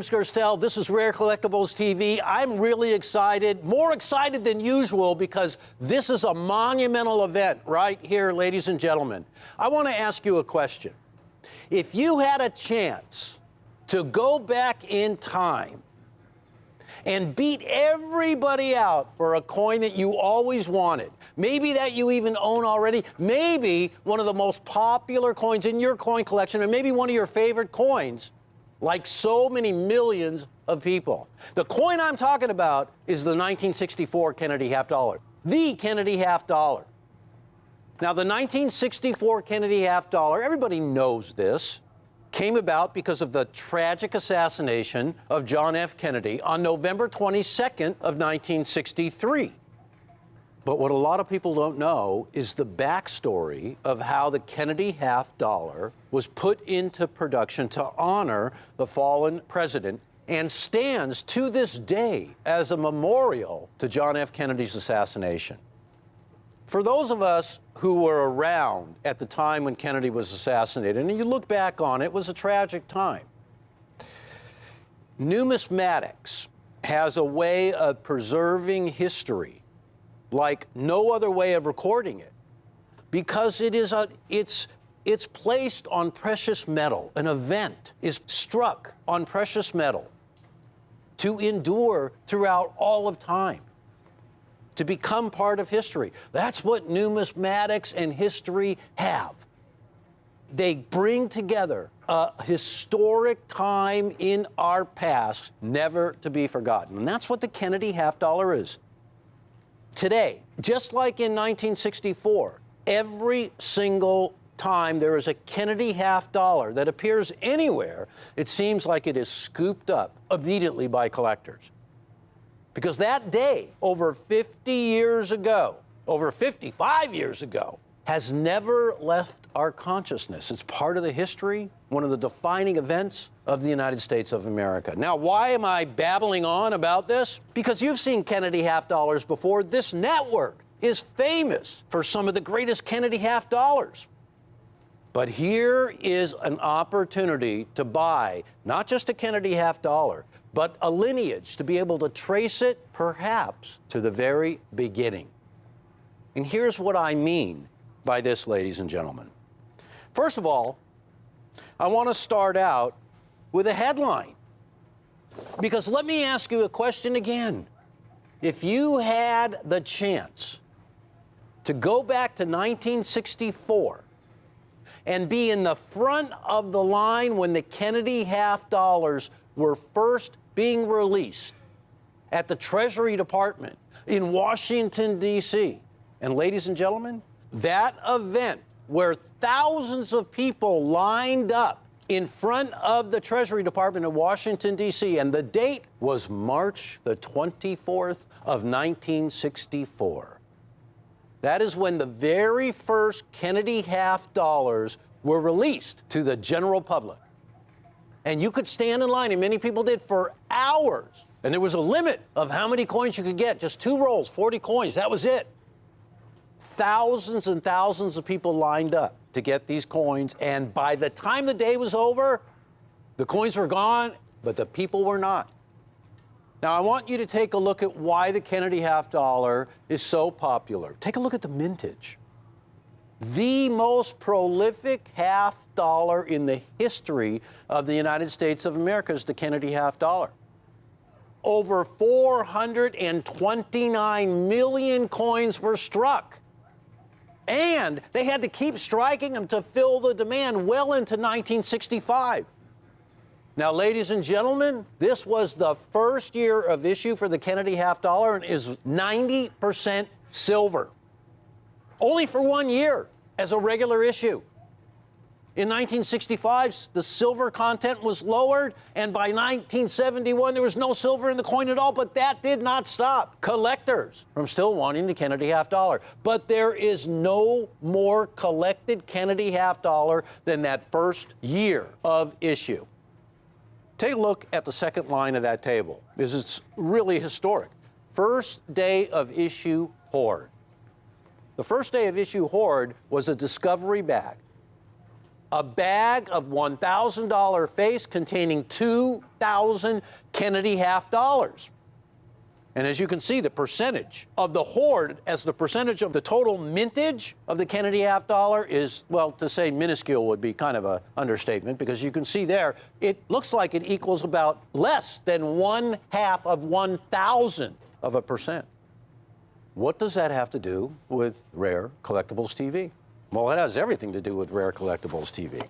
Gerstel, this is Rare Collectibles TV. I'm really excited, more excited than usual, because this is a monumental event right here, ladies and gentlemen. I want to ask you a question. If you had a chance to go back in time and beat everybody out for a coin that you always wanted, maybe that you even own already, maybe one of the most popular coins in your coin collection, or maybe one of your favorite coins, like so many millions of people. The coin I'm talking about is the 1964 Kennedy half dollar, the Kennedy half dollar. Now, the 1964 Kennedy half dollar, everybody knows this, came about because of the tragic assassination of John F. Kennedy on November 22nd of 1963. But what a lot of people don't know is the backstory of how the Kennedy half dollar was put into production to honor the fallen president, and stands to this day as a memorial to John F. Kennedy's assassination. For those of us who were around at the time when Kennedy was assassinated, and you look back on it, it was a tragic time. Numismatics has a way of preserving history like no other way of recording it, because it's placed on precious metal. An event is struck on precious metal to endure throughout all of time, to become part of history. That's what numismatics and history have. They bring together a historic time in our past, never to be forgotten. And that's what the Kennedy half dollar is. Today, just like in 1964, every single time there is a Kennedy half dollar that appears anywhere, it seems like it is scooped up immediately by collectors. Because that day, over 50 years ago, over 55 years ago, has never left our consciousness. It's part of the history, one of the defining events of the United States of America. Now, why am I babbling on about this? Because you've seen Kennedy half dollars before. This network is famous for some of the greatest Kennedy half dollars. But here is an opportunity to buy not just a Kennedy half dollar, but a lineage, to be able to trace it perhaps to the very beginning. And here's what I mean by this, ladies and gentlemen. First of all, I want to start out with a headline. Because let me ask you a question again. If you had the chance to go back to 1964 and be in the front of the line when the Kennedy half dollars were first being released at the Treasury Department in Washington, D.C., and ladies and gentlemen, that event where thousands of people lined up in front of the Treasury Department in Washington, D.C., and the date was March the 24th of 1964. That is when the very first Kennedy half dollars were released to the general public. And you could stand in line, and many people did, for hours. And there was a limit of how many coins you could get. Just 2 rolls, 40 coins, that was it. Thousands and thousands of people lined up to get these coins, and by the time the day was over, the coins were gone, but the people were not. Now, I want you to take a look at why the Kennedy half dollar is so popular. Take a look at the mintage. The most prolific half dollar in the history of the United States of America is the Kennedy half dollar. Over 429 million coins were struck. And they had to keep striking them to fill the demand well into 1965. Now, ladies and gentlemen, this was the first year of issue for the Kennedy half dollar and is 90% silver. Only for 1 year as a regular issue. In 1965, the silver content was lowered, and by 1971, there was no silver in the coin at all, but that did not stop collectors from still wanting the Kennedy half dollar. But there is no more collected Kennedy half dollar than that first year of issue. Take a look at the second line of that table, because it's really historic. First day of issue hoard. The first day of issue hoard was a discovery bag a bag of $1,000 face containing 2,000 Kennedy half dollars. And as you can see, the percentage of the hoard as the percentage of the total mintage of the Kennedy half dollar is, well, to say minuscule would be kind of an understatement, because you can see there, it looks like it equals about less than 1/2 of 1,000th of a percent. What does that have to do with Rare Collectibles TV? Well, it has everything to do with Rare Collectibles TV.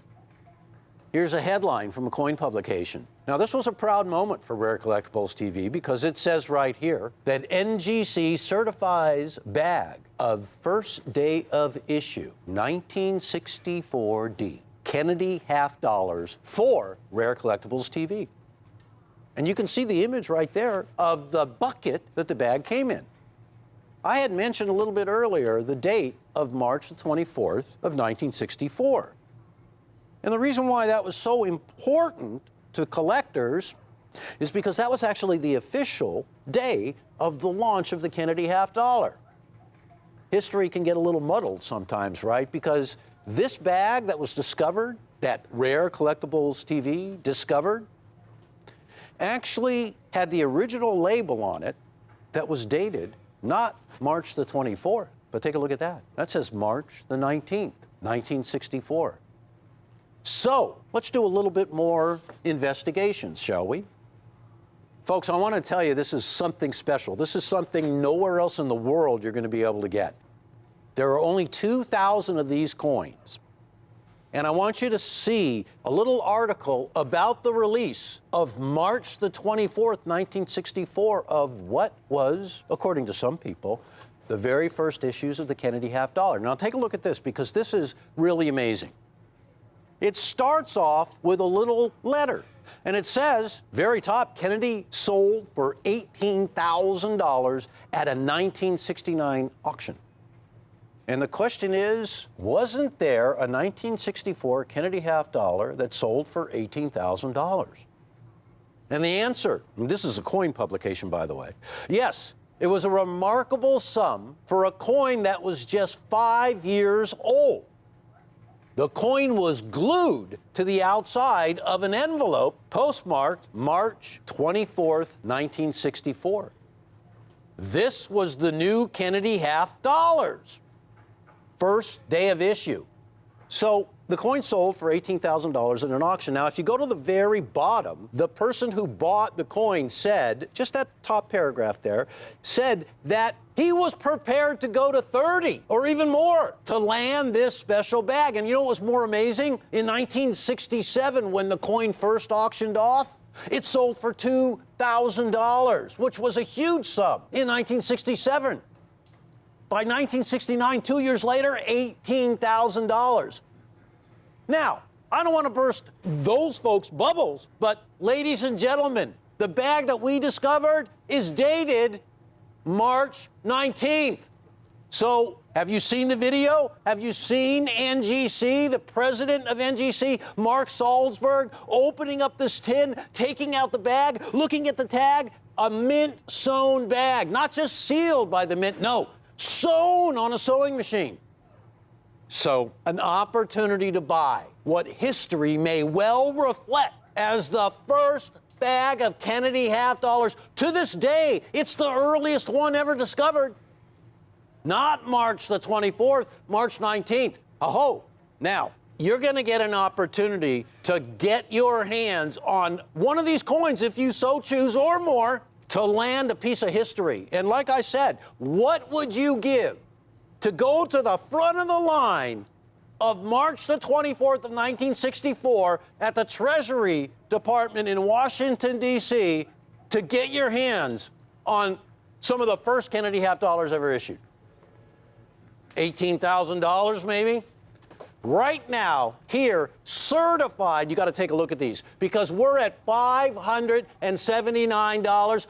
Here's a headline from a coin publication. Now, this was a proud moment for Rare Collectibles TV because it says right here that NGC certifies bag of first day of issue 1964D Kennedy half dollars for Rare Collectibles TV. And you can see the image right there of the bucket that the bag came in. I had mentioned a little bit earlier the date of March the 24th of 1964. And the reason why that was so important to collectors is because that was actually the official day of the launch of the Kennedy half dollar. History can get a little muddled sometimes, right? Because this bag that was discovered, that Rare Collectibles TV discovered, actually had the original label on it that was dated not March the 24th, but take a look at that. That says March the 19th, 1964. So let's do a little bit more investigation, shall we? Folks, I want to tell you this is something special. This is something nowhere else in the world you're going to be able to get. There are only 2,000 of these coins. And I want you to see a little article about the release of March the 24th, 1964, of what was, according to some people, the very first issues of the Kennedy half dollar. Now take a look at this, because this is really amazing. It starts off with a little letter, and it says, very top, Kennedy sold for $18,000 at a 1969 auction. And the question is, wasn't there a 1964 Kennedy half dollar that sold for $18,000? And the answer, and this is a coin publication, by the way, yes, it was a remarkable sum for a coin that was just 5 years old. The coin was glued to the outside of an envelope postmarked March 24th, 1964. This was the new Kennedy half dollars. First day of issue. So the coin sold for $18,000 in an auction. Now, if you go to the very bottom, the person who bought the coin said, just that top paragraph there, said that he was prepared to go to 30 or even more to land this special bag. And you know what was more amazing? In 1967, when the coin first auctioned off, it sold for $2,000, which was a huge sum in 1967. By 1969, 2 years later, $18,000. Now, I don't want to burst those folks' bubbles, but ladies and gentlemen, the bag that we discovered is dated March 19th. So, have you seen the video? Have you seen NGC, the president of NGC, Mark Salzberg, opening up this tin, taking out the bag, looking at the tag? A mint-sewn bag, not just sealed by the mint, no, sewn on a sewing machine. So, an opportunity to buy what history may well reflect as the first bag of Kennedy half dollars. To this day, it's the earliest one ever discovered. Not March the 24th, March 19th. Aho! Now, you're going to get an opportunity to get your hands on one of these coins, if you so choose, or more, to land a piece of history. And like I said, what would you give to go to the front of the line of March the 24th of 1964 at the Treasury Department in Washington, D.C. to get your hands on some of the first Kennedy half dollars ever issued? $18,000 maybe? Right now, here, certified, you got to take a look at these, because we're at $579,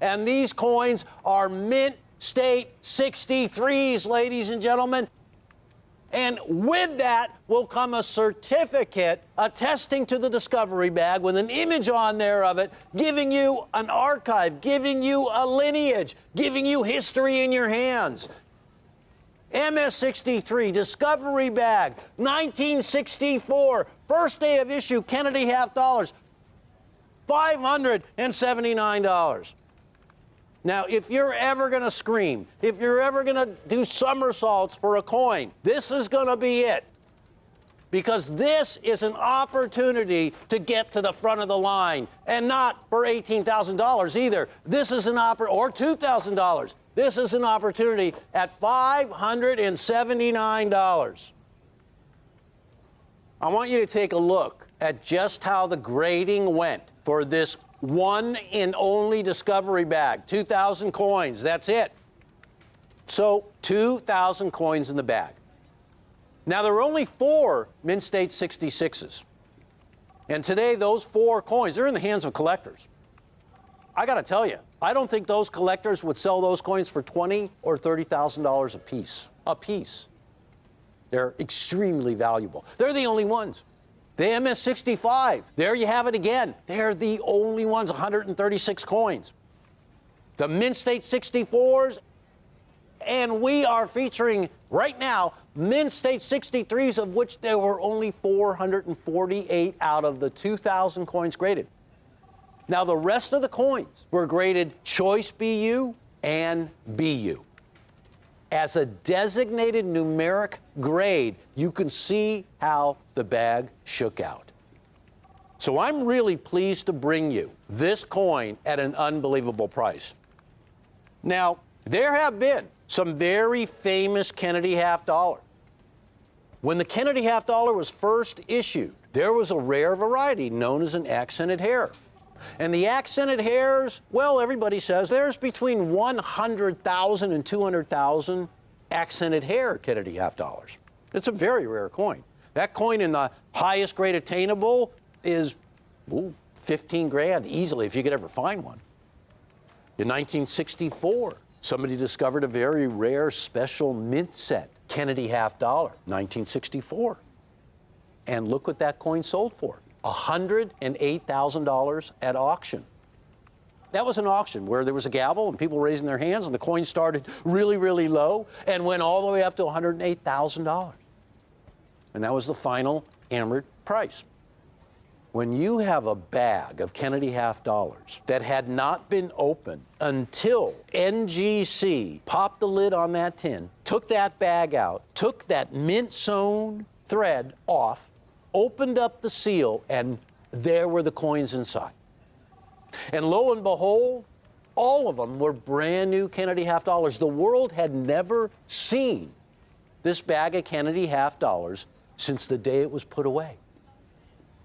and these coins are mint state 63s, ladies and gentlemen. And with that will come a certificate attesting to the discovery bag with an image on there of it, giving you an archive, giving you a lineage, giving you history in your hands. MS-63 Discovery Bag, 1964, first day of issue, Kennedy half dollars, $579. Now, if you're ever going to scream, if you're ever going to do somersaults for a coin, this is going to be it. Because this is an opportunity to get to the front of the line, and not for $18,000 either. This is an or $2,000. This is an opportunity at $579. I want you to take a look at just how the grading went for this one and only Discovery Bag. 2,000 coins, that's it. So 2,000 coins in the bag. Now, there were only 4 Mint State 66s. And today, those 4 coins, they're in the hands of collectors. I got to tell you, I don't think those collectors would sell those coins for $20,000 or $30,000 a piece. They're extremely valuable. They're the only ones. The MS-65, there you have it again. They're the only ones, 136 coins. The Mint State 64s, and we are featuring right now Mint State 63s, of which there were only 448 out of the 2,000 coins graded. Now, the rest of the coins were graded Choice BU and BU. As a designated numeric grade, you can see how the bag shook out. So I'm really pleased to bring you this coin at an unbelievable price. Now, there have been some very famous Kennedy half dollar. When the Kennedy half dollar was first issued, there was a rare variety known as an accented hair. And the accented hairs, well, everybody says there's between 100,000 and 200,000 accented hair Kennedy half dollars. It's a very rare coin. That coin in the highest grade attainable is 15 grand easily if you could ever find one. In 1964, somebody discovered a very rare special mint set, Kennedy half dollar, 1964. And look what that coin sold for, $108,000 at auction. That was an auction where there was a gavel and people raising their hands, and the coin started really, really low and went all the way up to $108,000. And that was the final hammered price. When you have a bag of Kennedy half dollars that had not been opened until NGC popped the lid on that tin, took that bag out, took that mint sewn thread off, opened up the seal, and there were the coins inside. And lo and behold, all of them were brand new Kennedy half dollars. The world had never seen this bag of Kennedy half dollars since the day it was put away.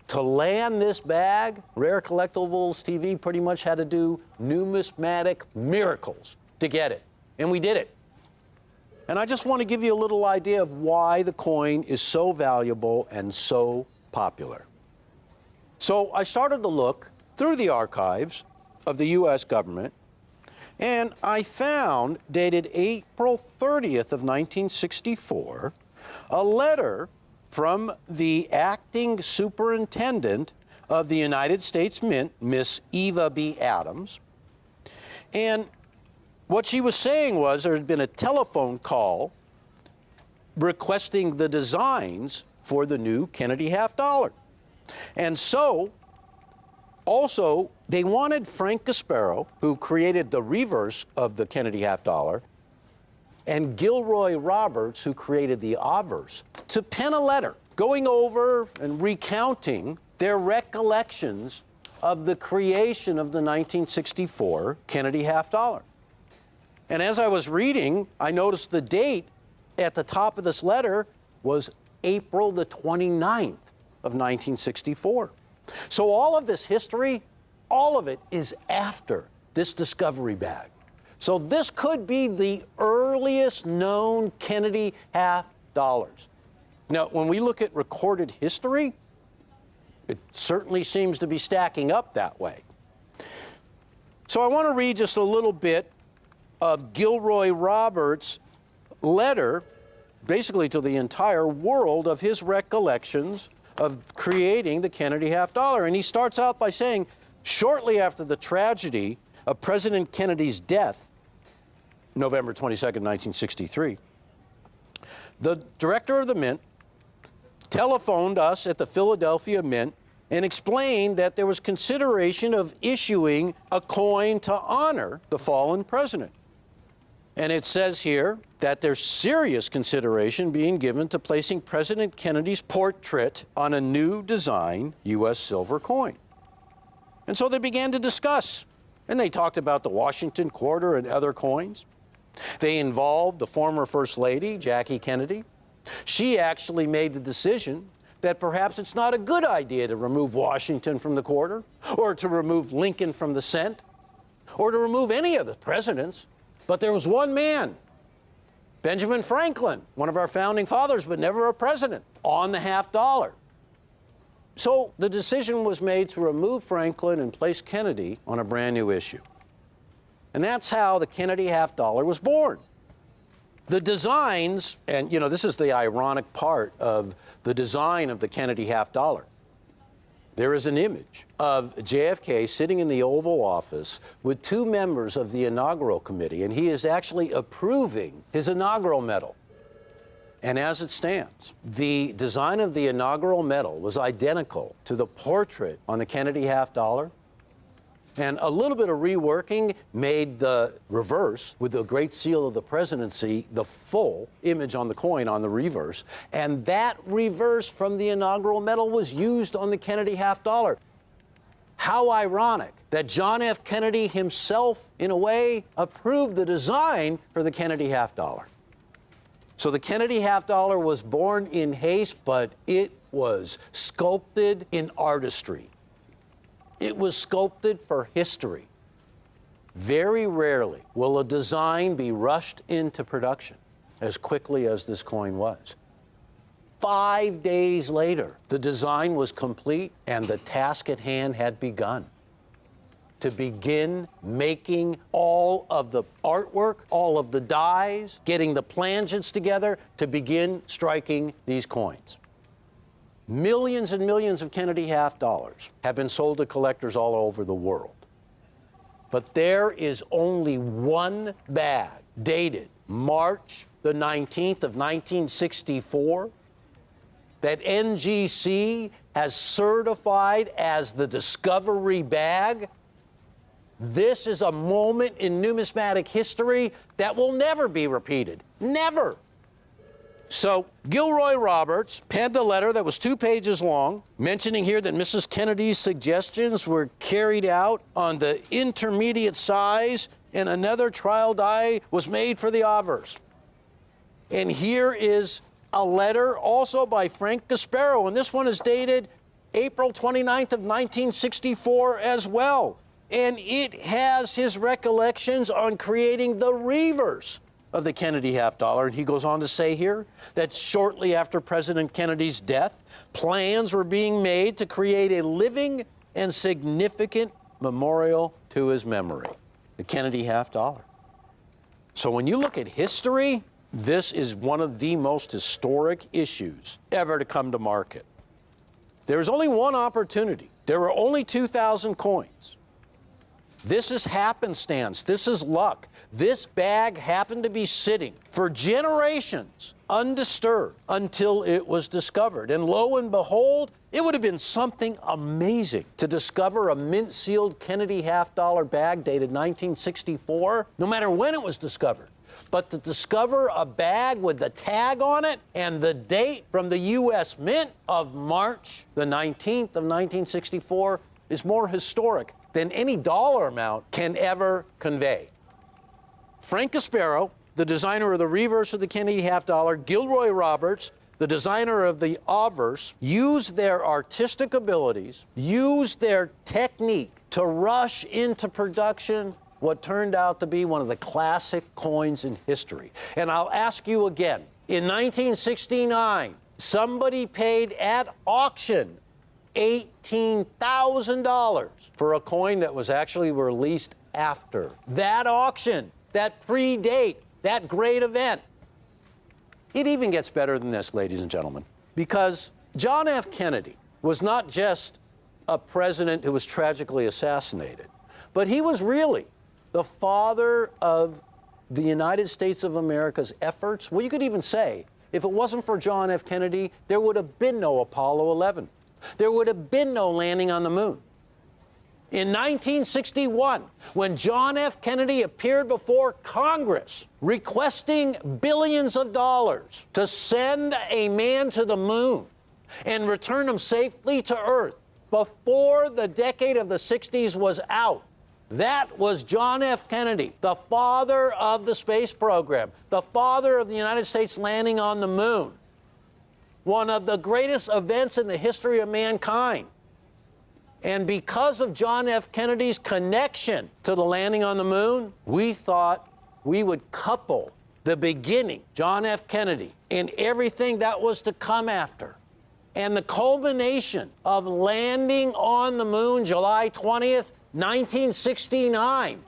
To land this bag, Rare Collectibles TV pretty much had to do numismatic miracles to get it. And we did it. And I just want to give you a little idea of why the coin is so valuable and so popular. So I started to look through the archives of the U.S. government, and I found, dated April 30th of 1964, a letter from the acting superintendent of the United States Mint, Miss Eva B. Adams. And what she was saying was there had been a telephone call requesting the designs for the new Kennedy half dollar. And so, also, they wanted Frank Gasparo, who created the reverse of the Kennedy half dollar, and Gilroy Roberts, who created the obverse, to pen a letter going over and recounting their recollections of the creation of the 1964 Kennedy half dollar. And as I was reading, I noticed the date at the top of this letter was April the 29th of 1964. So all of this history, all of it is after this Discovery bag. So this could be the earliest known Kennedy half dollars. Now, when we look at recorded history, it certainly seems to be stacking up that way. So I want to read just a little bit of Gilroy Roberts' letter, basically to the entire world, of his recollections of creating the Kennedy half dollar. And he starts out by saying, shortly after the tragedy of President Kennedy's death, November 22nd, 1963, the director of the Mint telephoned us at the Philadelphia Mint and explained that there was consideration of issuing a coin to honor the fallen president. And it says here that there's serious consideration being given to placing President Kennedy's portrait on a new design U.S. silver coin. And so they began to discuss, and they talked about the Washington quarter and other coins. They involved the former First Lady, Jackie Kennedy. She actually made the decision that perhaps it's not a good idea to remove Washington from the quarter, or to remove Lincoln from the cent, or to remove any of the presidents. But there was one man, Benjamin Franklin, one of our founding fathers, but never a president, on the half dollar. So the decision was made to remove Franklin and place Kennedy on a brand new issue. And that's how the Kennedy half dollar was born. The designs, and you know, this is the ironic part of the design of the Kennedy half dollar. There is an image of JFK sitting in the Oval Office with two members of the inaugural committee, and he is actually approving his inaugural medal. And as it stands, the design of the inaugural medal was identical to the portrait on the Kennedy half dollar. And a little bit of reworking made the reverse, with the Great Seal of the Presidency, the full image on the coin on the reverse. And that reverse from the inaugural medal was used on the Kennedy half dollar. How ironic that John F. Kennedy himself, in a way, approved the design for the Kennedy half dollar. So the Kennedy half dollar was born in haste, but it was sculpted in artistry. It was sculpted for history. Very rarely will a design be rushed into production as quickly as this coin was. 5 days later, the design was complete and the task at hand had begun. To begin making all of the artwork, all of the dies, getting the plangents together to begin striking these coins. Millions and millions of Kennedy half dollars have been sold to collectors all over the world. But there is only one bag dated March the 19th of 1964 that NGC has certified as the Discovery bag. This is a moment in numismatic history that will never be repeated. Never. So Gilroy Roberts penned a letter that was 2 pages long, mentioning here that Mrs. Kennedy's suggestions were carried out on the intermediate size, and another trial die was made for the obverse. And here is a letter also by Frank Gasparo, and this one is dated April 29th of 1964 as well. And it has his recollections on creating the reverse of the Kennedy half dollar. And he goes on to say here that shortly after President Kennedy's death, plans were being made to create a living and significant memorial to his memory, the Kennedy half dollar. So when you look at history, this is one of the most historic issues ever to come to market. There is only one opportunity. There were only 2,000 coins. This is happenstance. This is luck. This bag happened to be sitting for generations undisturbed until it was discovered. And lo and behold, it would have been something amazing to discover a mint-sealed Kennedy half-dollar bag dated 1964, no matter when it was discovered. But to discover a bag with the tag on it and the date from the U.S. Mint of March the 19th of 1964 is more historic than any dollar amount can ever convey. Frank Gasparo, the designer of the reverse of the Kennedy half dollar, Gilroy Roberts, the designer of the obverse, used their artistic abilities, used their technique to rush into production what turned out to be one of the classic coins in history. And I'll ask you again, in 1969, somebody paid at auction $18,000 for a coin that was actually released after that auction, that predate, that great event. It even gets better than this, ladies and gentlemen, because John F. Kennedy was not just a president who was tragically assassinated, but he was really the father of the United States of America's efforts. Well, you could even say if it wasn't for John F. Kennedy, there would have been no Apollo 11. There would have been no landing on the moon. In 1961, when John F. Kennedy appeared before Congress requesting billions of dollars to send a man to the moon and return him safely to Earth before the decade of the 60s was out, that was John F. Kennedy, the father of the space program, the father of the United States landing on the moon. One of the greatest events in the history of mankind. And because of John F. Kennedy's connection to the landing on the moon, we thought we would couple the beginning, John F. Kennedy, and everything that was to come after, and the culmination of landing on the moon July 20th, 1969.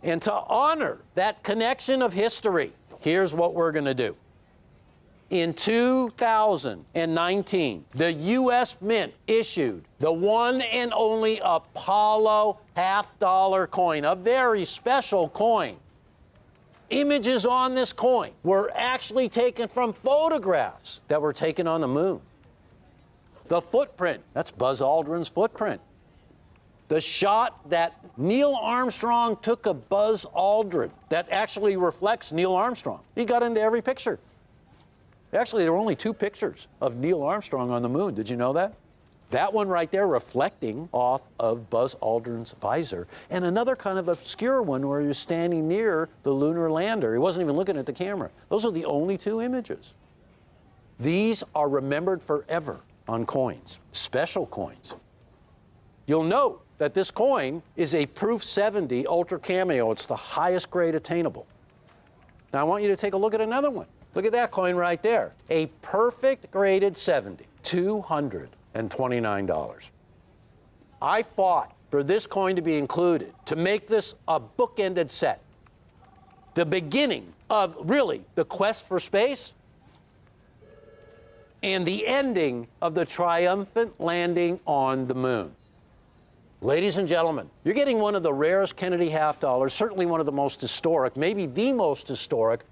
And to honor that connection of history, here's what we're going to do. In 2019, the U.S. Mint issued the one and only Apollo half-dollar coin, a very special coin. Images on this coin were actually taken from photographs that were taken on the moon. The footprint, that's Buzz Aldrin's footprint. The shot that Neil Armstrong took of Buzz Aldrin that actually reflects Neil Armstrong. He got into every picture. Actually, there were only 2 pictures of Neil Armstrong on the moon. Did you know that? That one right there reflecting off of Buzz Aldrin's visor, and another kind of obscure one where he was standing near the lunar lander. He wasn't even looking at the camera. Those are the only 2 images. These are remembered forever on coins, special coins. You'll note that this coin is a Proof 70 Ultra Cameo. It's the highest grade attainable. Now I want you to take a look at another one. Look at that coin right there. A perfect graded 70, $229. I fought for this coin to be included, to make this a bookended set. The beginning of, really, the quest for space and the ending of the triumphant landing on the moon. Ladies and gentlemen, you're getting one of the rarest Kennedy half dollars, certainly one of the most historic, maybe the most historic.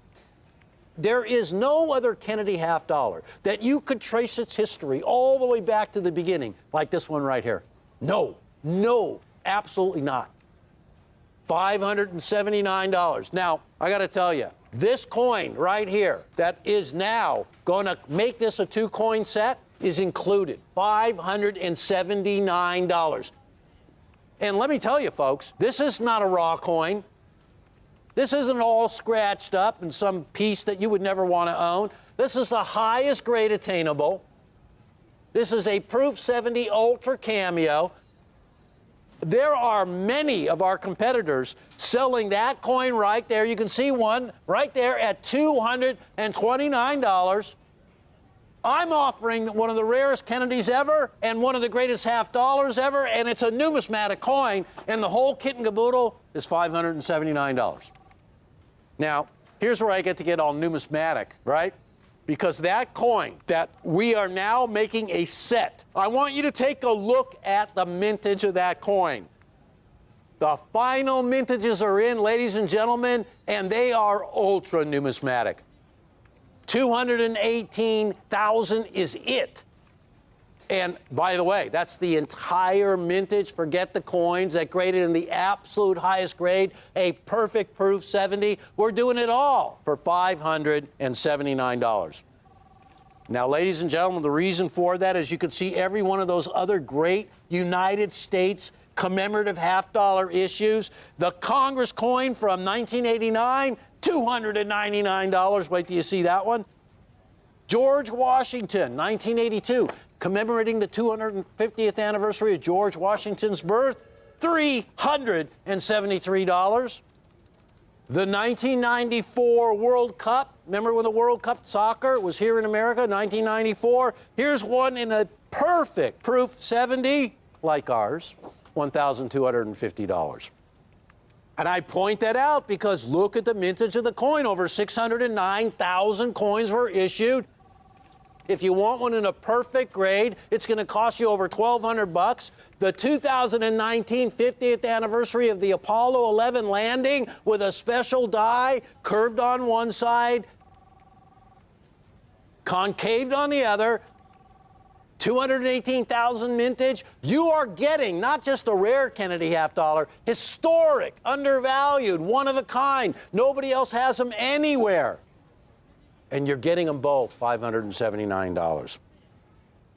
There is no other Kennedy half dollar that you could trace its history all the way back to the beginning, like this one right here. No, absolutely not. $579. Now, I got to tell you, this coin right here that is now going to make this a 2-coin set is included. $579. And let me tell you, folks, this is not a raw coin. This isn't all scratched up in some piece that you would never want to own. This is the highest grade attainable. This is a Proof 70 Ultra Cameo. There are many of our competitors selling that coin right there. You can see one right there at $229. I'm offering one of the rarest Kennedys ever and one of the greatest half dollars ever, and it's a numismatic coin, and the whole kit and caboodle is $579. Now, here's where I get to get all numismatic, right? Because that coin that we are now making a set, I want you to take a look at the mintage of that coin. The final mintages are in, ladies and gentlemen, and they are ultra numismatic. 218,000 is it. And by the way, that's the entire mintage. Forget the coins that graded in the absolute highest grade, a perfect Proof 70. We're doing it all for $579. Now, ladies and gentlemen, the reason for that is you can see every one of those other great United States commemorative half-dollar issues. The Congress coin from 1989, $299. Wait till you see that one. George Washington, 1982, commemorating the 250th anniversary of George Washington's birth, $373. The 1994 World Cup, remember when the World Cup soccer was here in America, 1994? Here's one in a perfect Proof 70, like ours, $1,250. And I point that out because look at the mintage of the coin. Over 609,000 coins were issued. If you want one in a perfect grade, it's going to cost you over $1,200. The 2019 50th anniversary of the Apollo 11 landing with a special die curved on one side. concaved on the other, 218,000 mintage. You are getting not just a rare Kennedy half dollar, historic, undervalued, one of a kind. Nobody else has them anywhere. And you're getting them both $579.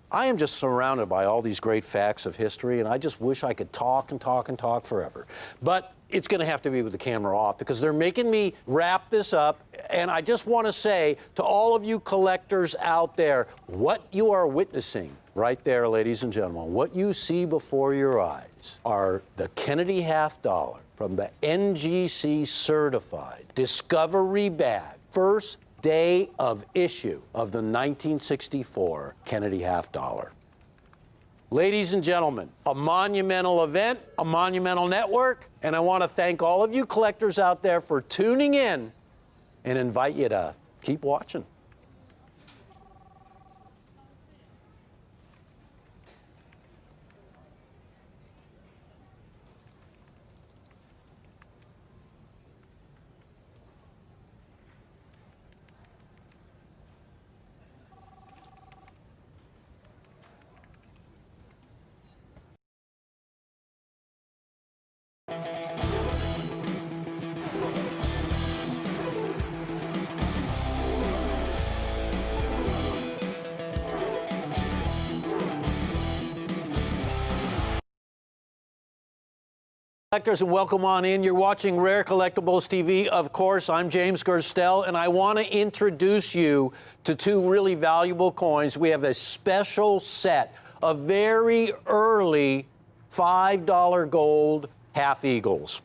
I am just surrounded by all these great facts of history, and I just wish I could talk and talk and talk forever. But it's going to have to be with the camera off because they're making me wrap this up. And I just want to say to all of you collectors out there, what you are witnessing right there, ladies and gentlemen, what you see before your eyes are the Kennedy half dollar from the NGC certified Discovery bag, first day of issue of the 1964 Kennedy half dollar. Ladies and gentlemen, a monumental event, a monumental network, and I want to thank all of you collectors out there for tuning in and invite you to keep watching. Collectors, and welcome on in. You're watching Rare Collectibles TV. Of course, I'm James Gerstel, and I want to introduce you to two really valuable coins. We have a special set of very early $5 gold half eagles.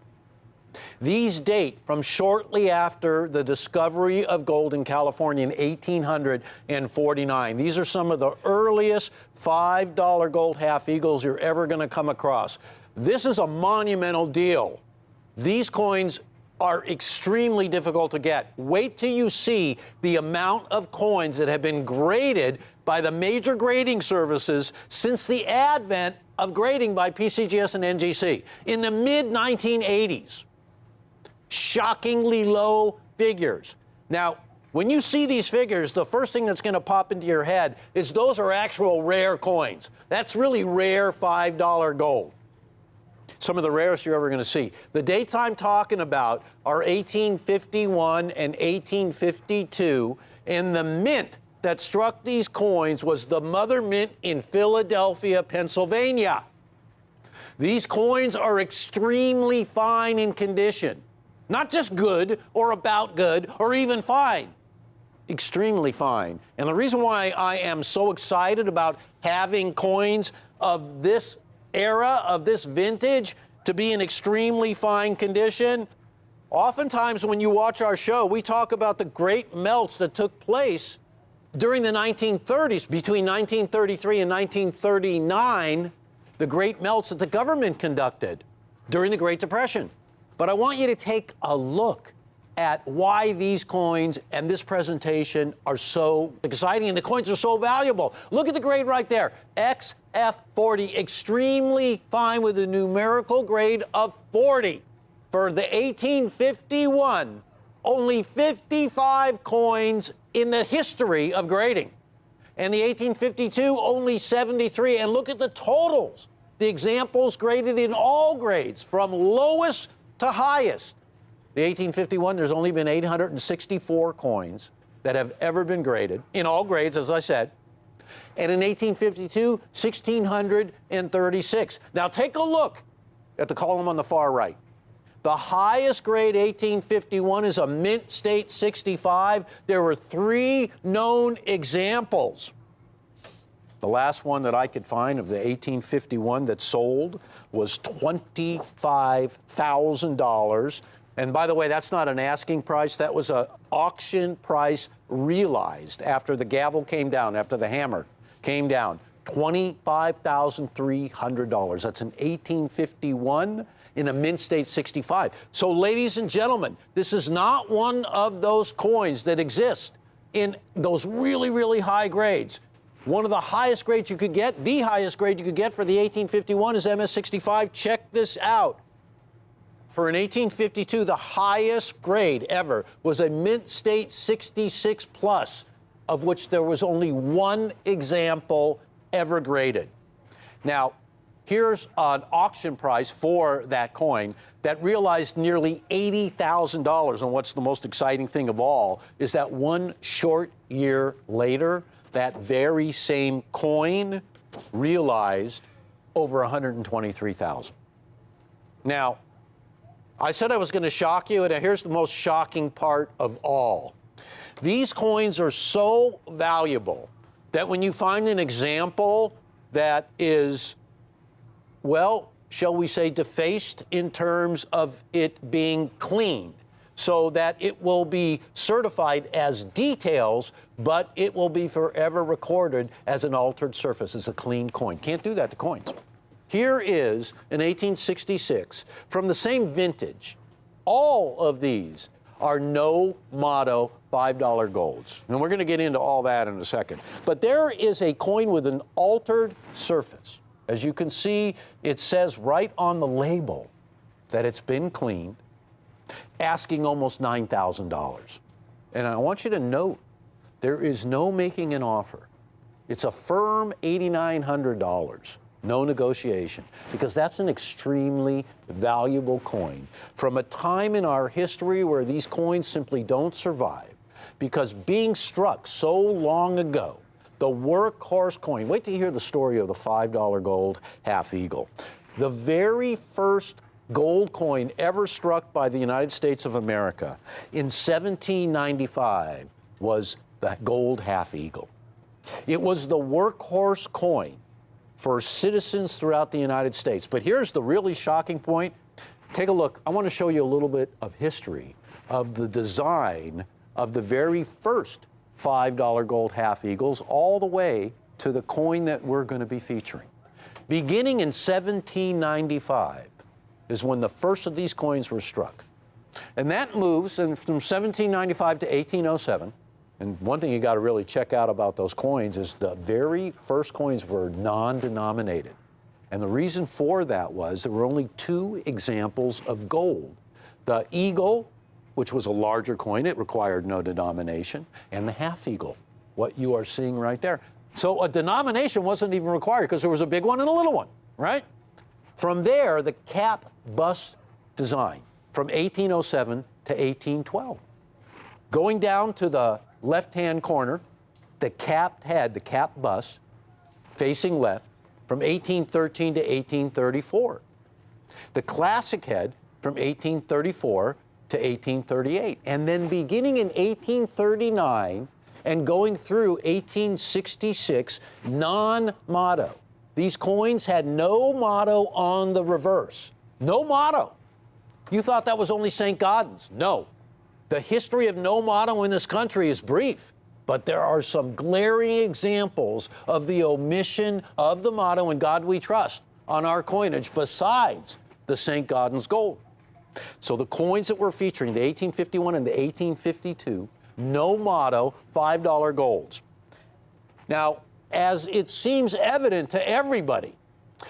These date from shortly after the discovery of gold in California in 1849. These are some of the earliest $5 gold half eagles you're ever going to come across. This is a monumental deal. These coins are extremely difficult to get. Wait till you see the amount of coins that have been graded by the major grading services since the advent of grading by PCGS and NGC in the mid-1980s. Shockingly low figures. Now, when you see these figures, the first thing that's going to pop into your head is those are actual rare coins. That's really rare $5 gold. Some of the rarest you're ever going to see. The dates I'm talking about are 1851 and 1852, and the mint that struck these coins was the Mother Mint in Philadelphia, Pennsylvania. These coins are extremely fine in condition. Not just good or about good or even fine. Extremely fine. And the reason why I am so excited about having coins of this era, of this vintage, to be in extremely fine condition. Oftentimes when you watch our show, we talk about the great melts that took place during the 1930s, between 1933 and 1939, the great melts that the government conducted during the Great Depression. But I want you to take a look at why these coins and this presentation are so exciting and the coins are so valuable. Look at the grade right there, XF40, extremely fine with a numerical grade of 40. For the 1851, only 55 coins in the history of grading. And the 1852, only 73. And look at the totals. The examples graded in all grades, from lowest to highest. The 1851, there's only been 864 coins that have ever been graded, in all grades, as I said. And in 1852, 1,636. Now take a look at the column on the far right. The highest grade 1851 is a Mint State 65. There were 3 known examples. The last one that I could find of the 1851 that sold was $25,000. And by the way, that's not an asking price. That was an auction price realized after the gavel came down, after the hammer came down. $25,300. That's an 1851 in a Mint State 65. So, ladies and gentlemen, this is not one of those coins that exist in those really, really high grades. One of the highest grades you could get, the highest grade you could get for the 1851 is MS65. Check this out. For an 1852, the highest grade ever was a Mint State 66 plus of which there was only one example ever graded. Now, here's an auction price for that coin that realized nearly $80,000. And what's the most exciting thing of all is that one short year later, that very same coin realized over $123,000. Now, I said I was going to shock you, and here's the most shocking part of all. These coins are so valuable that when you find an example that is, well, shall we say, defaced in terms of it being cleaned, so that it will be certified as details, but it will be forever recorded as an altered surface, as a clean coin. Can't do that to coins. Here is an 1866 from the same vintage. All of these are no motto $5 golds. And we're going to get into all that in a second. But there is a coin with an altered surface. As you can see, it says right on the label that it's been cleaned, asking almost $9,000. And I want you to note, there is no making an offer. It's a firm $8,900. No negotiation, because that's an extremely valuable coin from a time in our history where these coins simply don't survive, because being struck so long ago, the workhorse coin, wait to hear the story of the $5 gold half eagle. The very first gold coin ever struck by the United States of America in 1795 was the gold half eagle. It was the workhorse coin for citizens throughout the United States. But here's the really shocking point. Take a look. I want to show you a little bit of history of the design of the very first $5 gold half eagles, all the way to the coin that we're going to be featuring. Beginning in 1795 is when the first of these coins were struck. And that moves from 1795 to 1807. And one thing you got to really check out about those coins is the very first coins were non-denominated. And the reason for that was there were only two examples of gold. The eagle, which was a larger coin, it required no denomination, and the half eagle, what you are seeing right there. So a denomination wasn't even required because there was a big one and a little one, right? From there, the cap bust design from 1807 to 1812. Going down to the left-hand corner, the capped head, the cap bust, facing left, from 1813 to 1834. The classic head from 1834 to 1838. And then beginning in 1839 and going through 1866, non-motto. These coins had no motto on the reverse. No motto. You thought that was only St. Gaudens. No. The history of no motto in this country is brief, but there are some glaring examples of the omission of the motto "In God We Trust" on our coinage, besides the St. Gaudens gold. So the coins that we're featuring, the 1851 and the 1852, no motto $5 golds. Now, as it seems evident to everybody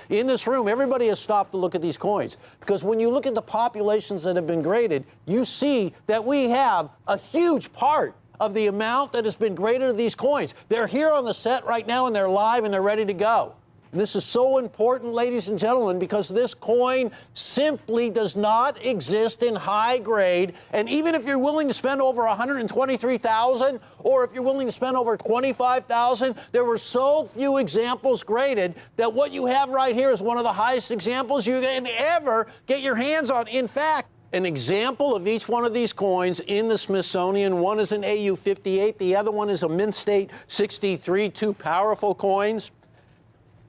in this room, everybody has stopped to look at these coins, because when you look at the populations that have been graded, you see that we have a huge part of the amount that has been graded of these coins. They're here on the set right now, and they're live, and they're ready to go. And this is so important, ladies and gentlemen, because this coin simply does not exist in high grade. And even if you're willing to spend over $123,000, or if you're willing to spend over $25,000, there were so few examples graded that what you have right here is one of the highest examples you can ever get your hands on. In fact, an example of each one of these coins in the Smithsonian. One is an AU 58, the other one is a Mint State 63, two powerful coins.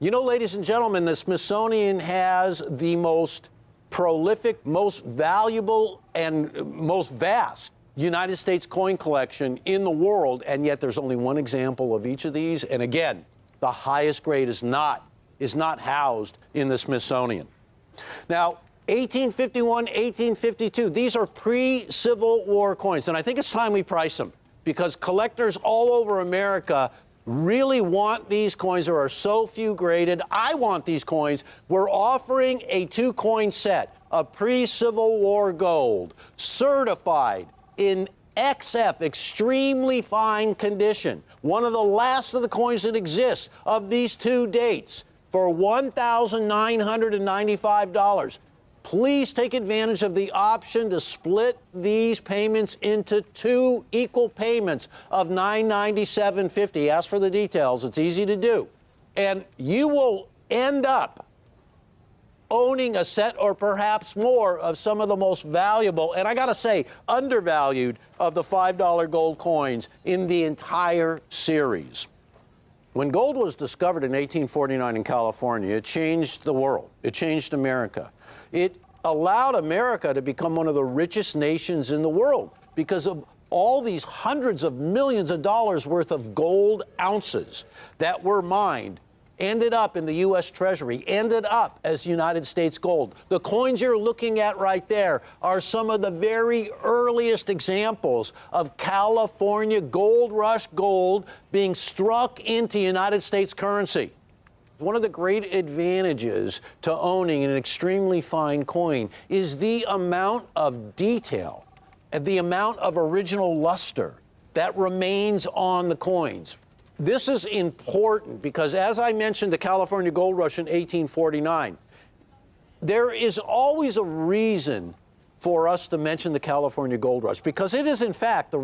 You know, ladies and gentlemen, the Smithsonian has the most prolific, most valuable, and most vast United States coin collection in the world, and yet there's only one example of each of these. And again, the highest grade is not housed in the Smithsonian. Now, 1851, 1852, these are pre-Civil War coins, and I think it's time we price them, because collectors all over America really want these coins. There are so few graded. I want these coins. We're offering a two-coin set of pre-Civil War gold, certified in XF, extremely fine condition, one of the last of the coins that exist of these two dates, for $1,995. Please take advantage of the option to split these payments into two equal payments of $997.50. Ask for the details. It's easy to do. And you will end up owning a set or perhaps more of some of the most valuable, and I got to say, undervalued, of the $5 gold coins in the entire series. When gold was discovered in 1849 in California, it changed the world. It changed America. It allowed America to become one of the richest nations in the world because of all these hundreds of millions of dollars worth of gold ounces that were mined, ended up in the U.S. Treasury, ended up as United States gold. The coins you're looking at right there are some of the very earliest examples of California gold rush gold being struck into United States currency. One of the great advantages to owning an extremely fine coin is the amount of detail and the amount of original luster that remains on the coins. This is important because, as I mentioned, the California Gold Rush in 1849, there is always a reason for us to mention the California Gold Rush because it is, in fact,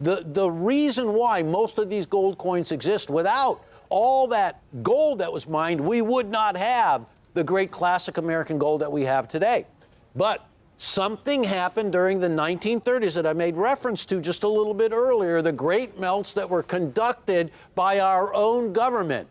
the reason why most of these gold coins exist. Without all that gold that was mined, we would not have the great classic American gold that we have today. But something happened during the 1930s that I made reference to just a little bit earlier, the great melts that were conducted by our own government.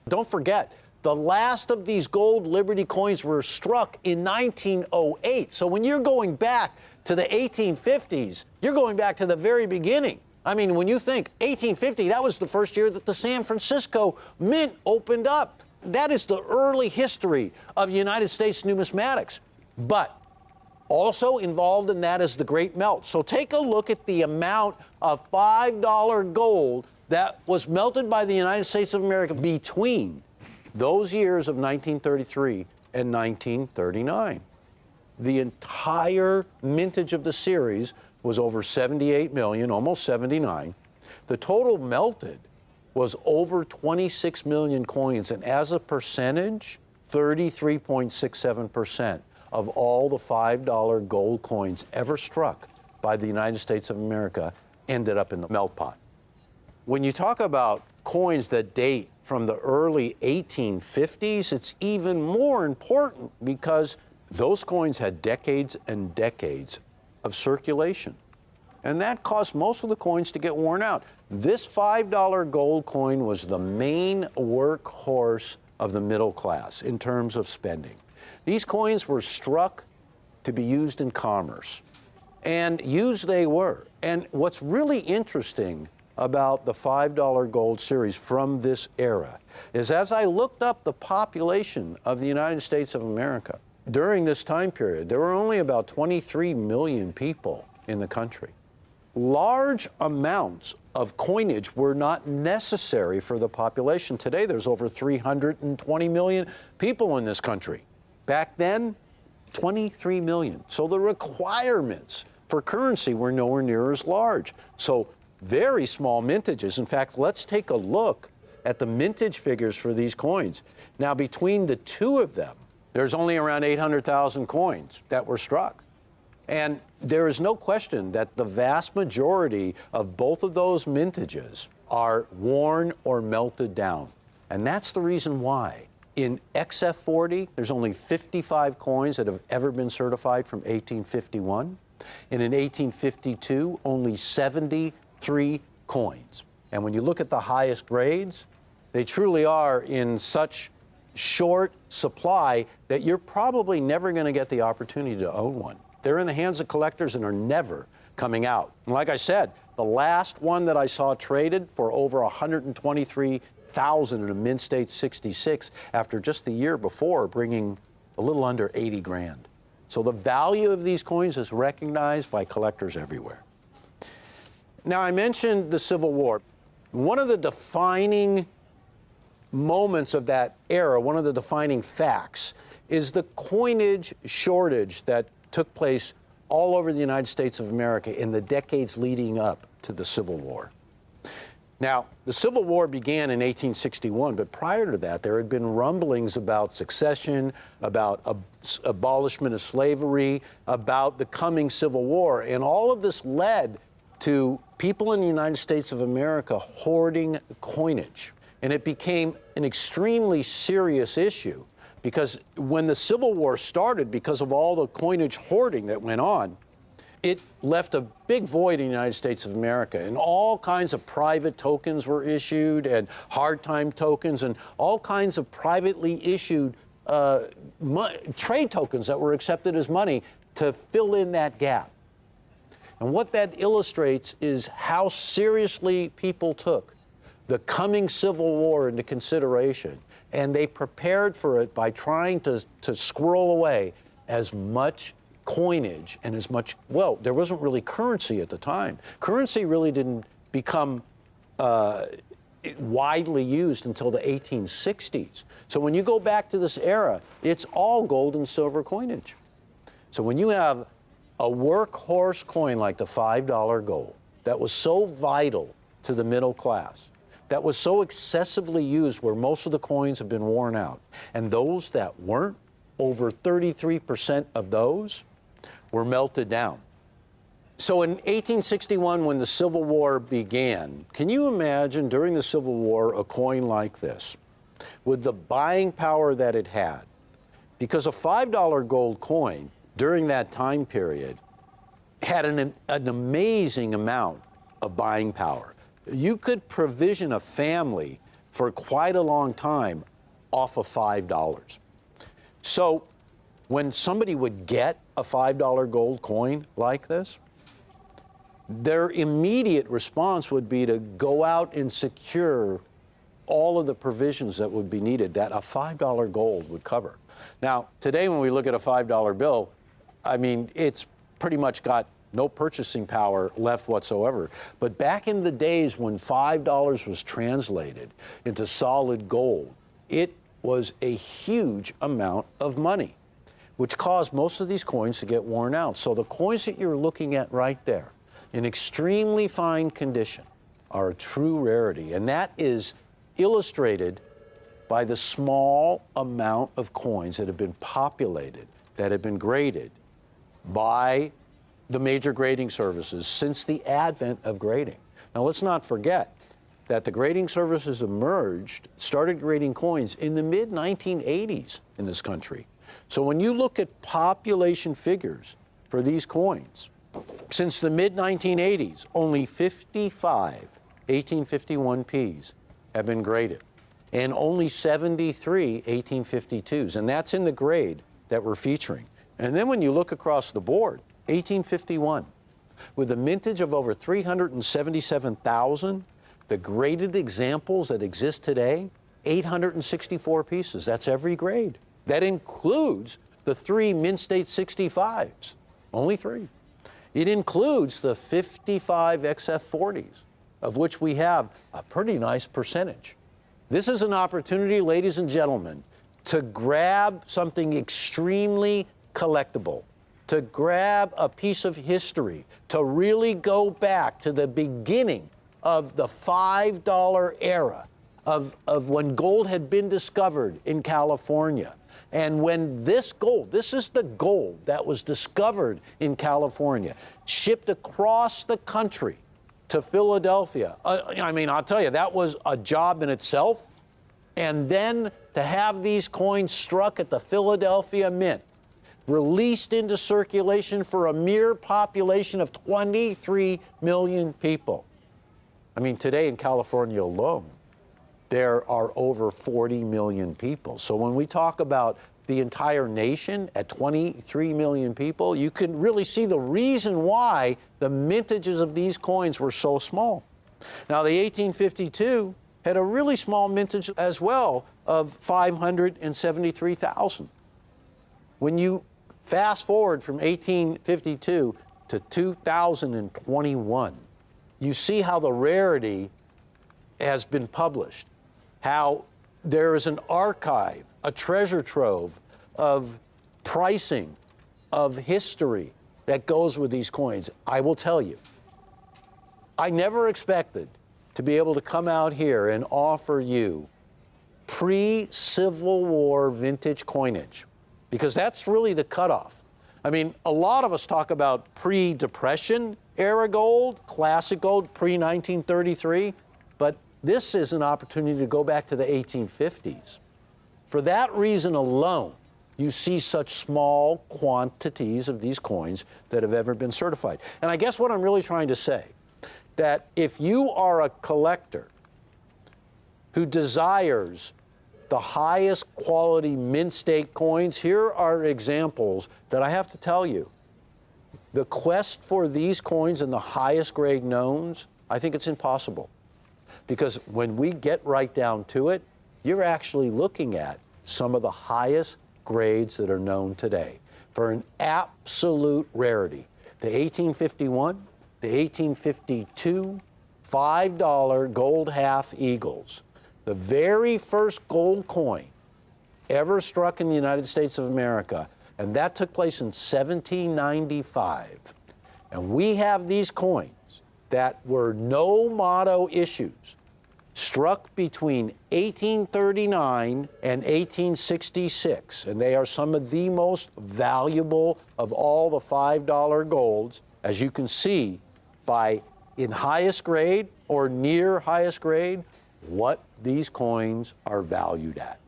Don't forget, the last of these gold Liberty coins were struck in 1908. So when you're going back to the 1850s, you're going back to the very beginning. I mean, when you think 1850, that was the first year that the San Francisco Mint opened up. That is the early history of United States numismatics. But also involved in that is the Great Melt. So take a look at the amount of $5 gold that was melted by the United States of America between those years of 1933 and 1939. The entire mintage of the series was over 78 million, almost 79. The total melted was over 26 million coins, and as a percentage, 33.67% of all the $5 gold coins ever struck by the United States of America ended up in the melt pot. When you talk about coins that date from the early 1850s, it's even more important because those coins had decades and decades of circulation. And that caused most of the coins to get worn out. This $5 gold coin was the main workhorse of the middle class in terms of spending. These coins were struck to be used in commerce, and used they were. And what's really interesting about the $5 gold series from this era is, as I looked up the population of the United States of America, during this time period, there were only about 23 million people in the country. Large amounts of coinage were not necessary for the population. Today, there's over 320 million people in this country. Back then, 23 million. So the requirements for currency were nowhere near as large. So very small mintages. In fact, let's take a look at the mintage figures for these coins. Now, between the two of them, there's only around 800,000 coins that were struck. And there is no question that the vast majority of both of those mintages are worn or melted down. And that's the reason why in XF40, there's only 55 coins that have ever been certified from 1851. And in 1852, only 73 coins. And when you look at the highest grades, they truly are in such short supply that you're probably never going to get the opportunity to own one. They're in the hands of collectors and are never coming out. And like I said, the last one that I saw traded for over $123,000 in a Mint State 66 after just the year before bringing a little under 80 grand. So the value of these coins is recognized by collectors everywhere. Now, I mentioned the Civil War. One of the defining moments of that era, one of the defining facts, is the coinage shortage that took place all over the United States of America in the decades leading up to the Civil War. Now, the Civil War began in 1861, but prior to that, there had been rumblings about secession, about abolishment of slavery, about the coming Civil War, and all of this led to people in the United States of America hoarding coinage. And it became an extremely serious issue because when the Civil War started, because of all the coinage hoarding that went on, it left a big void in the United States of America, and all kinds of private tokens were issued, and hard time tokens, and all kinds of privately issued trade tokens that were accepted as money to fill in that gap. And what that illustrates is how seriously people took the coming Civil War into consideration, and they prepared for it by trying to squirrel away as much coinage and as much, well, there wasn't really currency at the time. Currency really didn't become widely used until the 1860s. So when you go back to this era, it's all gold and silver coinage. So when you have a workhorse coin like the $5 gold that was so vital to the middle class, that was so excessively used where most of the coins have been worn out, and those that weren't, over 33% of those were melted down. So in 1861, when the Civil War began, can you imagine during the Civil War a coin like this, with the buying power that it had? Because a $5 gold coin during that time period had an amazing amount of buying power. You could provision a family for quite a long time off of $5. So when somebody would get a $5 gold coin like this, their immediate response would be to go out and secure all of the provisions that would be needed that a $5 gold would cover. Now, today when we look at a $5 bill, I mean, it's pretty much got no purchasing power left whatsoever. But back in the days when $5 was translated into solid gold, it was a huge amount of money, which caused most of these coins to get worn out. So the coins that you're looking at right there, in extremely fine condition, are a true rarity. And that is illustrated by the small amount of coins that have been populated, that have been graded by the major grading services since the advent of grading. Now, let's not forget that the grading services started grading coins in the mid-1980s in this country. So when you look at population figures for these coins, since the mid-1980s, only 55 1851Ps have been graded, and only 73 1852s, and that's in the grade that we're featuring. And then when you look across the board, 1851, with a mintage of over 377,000, the graded examples that exist today, 864 pieces. That's every grade. That includes the 3 Mint State 65s, only 3. It includes the 55 XF40s, of which we have a pretty nice percentage. This is an opportunity, ladies and gentlemen, to grab something extremely collectible, to grab a piece of history, to really go back to the beginning of the $5 era of when gold had been discovered in California. And when this gold, this is the gold that was discovered in California, shipped across the country to Philadelphia. I mean, I'll tell you, that was a job in itself. And then to have these coins struck at the Philadelphia Mint, released into circulation for a mere population of 23 million people. I mean, today in California alone, there are over 40 million people. So when we talk about the entire nation at 23 million people, you can really see the reason why the mintages of these coins were so small. Now, the 1852 had a really small mintage as well of 573,000. When you fast forward from 1852 to 2021, you see how the rarity has been published, how there is an archive, a treasure trove of pricing, of history that goes with these coins. I will tell you, I never expected to be able to come out here and offer you pre-Civil War vintage coinage, because that's really the cutoff. I mean, a lot of us talk about pre-Depression era gold, classic gold, pre-1933, but this is an opportunity to go back to the 1850s. For that reason alone, you see such small quantities of these coins that have ever been certified. And I guess what I'm really trying to say, that if you are a collector who desires the highest quality mint state coins, here are examples that I have to tell you. The quest for these coins in the highest grade knowns, I think it's impossible. Because when we get right down to it, you're actually looking at some of the highest grades that are known today for an absolute rarity. The 1851, the 1852, $5 gold half eagles. The very first gold coin ever struck in the United States of America, and that took place in 1795. And we have these coins that were no motto issues, struck between 1839 and 1866, and they are some of the most valuable of all the $5 golds, as you can see by in highest grade or near highest grade, what these coins are valued at.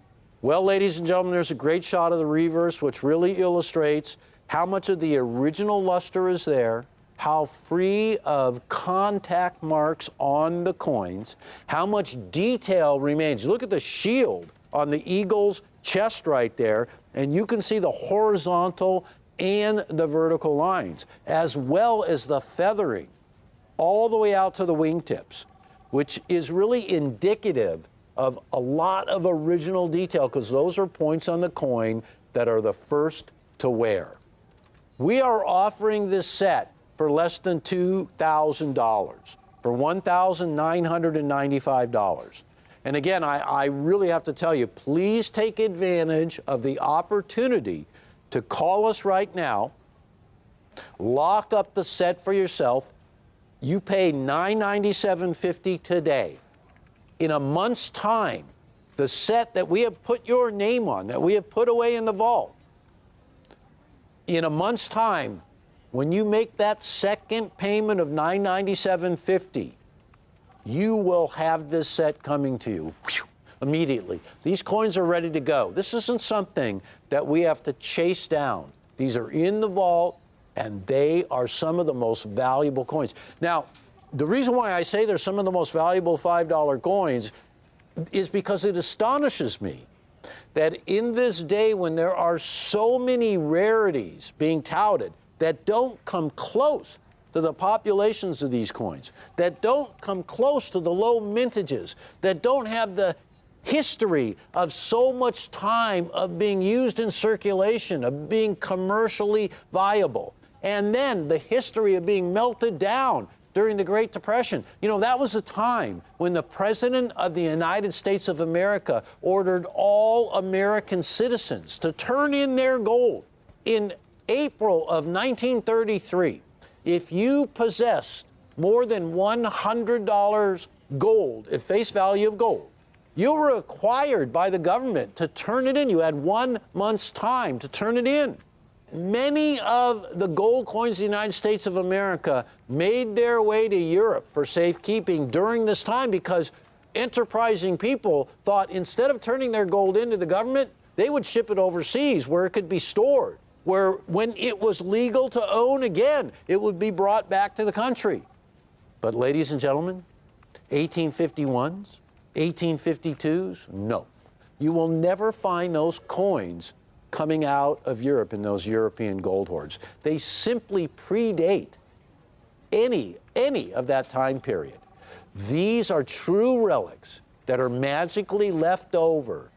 Well, ladies and gentlemen, there's a great shot of the reverse, which really illustrates how much of the original luster is there, how free of contact marks on the coins, how much detail remains. Look at the shield on the eagle's chest right there, and you can see the horizontal and the vertical lines, as well as the feathering all the way out to the wingtips, which is really indicative of a lot of original detail, because those are points on the coin that are the first to wear. We are offering this set for less than $2,000, for $1,995. And again, I really have to tell you, please take advantage of the opportunity to call us right now, lock up the set for yourself. You pay $997.50 today. In a month's time, the set that we have put your name on, that we have put away in the vault, in a month's time, when you make that second payment of $997.50, you will have this set coming to you immediately. These coins are ready to go. This isn't something that we have to chase down. These are in the vault, and they are some of the most valuable coins. Now, the reason why I say they're some of the most valuable $5 coins is because it astonishes me that in this day when there are so many rarities being touted that don't come close to the populations of these coins, that don't come close to the low mintages, that don't have the history of so much time of being used in circulation, of being commercially viable, and then the history of being melted down during the Great Depression. You know, that was a time when the President of the United States of America ordered all American citizens to turn in their gold. In April of 1933, if you possessed more than $100 gold at face value of gold, you were required by the government to turn it in. You had 1 month's time to turn it in. Many of the gold coins of the United States of America made their way to Europe for safekeeping during this time because enterprising people thought instead of turning their gold into the government, they would ship it overseas where it could be stored, where when it was legal to own again, it would be brought back to the country. But ladies and gentlemen, 1851s, 1852s, no. You will never find those coins coming out of Europe in those European gold hoards. They simply predate any of that time period. These are true relics that are magically left over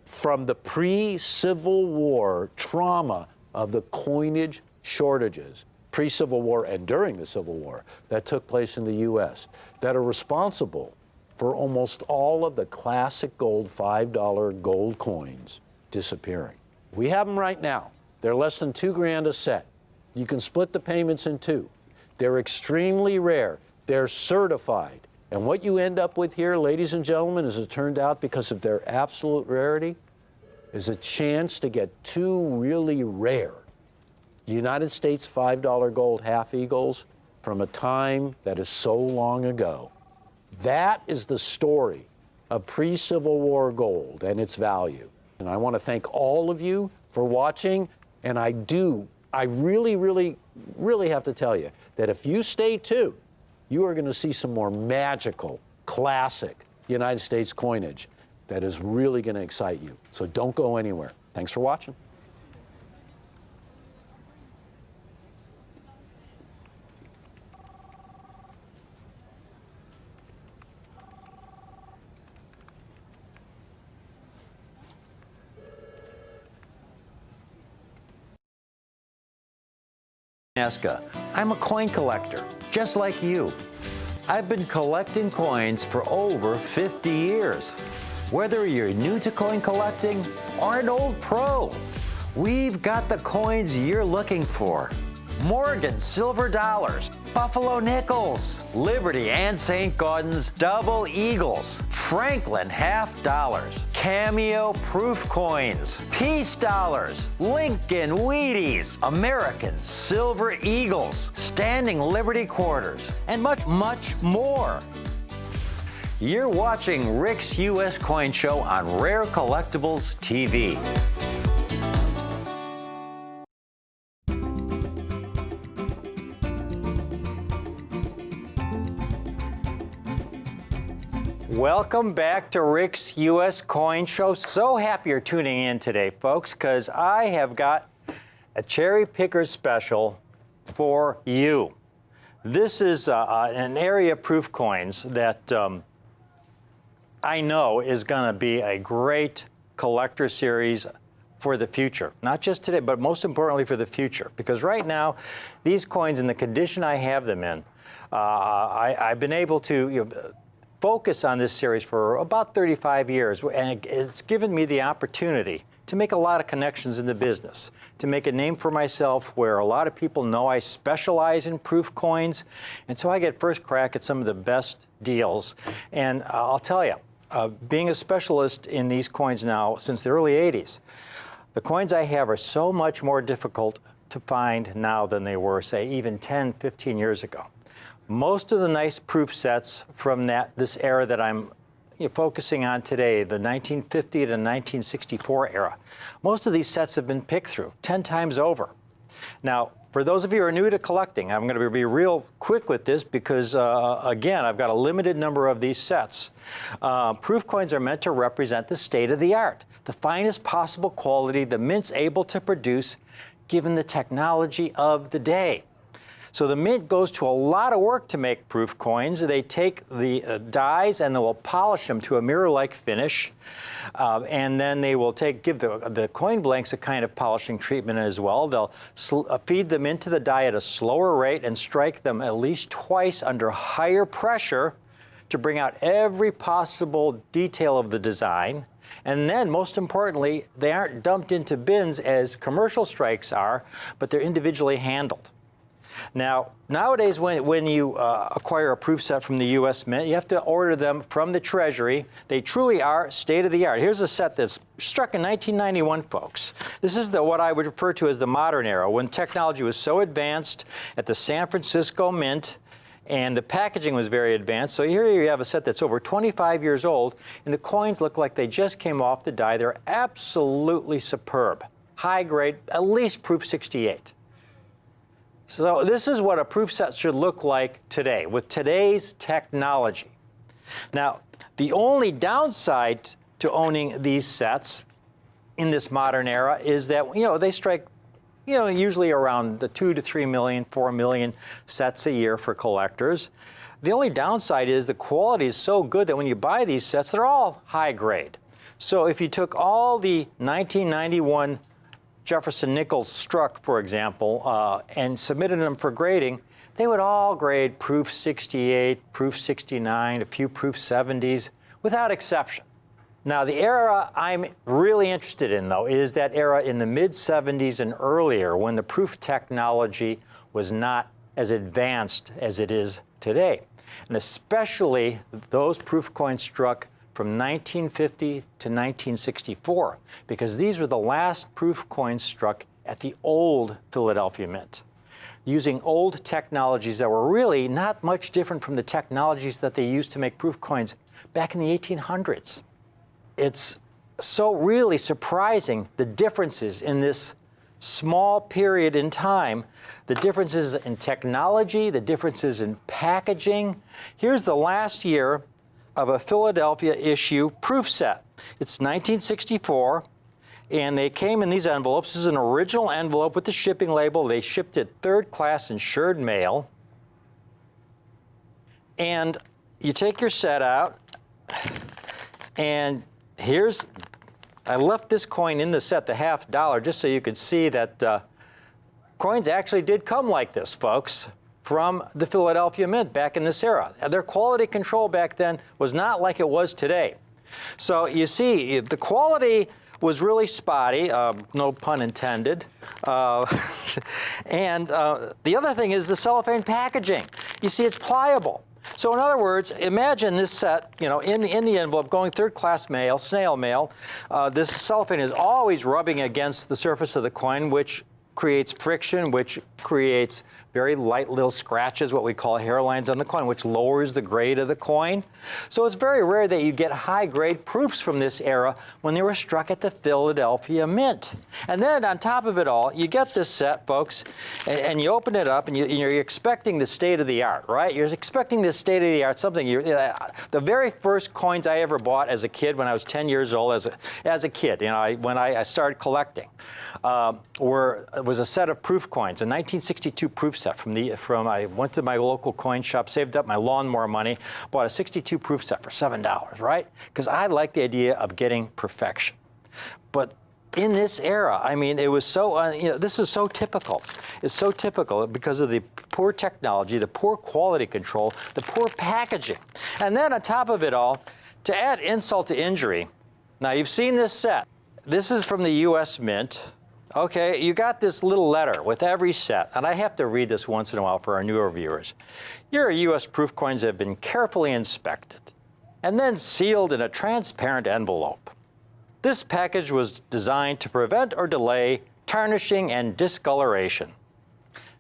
from the pre-Civil War trauma of the coinage shortages, pre-Civil War and during the Civil War, that took place in the U.S., that are responsible for almost all of the classic gold $5 gold coins disappearing. We have them right now. They're less than $2,000 a set. You can split the payments in two. They're extremely rare. They're certified. And what you end up with here, ladies and gentlemen, as it turned out, because of their absolute rarity, is a chance to get two really rare United States $5 gold half eagles from a time that is so long ago. That is the story of pre-Civil War gold and its value. And I want to thank all of you for watching. And I really, really, really have to tell you that if you stay tuned, you are going to see some more magical, classic United States coinage that is really going to excite you. So don't go anywhere. Thanks for watching. I'm a coin collector, just like you. I've been collecting coins for over 50 years. Whether you're new to coin collecting or an old pro, we've got the coins you're looking for. Morgan silver dollars, Buffalo nickels, Liberty and St. Gaudens double eagles, Franklin half dollars, Cameo proof coins, Peace dollars, Lincoln Wheaties, American silver eagles, Standing Liberty quarters, and much, much more. You're watching Rick's U.S. Coin Show on Rare Collectibles TV. Welcome back to Rick's U.S. Coin Show. So happy you're tuning in today, folks, because I have got a cherry picker special for you. This is an area of proof coins that I know is going to be a great collector series for the future. Not just today, but most importantly for the future. Because right now, these coins in the condition I have them in, I've been able to focus on this series for about 35 years, and it's given me the opportunity to make a lot of connections in the business, to make a name for myself where a lot of people know I specialize in proof coins, and so I get first crack at some of the best deals. And I'll tell you, being a specialist in these coins now since the early 80s, the coins I have are so much more difficult to find now than they were, say, even 10, 15 years ago. Most of the nice proof sets from this era that I'm focusing on today, the 1950 to 1964 era, most of these sets have been picked through 10 times over. Now, for those of you who are new to collecting, I'm going to be real quick with this because, again, I've got a limited number of these sets. Proof coins are meant to represent the state of the art, the finest possible quality the Mint's able to produce given the technology of the day. So the Mint goes to a lot of work to make proof coins. They take the dies and they will polish them to a mirror-like finish. And then they will give the coin blanks a kind of polishing treatment as well. They'll feed them into the die at a slower rate and strike them at least twice under higher pressure to bring out every possible detail of the design. And then, most importantly, they aren't dumped into bins as commercial strikes are, but they're individually handled. Now, nowadays, when you acquire a proof set from the U.S. Mint, you have to order them from the Treasury. They truly are state-of-the-art. Here's a set that's struck in 1991, folks. This is what I would refer to as the modern era, when technology was so advanced at the San Francisco Mint, and the packaging was very advanced. So here you have a set that's over 25 years old, and the coins look like they just came off the die. They're absolutely superb. High grade, at least proof 68. So this is what a proof set should look like today, with today's technology. Now, the only downside to owning these sets in this modern era is that, they strike, usually around the 2 to 3 million, 4 million sets a year for collectors. The only downside is the quality is so good that when you buy these sets, they're all high grade. So if you took all the 1991 Jefferson Nickels struck, for example, and submitted them for grading, they would all grade proof 68, proof 69, a few proof 70s, without exception. Now, the era I'm really interested in, though, is that era in the mid-70s and earlier when the proof technology was not as advanced as it is today. And especially those proof coins struck from 1950 to 1964, because these were the last proof coins struck at the old Philadelphia Mint, using old technologies that were really not much different from the technologies that they used to make proof coins back in the 1800s. It's so really surprising, the differences in this small period in time, the differences in technology, the differences in packaging. Here's the last year of a Philadelphia issue proof set. It's 1964, and they came in these envelopes. This is an original envelope with the shipping label. They shipped it third-class insured mail. And you take your set out, and here's, I left this coin in the set, the $50, just so you could see that coins actually did come like this, folks, from the Philadelphia Mint back in this era. Their quality control back then was not like it was today. So you see, the quality was really spotty, no pun intended. And the other thing is the cellophane packaging. You see, it's pliable. So in other words, imagine this set, you know, in the envelope going third-class mail, snail mail. This cellophane is always rubbing against the surface of the coin, which creates friction, which creates very light little scratches, what we call hairlines on the coin, which lowers the grade of the coin. So it's very rare that you get high-grade proofs from this era when they were struck at the Philadelphia Mint. And then on top of it all, you get this set, folks, and you open it up, and you're expecting the state-of-the-art, right? You're expecting this state-of-the-art, something. The very first coins I ever bought as a kid when I was 10 years old, as a kid, you know, when I started collecting, was a set of proof coins, a 1962 proof set I went to my local coin shop, saved up my lawnmower money, bought a 62 proof set for $7, right? Because I like the idea of getting perfection. But in this era, I mean, it was so, you know, this is so typical. It's so typical because of the poor technology, the poor quality control, the poor packaging. And then on top of it all, to add insult to injury, now you've seen this set. This is from the U.S. Mint. Okay, you got this little letter with every set, and I have to read this once in a while for our newer viewers. Your U.S. proof coins have been carefully inspected and then sealed in a transparent envelope. This package was designed to prevent or delay tarnishing and discoloration.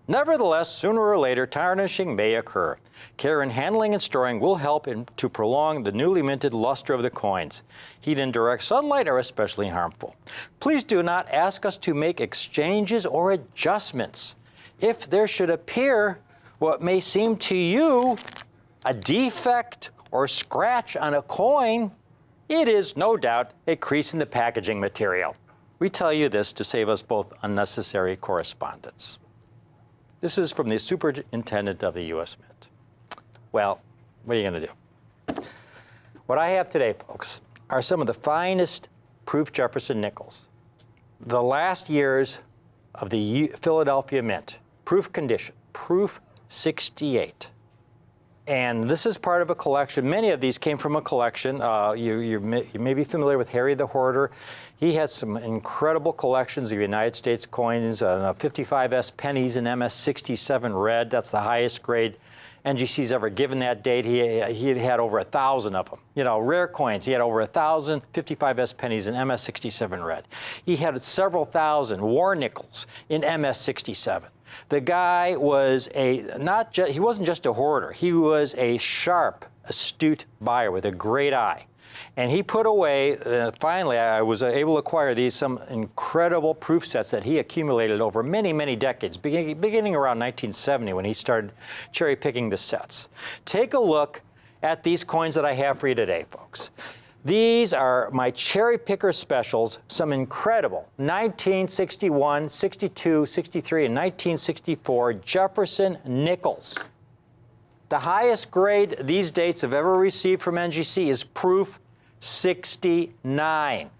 Nevertheless, sooner or later, tarnishing may occur. Care in handling and storing will help to prolong the newly minted luster of the coins. Heat and direct sunlight are especially harmful. Please do not ask us to make exchanges or adjustments. If there should appear what may seem to you a defect or scratch on a coin, it is no doubt a crease in the packaging material. We tell you this to save us both unnecessary correspondence. This is from the superintendent of the U.S. Mint. Well, what are you going to do? What I have today, folks, are some of the finest proof Jefferson nickels. The last years of the Philadelphia Mint, proof condition, proof 68. And this is part of a collection. Many of these came from a collection. You may be familiar with Harry the Hoarder. He has some incredible collections of United States coins, 55S pennies and MS-67 red. That's the highest grade NGC's ever given that date. He had over 1,000 of them. You know, rare coins. He had over 1,000 55S pennies in MS-67 red. He had several thousand war nickels in MS-67. The guy was he wasn't just a hoarder. He was a sharp, astute buyer with a great eye. And he put away, finally, I was able to acquire some incredible proof sets that he accumulated over many, many decades, beginning around 1970 when he started cherry picking the sets. Take a look at these coins that I have for you today, folks. These are my cherry picker specials, some incredible 1961, 62, 63, and 1964 Jefferson nickels. The highest grade these dates have ever received from NGC is proof 69.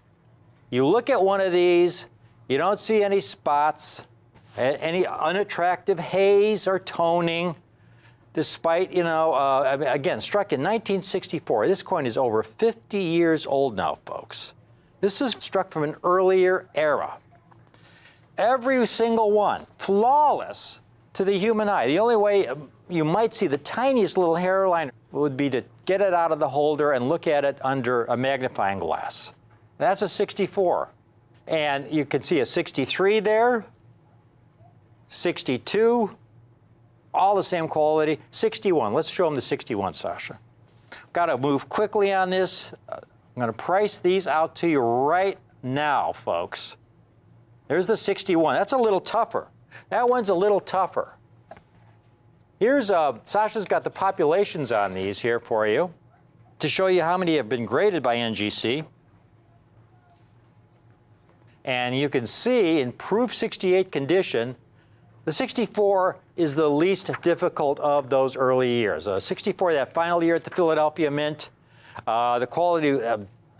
You look at one of these, you don't see any spots, any unattractive haze or toning. despite, again, struck in 1964. This coin is over 50 years old now, folks. This is struck from an earlier era. Every single one, flawless to the human eye. The only way you might see the tiniest little hairline would be to get it out of the holder and look at it under a magnifying glass. That's a 64. And you can see a 63 there, 62, all the same quality. 61, let's show them the 61, Sasha. Got to move quickly on this. I'm going to price these out to you right now, folks. There's the 61. That's a little tougher. That one's a little tougher. Here's, Sasha's got the populations on these here for you to show you how many have been graded by NGC. And you can see in proof 68 condition, the 64 is the least difficult of those early years. 64, that final year at the Philadelphia Mint, the quality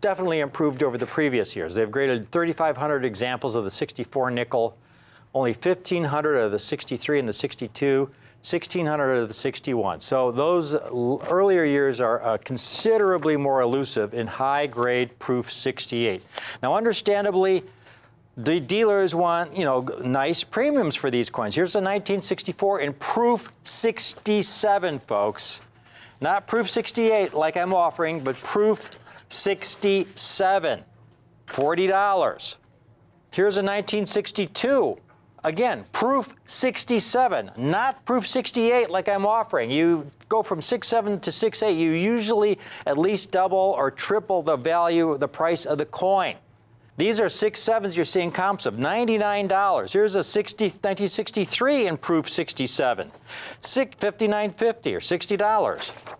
definitely improved over the previous years. They've graded 3,500 examples of the 64 nickel, only 1,500 of the 63 and the 62, 1,600 of the 61. So those earlier years are considerably more elusive in high-grade proof 68. Now, understandably, the dealers want, nice premiums for these coins. Here's a 1964 in proof 67, folks. Not proof 68 like I'm offering, but proof 67, $40. Here's a 1962. Again, proof 67, not proof 68 like I'm offering. You go from 6.7 to 6.8, you usually at least double or triple the value, the price of the coin. These are 6.7s you're seeing comps of, $99. Here's a 1963 in proof 67, $59.50 or $60.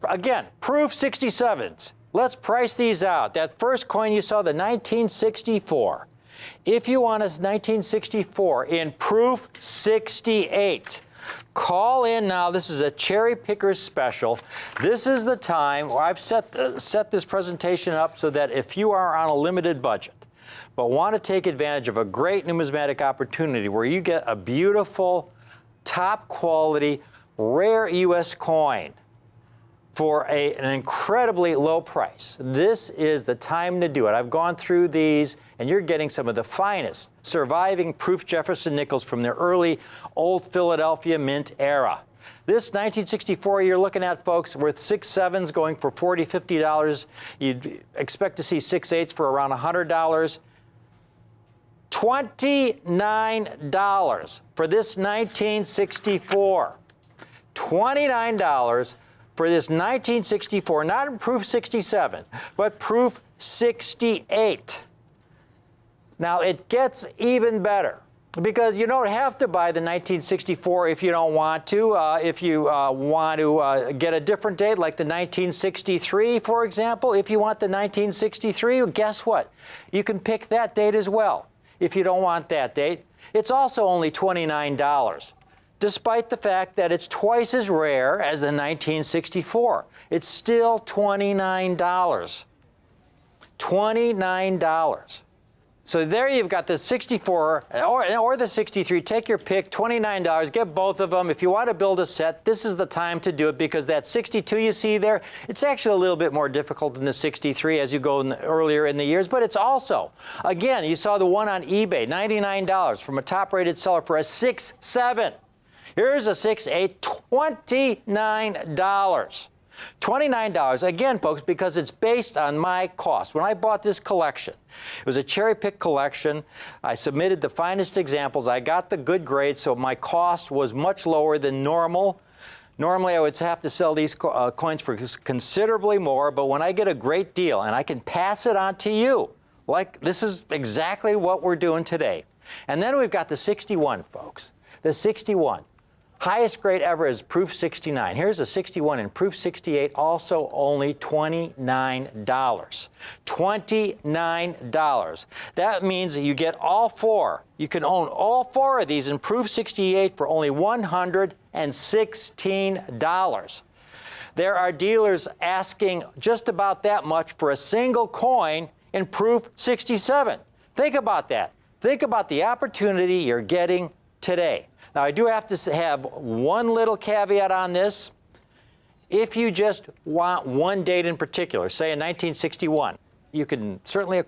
Again, proof 67s. Let's price these out. That first coin you saw, the 1964. If you want a 1964 in proof 68, call in now. This is a Cherry Pickers special. This is the time where I've set this presentation up so that if you are on a limited budget but want to take advantage of a great numismatic opportunity where you get a beautiful, top quality, rare U.S. coin for an incredibly low price, this is the time to do it. I've gone through these, and you're getting some of the finest surviving proof Jefferson nickels from the early old Philadelphia Mint era. This 1964 you're looking at, folks, worth 6.7s going for $40, $50. You'd expect to see 6.8s for around $100. $29 for this 1964. $29 for this 1964, not in proof 67, but proof 68. Now, it gets even better because you don't have to buy the 1964 if you don't want to. If you want to get a different date, like the 1963, for example, if you want the 1963, guess what? You can pick that date as well if you don't want that date. It's also only $29. Despite the fact that it's twice as rare as the 1964. It's still $29. $29. So there you've got the 64 or the 63. Take your pick, $29. Get both of them. If you want to build a set, this is the time to do it because that 62 you see there, it's actually a little bit more difficult than the 63 as you go earlier in the years, but it's also, again, you saw the one on eBay, $99 from a top-rated seller for a 6.7. Here's a 6.8, $29. $29, again, folks, because it's based on my cost. When I bought this collection, it was a cherry-pick collection. I submitted the finest examples. I got the good grades, so my cost was much lower than normal. Normally, I would have to sell these coins for considerably more, but when I get a great deal and I can pass it on to you, like this is exactly what we're doing today. And then we've got the 61, folks. The 61. Highest grade ever is proof 69. Here's a 61 in proof 68, also only $29. $29. That means that you get all four. You can own all four of these in proof 68 for only $116. There are dealers asking just about that much for a single coin in proof 67. Think about that. Think about the opportunity you're getting today. Now, I do have to have one little caveat on this. If you just want one date in particular, say in 1961, you can certainly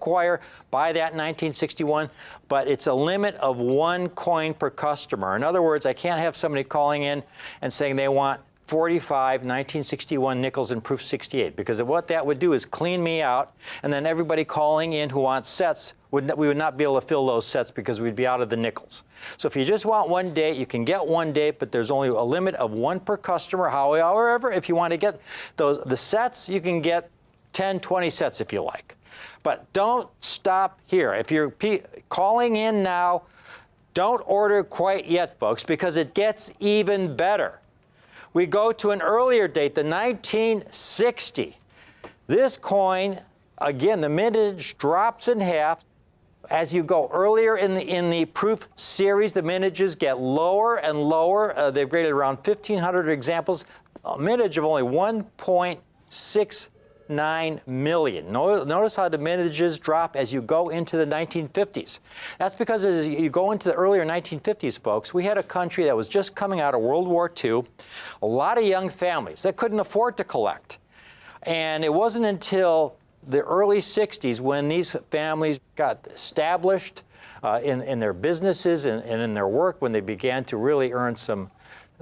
buy that in 1961, but it's a limit of 1 coin per customer. In other words, I can't have somebody calling in and saying they want 45 1961 nickels in proof 68, because what that would do is clean me out, and then everybody calling in who wants sets, we would not be able to fill those sets because we'd be out of the nickels. So if you just want one date, you can get one date, but there's only a limit of 1 per customer. However, if you want to get the sets, you can get 10, 20 sets if you like. But don't stop here. If you're calling in now, don't order quite yet, folks, because it gets even better. We go to an earlier date, the 1960. This coin, again, the mintage drops in half. As you go earlier in the proof series, the mintages get lower and lower. They've graded around 1,500 examples, a mintage of only 1.69 million. Notice how the mintages drop as you go into the 1950s. That's because as you go into the earlier 1950s, folks, we had a country that was just coming out of World War II, a lot of young families that couldn't afford to collect. And it wasn't until the early 60s when these families got established in their businesses and in their work, when they began to really earn some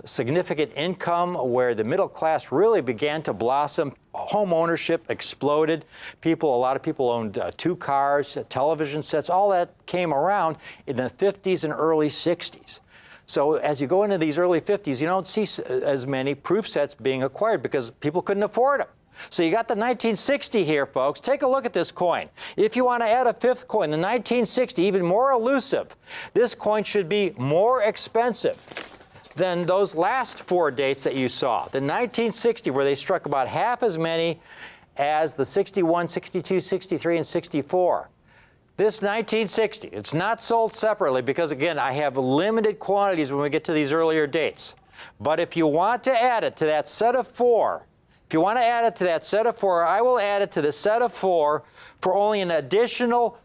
significant income, where the middle class really began to blossom. Home ownership exploded. A lot of people owned 2 cars, television sets. All that came around in the 50s and early 60s. So as you go into these early 50s, you don't see as many proof sets being acquired because people couldn't afford them. So you got the 1960 here, folks. Take a look at this coin. If you want to add a 5th coin, the 1960, even more elusive, this coin should be more expensive than those last 4 dates that you saw. The 1960, where they struck about half as many as the 61, 62, 63, and 64. This 1960, it's not sold separately because, again, I have limited quantities when we get to these earlier dates. But if you want to add it to that set of 4, I will add it to the set of 4 for only an additional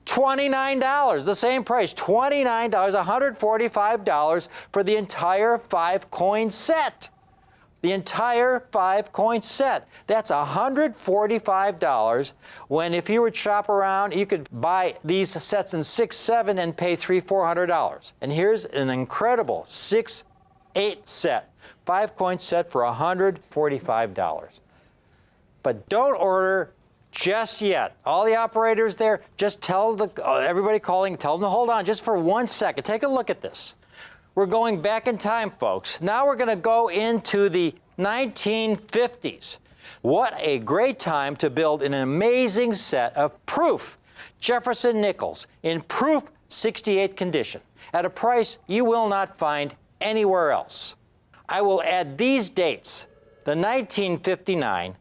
$29, the same price, $29, $145 for the entire 5-coin set. The entire 5-coin set. That's $145, when if you would shop around, you could buy these sets in 6, 7 and pay $300, $400. And here's an incredible 6, 8 set, 5-coin set for $145. But don't order just yet. All the operators there, just tell everybody calling, tell them to hold on just for 1 second. Take a look at this. We're going back in time, folks. Now we're going to go into the 1950s. What a great time to build an amazing set of proof Jefferson nickels in proof 68 condition at a price you will not find anywhere else. I will add these dates, the 1959,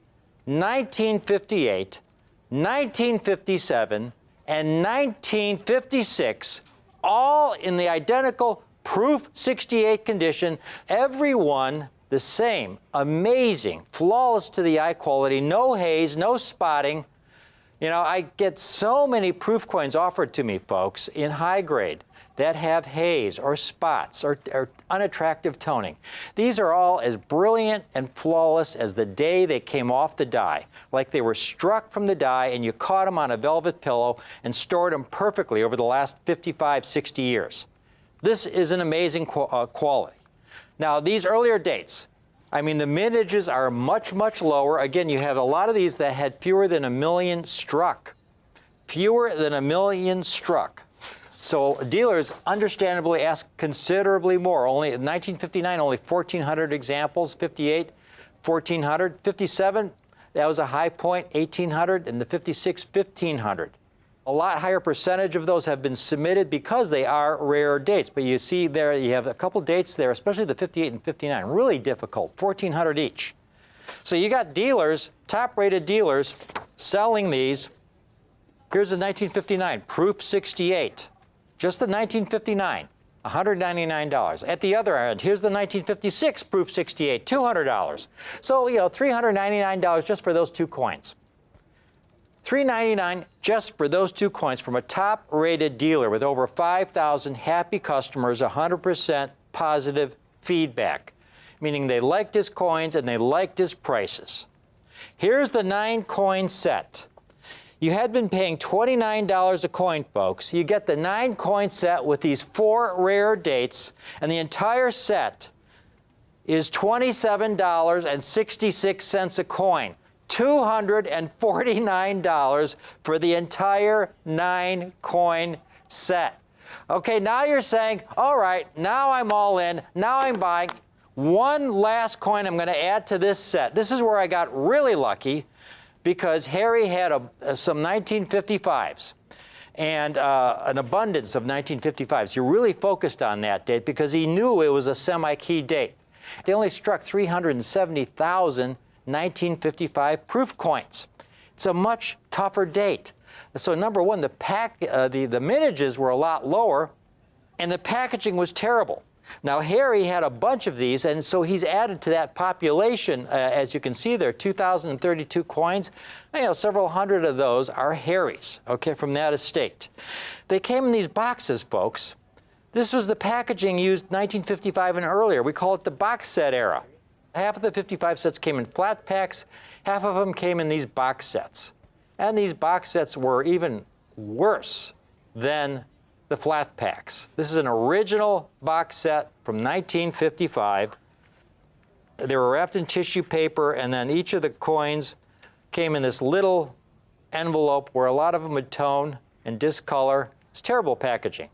1958, 1957, and 1956, all in the identical proof 68 condition, every one the same, amazing, flawless to the eye quality, no haze, no spotting. You know, I get so many proof coins offered to me, folks, in high grade that have haze or spots or unattractive toning. These are all as brilliant and flawless as the day they came off the die, like they were struck from the die and you caught them on a velvet pillow and stored them perfectly over the last 55, 60 years. This is an amazing quality. Now, these earlier dates, I mean, the mintages are much, much lower. Again, you have a lot of these that had fewer than 1 million struck. Fewer than 1 million struck. So dealers understandably ask considerably more. Only in 1959, only 1,400 examples. 58, 1,400. 57, that was a high point, 1,800. And the 56, 1,500. A lot higher percentage of those have been submitted because they are rare dates. But you see there, you have a couple dates there, especially the 58 and 59, really difficult, 1,400 each. So you got dealers, top-rated dealers, selling these. Here's the 1959, proof 68. Just the 1959, $199. At the other end, here's the 1956 proof 68, $200. So, you know, $399 just for those 2 coins. $399 just for those 2 coins from a top-rated dealer with over 5,000 happy customers, 100% positive feedback, meaning they liked his coins and they liked his prices. Here's the 9-coin set. You had been paying $29 a coin, folks. You get the 9-coin set with these 4 rare dates, and the entire set is $27.66 a coin. $249 for the entire 9-coin set. Okay, now you're saying, all right, now I'm all in, now I'm buying. One last coin I'm going to add to this set. This is where I got really lucky, because Harry had some 1955s and an abundance of 1955s. He really focused on that date because he knew it was a semi-key date. They only struck 370,000 1955 proof coins. It's a much tougher date. So number one, the mintages were a lot lower, and the packaging was terrible. Now, Harry had a bunch of these, and so he's added to that population. As you can see there, 2,032 coins. You know, several hundred of those are Harry's, okay, from that estate. They came in these boxes, folks. This was the packaging used 1955 and earlier. We call it the box set era. Half of the 55 sets came in flat packs. Half of them came in these box sets. And these box sets were even worse than the flat packs. This is an original box set from 1955. They were wrapped in tissue paper, and then each of the coins came in this little envelope where a lot of them would tone and discolor. It's terrible packaging.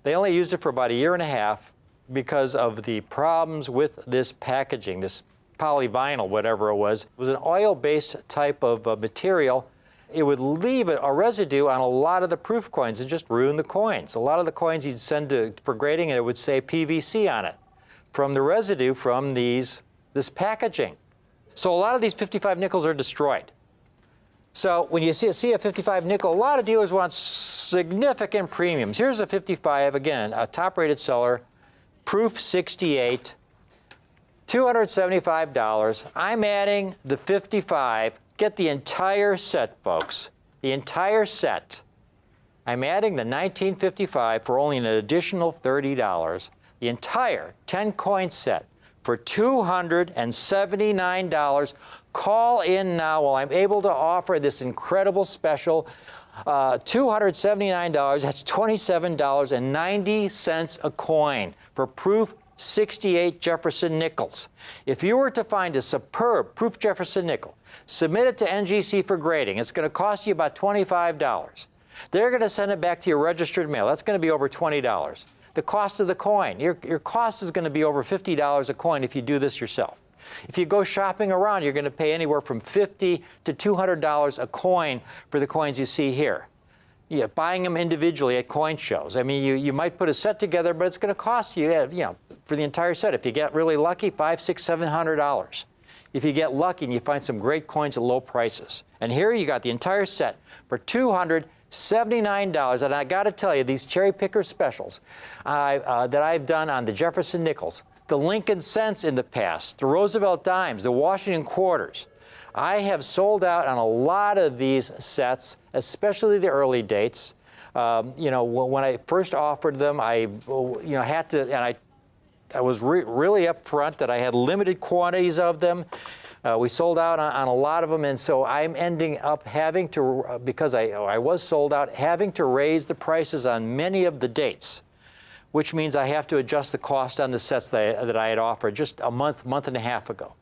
They only used it for about a year and a half because of the problems with this packaging, this polyvinyl, whatever it was. It was an oil-based type of material. It would leave a residue on a lot of the proof coins and just ruin the coins. A lot of the coins you'd send for grading, and it would say PVC on it from the residue from this packaging. So a lot of these 55 nickels are destroyed. So when you see a 55 nickel, a lot of dealers want significant premiums. Here's a 55, again, a top-rated seller, proof 68, $275. I'm adding the 55. Get the entire set, folks. The entire set. I'm adding the 1955 for only an additional $30. The entire 10-coin set for $279. Call in now while I'm able to offer this incredible special. $279. That's $27.90 a coin for proof 68 Jefferson nickels. If you were to find a superb proof Jefferson nickel, submit it to NGC for grading. It's going to cost you about $25. They're going to send it back to your registered mail. That's going to be over $20. The cost of the coin, your cost is going to be over $50 a coin if you do this yourself. If you go shopping around, you're going to pay anywhere from $50 to $200 a coin for the coins you see here. Yeah, buying them individually at coin shows. I mean, you might put a set together, but it's going to cost you, for the entire set. If you get really lucky, $500, $600, $700. If you get lucky and you find some great coins at low prices. And here you got the entire set for $279. And I got to tell you, these cherry picker specials that I've done on the Jefferson nickels, the Lincoln cents in the past, the Roosevelt dimes, the Washington quarters. I have sold out on a lot of these sets, especially the early dates. When I first offered them, I had to, and I was really upfront that I had limited quantities of them. We sold out on a lot of them, and so I'm ending up having to, because I was sold out, having to raise the prices on many of the dates, which means I have to adjust the cost on the sets that I had offered just a month and a half ago.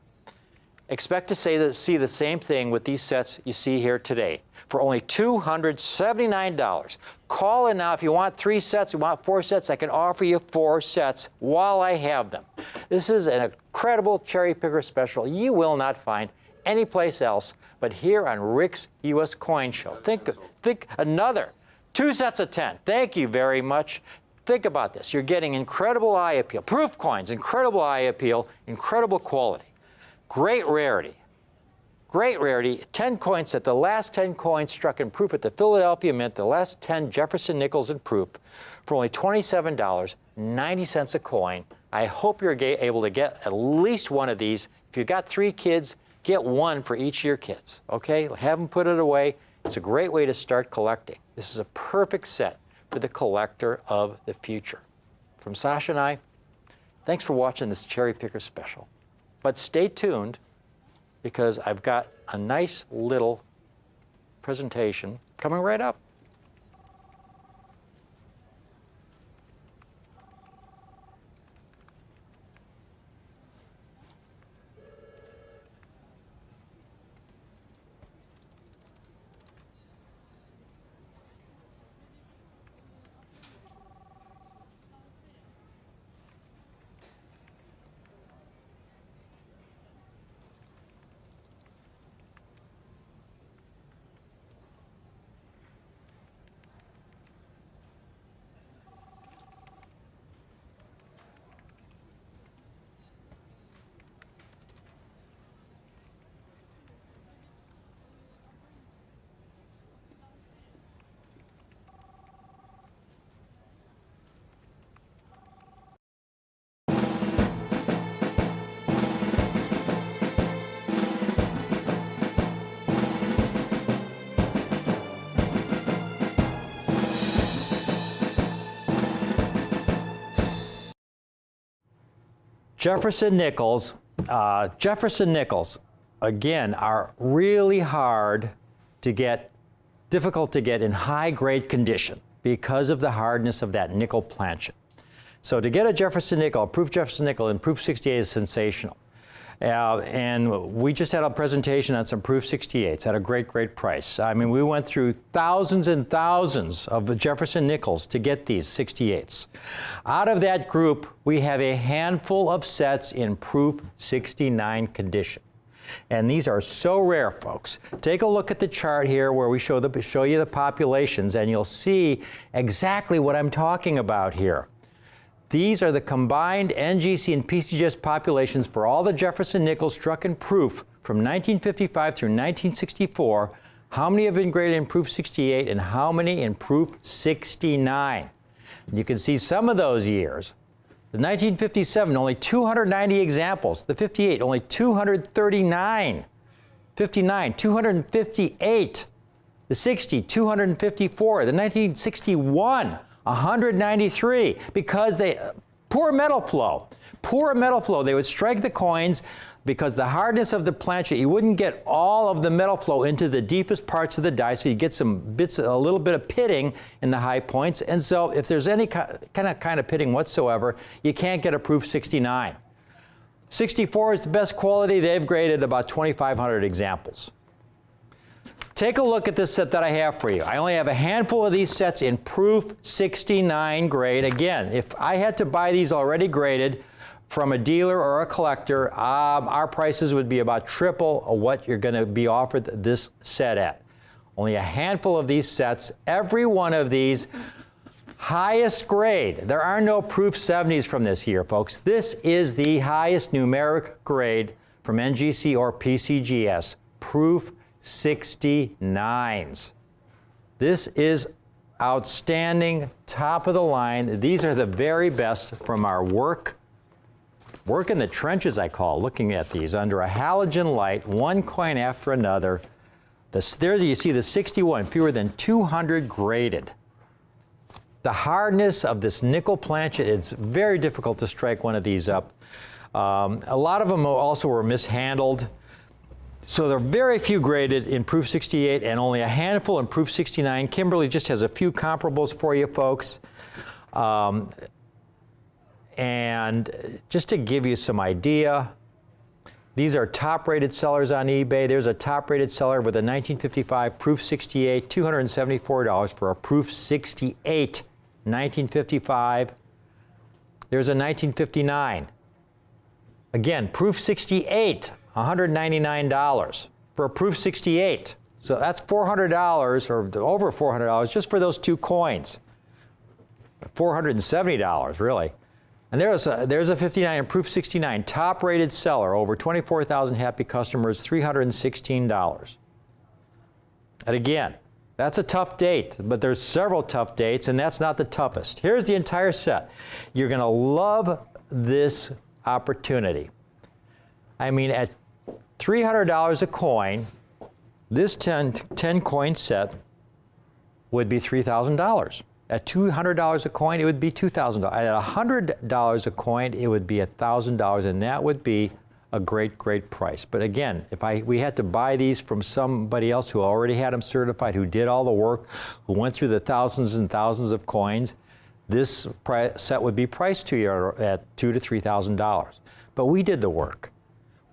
Expect to see the same thing with these sets you see here today for only $279. Call in now if you want 3 sets, you want 4 sets, I can offer you 4 sets while I have them. This is an incredible cherry picker special you will not find anyplace else but here on Rick's U.S. Coin Show. Think another 2 sets of 10. Thank you very much. Think about this. You're getting incredible eye appeal. Proof coins, incredible eye appeal, incredible quality. Great rarity. Great rarity. 10 coin set. The last 10 coins struck in proof at the Philadelphia Mint. The last 10 Jefferson nickels in proof for only $27.90 a coin. I hope you're able to get at least one of these. If you've got 3 kids, get 1 for each of your kids. Okay? Have them put it away. It's a great way to start collecting. This is a perfect set for the collector of the future. From Sasha and I, Thanks for watching this Cherry Picker special. But stay tuned, because I've got a nice little presentation coming right up. Jefferson nickels, again, are really hard to get, difficult to get in high grade condition because of the hardness of that nickel planchet. So to get a Jefferson nickel, a proof Jefferson nickel in proof 68 is sensational. And we just had a presentation on some proof 68s at a great, great price. I mean, we went through thousands and thousands of Jefferson nickels to get these 68s. Out of that group, we have a handful of sets in proof 69 condition. And these are so rare, folks. Take a look at the chart here where we show you the populations, and you'll see exactly what I'm talking about here. These are the combined NGC and PCGS populations for all the Jefferson nickels struck in proof from 1955 through 1964. How many have been graded in proof 68 and how many in proof 69? And you can see some of those years. The 1957, only 290 examples. The 58, only 239. 59, 258. The 60, 254. The 1961, 193, because poor metal flow. Poor metal flow. They would strike the coins because the hardness of the planchet, you wouldn't get all of the metal flow into the deepest parts of the die, so you get some bits, a little bit of pitting in the high points. And so if there's any kind of pitting whatsoever, you can't get a proof 69. 64 is the best quality. They've graded about 2,500 examples. Take a look at this set that I have for you. I only have a handful of these sets in proof 69 grade. Again, if I had to buy these already graded from a dealer or a collector, our prices would be about triple of what you're going to be offered this set at. Only a handful of these sets, every one of these, highest grade. There are no proof 70s from this year, folks. This is the highest numeric grade from NGC or PCGS, proof 69s. This is outstanding, top of the line. These are the very best from our work in the trenches, I call, looking at these under a halogen light, one coin after another. There you see the 61, fewer than 200 graded. The hardness of this nickel planchet, it's very difficult to strike one of these up. A lot of them also were mishandled. So there are very few graded in proof 68 and only a handful in proof 69. Kimberly just has a few comparables for you folks. And just to give you some idea, these are top-rated sellers on eBay. There's a top-rated seller with a 1955 proof 68, $274 for a proof 68, 1955. There's a 1959. Again, proof 68, $199 for a proof 68. So that's $400 or over $400 just for those two coins. $470 really. And there's a 59 and proof 69, top-rated seller, over 24,000 happy customers, $316. And again, that's a tough date, but there's several tough dates, and that's not the toughest. Here's the entire set. You're going to love this opportunity. I mean, at $300 a coin, this 10 coin set would be $3,000. At $200 a coin, it would be $2,000. At $100 a coin, it would be $1,000, and that would be a great, great price. But again, if we had to buy these from somebody else who already had them certified, who did all the work, who went through the thousands and thousands of coins, this set would be priced to you at $2,000 to $3,000. But we did the work.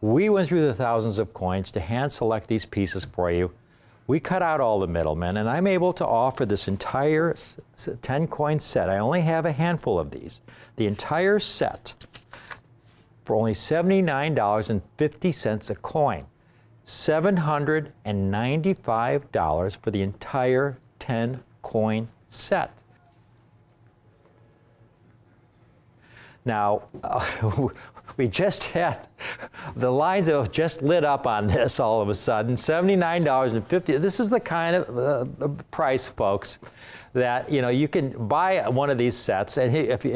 We went through the thousands of coins to hand select these pieces for you. We cut out all the middlemen, and I'm able to offer this entire 10-coin set. I only have a handful of these. The entire set for only $79.50 a coin. $795 for the entire 10-coin set. Now, we just had the lines that just lit up on this all of a sudden. $79.50. This is the kind of price, folks, that you can buy one of these sets. And if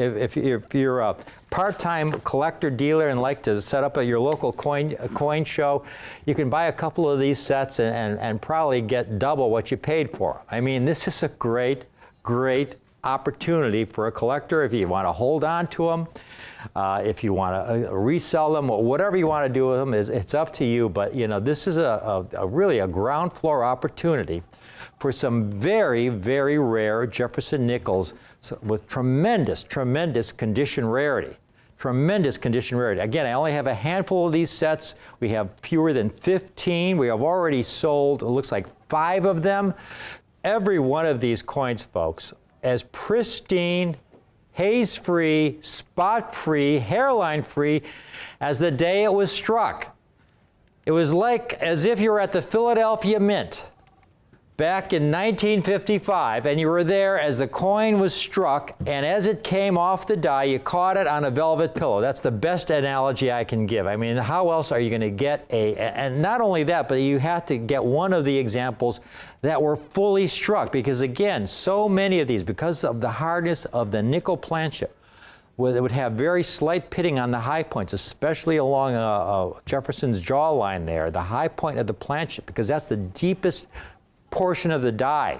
you're a part-time collector dealer and like to set up at your local coin show, you can buy a couple of these sets and probably get double what you paid for. I mean, this is a great, great opportunity for a collector if you want to hold on to them, if you want to resell them, or whatever you want to do with them, it's up to you. But this is really a ground floor opportunity for some very, very rare Jefferson nickels with tremendous, tremendous condition rarity. Tremendous condition rarity. Again, I only have a handful of these sets. We have fewer than 15. We have already sold, it looks like 5 of them. Every one of these coins, folks, as pristine, haze-free, spot-free, hairline-free as the day it was struck. It was like as if you were at the Philadelphia Mint back in 1955, and you were there as the coin was struck, and as it came off the die, you caught it on a velvet pillow. That's the best analogy I can give. I mean, how else are you going to get and not only that, but you have to get one of the examples that were fully struck, because again, so many of these, because of the hardness of the nickel plancha, where it would have very slight pitting on the high points, especially along Jefferson's jawline there, the high point of the plancha, because that's the deepest portion of the die.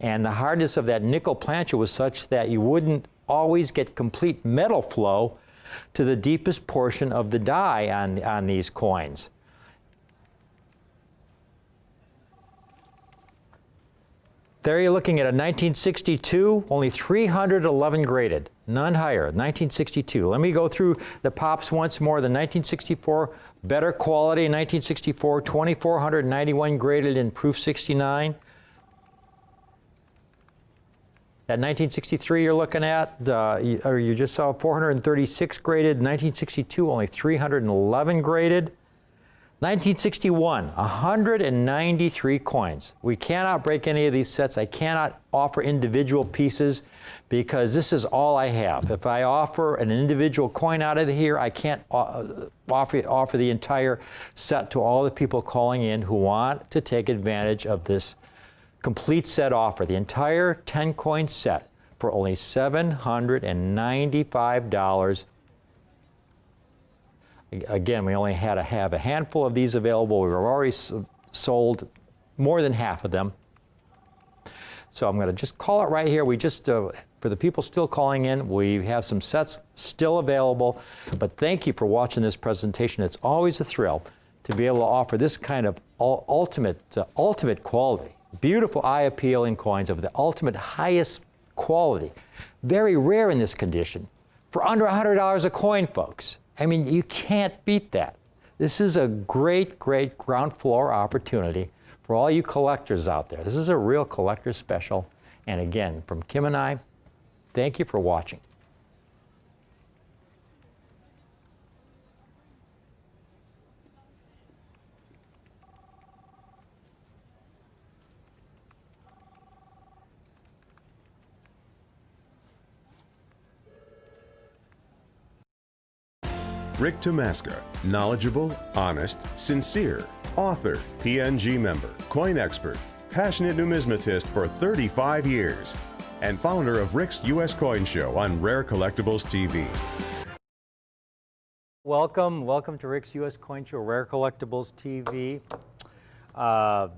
And the hardness of that nickel plancha was such that you wouldn't always get complete metal flow to the deepest portion of the die on these coins. There you're looking at a 1962, only 311 graded, none higher, 1962. Let me go through the pops once more. The 1964, better quality, 1964, 2,491 graded in proof 69. That 1963 you're looking at, or you just saw 436 graded, 1962, only 311 graded. 1961, 193 coins. We cannot break any of these sets. I cannot offer individual pieces because this is all I have. If I offer an individual coin out of here, I can't offer the entire set to all the people calling in who want to take advantage of this complete set offer. The entire 10-coin set for only $795. Again, we only had to have a handful of these available. We were already sold more than half of them. So I'm going to just call it right here. We just, for the people still calling in, we have some sets still available. But thank you for watching this presentation. It's always a thrill to be able to offer this kind of ultimate quality. Beautiful eye-appealing coins of the ultimate highest quality. Very rare in this condition. For under $100 a coin, folks. I mean, you can't beat that. This is a great, great ground floor opportunity for all you collectors out there. This is a real collector special. And again, from Kim and I, thank you for watching. Rick Tomaska, knowledgeable, honest, sincere, author, PNG member, coin expert, passionate numismatist for 35 years, and founder of Rick's U.S. Coin Show on Rare Collectibles TV. Welcome to Rick's U.S. Coin Show, Rare Collectibles TV.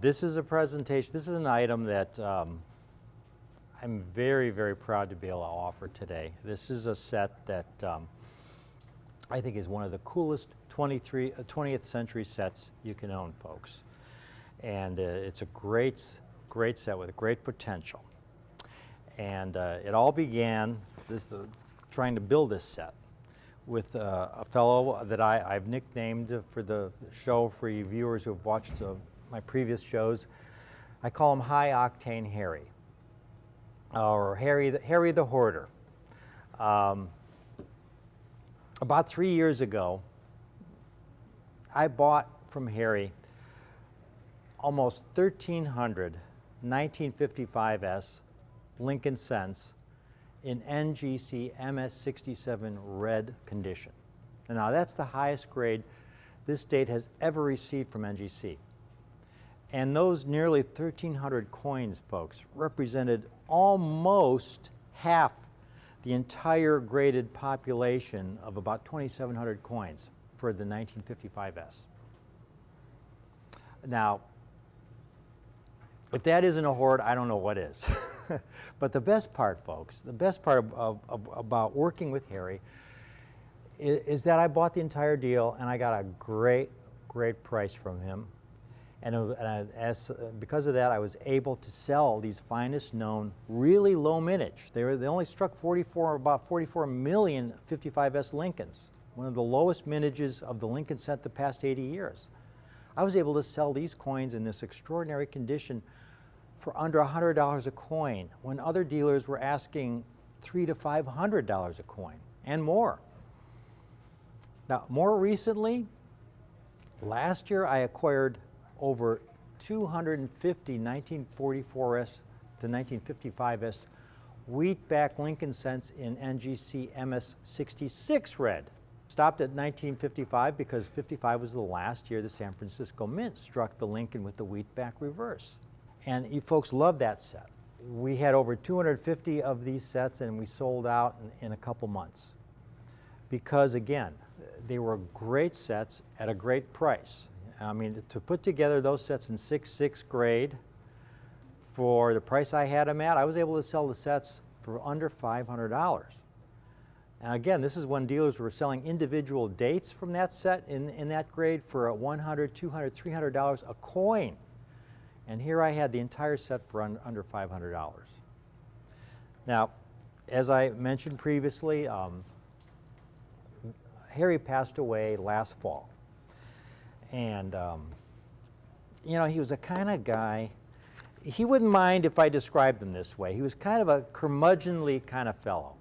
This is a presentation, this is an item that I'm very, very proud to be able to offer today. This is a set that I think is one of the coolest 20th century sets you can own, folks. And it's a great set with great potential. And it all began, trying to build this set with a fellow that I've nicknamed for the show, for you viewers who have watched my previous shows. I call him High Octane Harry, or Harry the Hoarder. About 3 years ago, I bought from Harry almost 1,300 1955S Lincoln Cents in NGC MS67 red condition. And now that's the highest grade this state has ever received from NGC. And those nearly 1,300 coins, folks, represented almost half the entire graded population of about 2,700 coins for the 1955S. Now, if that isn't a hoard, I don't know what is. But the best part, folks, the best part about working with Harry is that I bought the entire deal and I got a great price from him. And because of that, I was able to sell these finest known, really low mintage. They only struck about 44 million 55S Lincolns, one of the lowest mintages of the Lincoln cent the past 80 years. I was able to sell these coins in this extraordinary condition for under $100 a coin, when other dealers were asking $300 to $500 a coin and more. Now, more recently, last year I acquired over 250 1944S to 1955S wheatback Lincoln cents in NGC MS66 red. Stopped at 1955 because 55 was the last year the San Francisco Mint struck the Lincoln with the wheatback reverse. And you folks love that set. We had over 250 of these sets and we sold out in a couple months. Because again, they were great sets at a great price. I mean, to put together those sets in 6.6 grade for the price I had them at, I was able to sell the sets for under $500. And again, this is when dealers were selling individual dates from that set in that grade for $100, $200, $300 a coin. And here I had the entire set for under $500. Now, as I mentioned previously, Harry passed away last fall. And, you know, he was a kind of guy, he wouldn't mind if I described him this way. He was kind of a curmudgeonly kind of fellow,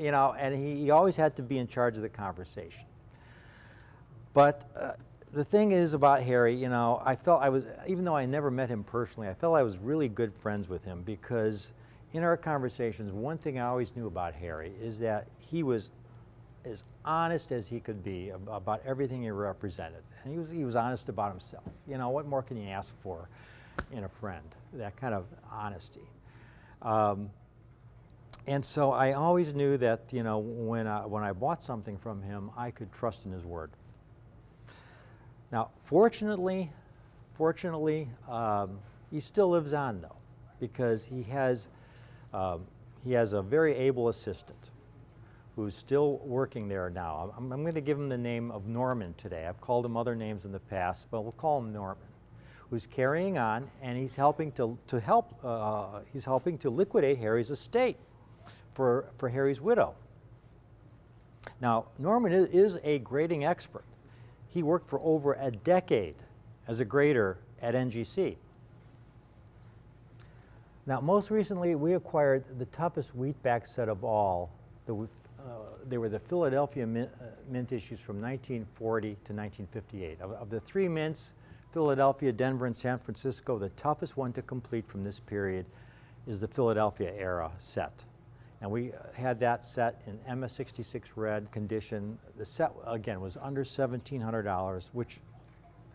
you know, and he always had to be in charge of the conversation. But the thing is about Harry, you know, I felt I was, even though I never met him personally, I felt I was really good friends with him because in our conversations, one thing I always knew about Harry is that he was as honest as he could be about everything he represented. And he was honest about himself. You know, what more can you ask for in a friend? That kind of honesty. And so I always knew that, you know, when I bought something from him, I could trust in his word. Now, fortunately, he still lives on though, because he has a very able assistant who's still working there now. I'm going to give him the name of Norman today. I've called him other names in the past, but we'll call him Norman, who's carrying on, and he's helping to liquidate Harry's estate for Harry's widow. Now, Norman is a grading expert. He worked for over a decade as a grader at NGC. Now, most recently, we acquired the toughest wheatback set of all. They were the Philadelphia mint issues from 1940 to 1958. Of the three mints, Philadelphia, Denver, and San Francisco, the toughest one to complete from this period is the Philadelphia era set. And we had that set in MS66 red condition. The set, again, was under $1,700, which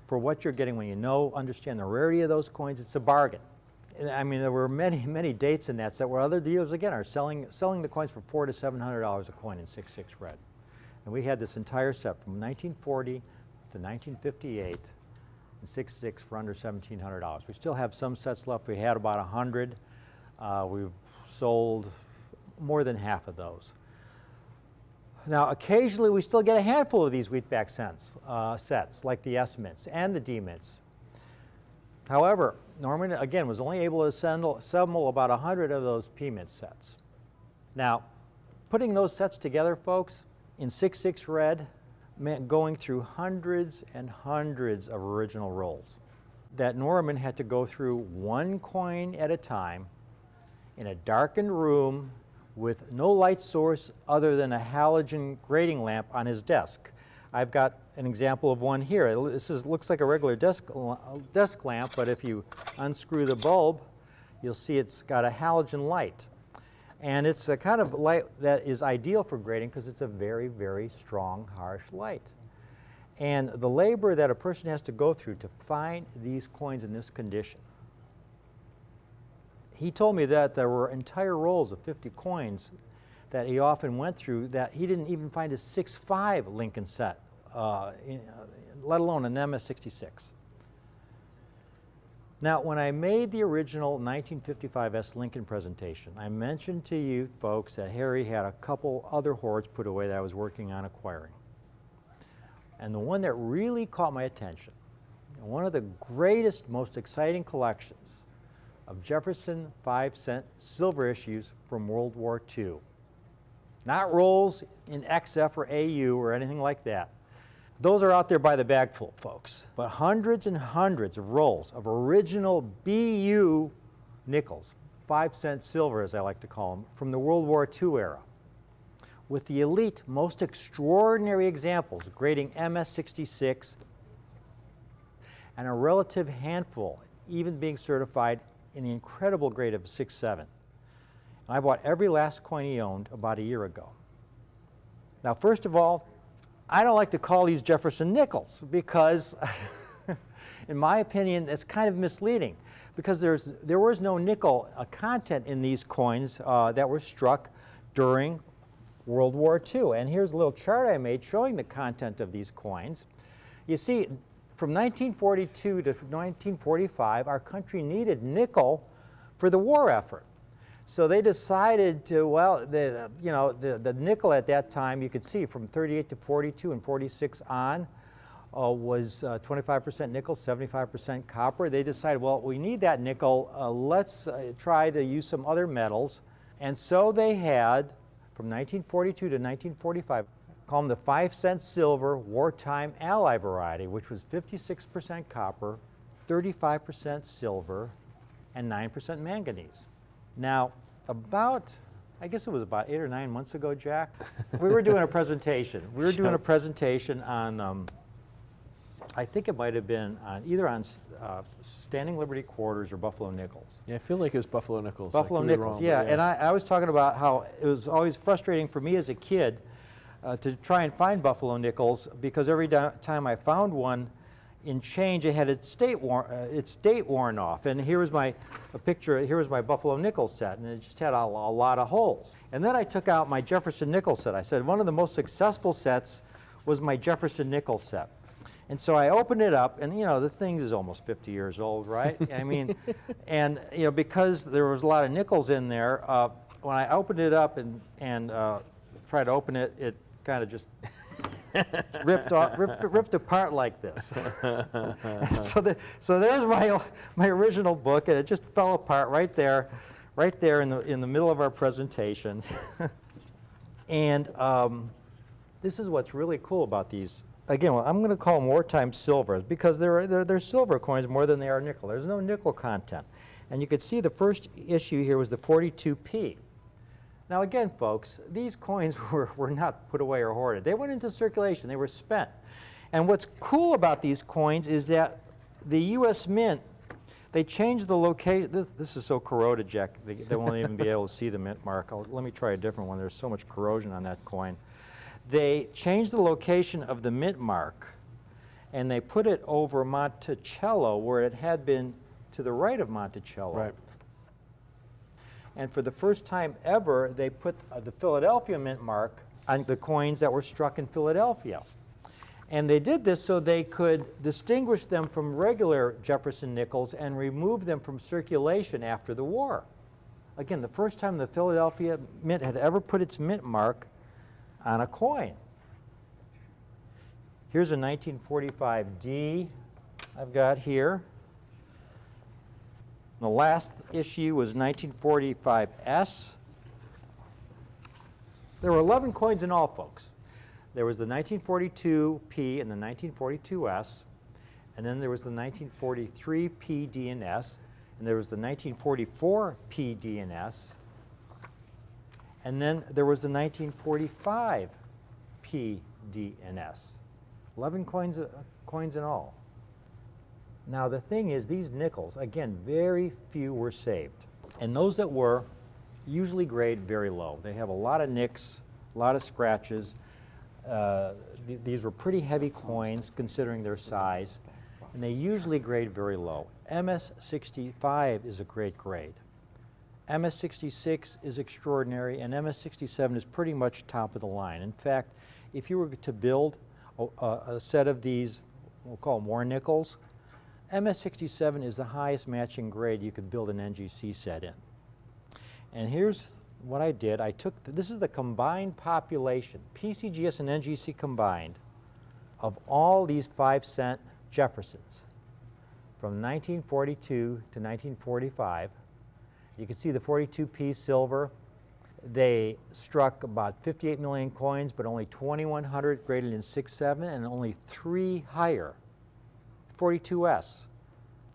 for what you're getting when you understand the rarity of those coins, it's a bargain. I mean, there were many dates in that set where other dealers, again, are selling the coins for $400 to $700 a coin in 6.6 red. And we had this entire set from 1940 to 1958 in 6.6 for under $1,700. We still have some sets left. We had about 100. We've sold more than half of those. Now, occasionally we still get a handful of these wheatback sets, like the S mints and the D mints. However, Norman, again, was only able to assemble about 100 of those P mint sets. Now, putting those sets together, folks, in 6/6 red meant going through hundreds and hundreds of original rolls that Norman had to go through one coin at a time in a darkened room with no light source other than a halogen grading lamp on his desk. I've got an example of one here. Looks like a regular desk lamp, but if you unscrew the bulb, you'll see it's got a halogen light. And it's a kind of light that is ideal for grading because it's a very, very strong, harsh light. And the labor that a person has to go through to find these coins in this condition. He told me that there were entire rolls of 50 coins that he often went through that he didn't even find a 6.5 Lincoln set, let alone an MS-66. Now, when I made the original 1955 S Lincoln presentation, I mentioned to you folks that Harry had a couple other hoards put away that I was working on acquiring. And the one that really caught my attention, one of the greatest, most exciting collections of Jefferson 5-cent silver issues from World War II. Not rolls in XF or AU or anything like that. Those are out there by the bagful, folks. But hundreds and hundreds of rolls of original BU nickels, 5-cent silver as I like to call them, from the World War II era, with the elite, most extraordinary examples grading MS-66 and a relative handful even being certified in the incredible grade of 6.7. And I bought every last coin he owned about a year ago. Now, first of all, I don't like to call these Jefferson nickels because, in my opinion, it's kind of misleading because there was no nickel content in these coins that were struck during World War II. And here's a little chart I made showing the content of these coins. You see, from 1942 to 1945, our country needed nickel for the war effort. So they decided to, well, the nickel at that time, you could see from 38 to 42 and 46 on, was 25% nickel, 75% copper. They decided, well, we need that nickel. Let's try to use some other metals. And so they had, from 1942 to 1945, called them the 5-cent silver wartime ally variety, which was 56% copper, 35% silver, and 9% manganese. Now, I guess it was about 8 or 9 months ago, Jack, we were doing a presentation. We were doing a presentation on, I think it might have been either on Standing Liberty Quarters or Buffalo Nickels. Yeah, I feel like it was Buffalo Nickels. Buffalo Nickels, yeah. And I was talking about how it was always frustrating for me as a kid to try and find Buffalo Nickels because every time I found one in change, it had its date worn off. And here was my picture. Here was my Buffalo nickel set, and it just had a lot of holes. And then I took out my Jefferson nickel set. I said one of the most successful sets was my Jefferson nickel set. And so I opened it up, and the thing is almost 50 years old, right? I mean, and because there was a lot of nickels in there, when I opened it up and tried to open it, it kind of just ripped apart like this. So there's my original book, and it just fell apart right there in the middle of our presentation. And this is what's really cool about these. Again, I'm going to call them wartime silvers because they're silver coins more than they are nickel. There's no nickel content. And you could see the first issue here was the 42p. Now again, folks, these coins were not put away or hoarded. They went into circulation. They were spent. And what's cool about these coins is that the U.S. Mint, they changed the location. This is so corroded, Jack, they won't even be able to see the mint mark. Let me try a different one. There's so much corrosion on that coin. They changed the location of the mint mark, and they put it over Monticello, where it had been to the right of Monticello. Right. And for the first time ever, they put the Philadelphia mint mark on the coins that were struck in Philadelphia. And they did this so they could distinguish them from regular Jefferson nickels and remove them from circulation after the war. Again, the first time the Philadelphia Mint had ever put its mint mark on a coin. Here's a 1945D I've got here. The last issue was 1945S. There were 11 coins in all, folks. There was the 1942P and the 1942S, and then there was the 1943P, D, and S, and there was the 1944P, D, and S, and then there was the 1945P, D, and S. 11 coins in all. Now the thing is, these nickels, again, very few were saved. And those that were usually grade very low. They have a lot of nicks, a lot of scratches. These were pretty heavy coins considering their size, and they usually grade very low. MS-65 is a great grade. MS-66 is extraordinary, and MS-67 is pretty much top of the line. In fact, if you were to build a set of these, we'll call them war nickels, MS-67 is the highest matching grade you could build an NGC set in. And here's what I did. I took, this is the combined population, PCGS and NGC combined, of all these 5-cent Jeffersons from 1942 to 1945. You can see the 42P silver. They struck about 58 million coins, but only 2,100 graded in 6.7 and only 3 higher. 42S,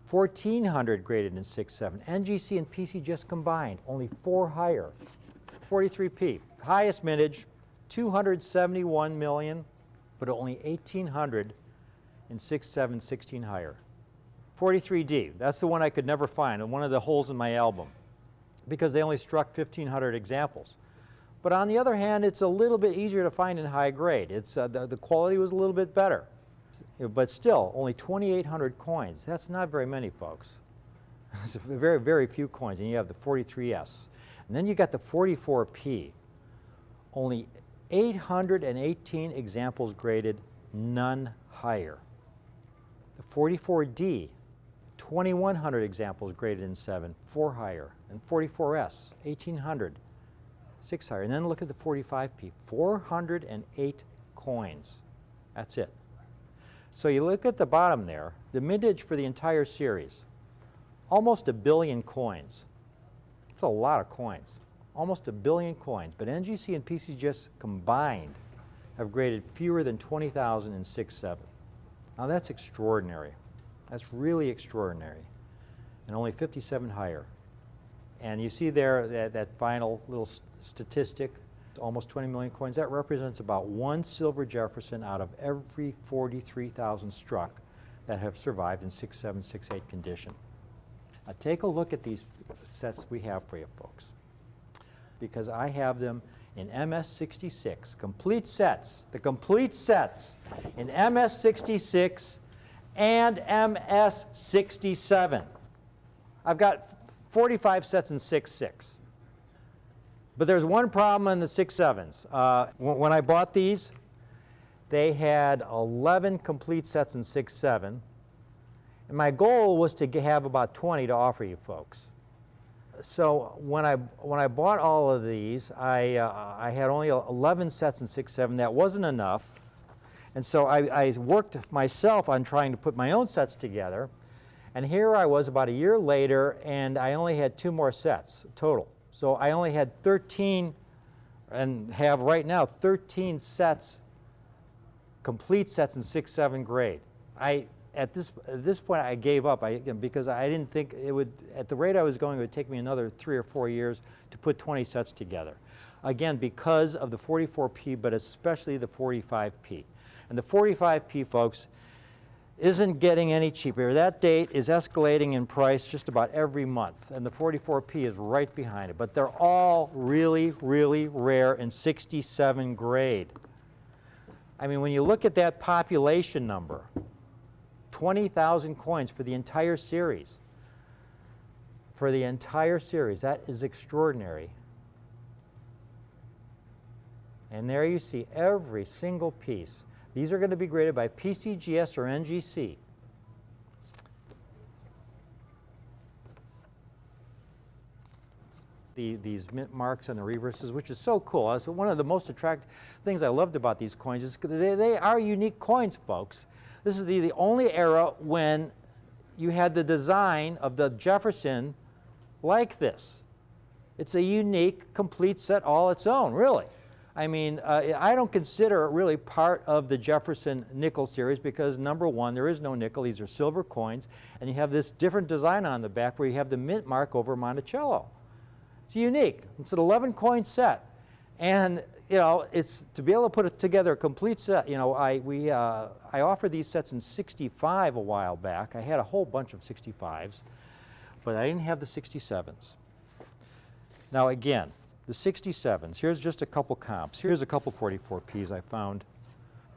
1,400 graded in 6.7. NGC and PCGS combined, only 4 higher. 43P, highest mintage, 271 million, but only 1,800 in 6.7, 16 higher. 43D, that's the one I could never find, and one of the holes in my album, because they only struck 1,500 examples. But on the other hand, it's a little bit easier to find in high grade. It's, the quality was a little bit better. But still, only 2,800 coins. That's not very many, folks. It's very, very few coins. And you have the 43S. And then you got the 44P. Only 818 examples graded, none higher. The 44D, 2,100 examples graded in 7, 4 higher. And 44S, 1,800, 6 higher. And then look at the 45P, 408 coins. That's it. So you look at the bottom there, the mintage for the entire series, almost 1 billion coins. That's a lot of coins, almost 1 billion coins. But NGC and PCGS combined have graded fewer than 20,000 in 6.7. Now that's extraordinary. That's really extraordinary. And only 57 higher. And you see there that final little statistic, almost 20 million coins. That represents about 1 silver Jefferson out of every 43,000 struck that have survived in 6.7, 6.8 condition. Now take a look at these sets we have for you, folks, because I have them in MS-66, complete sets, the complete sets in MS-66 and MS-67. I've got 45 sets in 6.6. But there's one problem in the 6.7s. When I bought these, they had 11 complete sets in 6.7. And my goal was to have about 20 to offer you folks. So when I bought all of these, I had only 11 sets in 6.7. That wasn't enough. And so I worked myself on trying to put my own sets together. And here I was about a year later, and I only had 2 more sets total. So I only had 13, and have right now 13 sets, complete sets in 6.7 grade. At this point I gave up because I didn't think it would, at the rate I was going, it would take me another 3 or 4 years to put 20 sets together. Again, because of the 44P, but especially the 45P. And the 45P, folks, isn't getting any cheaper. That date is escalating in price just about every month, and the 44P is right behind it. But they're all really, really rare in 67 grade. I mean, when you look at that population number, 20,000 coins for the entire series. For the entire series, that is extraordinary. And there you see every single piece. These are going to be graded by PCGS or NGC. these mint marks on the reverses, which is so cool. That's one of the most attractive things I loved about these coins is they are unique coins, folks. This is the only era when you had the design of the Jefferson like this. It's a unique, complete set all its own, really. I mean, I don't consider it really part of the Jefferson nickel series because, number one, there is no nickel. These are silver coins. And you have this different design on the back where you have the mint mark over Monticello. It's unique. It's an 11-coin set. And, you know, it's to be able to put together a complete set. You know, I offered these sets in 65 a while back. I had a whole bunch of 65s, but I didn't have the 67s. Now, again, the 67s, here's just a couple comps. Here's a couple 44Ps I found.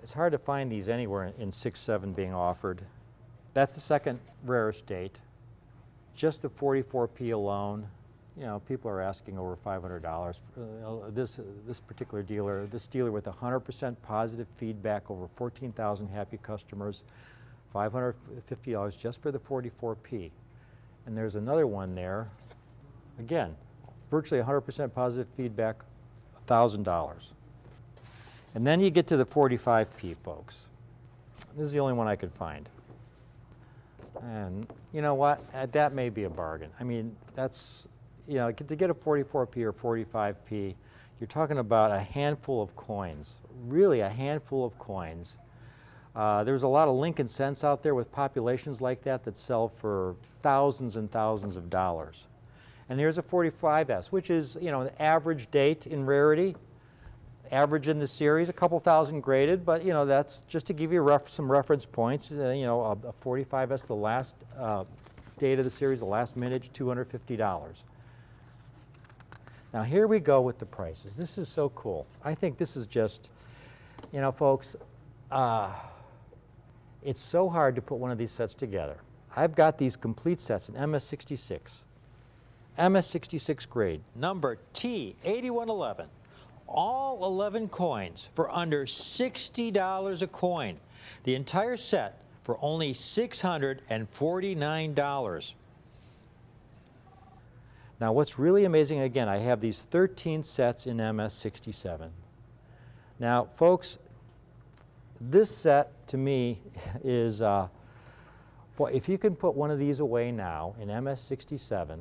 It's hard to find these anywhere in 6.7 being offered. That's the second rarest date. Just the 44P alone, you know, people are asking over $500. This particular dealer, this dealer with 100% positive feedback, over 14,000 happy customers, $550 just for the 44P. And there's another one there, again, virtually 100% positive feedback, $1,000. And then you get to the 45P, folks. This is the only one I could find. And you know what? That may be a bargain. I mean, that's, you know, to get a 44P or 45P, you're talking about a handful of coins, really a handful of coins. There's a lot of Lincoln cents out there with populations like that sell for thousands and thousands of dollars. And here's a 45S, which is, you know, an average date in rarity, average in the series, a couple thousand graded, but, you know, that's just to give you some reference points. You know, a 45S, the last date of the series, the last mintage, $250. Now, here we go with the prices. This is so cool. I think this is just, you know, folks, it's so hard to put one of these sets together. I've got these complete sets in MS66. MS66 grade, number T8111, all 11 coins for under $60 a coin. The entire set for only $649. Now what's really amazing, again, I have these 13 sets in MS67. Now folks, this set to me is, boy, if you can put one of these away now in MS67,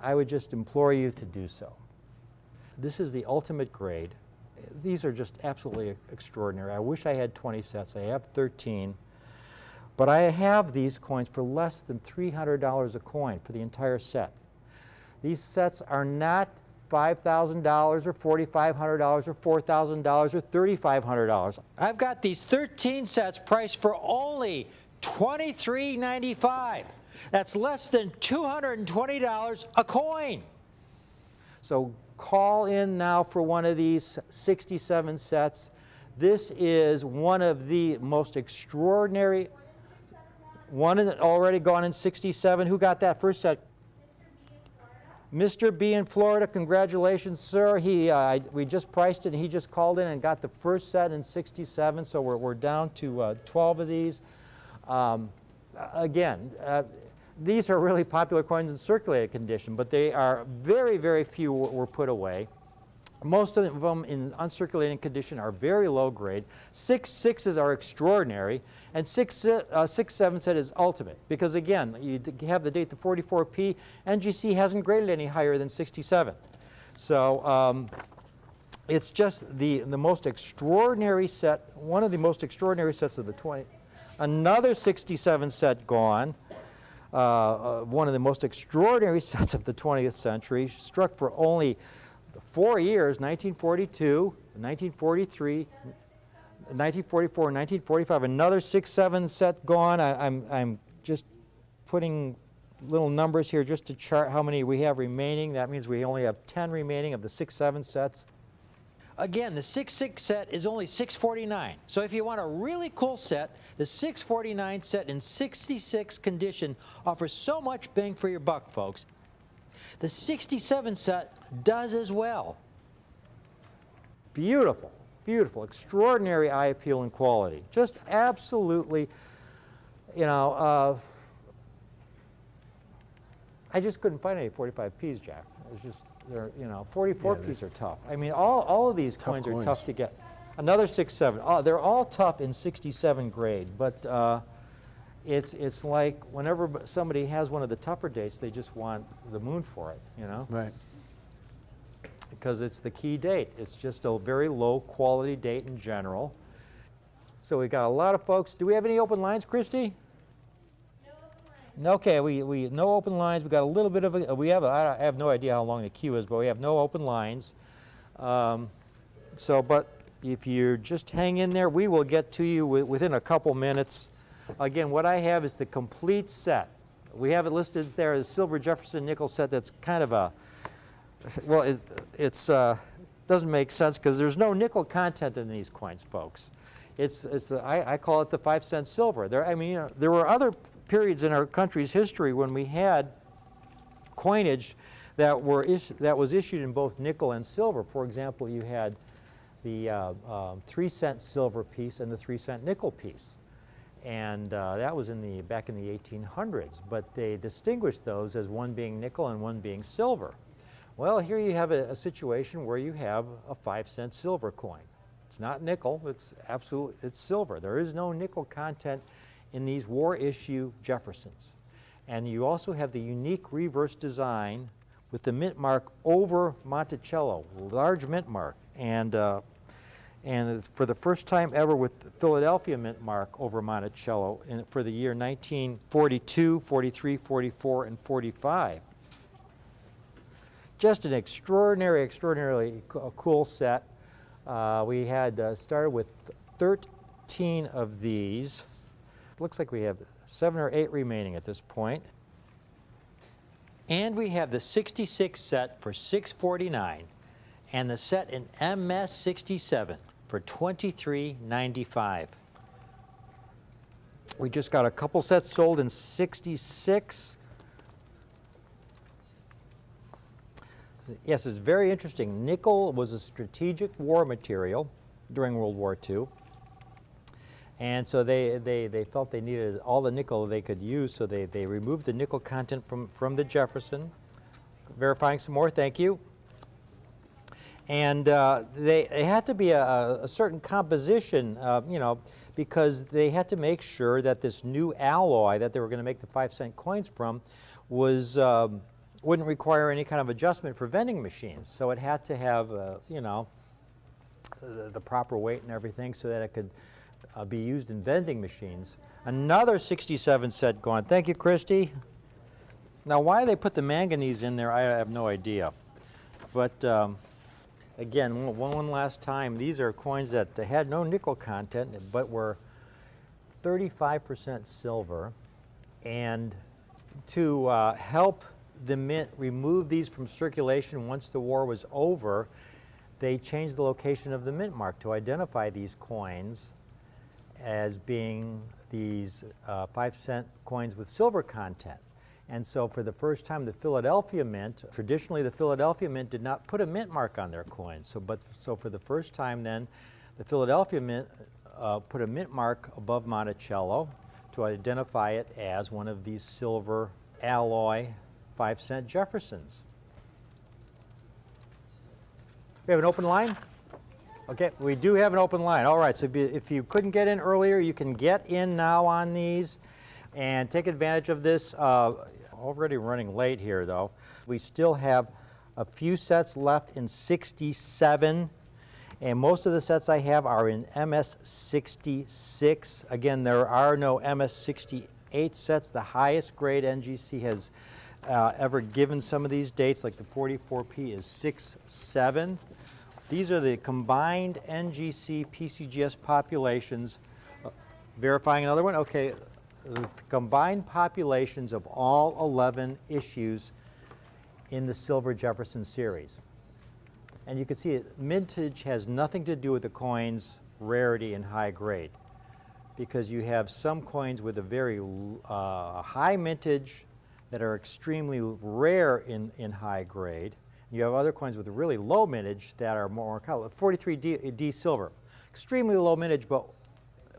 I would just implore you to do so. This is the ultimate grade. These are just absolutely extraordinary. I wish I had 20 sets. I have 13. But I have these coins for less than $300 a coin for the entire set. These sets are not $5,000 or $4,500 or $4,000 or $3,500. I've got these 13 sets priced for only $23.95. That's less than $220 a coin. So call in now for one of these 67 sets. This is one of the most extraordinary, one already gone in 67. Who got that first set? Mr. B in Florida, congratulations, sir. We just priced it, and he just called in and got the first set in 67, so we're down to 12 of these. Again, these are really popular coins in circulated condition, but they are very, very few were put away. Most of them in uncirculating condition are very low grade. 6.6s are extraordinary, and 6.7 set is ultimate. Because again, you have the date, the 44P, NGC hasn't graded any higher than 67. So it's just the most extraordinary set, one of the most extraordinary sets of the 20. Another 67 set gone. One of the most extraordinary sets of the 20th century, struck for only 4 years, 1942, 1943, 1944, 1945. Another 6.7 set gone. I'm just putting little numbers here just to chart how many we have remaining. That means we only have 10 remaining of the 6.7 sets. Again, the 6.6 set is only $649. So if you want a really cool set, the 649 set in 66 condition offers so much bang for your buck, folks. The 67 set does as well. Beautiful, beautiful, extraordinary eye appeal and quality. Just absolutely, you know, I just couldn't find any 45Ps, Jack. It's just, they're, 44Ps are tough. I mean, all of these coins are tough to get. Another 6-7. Oh, they're all tough in 67 grade, but it's like whenever somebody has one of the tougher dates, they just want the moon for it, Right. because it's the key date. It's just a very low quality date in general. So we got a lot of folks. Do we have any open lines, Christy? No open lines. Okay, we no open lines. We got a little bit of a, I have no idea how long the queue is, but we have no open lines. But if you just hang in there, we will get to you within a couple minutes. Again, what I have is the complete set. We have it listed there as Silver Jefferson nickel set. That's kind of a, well, it's doesn't make sense because there's no nickel content in these coins, folks. I call it the 5-cent silver. There were other periods in our country's history when we had coinage that was issued in both nickel and silver. For example, you had the 3-cent silver piece and the 3-cent nickel piece. And that was back in the 1800s, but they distinguished those as one being nickel and one being silver. Well, here you have a situation where you have a 5-cent silver coin. It's not nickel, it's silver. There is no nickel content in these war issue Jeffersons. And you also have the unique reverse design with the mint mark over Monticello, large mint mark. And for the first time ever with the Philadelphia mint mark over Monticello for the year 1942, 43, 44, and 45. Just an extraordinarily cool set. We had started with 13 of these. Looks like we have 7 or 8 remaining at this point. And we have the 66 set for $649 and the set in MS67 for $23.95. We just got a couple sets sold in 66. Yes, it's very interesting. Nickel was a strategic war material during World War II. And so they felt they needed all the nickel they could use, so they removed the nickel content from the Jefferson. Verifying some more, thank you. And they had to be a certain composition, because they had to make sure that this new alloy that they were going to make the 5-cent coins from wouldn't require any kind of adjustment for vending machines. So it had to have, the proper weight and everything so that it could be used in vending machines. Another 67 set gone. Thank you, Christy. Now, why they put the manganese in there, I have no idea. But again, one last time, these are coins that had no nickel content, but were 35% silver. And to help the mint remove these from circulation once the war was over, they changed the location of the mint mark to identify these coins as being these 5-cent coins with silver content. And so for the first time, the Philadelphia Mint, traditionally the Philadelphia Mint did not put a mint mark on their coins. So for the first time then, the Philadelphia Mint put a mint mark above Monticello to identify it as one of these silver alloy 5-cent Jeffersons. We have an open line? Okay, we do have an open line. All right, so if you couldn't get in earlier, you can get in now on these and take advantage of this. Already running late here, though. We still have a few sets left in 67, and most of the sets I have are in MS66. Again, there are no MS68 sets. The highest grade NGC has ever given some of these dates, like the 44P is 6-7. These are the combined NGC PCGS populations. Verifying another one? Okay, the combined populations of all 11 issues in the Silver Jefferson series. And you can see it, mintage has nothing to do with the coin's rarity and high grade, because you have some coins with a very high mintage that are extremely rare in high grade. You have other coins with a really low mintage that are more color. 43D silver, extremely low mintage, but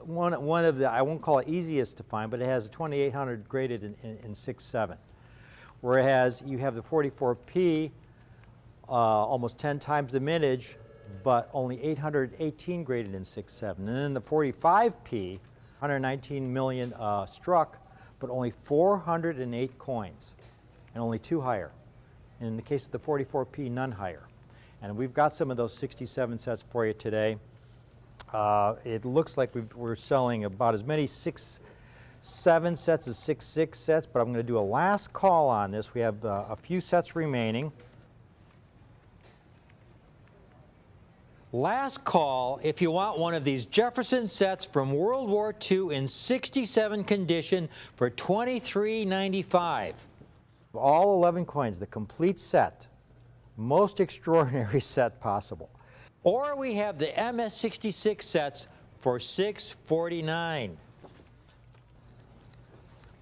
one of the, I won't call it easiest to find, but it has a 2800 graded in 6-7. Whereas you have the 44P almost 10 times the mintage, but only 818 graded in 6.7. And then the 45P, 119 million struck, but only 408 coins, and only 2 higher. In the case of the 44P, none higher. And we've got some of those 67 sets for you today. It looks like we're selling about as many 6.7 sets as 6.6 sets, but I'm going to do a last call on this. We have a few sets remaining. Last call if you want one of these Jefferson sets from World War II in 67 condition for $23.95. All 11 coins, the complete set. Most extraordinary set possible. Or we have the MS66 sets for $649.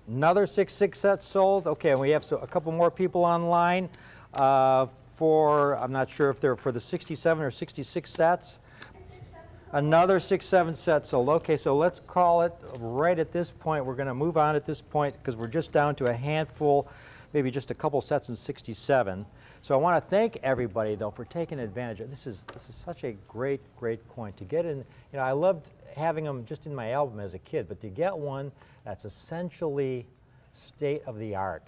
Another 6.6 set sold. Okay, and we have a couple more people online I'm not sure if they're for the 67 or 66 sets. Another 6.7 set sold. Okay, so let's call it right at this point. We're going to move on at this point because we're just down to a handful, maybe just a couple sets in 67. So I want to thank everybody, though, for taking advantage of this. Is such a great coin to get in. You know, I loved having them just in my album as a kid, but to get one that's essentially state of the art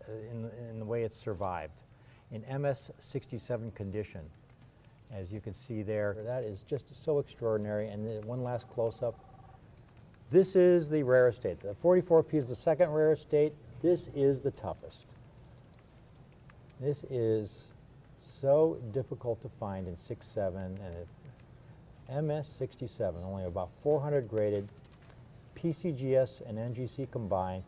in the way it's survived, in MS67 condition, as you can see there, that is just so extraordinary. And then one last close-up. This is the rare estate. The 44P is the second rare estate. This is the toughest. This is so difficult to find in 6.7, and MS67, only about 400 graded, PCGS and NGC combined.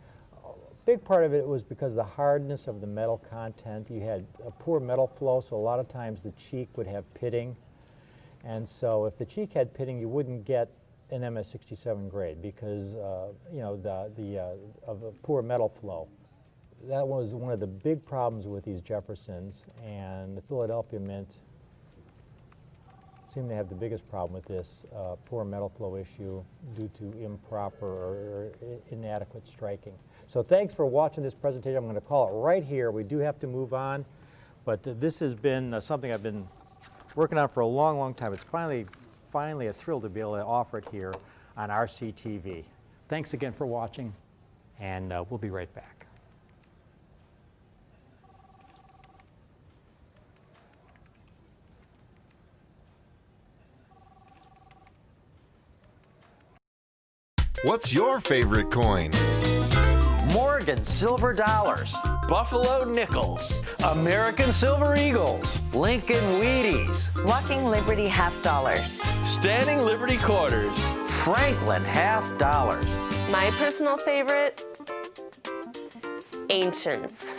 A big part of it was because of the hardness of the metal content. You had a poor metal flow, so a lot of times the cheek would have pitting. And so if the cheek had pitting, you wouldn't get an MS67 grade because you know, of a poor metal flow. That was one of the big problems with these Jeffersons, and the Philadelphia Mint seemed to have the biggest problem with this poor metal flow issue due to improper or inadequate striking. So thanks for watching this presentation. I'm going to call it right here. We do have to move on, but this has been something I've been working on for a long time. It's finally a thrill to be able to offer it here on RCTV. Thanks again for watching, and we'll be right back. What's your favorite coin? Morgan silver dollars, Buffalo nickels, American silver eagles, Lincoln Wheaties, Walking Liberty half dollars. Standing Liberty quarters, Franklin half dollars, My personal favorite, Ancients.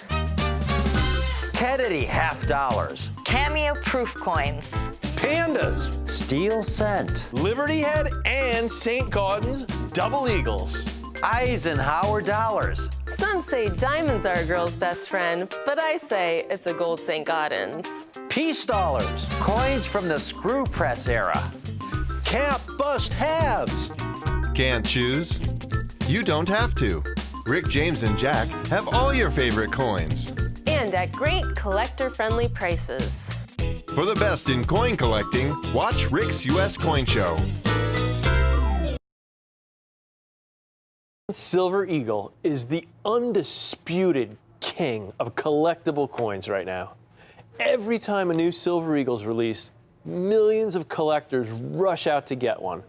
Kennedy half dollars, Cameo proof coins. pandas, Steel cent, Liberty Head, and St. Gaudens double eagles. Eisenhower dollars, Some say diamonds are a girl's best friend, but I say it's a gold St. Gaudens. Peace dollars, coins from the screw press era. Cap bust halves. Can't choose? You don't have to. Rick, James, and Jack have all your favorite coins. And at great collector-friendly prices. For the best in coin collecting, watch Rick's US Coin Show. Silver Eagle is the undisputed king of collectible coins right now. Every time a new Silver Eagle is released, millions of collectors rush out to get one.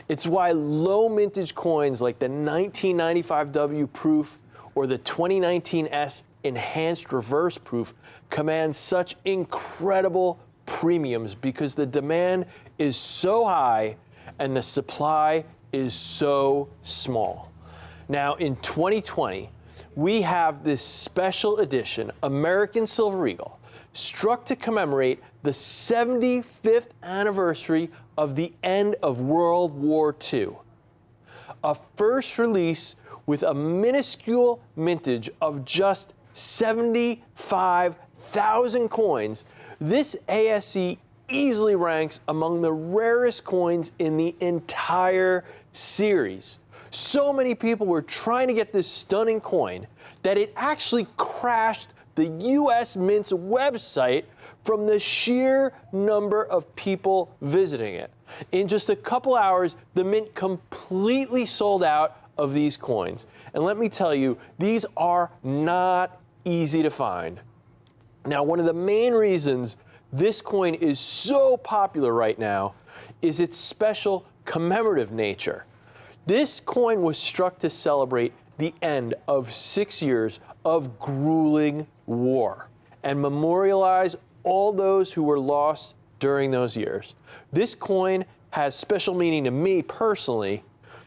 It's why low mintage coins like the 1995W Proof or the 2019 S Enhanced Reverse Proof command such incredible premiums because the demand is so high and the supply is so small. Now, in 2020, we have this special edition American Silver Eagle struck to commemorate the 75th anniversary of the end of World War II. A first release with a minuscule mintage of just 75,000 coins, this ASE easily ranks among the rarest coins in the entire series. So many people were trying to get this stunning coin that it actually crashed the U.S. Mint's website from the sheer number of people visiting it. In just a couple hours, the Mint completely sold out of these coins. And let me tell you, these are not easy to find. Now, one of the main reasons this coin is so popular right now is its special commemorative nature. This coin was struck to celebrate the end of 6 years of grueling war and memorialize all those who were lost during those years. This coin has special meaning to me personally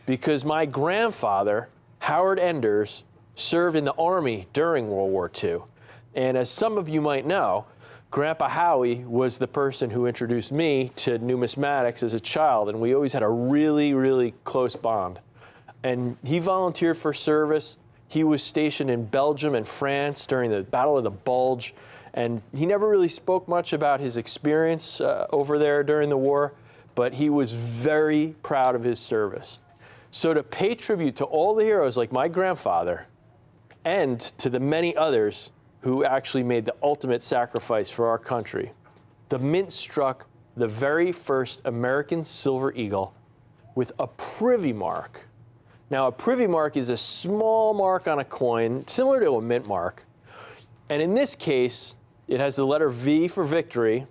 because my grandfather, Howard Enders, served in the Army during World War II. And as some of you might know, Grandpa Howie was the person who introduced me to numismatics as a child, and we always had a really, really close bond. And he volunteered for service. He was stationed in Belgium and France during the Battle of the Bulge, and he never really spoke much about his experience over there during the war, but he was very proud of his service. So to pay tribute to all the heroes like my grandfather, and to the many others who actually made the ultimate sacrifice for our country, the Mint struck the very first American silver eagle with a privy mark. Now, a privy mark is a small mark on a coin, similar to a mint mark. And in this case, it has the letter V for victory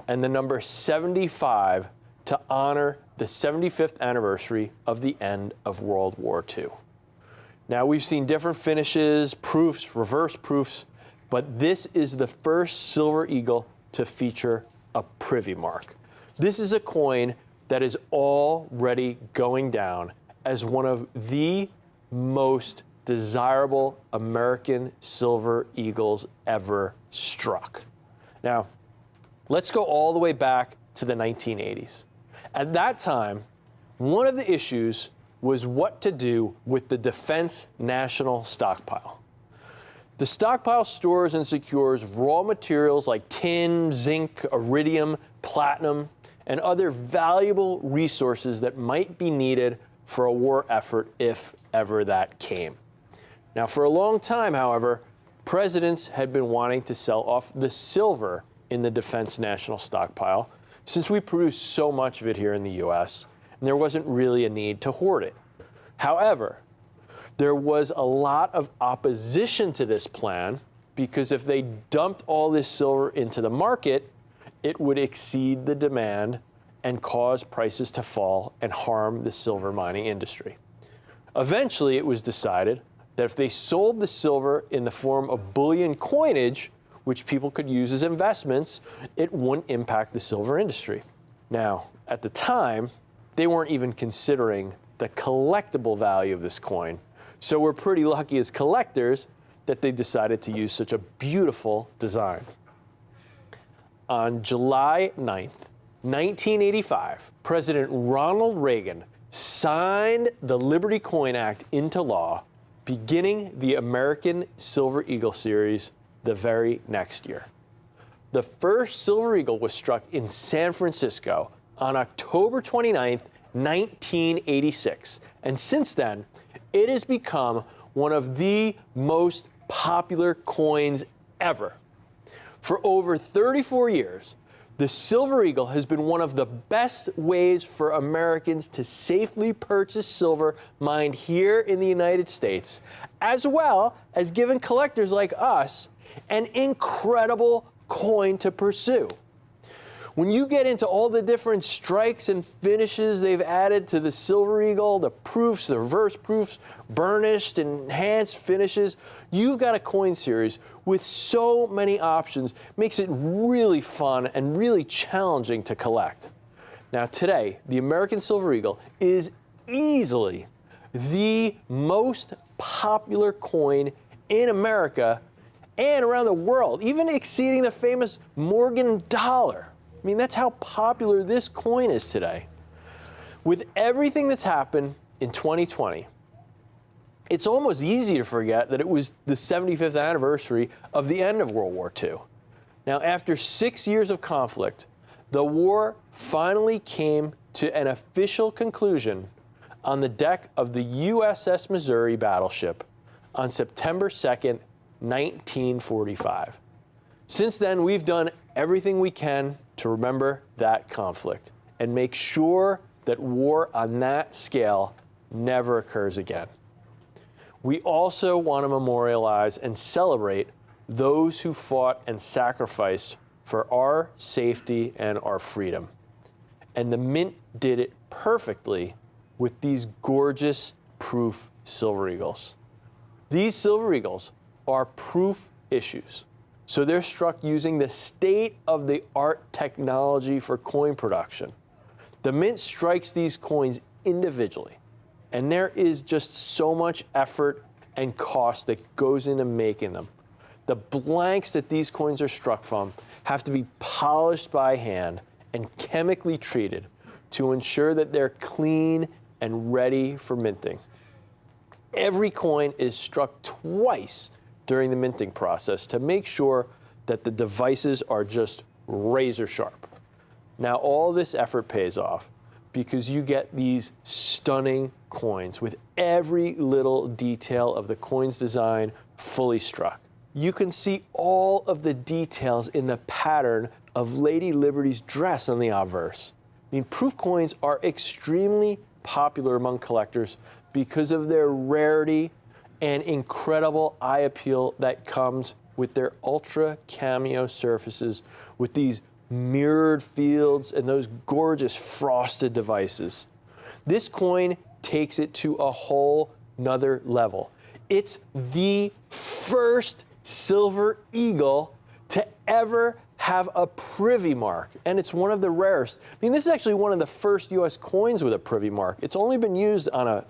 and the number 75 to honor the 75th anniversary of the end of World War II. Now, we've seen different finishes, proofs, reverse proofs, but this is the first silver eagle to feature a privy mark. This is a coin that is already going down as one of the most desirable American silver eagles ever struck. Now, let's go all the way back to the 1980s. At that time, one of the issues was what to do with the Defense National Stockpile. The stockpile stores and secures raw materials like tin, zinc, iridium, platinum, and other valuable resources that might be needed for a war effort if ever that came. Now, for a long time, however, presidents had been wanting to sell off the silver in the Defense National Stockpile since we produce so much of it here in the U.S., and there wasn't really a need to hoard it. However, there was a lot of opposition to this plan because if they dumped all this silver into the market, it would exceed the demand and cause prices to fall and harm the silver mining industry. Eventually, it was decided that if they sold the silver in the form of bullion coinage, which people could use as investments, it wouldn't impact the silver industry. Now, at the time, they weren't even considering the collectible value of this coin. So we're pretty lucky as collectors that they decided to use such a beautiful design. On July 9th, 1985, President Ronald Reagan signed the Liberty Coin Act into law, beginning the American Silver Eagle series the very next year. The first silver eagle was struck in San Francisco on October 29th, 1986. And since then, it has become one of the most popular coins ever. For over 34 years, the silver eagle has been one of the best ways for Americans to safely purchase silver mined here in the United States, as well as giving collectors like us an incredible coin to pursue. When you get into all the different strikes and finishes they've added to the silver eagle, the proofs, the reverse proofs, burnished, enhanced finishes, you've got a coin series with so many options, makes it really fun and really challenging to collect. Now today, the American Silver Eagle is easily the most popular coin in America and around the world, even exceeding the famous Morgan dollar. I mean, that's how popular this coin is today. With everything that's happened in 2020, it's almost easy to forget that it was the 75th anniversary of the end of World War II. Now, after 6 years of conflict, the war finally came to an official conclusion on the deck of the USS Missouri battleship on September 2nd, 1945. Since then, we've done everything we can to remember that conflict and make sure that war on that scale never occurs again. We also want to memorialize and celebrate those who fought and sacrificed for our safety and our freedom. And the Mint did it perfectly with these gorgeous proof Silver Eagles. These Silver Eagles are proof issues, so they're struck using the state-of-the-art technology for coin production. The Mint strikes these coins individually, and there is just so much effort and cost that goes into making them. The blanks that these coins are struck from have to be polished by hand and chemically treated to ensure that they're clean and ready for minting. Every coin is struck twice during the minting process to make sure that the devices are just razor sharp. Now, all this effort pays off because you get these stunning coins with every little detail of the coin's design fully struck. You can see all of the details in the pattern of Lady Liberty's dress on the obverse. I mean, proof coins are extremely popular among collectors because of their rarity and incredible eye appeal that comes with their ultra cameo surfaces with these mirrored fields and those gorgeous frosted devices. This coin takes it to a whole nother level. It's the first Silver Eagle to ever have a privy mark, and it's one of the rarest. I mean, this is actually one of the first U.S. coins with a privy mark. It's only been used on a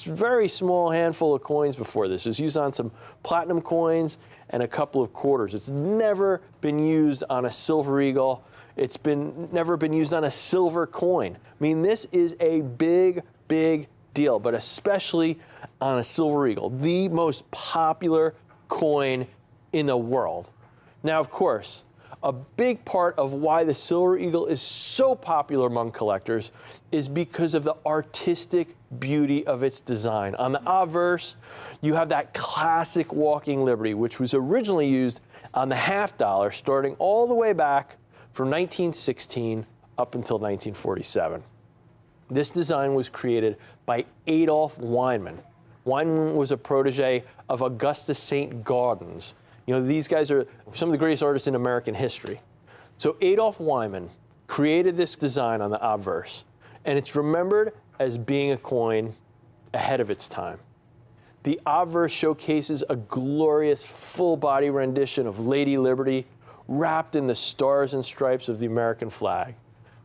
very small handful of coins before this. It was used on some platinum coins and a couple of quarters. It's never been used on a Silver Eagle. It's never been used on a silver coin. I mean, this is a big, big deal, but especially on a Silver Eagle, the most popular coin in the world. Now, of course, a big part of why the Silver Eagle is so popular among collectors is because of the artistic beauty of its design. On the obverse, you have that classic Walking Liberty, which was originally used on the $50, starting all the way back from 1916 up until 1947. This design was created by Adolph Weinman. Weinman was a protege of Augustus St. Gaudens. You know, these guys are some of the greatest artists in American history. So Adolph Weinman created this design on the obverse, and it's remembered as being a coin ahead of its time. The obverse showcases a glorious full-body rendition of Lady Liberty wrapped in the stars and stripes of the American flag.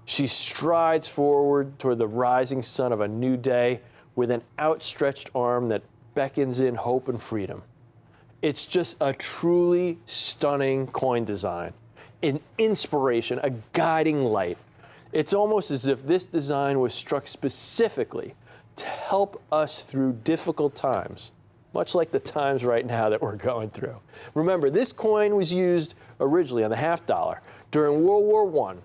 She strides forward toward the rising sun of a new day with an outstretched arm that beckons in hope and freedom. It's just a truly stunning coin design, an inspiration, a guiding light. It's almost as if this design was struck specifically to help us through difficult times, much like the times right now that we're going through. Remember, this coin was used originally on the $50 during World War I,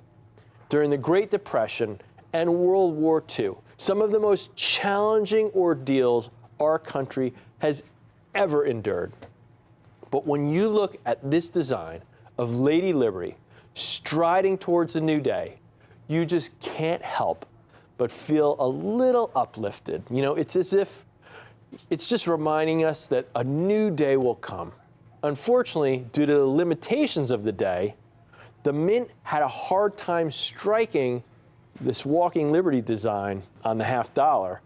during the Great Depression, and World War II. Some of the most challenging ordeals our country has ever endured. But when you look at this design of Lady Liberty striding towards the new day, you just can't help but feel a little uplifted. You know, it's as if it's just reminding us that a new day will come. Unfortunately, due to the limitations of the day, the Mint had a hard time striking this Walking Liberty design on the $50,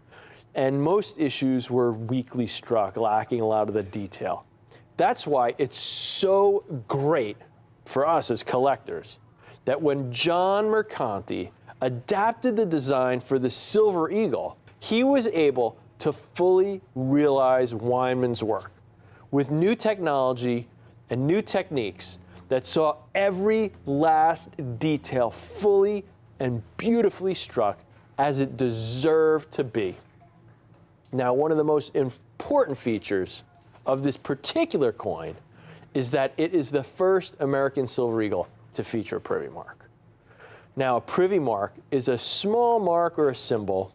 and most issues were weakly struck, lacking a lot of the detail. That's why it's so great for us as collectors that when John Mercanti adapted the design for the Silver Eagle, he was able to fully realize Weinman's work with new technology and new techniques that saw every last detail fully and beautifully struck as it deserved to be. Now, one of the most important features of this particular coin is that it is the first American Silver Eagle to feature a privy mark. Now, a privy mark is a small mark or a symbol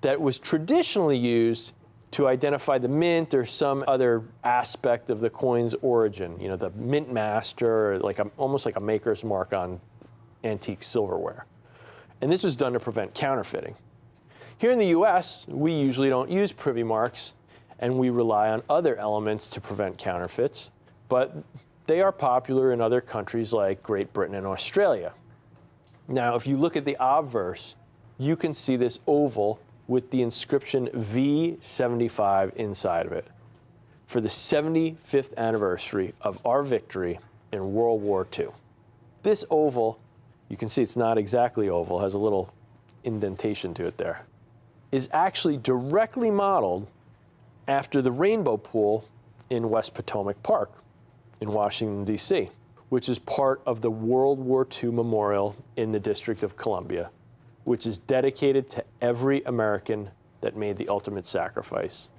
that was traditionally used to identify the mint or some other aspect of the coin's origin. You know, the mint master, like almost like a maker's mark on antique silverware. And this was done to prevent counterfeiting. Here in the US, we usually don't use privy marks, and we rely on other elements to prevent counterfeits, but they are popular in other countries like Great Britain and Australia. Now, if you look at the obverse, you can see this oval with the inscription V75 inside of it for the 75th anniversary of our victory in World War II. This oval, you can see it's not exactly oval, has a little indentation to it there, is actually directly modeled after the Rainbow Pool in West Potomac Park in Washington, D.C., which is part of the World War II Memorial in the District of Columbia, which is dedicated to every American that made the ultimate sacrifice.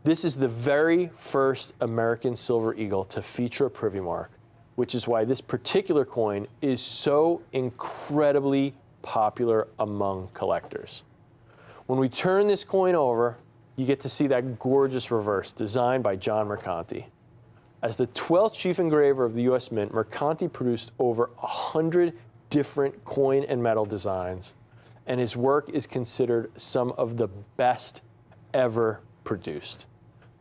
This is the very first American silver eagle to feature a privy mark, which is why this particular coin is so incredibly popular among collectors. When we turn this coin over, you get to see that gorgeous reverse designed by John Mercanti. As the 12th chief engraver of the U.S. Mint, Mercanti produced over 100 different coin and metal designs, and his work is considered some of the best ever produced.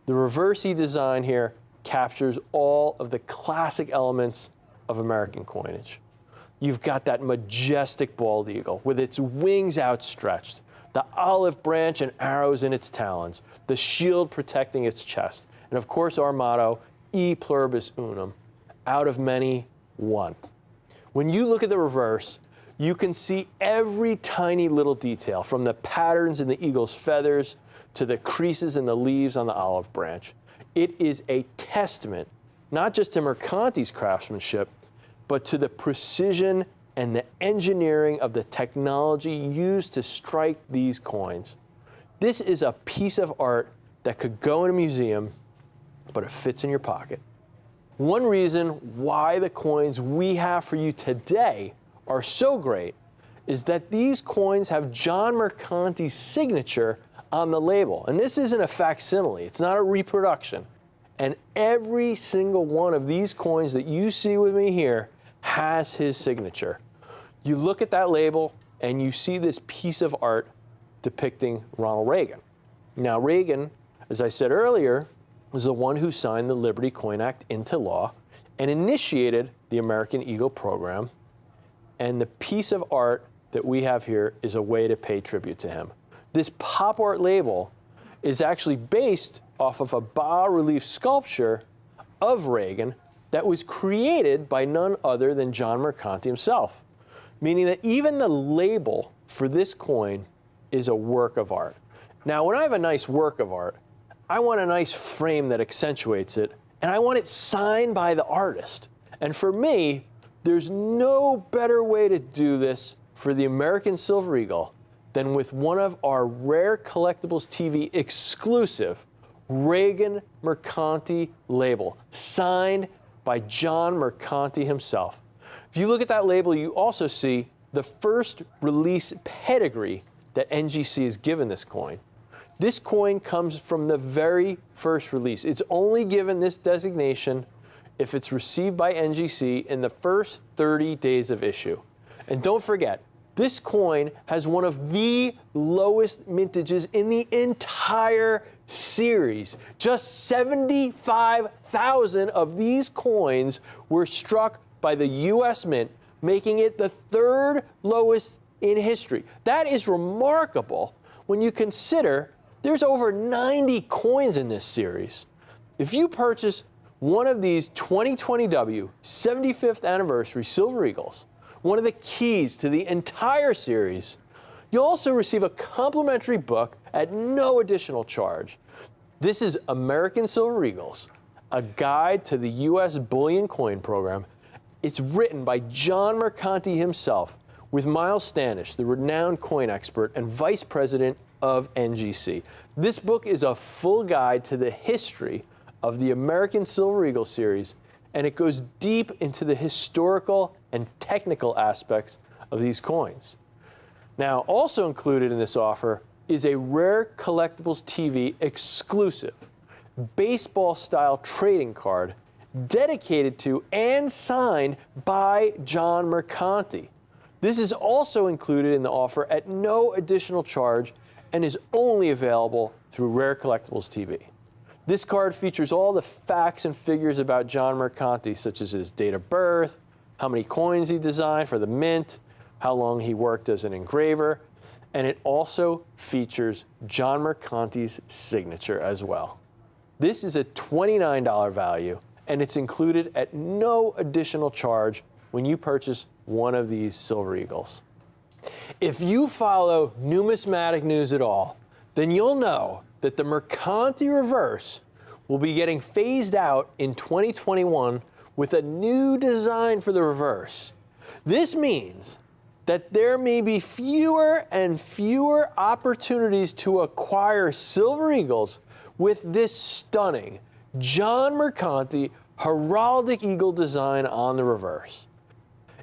The reverse he designed here captures all of the classic elements of American coinage. You've got that majestic bald eagle with its wings outstretched, the olive branch and arrows in its talons, the shield protecting its chest, and of course our motto, E pluribus unum, out of many, one. When you look at the reverse, you can see every tiny little detail, from the patterns in the eagle's feathers to the creases in the leaves on the olive branch. It is a testament, not just to Mercanti's craftsmanship, but to the precision and the engineering of the technology used to strike these coins. This is a piece of art that could go in a museum, but it fits in your pocket. One reason why the coins we have for you today are so great is that these coins have John Mercanti's signature on the label. And this isn't a facsimile, it's not a reproduction. And every single one of these coins that you see with me here has his signature. You look at that label and you see this piece of art depicting Ronald Reagan. Now, Reagan, as I said earlier, was the one who signed the Liberty Coin Act into law and initiated the American Eagle program. And the piece of art that we have here is a way to pay tribute to him. This pop art label is actually based off of a bas-relief sculpture of Reagan that was created by none other than John Mercanti himself, meaning that even the label for this coin is a work of art. Now, when I have a nice work of art, I want a nice frame that accentuates it, and I want it signed by the artist. And for me, there's no better way to do this for the American Silver Eagle than with one of our Rare Collectibles TV exclusive Reagan Mercanti label, signed by John Mercanti himself. If you look at that label, you also see the first release pedigree that NGC has given this coin. This coin comes from the very first release. It's only given this designation if it's received by NGC in the first 30 days of issue. And don't forget, this coin has one of the lowest mintages in the entire series. Just 75,000 of these coins were struck by the US Mint, making it the third lowest in history. That is remarkable when you consider there's over 90 coins in this series. If you purchase one of these 2020W 75th anniversary Silver Eagles, one of the keys to the entire series, you'll also receive a complimentary book at no additional charge. This is American Silver Eagles, a guide to the U.S. bullion coin program. It's written by John Mercanti himself, with Miles Standish, the renowned coin expert and vice president of NGC. This book is a full guide to the history of the American Silver Eagle series, and it goes deep into the historical and technical aspects of these coins. Now, also included in this offer is a Rare Collectibles TV exclusive baseball-style trading card dedicated to and signed by John Mercanti. This is also included in the offer at no additional charge and is only available through Rare Collectibles TV. This card features all the facts and figures about John Mercanti, such as his date of birth, how many coins he designed for the mint, how long he worked as an engraver, and it also features John Mercanti's signature as well. This is a $29 value, and it's included at no additional charge when you purchase one of these Silver Eagles. If you follow numismatic news at all, then you'll know that the Mercanti reverse will be getting phased out in 2021 with a new design for the reverse. This means that there may be fewer and fewer opportunities to acquire Silver Eagles with this stunning John Mercanti heraldic eagle design on the reverse.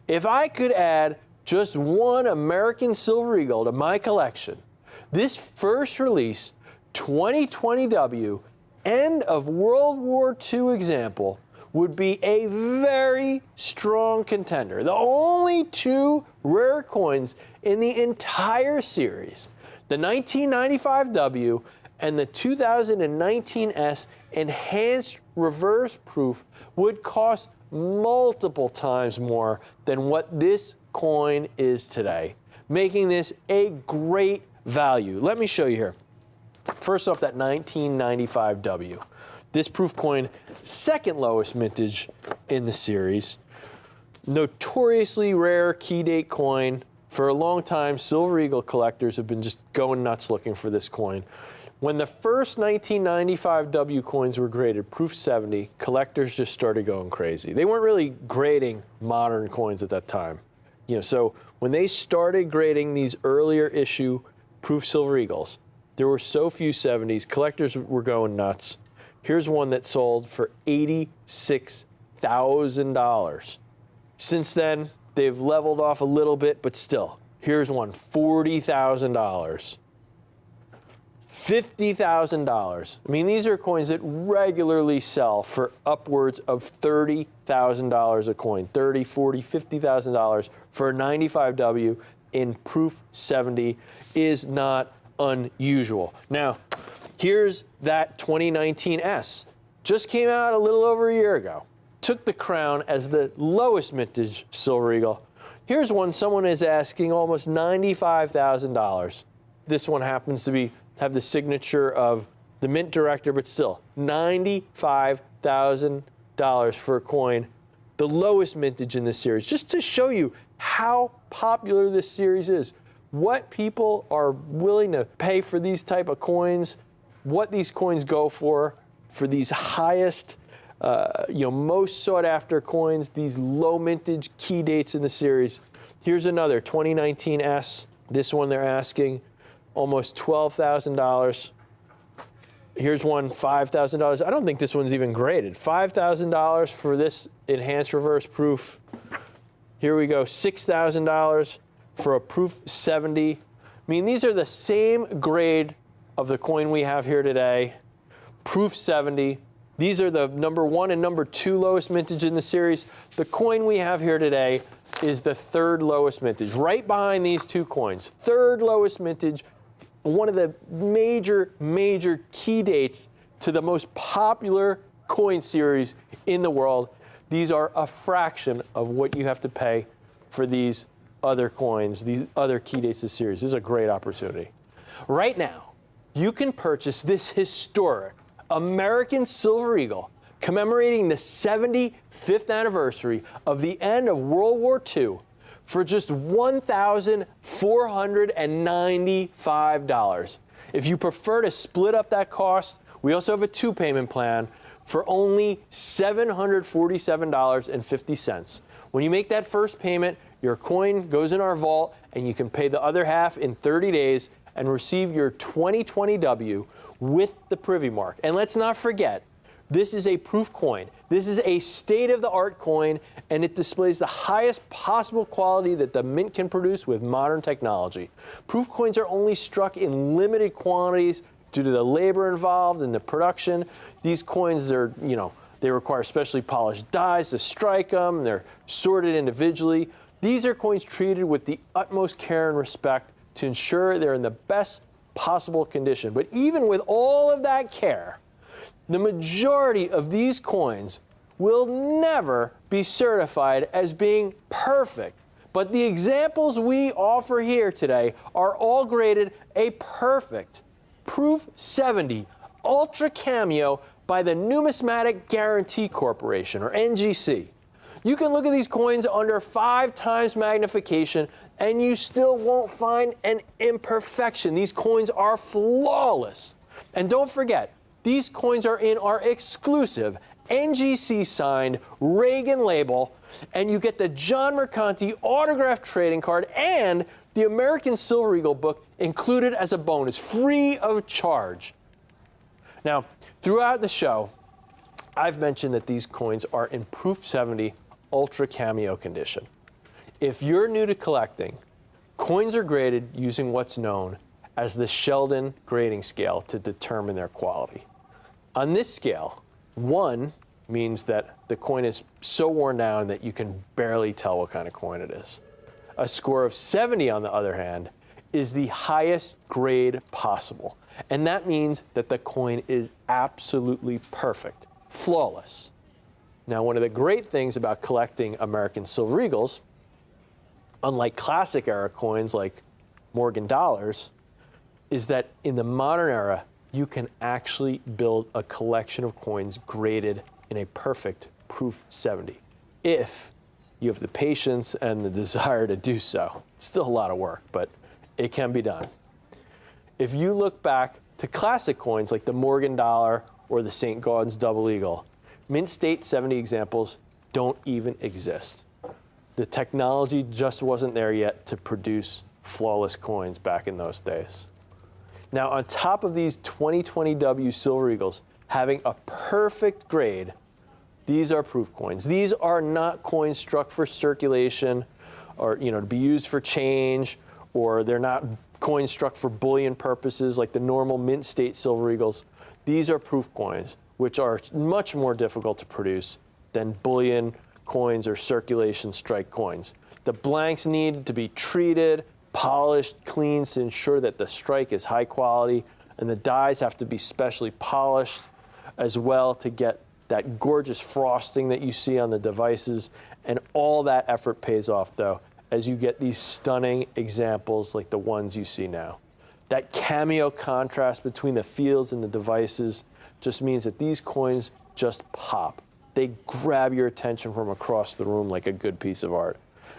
If I could add just one American Silver Eagle to my collection, this first release 2020W end of World War II example would be a very strong contender. The only two rare coins in the entire series, the 1995W and the 2019S enhanced reverse proof, would cost multiple times more than what this coin is today, making this a great value. Let me show you here. First off, that 1995W. This proof coin, second lowest mintage in the series. Notoriously rare key date coin. For a long time, Silver Eagle collectors have been just going nuts looking for this coin. When the first 1995W coins were graded, proof 70, collectors just started going crazy. They weren't really grading modern coins at that time. So when they started grading these earlier issue proof Silver Eagles, there were so few 70s, collectors were going nuts. Here's one that sold for $86,000. Since then, they've leveled off a little bit, but still, here's one, $40,000. $50,000. I mean, these are coins that regularly sell for upwards of $30,000 a coin, $30,000, $40,000, $50,000 for a 95W in proof 70 is not unusual. Now, here's that 2019S. Just came out a little over a year ago. Took the crown as the lowest mintage Silver Eagle. Here's one someone is asking almost $95,000. This one happens to have the signature of the mint director, but still, $95,000 for a coin, the lowest mintage in this series, just to show you how popular this series is, what people are willing to pay for these type of coins, what these coins go for these highest, most sought after coins, these low mintage key dates in the series. Here's another 2019S. This one they're asking almost $12,000. Here's one, $5,000. I don't think this one's even graded. $5,000 for this enhanced reverse proof. Here we go, $6,000 for a proof 70. I mean, these are the same grade of the coin we have here today, proof 70. These are the number 1 and number 2 lowest mintage in the series. The coin we have here today is the third lowest mintage, right behind these two coins. Third lowest mintage, one of the major key dates to the most popular coin series in the world. These are a fraction of what you have to pay for these other coins, these other key dates of the series. This is a great opportunity. Right now, you can purchase this historic American Silver Eagle commemorating the 75th anniversary of the end of World War II for just $1,495. If you prefer to split up that cost, we also have a 2-payment plan for only $747.50. When you make that first payment, your coin goes in our vault and you can pay the other half in 30 days and receive your 2020W with the Privy Mark. And let's not forget, This is a proof coin. This is a state-of-the-art coin, and it displays the highest possible quality that the mint can produce with modern technology. Proof coins are only struck in limited quantities due to the labor involved in the production. These coins are, they require specially polished dies to strike them. They're sorted individually. These are coins treated with the utmost care and respect to ensure they're in the best possible condition. But even with all of that care, the majority of these coins will never be certified as being perfect. But the examples we offer here today are all graded a perfect Proof 70 Ultra Cameo by the Numismatic Guarantee Corporation, or NGC. You can look at these coins under 5 times magnification and you still won't find an imperfection. These coins are flawless. And don't forget, these coins are in our exclusive NGC signed Reagan label, and you get the John Mercanti autographed trading card and the American Silver Eagle book included as a bonus, free of charge. Now, throughout the show, I've mentioned that these coins are in Proof 70 Ultra Cameo condition. If you're new to collecting, coins are graded using what's known as the Sheldon grading scale to determine their quality. On this scale, 1 means that the coin is so worn down that you can barely tell what kind of coin it is. A score of 70, on the other hand, is the highest grade possible. And that means that the coin is absolutely perfect, flawless. Now, one of the great things about collecting American Silver Eagles, unlike classic era coins like Morgan dollars, is that in the modern era, you can actually build a collection of coins graded in a perfect Proof 70, if you have the patience and the desire to do so. It's still a lot of work, but it can be done. If you look back to classic coins like the Morgan dollar or the St. Gaudens Double Eagle, mint state 70 examples don't even exist. The technology just wasn't there yet to produce flawless coins back in those days. Now, on top of these 2020W Silver Eagles having a perfect grade, these are proof coins. These are not coins struck for circulation or, to be used for change, or they're not coins struck for bullion purposes like the normal mint state Silver Eagles. These are proof coins, which are much more difficult to produce than bullion coins or circulation strike coins. The blanks need to be treated, polished, cleaned to ensure that the strike is high quality, and the dies have to be specially polished as well to get that gorgeous frosting that you see on the devices. And all that effort pays off, though, as you get these stunning examples like the ones you see now. That cameo contrast between the fields and the devices just means that these coins just pop. They grab your attention from across the room like a good piece of art.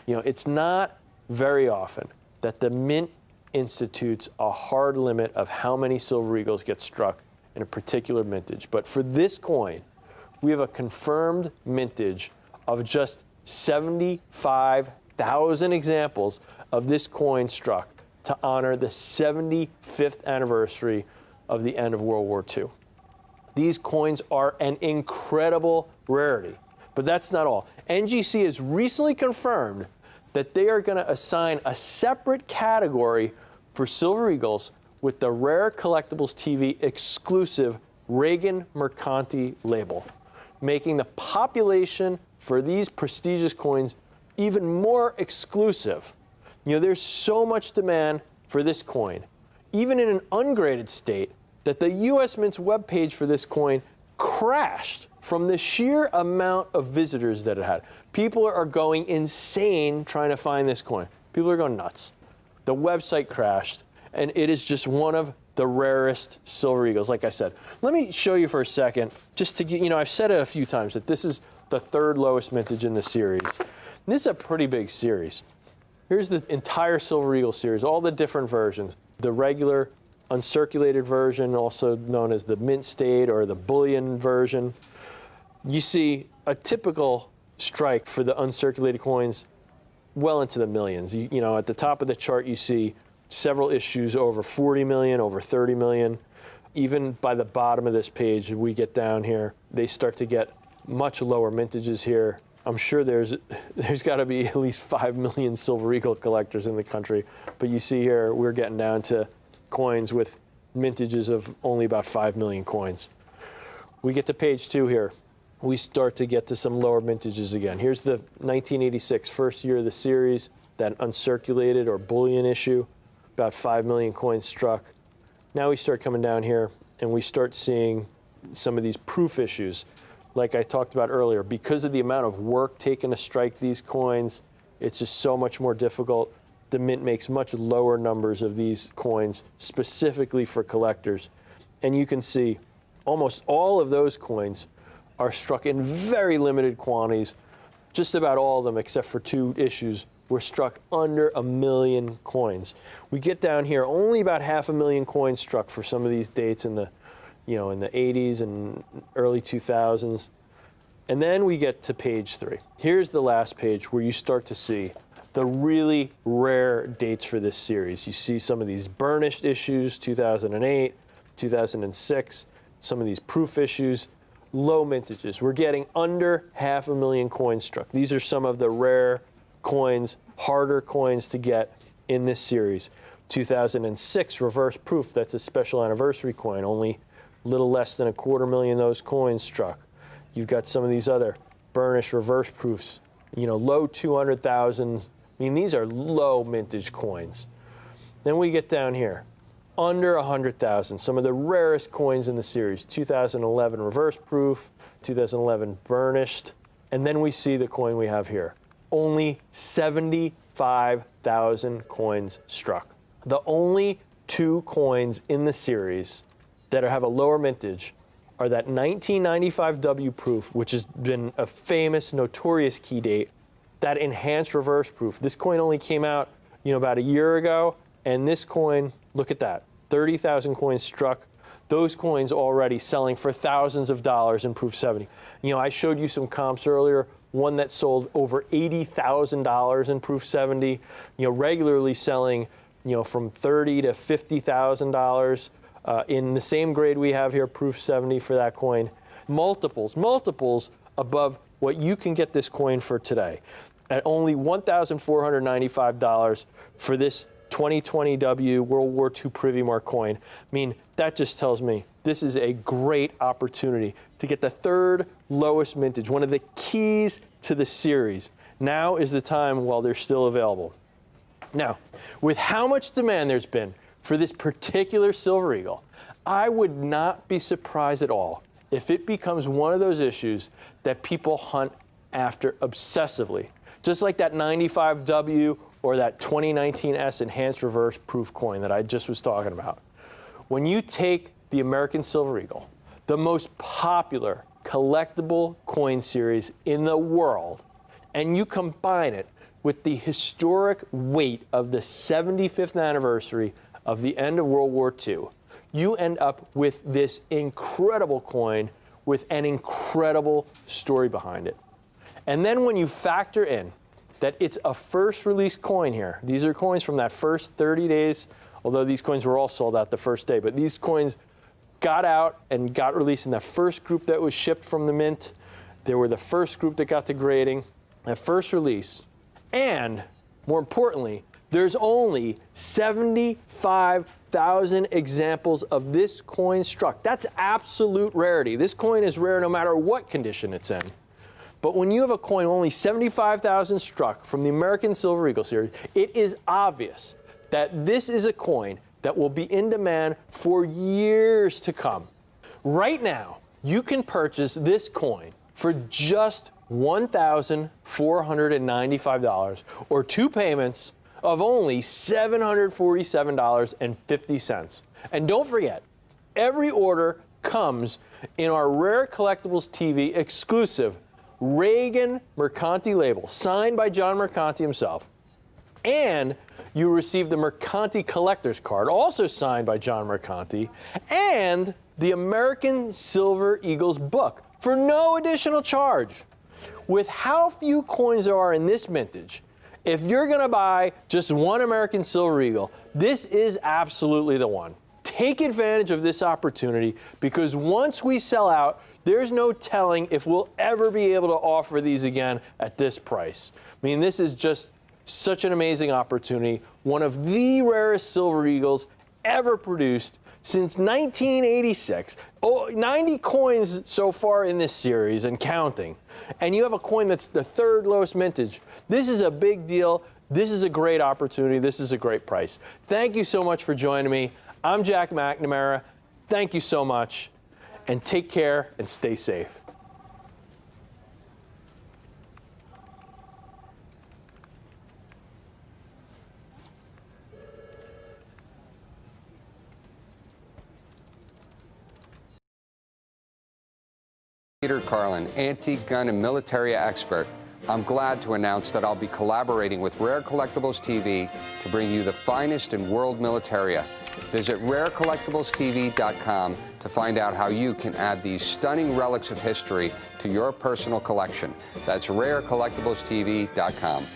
It's not very often that the Mint institutes a hard limit of how many Silver Eagles get struck in a particular mintage. But for this coin, we have a confirmed mintage of just 75,000 examples of this coin struck to honor the 75th anniversary of the end of World War II. These coins are an incredible rarity, but that's not all. NGC has recently confirmed that they are going to assign a separate category for Silver Eagles with the Rare Collectibles TV exclusive Reagan Mercanti label, making the population for these prestigious coins even more exclusive. There's so much demand for this coin, even in an ungraded state, that the U.S. Mint's webpage for this coin crashed from the sheer amount of visitors that it had. People are going insane trying to find this coin. People are going nuts. The website crashed, and it is just one of the rarest Silver Eagles, like I said. Let me show you for a second, just to get, I've said it a few times that this is the 3rd lowest mintage in the series. This is a pretty big series. Here's the entire Silver Eagle series, all the different versions. The regular uncirculated version, also known as the mint state or the bullion version. You see a typical strike for the uncirculated coins well into the millions. At the top of the chart, you see several issues over 40 million, over 30 million. Even by the bottom of this page, we get down here, they start to get much lower mintages here. I'm sure there's got to be at least 5 million Silver Eagle collectors in the country, but you see here we're getting down to coins with mintages of only about 5 million coins. We get to page 2 here. We start to get to some lower mintages again. Here's the 1986 first year of the series, that uncirculated or bullion issue, about 5 million coins struck. Now we start coming down here and we start seeing some of these proof issues. Like I talked about earlier, because of the amount of work taken to strike these coins, it's just so much more difficult. The mint makes much lower numbers of these coins specifically for collectors. And you can see almost all of those coins are struck in very limited quantities. Just about all of them, except for 2 issues, were struck under 1 million coins. We get down here, only about 500,000 coins struck for some of these dates in the, in the 80s and early 2000s. And then we get to page 3. Here's the last page where you start to see the really rare dates for this series. You see some of these burnished issues, 2008, 2006, some of these proof issues. Low mintages. We're getting under 500,000 coins struck. These are some of the rare coins, harder coins to get in this series. 2006 reverse proof, that's a special anniversary coin, only a little less than 250,000 of those coins struck. You've got some of these other burnished reverse proofs, low 200,000. I mean, these are low mintage coins. Then we get down here. Under 100,000, some of the rarest coins in the series. 2011 reverse proof, 2011 burnished, and then we see the coin we have here. Only 75,000 coins struck. The only 2 coins in the series that have a lower mintage are that 1995 W proof, which has been a famous, notorious key date, that enhanced reverse proof. This coin only came out, about a year ago, and this coin, look at that. 30,000 coins struck. Those coins already selling for thousands of dollars in Proof 70. I showed you some comps earlier. One that sold over $80,000 in Proof 70. Regularly selling, from $30,000 to $50,000 in the same grade we have here, Proof 70 for that coin. Multiples above what you can get this coin for today, at only $1,495 for this 2020 W World War II Privy Mark coin. I mean, that just tells me this is a great opportunity to get the 3rd lowest mintage, one of the keys to the series. Now is the time while they're still available. Now, with how much demand there's been for this particular Silver Eagle, I would not be surprised at all if it becomes one of those issues that people hunt after obsessively, just like that 95W or that 2019 S enhanced reverse proof coin that I just was talking about. When you take the American Silver Eagle, the most popular collectible coin series in the world, and you combine it with the historic weight of the 75th anniversary of the end of World War II, you end up with this incredible coin with an incredible story behind it. And then when you factor in that it's a first release coin here. These are coins from that first 30 days, although these coins were all sold out the first day. But these coins got out and got released in that first group that was shipped from the mint. They were the first group that got to grading, that first release. And more importantly, there's only 75,000 examples of this coin struck. That's absolute rarity. This coin is rare no matter what condition it's in. But when you have a coin only 75,000 struck from the American Silver Eagle series, it is obvious that this is a coin that will be in demand for years to come. Right now, you can purchase this coin for just $1,495 or 2 payments of only $747.50. And don't forget, every order comes in our Rare Collectibles TV exclusive Reagan Mercanti label, signed by John Mercanti himself. And you receive the Mercanti Collector's Card, also signed by John Mercanti, and the American Silver Eagles book for no additional charge. With how few coins there are in this vintage, if you're going to buy just one American Silver Eagle, this is absolutely the one. Take advantage of this opportunity, because once we sell out, there's no telling if we'll ever be able to offer these again at this price. I mean, this is just such an amazing opportunity. One of the rarest Silver Eagles ever produced since 1986. 90 coins so far in this series and counting. And you have a coin that's the third lowest mintage. This is a big deal. This is a great opportunity. This is a great price. Thank you so much for joining me. I'm Jack McNamara. Thank you so much. And take care and stay safe. Peter Carlin, anti-gun and military expert. I'm glad to announce that I'll be collaborating with Rare Collectibles TV to bring you the finest in world militaria. Visit rarecollectiblestv.com to find out how you can add these stunning relics of history to your personal collection. That's rarecollectiblestv.com.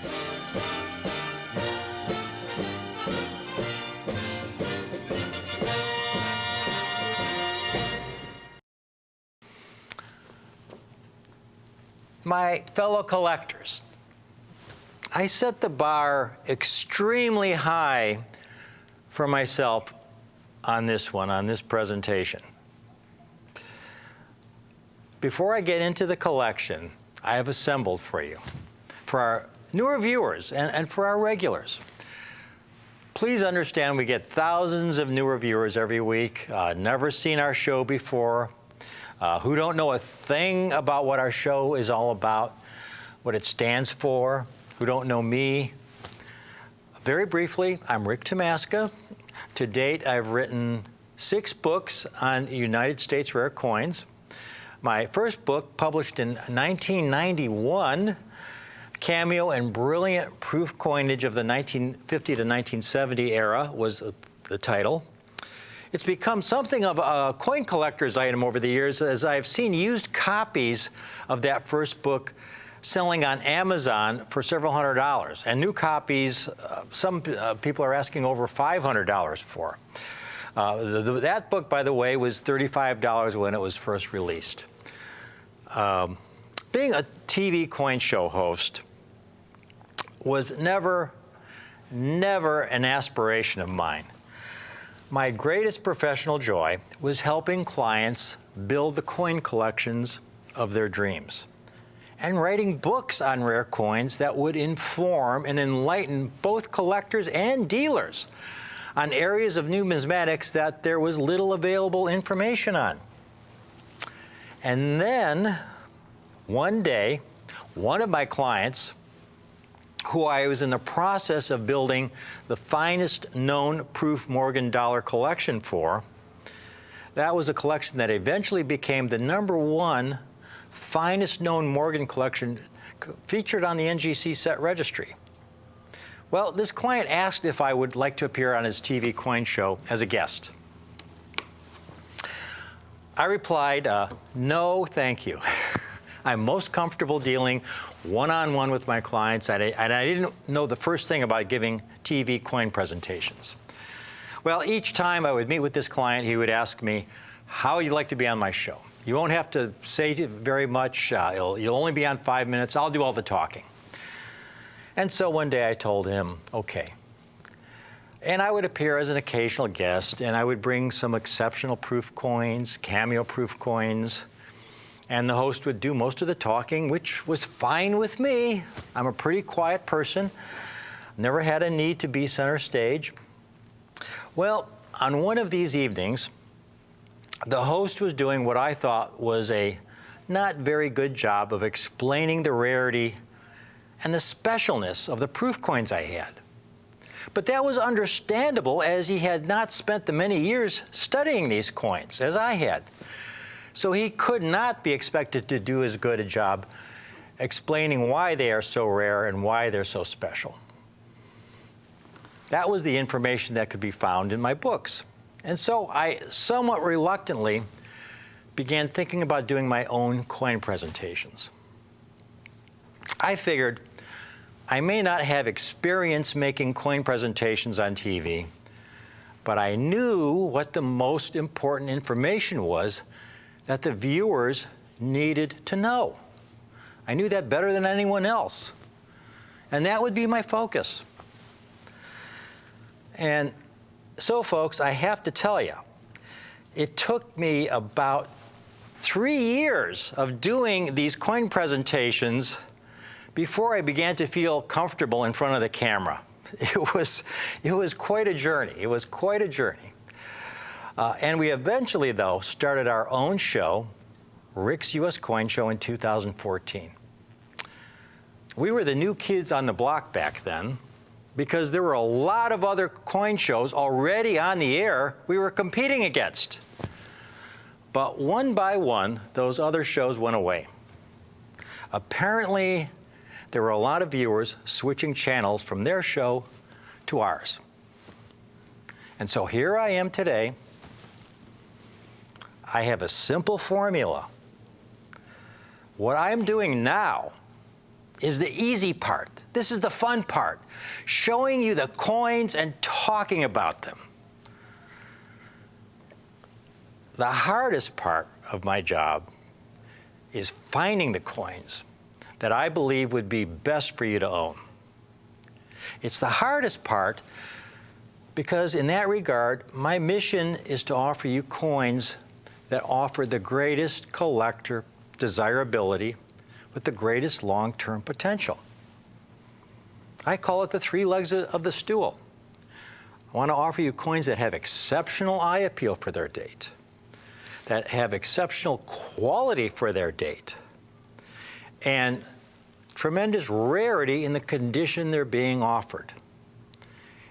My fellow collectors, I set the bar extremely high for myself on this one, on this presentation. Before I get into the collection I have assembled for you, for our newer viewers and for our regulars, please understand we get thousands of newer viewers every week, never seen our show before, who don't know a thing about what our show is all about, what it stands for, who don't know me. Very briefly, I'm Rick Tamaska. To date, I've written 6 books on United States rare coins. My first book, published in 1991, Cameo and Brilliant Proof Coinage of the 1950 to 1970 era, was the title. It's become something of a coin collector's item over the years, as I've seen used copies of that first book selling on Amazon for several $100s, and new copies, some people are asking over $500 for. That book, by the way, was $35 when it was first released. Being a TV coin show host was never an aspiration of mine. My greatest professional joy was helping clients build the coin collections of their dreams, and writing books on rare coins that would inform and enlighten both collectors and dealers on areas of numismatics that there was little available information on. And then, one day, one of my clients, who I was in the process of building the finest known proof Morgan dollar collection for, that was a collection that eventually became the #1 finest known Morgan collection featured on the NGC set registry. Well, this client asked if I would like to appear on his TV coin show as a guest. I replied, no, thank you. I'm most comfortable dealing one-on-one with my clients, and I didn't know the first thing about giving TV coin presentations. Well, each time I would meet with this client, he would ask me, how would you like to be on my show? You won't have to say very much. You'll only be on 5 minutes. I'll do all the talking. And so one day I told him, okay. And I would appear as an occasional guest, and I would bring some exceptional proof coins, Cameo proof coins, and the host would do most of the talking, which was fine with me. I'm a pretty quiet person, never had a need to be center stage. Well, on one of these evenings, the host was doing what I thought was a not very good job of explaining the rarity and the specialness of the proof coins I had. But that was understandable, as he had not spent the many years studying these coins as I had. So he could not be expected to do as good a job explaining why they are so rare and why they're so special. That was the information that could be found in my books. And so I somewhat reluctantly began thinking about doing my own coin presentations. I figured I may not have experience making coin presentations on TV, But I knew what the most important information was that the viewers needed to know. I knew that better than anyone else. And that would be my focus. And so, folks, I have to tell you, it took me about 3 years of doing these coin presentations before I began to feel comfortable in front of the camera. It was quite a journey. It was quite a journey. And we eventually, though, started our own show, Rick's U.S. Coin Show, in 2014. We were the new kids on the block back then because there were a lot of other coin shows already on the air we were competing against. But one by one, those other shows went away. Apparently, there were a lot of viewers switching channels from their show to ours. And so here I am today. I have a simple formula. What I'm doing now is the easy part. This is the fun part, showing you the coins and talking about them. The hardest part of my job is finding the coins that I believe would be best for you to own. It's the hardest part because in that regard, my mission is to offer you coins that offer the greatest collector desirability with the greatest long-term potential. I call it the 3 legs of the stool. I want to offer you coins that have exceptional eye appeal for their date, that have exceptional quality for their date, and tremendous rarity in the condition they're being offered.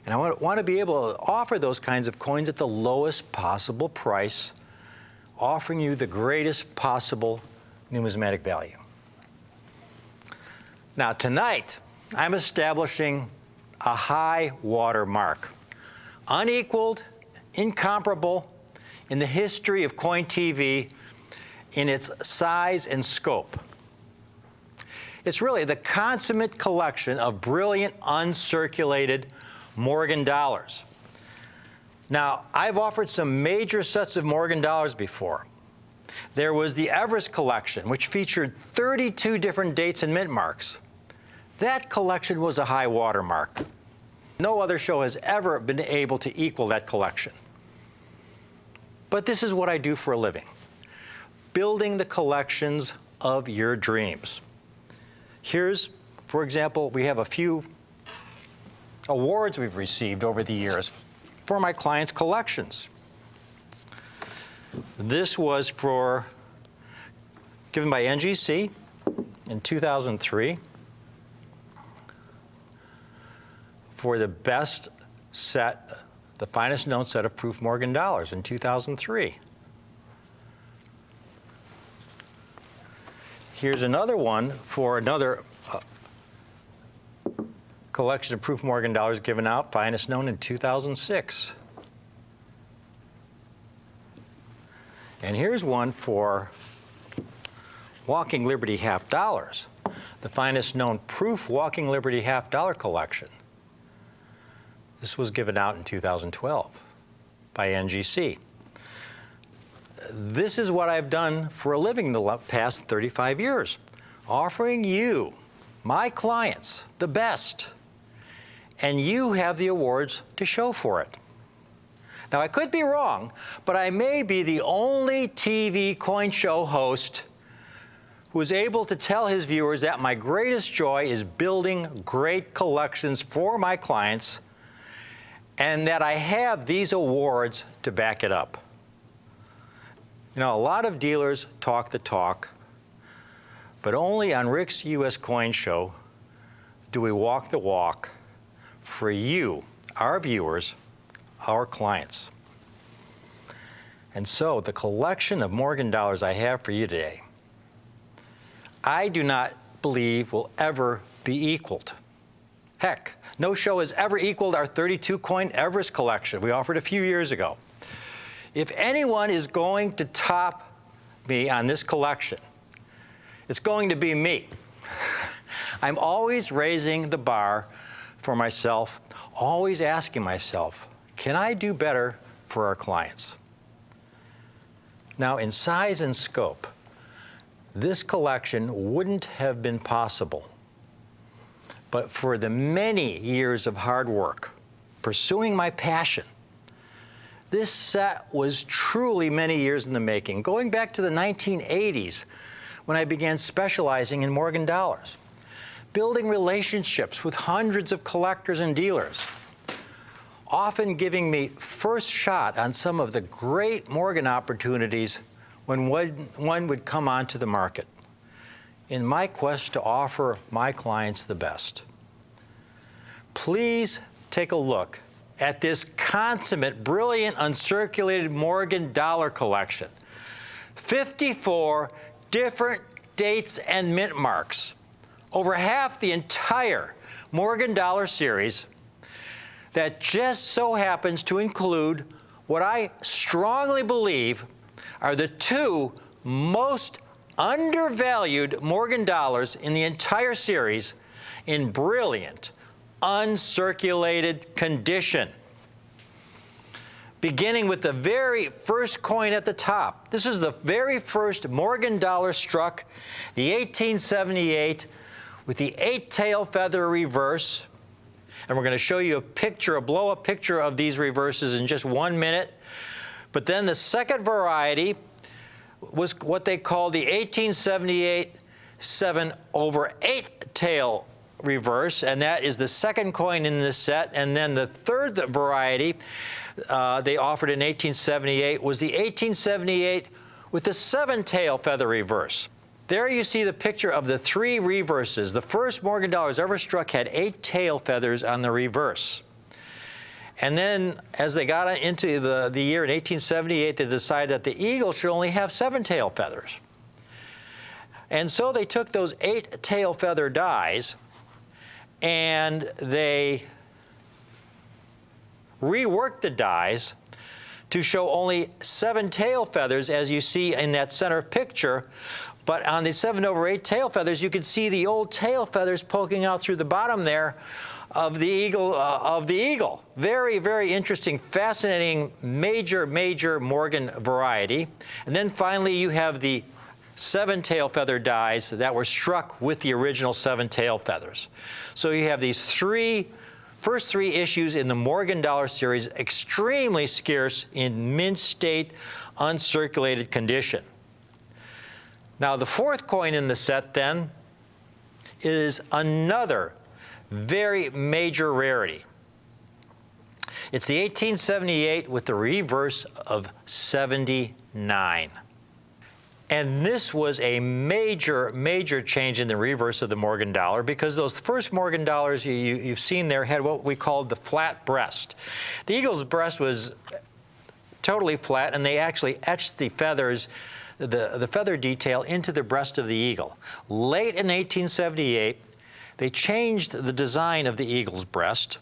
And I want to be able to offer those kinds of coins at the lowest possible price, offering you the greatest possible numismatic value. Now tonight, I'm establishing a high water mark, unequaled, incomparable in the history of Coin TV in its size and scope. It's really the consummate collection of brilliant, uncirculated Morgan dollars. Now, I've offered some major sets of Morgan dollars before. There was the Everest collection, which featured 32 different dates and mint marks. That collection was a high water mark. No other show has ever been able to equal that collection. But this is what I do for a living, building the collections of your dreams. Here's, for example, we have a few awards we've received over the years for my clients' collections. This was given by NGC in 2003 for the best set, the finest known set of proof Morgan dollars in 2003. Here's another one for another collection of proof Morgan dollars given out, finest known in 2006. And here's one for Walking Liberty half dollars, the finest known proof Walking Liberty half dollar collection. This was given out in 2012 by NGC. This is what I've done for a living the past 35 years, offering you, my clients, the best. And you have the awards to show for it. Now, I could be wrong, but I may be the only TV coin show host who is able to tell his viewers that my greatest joy is building great collections for my clients and that I have these awards to back it up. You know, a lot of dealers talk the talk, but only on Rick's U.S. Coin Show do we walk the walk for you, our viewers, our clients. And so the collection of Morgan dollars I have for you today, I do not believe will ever be equaled. Heck, no show has ever equaled our 32 coin Everest collection we offered a few years ago. If anyone is going to top me on this collection, it's going to be me. I'm always raising the bar for myself, always asking myself, can I do better for our clients? Now, in size and scope, this collection wouldn't have been possible but for the many years of hard work pursuing my passion. This set was truly many years in the making, going back to the 1980s when I began specializing in Morgan dollars, building relationships with hundreds of collectors and dealers, often giving me first shot on some of the great Morgan opportunities when one would come onto the market, in my quest to offer my clients the best. Please take a look at this consummate, brilliant, uncirculated Morgan dollar collection. 54 different dates and mint marks, over half the entire Morgan dollar series, that just so happens to include what I strongly believe are the two most undervalued Morgan dollars in the entire series in brilliant, uncirculated condition. Beginning with the very first coin at the top. This is the very first Morgan dollar struck, the 1878, with the 8-tail feather reverse. And we're going to show you a picture, a blow-up picture of these reverses in just 1 minute. But then the second variety was what they called the 1878 7/8-tail reverse, and that is the second coin in this set. And then the third variety they offered in 1878 was the 1878 with the 7-tail feather reverse. There you see the picture of the 3 reverses. The first Morgan dollars ever struck had 8 tail feathers on the reverse. And then as they got into the year in 1878, they decided that the eagle should only have 7 tail feathers. And so they took those 8 tail feather dies and they reworked the dies to show only 7 tail feathers, as you see in that center picture. But on the 7/8 tail feathers, you can see the old tail feathers poking out through the bottom there of the eagle. Very, very interesting, fascinating, major Morgan variety. And then finally, you have the 7 tail feather dies that were struck with the original 7 tail feathers. So you have these first 3 issues in the Morgan dollar series, extremely scarce in mint state, uncirculated condition. Now, the fourth coin in the set, then, is another very major rarity. It's the 1878 with the reverse of 79. And this was a major change in the reverse of the Morgan dollar, because those first Morgan dollars you've seen there had what we called the flat breast. The eagle's breast was totally flat, and they actually etched the feathers, the feather detail into the breast of the eagle. Late in 1878, they changed the design of the eagle's breast,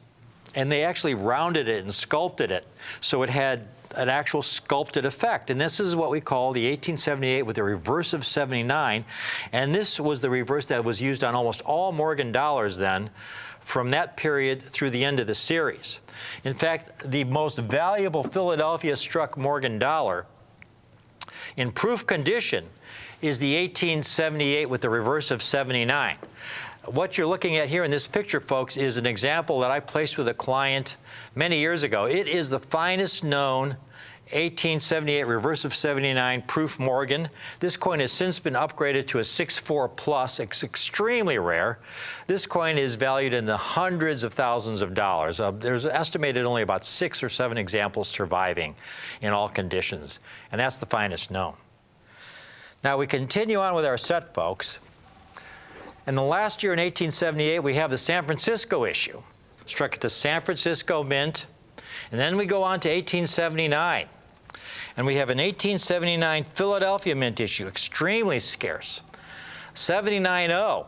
and they actually rounded it and sculpted it so it had an actual sculpted effect. And this is what we call the 1878 with the reverse of 79. And this was the reverse that was used on almost all Morgan dollars then, from that period through the end of the series. In fact, the most valuable Philadelphia struck Morgan dollar in proof condition is the 1878 with the reverse of 79. What you're looking at here in this picture, folks, is an example that I placed with a client many years ago. It is the finest known 1878 reverse of 79 proof Morgan. This coin has since been upgraded to a 6.4 plus. It's extremely rare. This coin is valued in the hundreds of thousands of dollars. There's estimated only about 6 or 7 examples surviving in all conditions, and that's the finest known. Now we continue on with our set, folks. In the last year in 1878, we have the San Francisco issue, struck at the San Francisco Mint. And then we go on to 1879. And we have an 1879 Philadelphia Mint issue, extremely scarce. 79.0,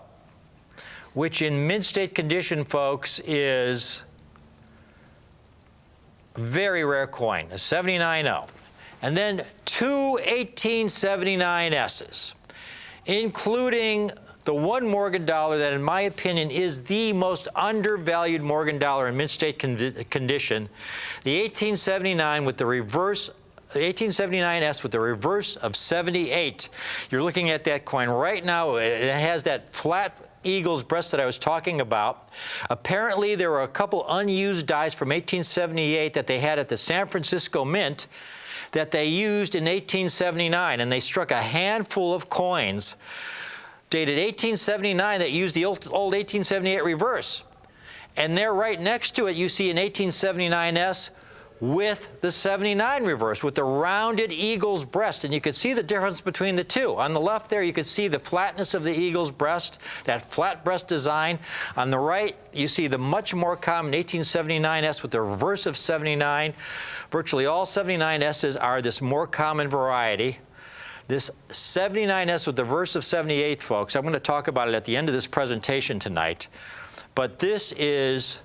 which in mint state condition, folks, is a very rare coin, a 79.0. And then 2 1879 S's, including the one Morgan dollar that, in my opinion, is the most undervalued Morgan dollar in mint state condition, the 1879 with the reverse, the 1879S with the reverse of 78. You're looking at that coin right now. It has that flat eagle's breast that I was talking about. Apparently, there were a couple unused dies from 1878 that they had at the San Francisco Mint that they used in 1879, and they struck a handful of coins dated 1879 that used the old 1878 reverse. And there right next to it, you see an 1879S with the 79 reverse, with the rounded eagle's breast. And you can see the difference between the two. On the left there, you can see the flatness of the eagle's breast, that flat breast design. On the right, you see the much more common 1879S with the reverse of 79. Virtually all 79S's are this more common variety. This 79S with the reverse of 78, folks, I'm going to talk about it at the end of this presentation tonight. But this is,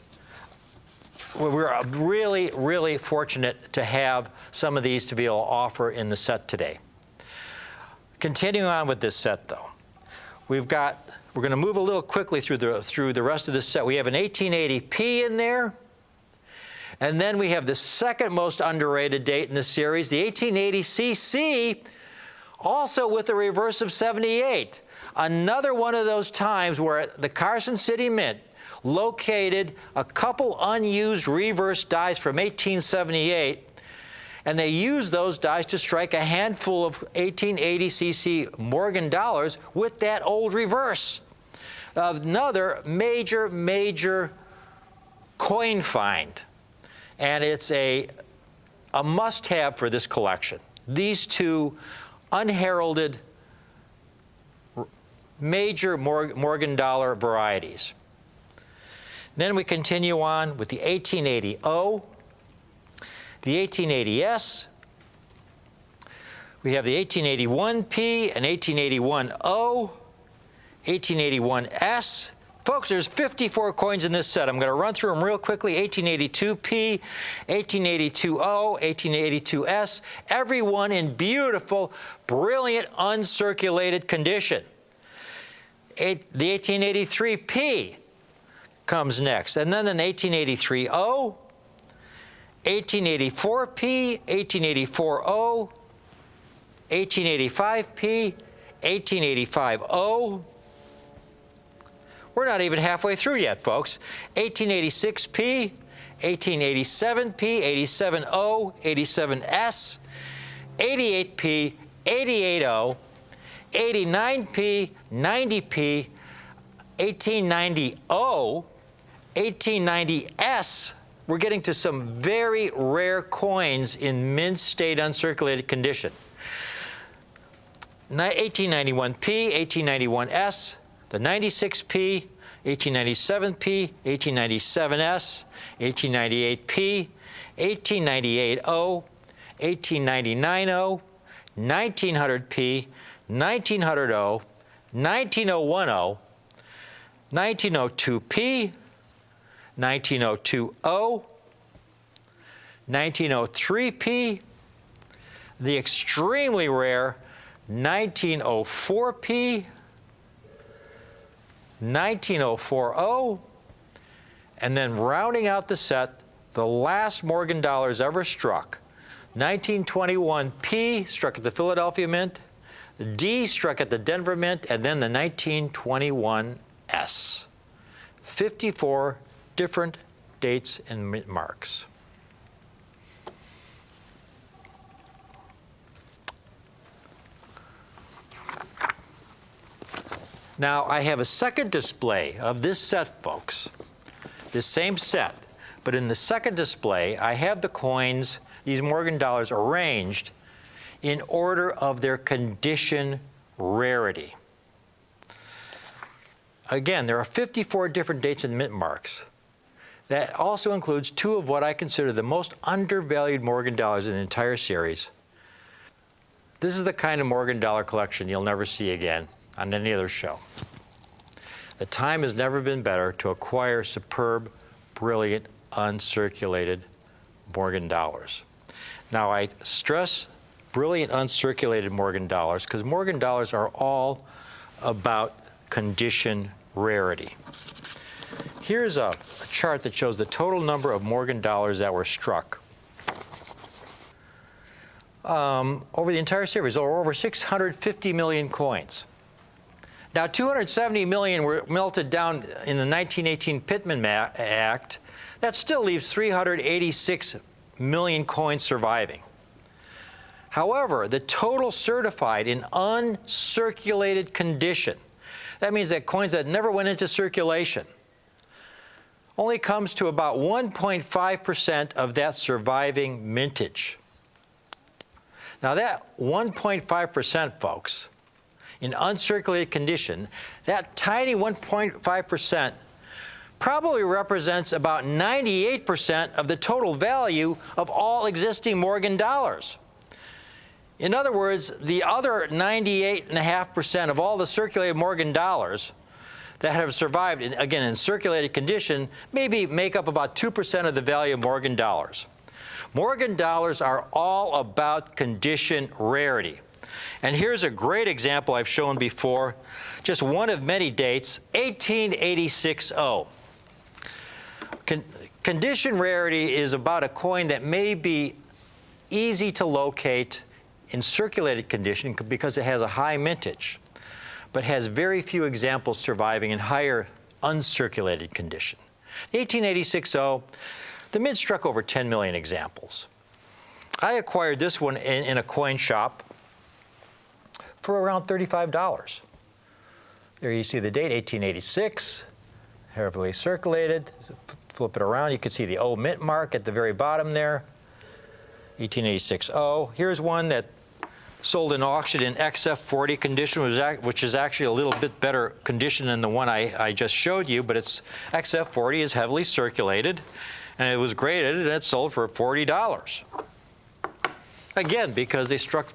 we're really, really fortunate to have some of these to be able to offer in the set today. Continuing on with this set, though, we're going to move a little quickly through the rest of this set. We have an 1880p in there. And then we have the second most underrated date in the series, the 1880cc, also with the reverse of 78. Another one of those times where the Carson City Mint located a couple unused reverse dies from 1878, and they used those dies to strike a handful of 1880cc Morgan dollars with that old reverse. Another major, major coin find. And it's a must-have for this collection. These two unheralded major Morgan dollar varieties. Then we continue on with the 1880O, the 1880S. We have the 1881P and 1881O, 1881S. Folks, there's 54 coins in this set. I'm going to run through them real quickly. 1882P, 1882O, 1882S, every one in beautiful, brilliant, uncirculated condition. The 1883P comes next, and then an 1883O, 1884P, 1884O, 1885P, 1885O. We're not even halfway through yet, folks. 1886P, 1887P, 87O, 87S, 88P, 88O, 89P, 90P, 1890O, 1890S. We're getting to some very rare coins in mint state uncirculated condition. 1891P, 1891S, the 96P, 1897P, 1897S, 1898P, 1898O, 1899O, 1900P, 1900O, 1901O, 1902P, 1902O, 1903P, the extremely rare 1904P, 1904O, and then rounding out the set, the last Morgan dollars ever struck. 1921P struck at the Philadelphia Mint, the D struck at the Denver Mint, and then the 1921S. 54 different dates and mint marks. Now, I have a second display of this set, folks. This same set. But in the second display, I have the coins, these Morgan dollars, arranged in order of their condition rarity. Again, there are 54 different dates and mint marks. That also includes two of what I consider the most undervalued Morgan dollars in the entire series. This is the kind of Morgan dollar collection you'll never see again on any other show. The time has never been better to acquire superb, brilliant, uncirculated Morgan dollars. Now, I stress brilliant, uncirculated Morgan dollars because Morgan dollars are all about condition rarity. Here's a chart that shows the total number of Morgan dollars that were struck over the entire series, or over 650 million coins. Now, 270 million were melted down in the 1918 Pittman Act. That still leaves 386 million coins surviving. However, the total certified in uncirculated condition, that means that coins that never went into circulation, only comes to about 1.5% of that surviving mintage. Now that 1.5%, folks, in uncirculated condition, that tiny 1.5% probably represents about 98% of the total value of all existing Morgan dollars. In other words, the other 98.5% of all the circulated Morgan dollars that have survived, again, in circulated condition, maybe make up about 2% of the value of Morgan dollars. Morgan dollars are all about condition rarity. And here's a great example I've shown before, just one of many dates, 1886-0. Condition rarity is about a coin that may be easy to locate in circulated condition because it has a high mintage, but has very few examples surviving in higher uncirculated condition. The 1886-0, the Mint struck over 10 million examples. I acquired this one in a coin shop for around $35. There you see the date, 1886, heavily circulated. Flip it around, you can see the O Mint mark at the very bottom there, 1886-0. Here's one that sold in auction in XF40 condition, which is actually a little bit better condition than the one I just showed you, but it's XF40 is heavily circulated, and it was graded, and it sold for $40. Again, because they struck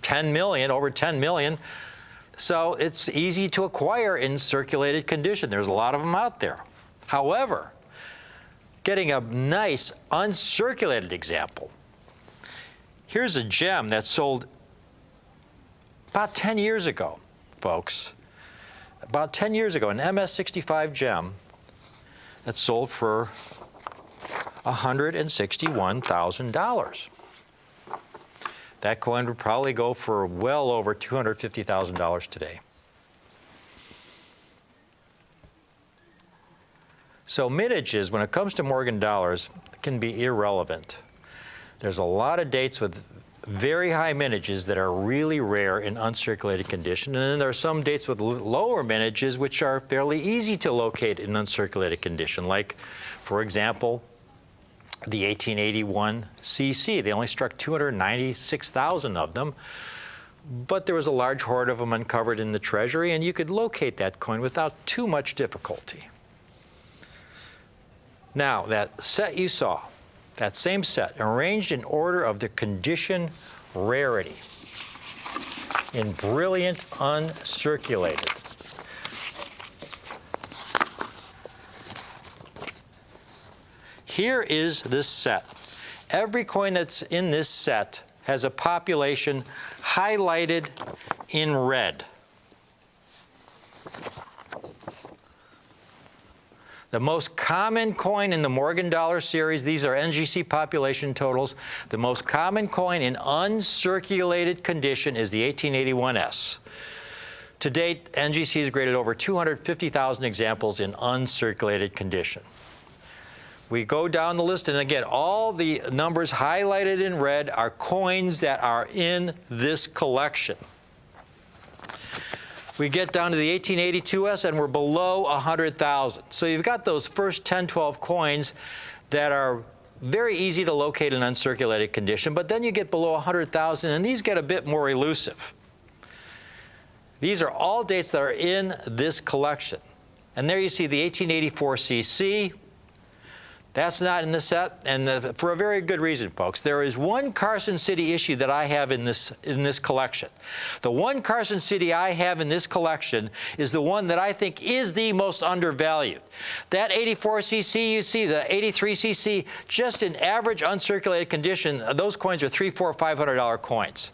10 million, over 10 million, so it's easy to acquire in circulated condition. There's a lot of them out there. However, getting a nice uncirculated example, here's a gem that sold about 10 years ago, folks. About 10 years ago, an MS65 gem that sold for $161,000. That coin would probably go for well over $250,000 today. So mintages, when it comes to Morgan dollars, can be irrelevant. There's a lot of dates with very high mintages that are really rare in uncirculated condition, and then there are some dates with lower mintages which are fairly easy to locate in uncirculated condition, like, for example, the 1881 CC. They only struck 296,000 of them, but there was a large hoard of them uncovered in the treasury, and you could locate that coin without too much difficulty. Now, that set you saw, that same set, arranged in order of the condition rarity, in brilliant uncirculated. Here is this set. Every coin that's in this set has a population highlighted in red. The most common coin in the Morgan dollar series, these are NGC population totals. The most common coin in uncirculated condition is the 1881S. To date, NGC has graded over 250,000 examples in uncirculated condition. We go down the list, and again, all the numbers highlighted in red are coins that are in this collection. We get down to the 1882S, and we're below 100,000. So you've got those first 10, 12 coins that are very easy to locate in uncirculated condition, but then you get below 100,000, and these get a bit more elusive. These are all dates that are in this collection. And there you see the 1884 CC. That's not in the set, and for a very good reason, folks. There is one Carson City issue that I have in this collection. The one Carson City I have in this collection is the one that I think is the most undervalued. That 84cc you see, the 83cc, just in average uncirculated condition, those coins are $300, $400, $500 coins.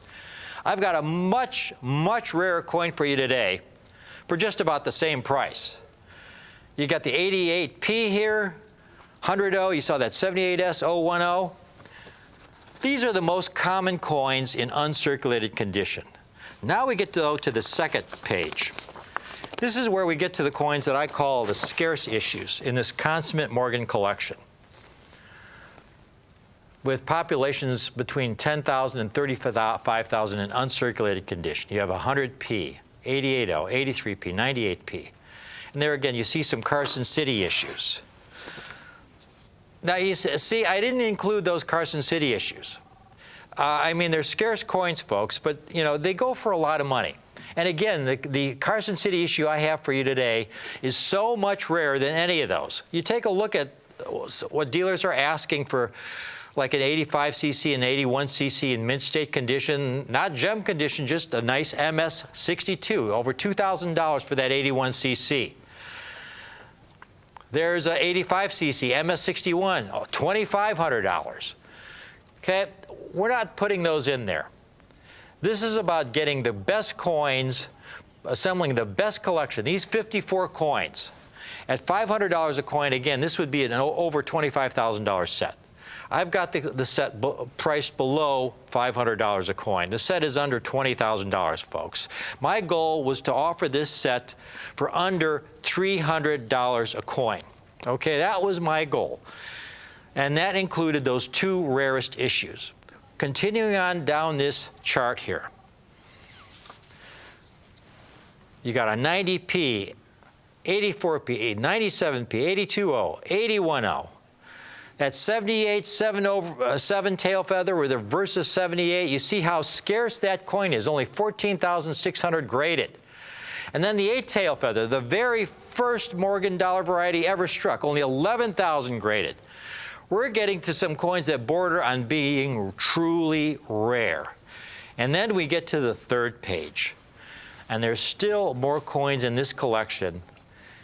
I've got a much, much rarer coin for you today for just about the same price. You got the 88P here, 100O, you saw that 78S010. These are the most common coins in uncirculated condition. Now we get to the second page. This is where we get to the coins that I call the scarce issues in this consummate Morgan collection. With populations between 10,000 and 35,000 in uncirculated condition. You have 100P, 88O, 83P, 98P. And there again, you see some Carson City issues. Now, you see, I didn't include those Carson City issues. I mean, they're scarce coins, folks, but, you know, they go for a lot of money. And again, the Carson City issue I have for you today is so much rarer than any of those. You take a look at what dealers are asking for, like an 85cc and 81cc in mint state condition, not gem condition, just a nice MS62, over $2,000 for that 81cc. There's a 85cc, MS61, $2,500. Okay, we're not putting those in there. This is about getting the best coins, assembling the best collection. These 54 coins, at $500 a coin, again, this would be an over $25,000 set. I've got the set priced below $500 a coin. The set is under $20,000, folks. My goal was to offer this set for under $300 a coin. Okay, that was my goal. And that included those two rarest issues. Continuing on down this chart here. You got a 90P, 84P, 97P, 82O, 81O. That 78 7 tail feather with a reverse of 78, you see how scarce that coin is, only 14,600 graded. And then the 8 tail feather, the very first Morgan dollar variety ever struck, only 11,000 graded. We're getting to some coins that border on being truly rare. And then we get to the third page. And there's still more coins in this collection.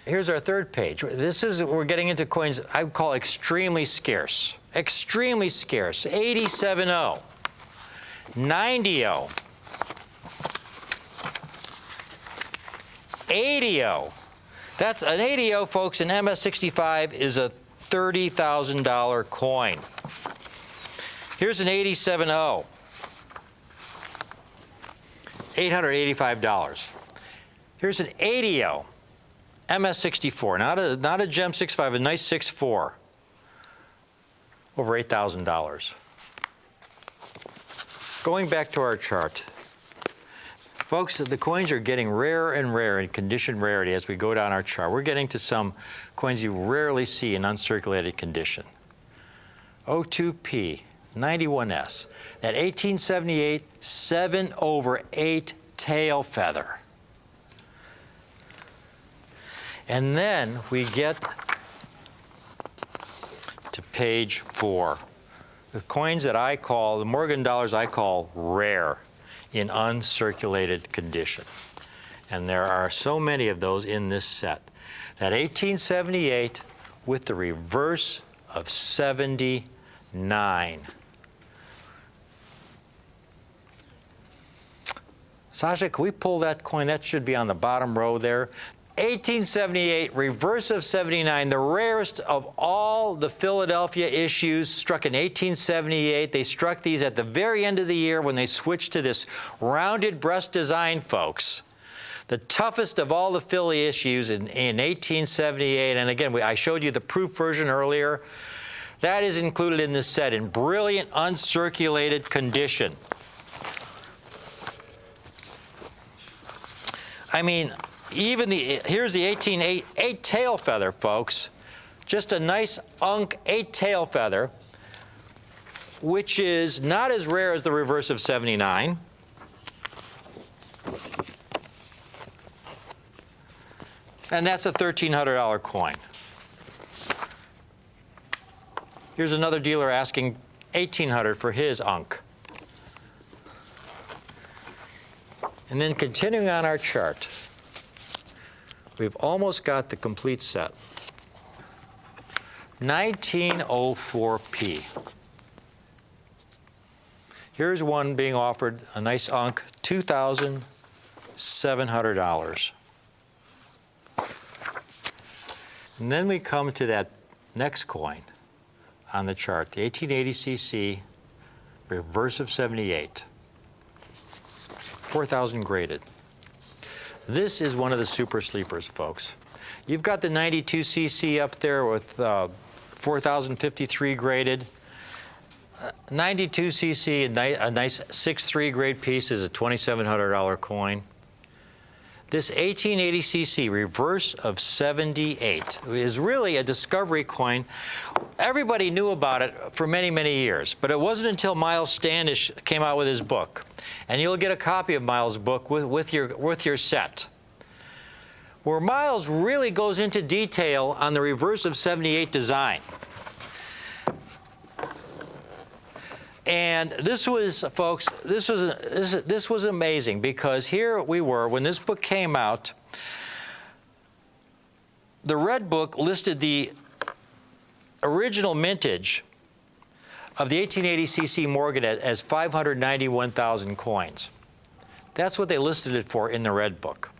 Here's our third page. We're getting into coins I would call extremely scarce. Extremely scarce. 87O, 90O, 80O. That's an 80O, folks, in MS65 is a $30,000 coin. Here's an 87O, $885. Here's an 80O. MS64, not a Gem 6.5, a nice 6.4, over $8,000. Going back to our chart, folks, the coins are getting rarer and rarer in condition rarity as we go down our chart. We're getting to some coins you rarely see in uncirculated condition. 02P, 91S, that 1878 7/8 tail feather. And then we get to page 4. The coins that I call, the Morgan dollars I call rare in uncirculated condition. And there are so many of those in this set. That 1878 with the reverse of 79. Sasha, can we pull that coin? That should be on the bottom row there. 1878, reverse of 79, the rarest of all the Philadelphia issues, struck in 1878. They struck these at the very end of the year when they switched to this rounded breast design, folks. The toughest of all the Philly issues in 1878. And again, I showed you the proof version earlier. That is included in this set in brilliant uncirculated condition. I mean, here's the 18.8 tail feather, folks. Just a nice Unk 8 tail feather, which is not as rare as the reverse of 79. And that's a $1,300 coin. Here's another dealer asking $1,800 for his Unk. And then continuing on our chart, we've almost got the complete set. 1904P. Here's one being offered, a nice Unk, $2,700. And then we come to that next coin on the chart, the 1880cc reverse of 78. 4,000 graded. This is one of the super sleepers, folks. You've got the 92cc up there with 4,053 graded. 92cc, a nice 6.3 grade piece, is a $2,700 coin. This 1880cc reverse of 78 is really a discovery coin. Everybody knew about it for many, many years, but it wasn't until Miles Standish came out with his book. And you'll get a copy of Miles' book with your set, where Miles really goes into detail on the reverse of 78 design. And this was, folks, this was amazing, because here we were when this book came out. The Red Book listed the original mintage of the 1880cc Morgan as 591,000 coins. That's what they listed it for in the Red Book.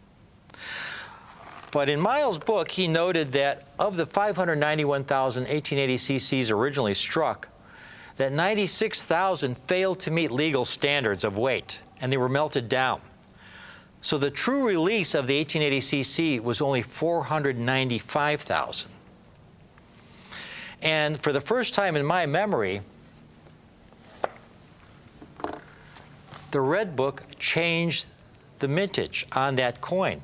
But in Miles' book, he noted that of the 591,000 1880cc's originally struck, that 96,000 failed to meet legal standards of weight, and they were melted down. So the true release of the 1880cc was only 495,000. And for the first time in my memory, the Red Book changed the mintage on that coin.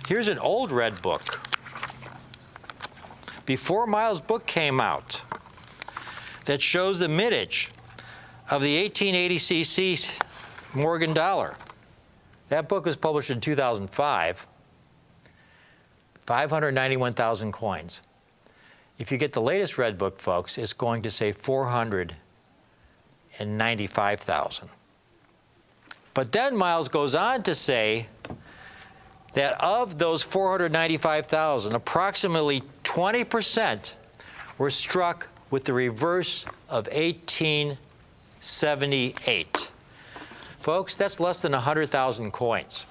Here's an old Red Book. Before Miles' book came out, that shows the mintage of the 1880cc Morgan dollar. That book was published in 2005. 591,000 coins. If you get the latest Red Book, folks, it's going to say 495,000. But then Miles goes on to say that of those 495,000, approximately 20% were struck with the reverse of 1878. Folks, that's less than 100,000 coins.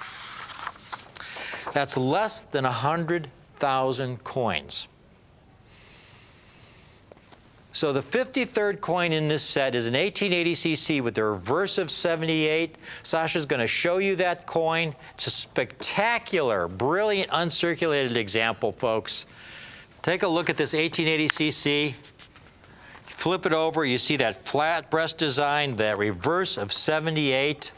That's less than 100,000 coins. So the 53rd coin in this set is an 1880cc with the reverse of 78. Sasha's going to show you that coin. It's a spectacular, brilliant, uncirculated example, folks. Take a look at this 1880cc. Flip it over, you see that flat breast design, that reverse of 78.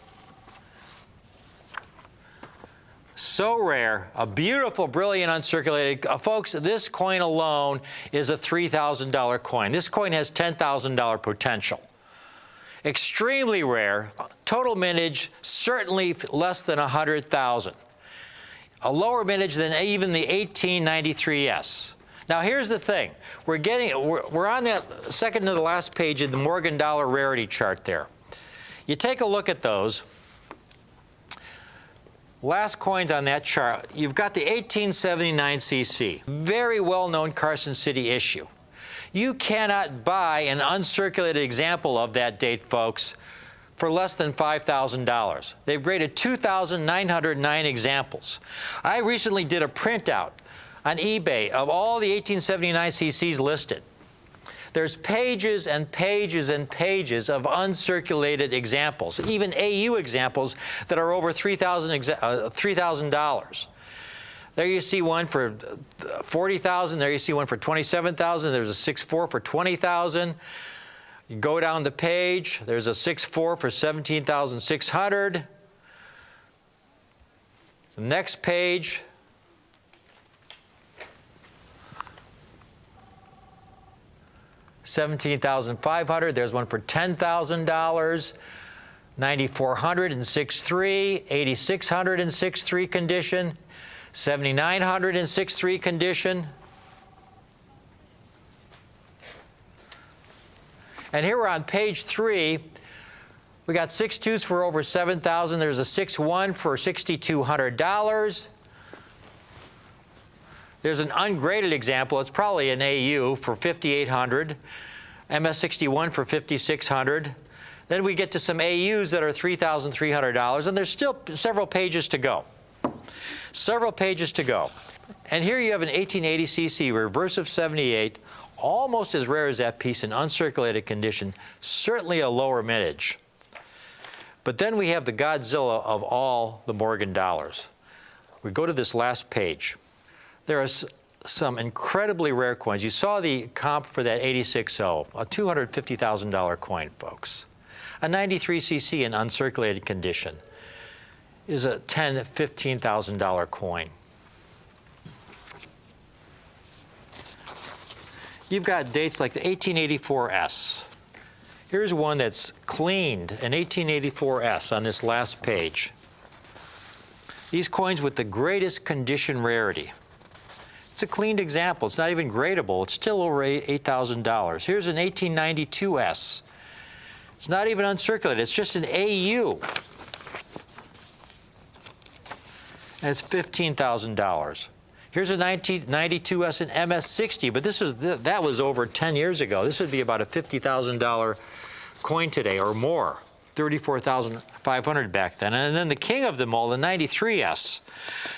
So rare, a beautiful, brilliant, uncirculated. Folks, this coin alone is a $3,000 coin. This coin has $10,000 potential. Extremely rare. Total mintage, certainly less than 100,000. A lower mintage than even the 1893S. Now here's the thing. We're on that second to the last page of the Morgan dollar rarity chart there. You take a look at those. Last coins on that chart, you've got the 1879cc, very well-known Carson City issue. You cannot buy an uncirculated example of that date, folks, for less than $5,000. They've graded 2,909 examples. I recently did a printout on eBay of all the 1879cc's listed. There's pages and pages and pages of uncirculated examples, even AU examples that are over $3,000. There you see one for $40,000. There you see one for $27,000. There's a 6.4 for $20,000. You go down the page. There's a 6.4 for $17,600. The next page. $17,500. There's one for $10,000. 9,400 in 6.3, 8,600 in 6.3 condition, 7,900 in 6.3 condition. And here we're on page 3. We got 6.2s for over $7,000. There's a 6.1 for $6,200. There's an ungraded example. It's probably an AU for $5,800. MS61 for $5,600. Then we get to some AUs that are $3,300, and there's still several pages to go. Several pages to go. And here you have an 1880cc reverse of 78, almost as rare as that piece in uncirculated condition, certainly a lower mintage. But then we have the Godzilla of all the Morgan dollars. We go to this last page. There are some incredibly rare coins. You saw the comp for that 86.0, a $250,000 coin, folks. A 93cc in uncirculated condition is a $10,000, $15,000 coin. You've got dates like the 1884S. Here's one that's cleaned, an 1884S on this last page. These coins with the greatest condition rarity. It's a cleaned example. It's not even gradable. It's still over $8,000. Here's an 1892S. It's not even uncirculated. It's just an AU. And it's $15,000. Here's a 1992S and MS60, but that was over 10 years ago. This would be about a $50,000 coin today or more, $34,500 back then. And then the king of them all, the 93S,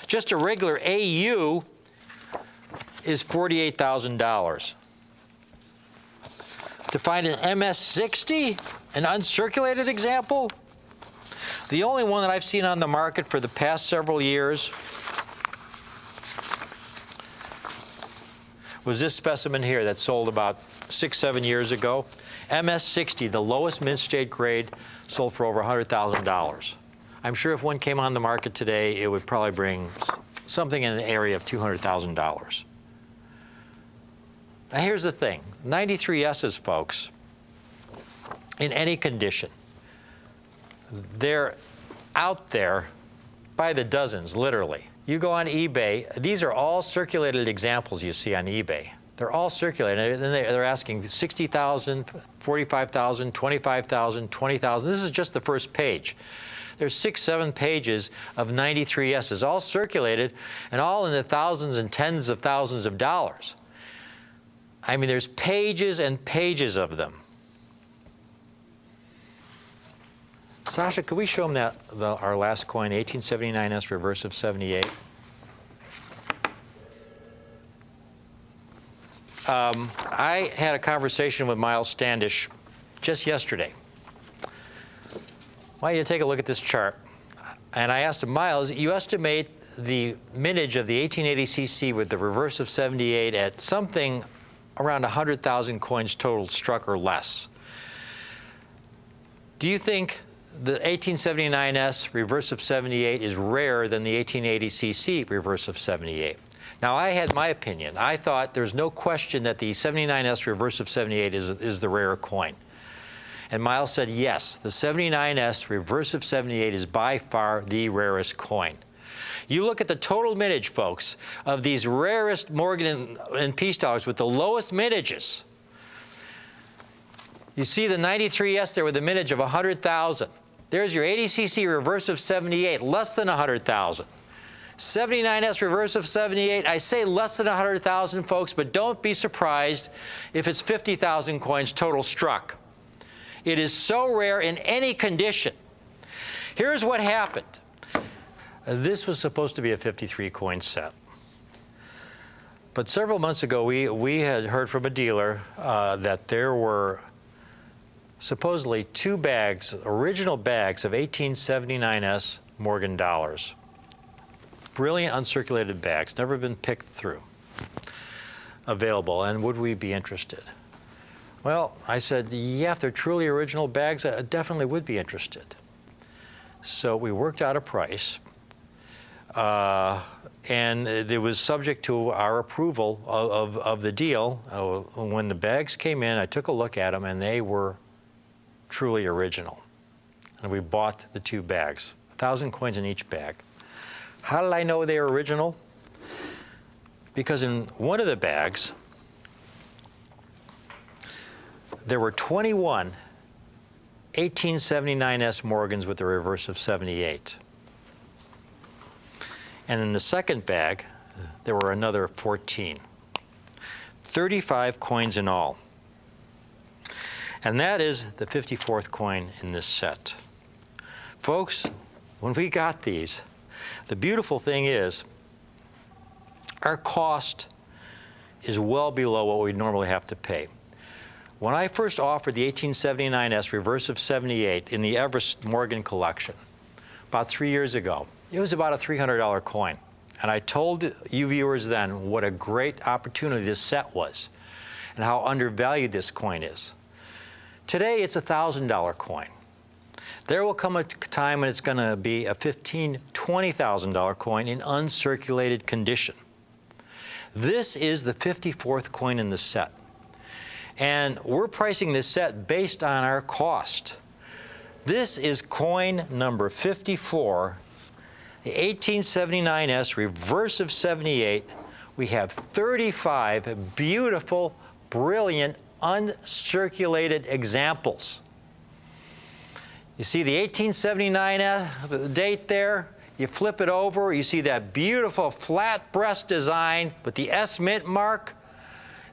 just a regular AU is $48,000. To find an MS60, an uncirculated example, the only one that I've seen on the market for the past several years was this specimen here that sold about 6-7 years ago. MS60, the lowest mint-state grade, sold for over $100,000. I'm sure if one came on the market today, it would probably bring something in the area of $200,000. Now here's the thing, 93S's, folks, in any condition, they're out there by the dozens, literally. You go on eBay, these are all circulated examples you see on eBay. They're all circulated, and they're asking $60,000, $45,000, $25,000, $20,000. This is just the first page. There's 6-7 pages of 93S's, all circulated, and all in the thousands and tens of thousands of dollars. I mean, there's pages and pages of them. Sasha, could we show them our last coin, 1879S reverse of 78? I had a conversation with Miles Standish just yesterday. Why don't you take a look at this chart? And I asked him, Miles, you estimate the mintage of the 1880cc with the reverse of 78 at something around 100,000 coins total struck or less. Do you think the 1879S reverse of 78 is rarer than the 1880cc reverse of 78? Now, I had my opinion. I thought there's no question that the 79S reverse of 78 is the rarer coin. And Miles said, yes, the 79S reverse of 78 is by far the rarest coin. You look at the total mintage, folks, of these rarest Morgan and Peace dollars with the lowest mintages. You see the 93S there with a mintage of 100,000. There's your 80cc reverse of 78, less than 100,000. 79S reverse of 78, I say less than 100,000, folks, but don't be surprised if it's 50,000 coins total struck. It is so rare in any condition. Here's what happened. This was supposed to be a 53 coin set. But several months ago, we had heard from a dealer that there were supposedly 2 bags, original bags of 1879S Morgan dollars. Brilliant uncirculated bags, never been picked through, available, and would we be interested? Well, I said, yeah, if they're truly original bags, I definitely would be interested. So we worked out a price, and it was subject to our approval of the deal. When the bags came in, I took a look at them, and they were truly original. And we bought the 2 bags, 1,000 coins in each bag. How did I know they were original? Because in one of the bags, there were 21 1879S Morgans with the reverse of 78. And in the second bag, there were another 14. 35 coins in all. And that is the 54th coin in this set. Folks, when we got these, The beautiful thing is, our cost is well below what we normally have to pay. When I first offered the 1879S Reverse of 78 in the Everest Morgan collection, about 3 years ago, it was about a $300 coin. And I told you viewers then what a great opportunity this set was and how undervalued this coin is. Today, it's a $1,000 coin. There will come a time when it's going to be a $15,000, $20,000 coin in uncirculated condition. This is the 54th coin in the set. And we're pricing this set based on our cost. This is coin number 54, the 1879S Reverse of 78. We have 35 beautiful, brilliant, uncirculated examples. You see the 1879 the date there? You flip it over, you see that beautiful flat breast design with the S Mint mark.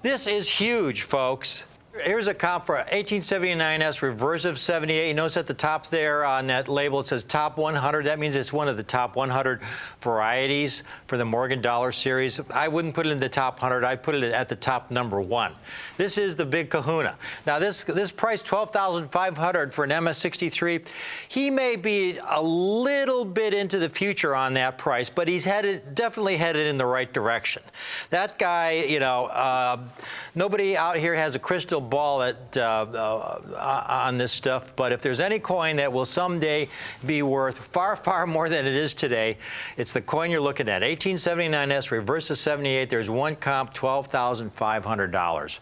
This is huge, folks. Here's a comp for 1879S Reverse of 78. You notice at the top there on that label it says top 100. That means it's one of the top 100 varieties for the Morgan Dollar series. I wouldn't put it in the top 100. I'd put it at the top number 1. This is the big kahuna. Now this price $12,500 for an MS63. He may be a little bit into the future on that price, but he's definitely headed in the right direction. That guy, you know, nobody out here has a crystal ball on this stuff, but if there's any coin that will someday be worth far, far more than it is today, it's the coin you're looking at. 1879S Reverse of 78. There's one comp, $12,500.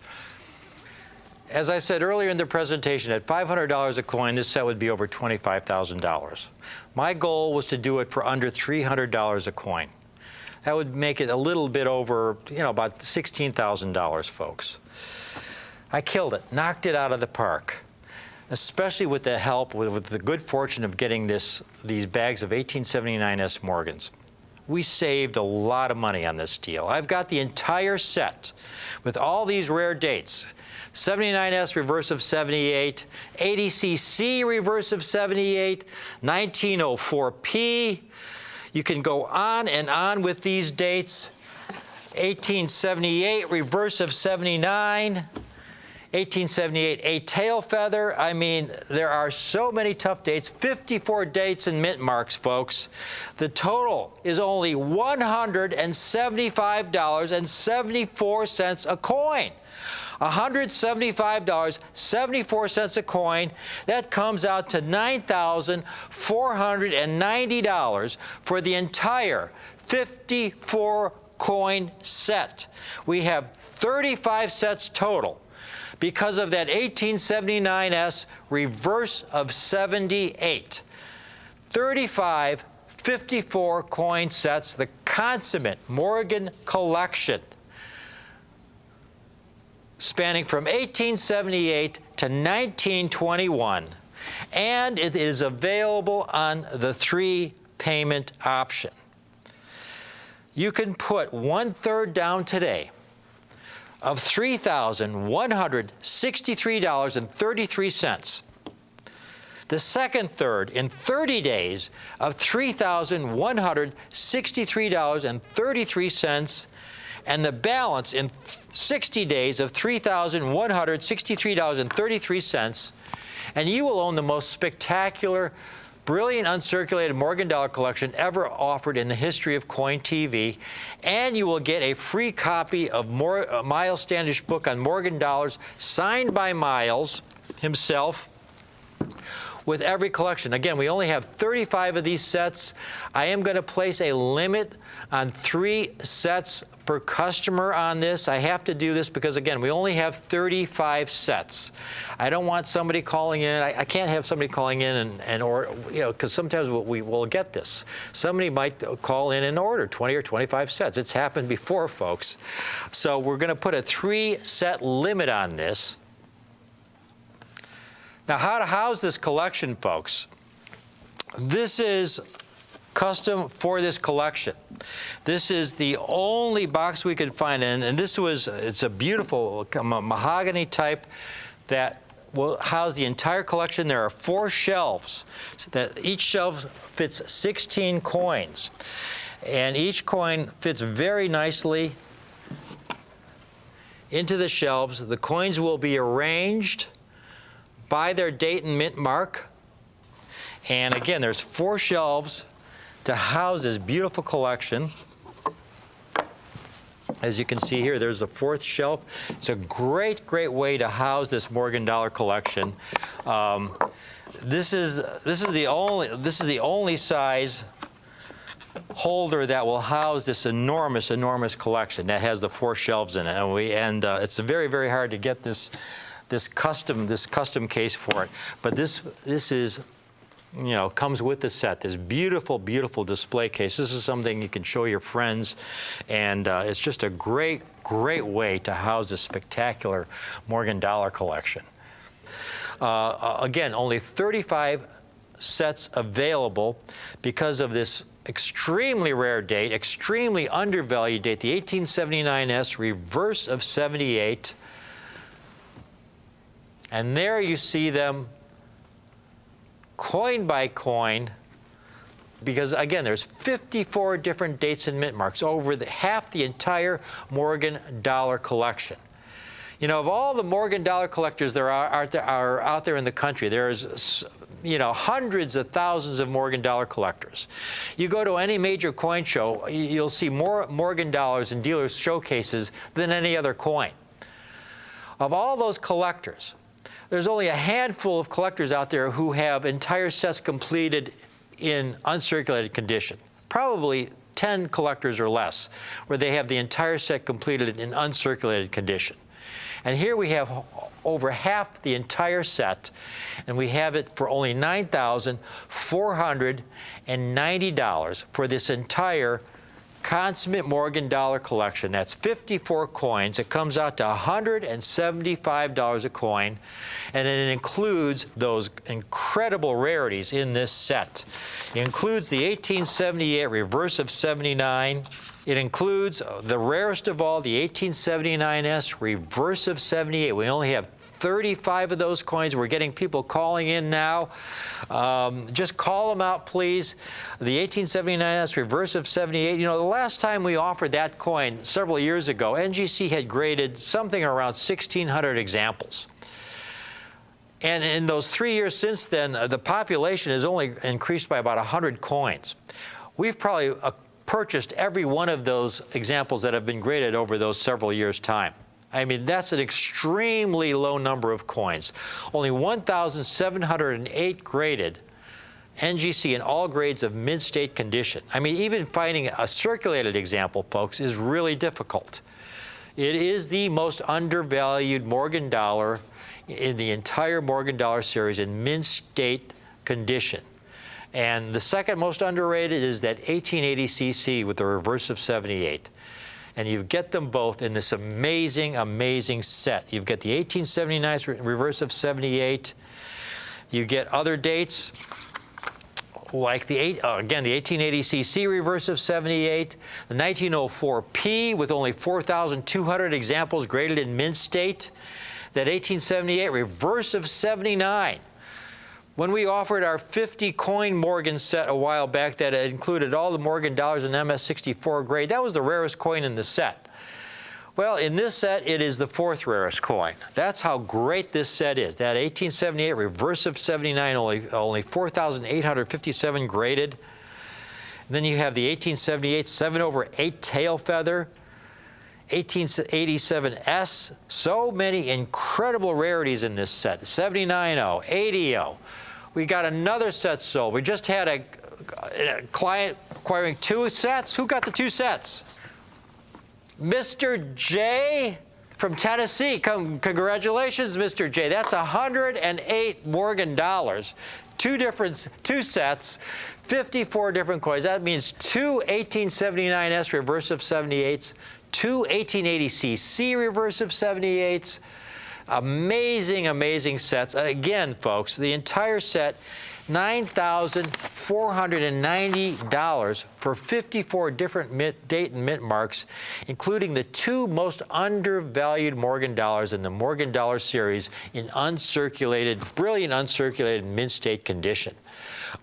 As I said earlier in the presentation, at $500 a coin, this set would be over $25,000. My goal was to do it for under $300 a coin. That would make it a little bit over, you know, about $16,000, folks. I killed it, knocked it out of the park, especially with the help, with the good fortune of getting these bags of 1879S Morgans. We saved a lot of money on this deal. I've got the entire set with all these rare dates. 79S Reverse of 78, 80cc Reverse of 78, 1904P. You can go on and on with these dates. 1878 Reverse of 79. 1878 A tail feather. I mean, there are so many tough dates. 54 dates and mint marks, folks. The total is only $175.74 a coin. $175.74 a coin. That comes out to $9,490 for the entire 54 coin set. We have 35 sets total because of that 1879S Reverse of 78. 35 54 coin sets, the consummate Morgan collection, spanning from 1878 to 1921, and it is available on the 3-payment option. You can put 1/3 down today of $3,163.33. The second third in 30 days of $3,163.33, and the balance in 60 days of $3,163.33, and you will own the most spectacular, brilliant uncirculated Morgan Dollar collection ever offered in the history of Coin TV, and you will get a free copy of Miles Standish book on Morgan Dollars, signed by Miles himself, with every collection. Again, we only have 35 of these sets. I am going to place a limit on 3 sets per customer on this. I have to do this because, again, we only have 35 sets. I don't want somebody calling in. I can't have somebody calling in or, you know, because sometimes we will get this. Somebody might call in and order 20 or 25 sets. It's happened before, folks. So we're going to put a 3-set limit on this. Now, how to house this collection, folks? This is custom for this collection. This is the only box we could find, and it's a beautiful mahogany type that will house the entire collection. There are 4 shelves, so that each shelf fits 16 coins. And each coin fits very nicely into the shelves. The coins will be arranged by their date and mint mark. And again, there's 4 shelves to house this beautiful collection. As you can see here, there's the 4th shelf. It's a great, great way to house this Morgan Dollar collection. This is the only size holder that will house this enormous, enormous collection that has the 4 shelves in it, and it's very, very hard to get this custom case for it. But this is, you know, comes with the set. This beautiful, beautiful display case. This is something you can show your friends, and it's just a great, great way to house this spectacular Morgan Dollar collection. Again, only 35 sets available because of this extremely rare date, extremely undervalued date, the 1879S reverse of 78. And there you see them coin by coin, because again, there's 54 different dates and mint marks over half the entire Morgan Dollar collection. You know, of all the Morgan Dollar collectors there are out there in the country, there's, you know, hundreds of thousands of Morgan Dollar collectors. You go to any major coin show, you'll see more Morgan Dollars in dealers' showcases than any other coin. Of all those collectors, there's only a handful of collectors out there who have entire sets completed in uncirculated condition. Probably 10 collectors or less, where they have the entire set completed in uncirculated condition. And here we have over half the entire set, and we have it for only $9,490 for this entire consummate Morgan Dollar collection. That's 54 coins. It comes out to $175 a coin, and it includes those incredible rarities in this set. It includes the 1878 reverse of 79. It includes the rarest of all, the 1879S reverse of 78. We only have 35 of those coins. We're getting people calling in now. Just call them out, please. The 1879S reverse of 78. You know, the last time we offered that coin several years ago, NGC had graded something around 1,600 examples. And in those 3 years since then, the population has only increased by about 100 coins. We've probably purchased every one of those examples that have been graded over those several years' time. I mean, that's an extremely low number of coins. Only 1,708 graded NGC in all grades of mid-state condition. I mean, even finding a circulated example, folks, is really difficult. It is the most undervalued Morgan Dollar in the entire Morgan Dollar series in mid-state condition. And the second most underrated is that 1880cc with the reverse of 78. And you get them both in this amazing, amazing set. You've got the 1879 reverse of 78. You get other dates like the 1880cc reverse of 78, the 1904P with only 4,200 examples graded in mint state, that 1878 reverse of 79. When we offered our 50 coin Morgan set a while back that included all the Morgan Dollars in MS64 grade, that was the rarest coin in the set. Well, in this set, it is the 4th rarest coin. That's how great this set is. That 1878 reverse of 79, only 4,857 graded. And then you have the 1878 7/8 tail feather, 1887S. So many incredible rarities in this set. 79.0, 80.0. We got another set sold. We just had a client acquiring 2 sets. Who got the 2 sets? Mr. J from Tennessee. Congratulations, Mr. J. That's 108 Morgan Dollars. 2 sets, 54 different coins. That means 2 1879S reverse of 78s, 2 1880cc reverse of 78s. Amazing, amazing sets. Again, folks, the entire set, $9,490 for 54 different date and mint marks, including the 2 most undervalued Morgan dollars in the Morgan Dollar series in brilliant uncirculated mint state condition.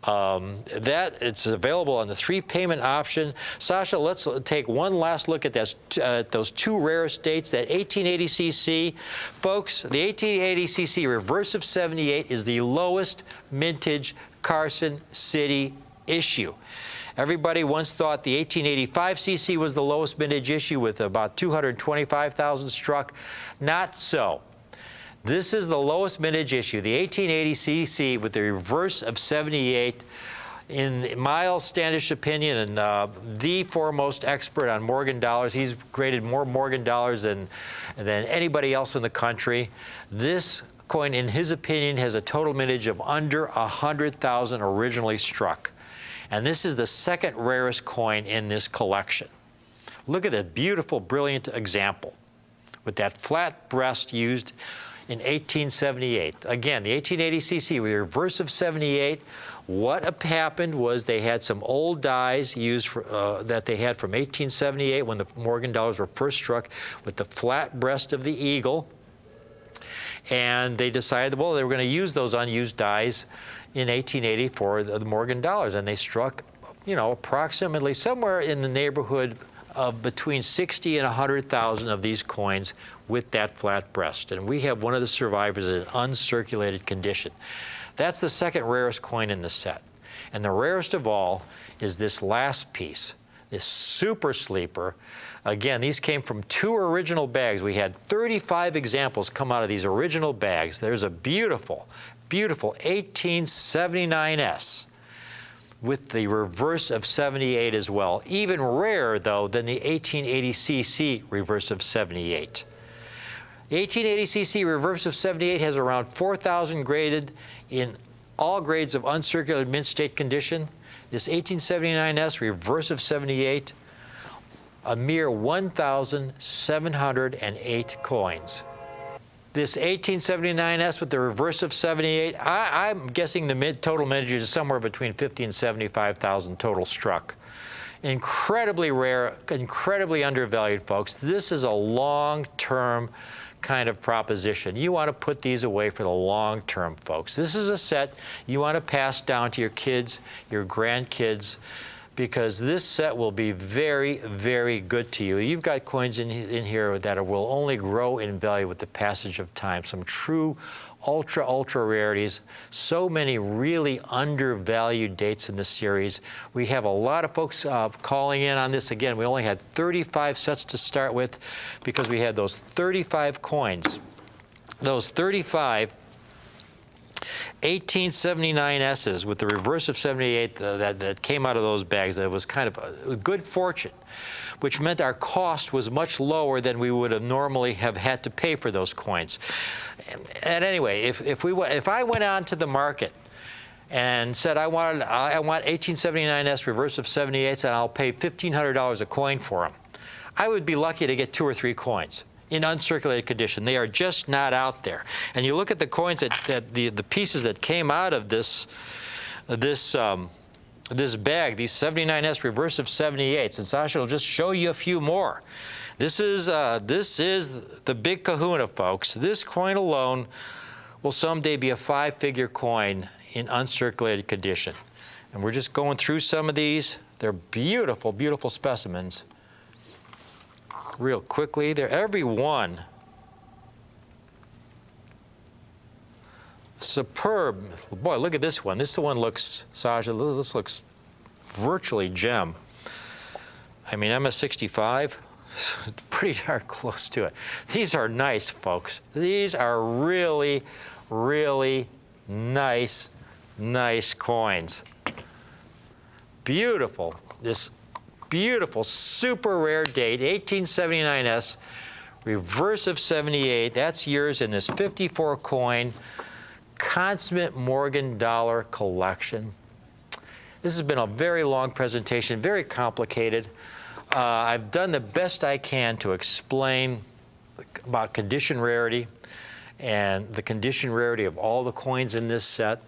It's available on the 3-payment option. Sasha, let's take one last look at those 2 rarest dates. That 1880cc, folks, the 1880cc reverse of 78 is the lowest mintage Carson City issue. Everybody once thought the 1885cc was the lowest mintage issue with about 225,000 struck. Not so. This is the lowest mintage issue, the 1880cc with the reverse of 78. In Miles Standish opinion, and the foremost expert on Morgan dollars, he's graded more Morgan dollars than anybody else in the country. This coin, in his opinion, has a total mintage of under 100,000 originally struck. And this is the 2nd rarest coin in this collection. Look at that beautiful, brilliant example with that flat breast used in 1878. Again, the 1880cc with the reverse of 78. What happened was they had some old dies used that they had from 1878 when the Morgan dollars were first struck with the flat breast of the eagle. And they decided, well, they were going to use those unused dies in 1880 for the Morgan dollars. And they struck, approximately somewhere in the neighborhood of between 60 and 100,000 of these coins with that flat breast. And we have one of the survivors in uncirculated condition. That's the 2nd rarest coin in the set. And the rarest of all is this last piece, this super sleeper. Again, these came from 2 original bags. We had 35 examples come out of these original bags. There's a beautiful, beautiful 1879S. With the reverse of 78 as well. Even rarer, though, than the 1880cc reverse of 78. The 1880cc reverse of 78 has around 4,000 graded in all grades of uncirculated mint state condition. This 1879S reverse of 78, a mere 1,708 coins. This 1879S with the reverse of 78, I'm guessing the total mintage is somewhere between 50 and 75,000 total struck. Incredibly rare, incredibly undervalued, folks. This is a long-term kind of proposition. You want to put these away for the long term, folks. This is a set you want to pass down to your kids, your grandkids, because this set will be very, very good to you. You've got coins in here that will only grow in value with the passage of time. Some true ultra, ultra rarities. So many really undervalued dates in this series. We have a lot of folks calling in on this. Again, we only had 35 sets to start with because we had those 35 coins. Those 35 1879S's with the reverse of 78 that came out of those bags. That was kind of a good fortune, which meant our cost was much lower than we would have normally have had to pay for those coins. And anyway, if I went on to the market and said I want 1879S reverse of 78s and I'll pay $1,500 a coin for them, I would be lucky to get 2 or 3 coins in uncirculated condition. They are just not out there. And you look at the coins the pieces that came out of this bag, these 79S reverse of 78s, and Sasha will just show you a few more. This is the big kahuna, folks. This coin alone will someday be a 5-figure coin in uncirculated condition. And we're just going through some of these. They're beautiful, beautiful specimens. Real quickly, they're every one superb. Boy, look at this one. This one looks, Sasha, this looks virtually gem. I mean, MS65, pretty darn close to it. These are nice, folks. These are really, really nice coins. Beautiful. This beautiful, super rare date, 1879S, reverse of 78. That's yours in this 54 coin consummate Morgan dollar collection. This has been a very long presentation, very complicated. I've done the best I can to explain about condition rarity and the condition rarity of all the coins in this set.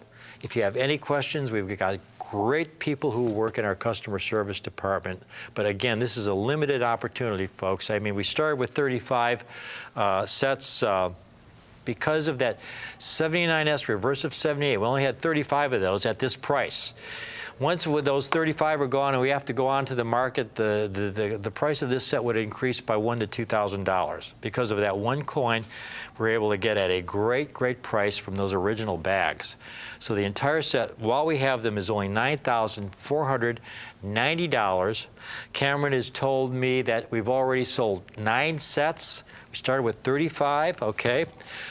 If you have any questions, we've got great people who work in our customer service department. But again, this is a limited opportunity, folks. I mean, we started with 35 sets because of that 79S reverse of 78. We only had 35 of those at this price. Once with those 35 are gone and we have to go on to the market, the price of this set would increase by $1,000 to $2,000. Because of that one coin, we're able to get at a great, great price from those original bags. So the entire set, while we have them, is only $9,490. Cameron has told me that we've already sold 9 sets. We started with 35, okay?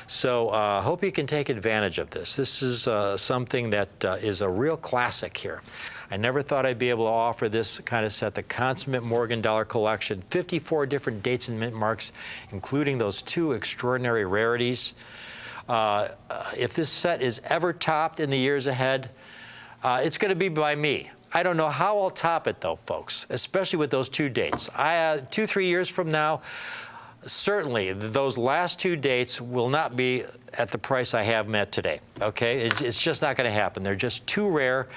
So hope you can take advantage of this. This is something that is a real classic here. I never thought I'd be able to offer this kind of set, the Consummate Morgan Dollar Collection, 54 different dates and mint marks, including those 2 extraordinary rarities. If this set is ever topped in the years ahead, it's going to be by me. I don't know how I'll top it, though, folks, especially with those 2 dates. 2-3 years from now, certainly those last 2 dates will not be at the price I have them at today, okay? It's just not going to happen. They're just too rare.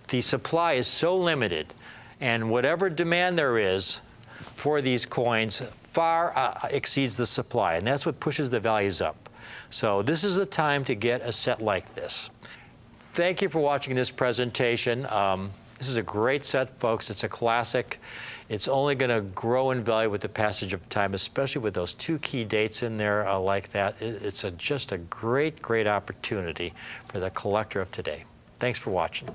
The supply is so limited, and whatever demand there is for these coins far exceeds the supply, and that's what pushes the values up. So this is the time to get a set like this. Thank you for watching this presentation. This is a great set, folks. It's a classic. It's only going to grow in value with the passage of time, especially with those 2 key dates in there like that. It's just a great, great opportunity for the collector of today. Thanks for watching.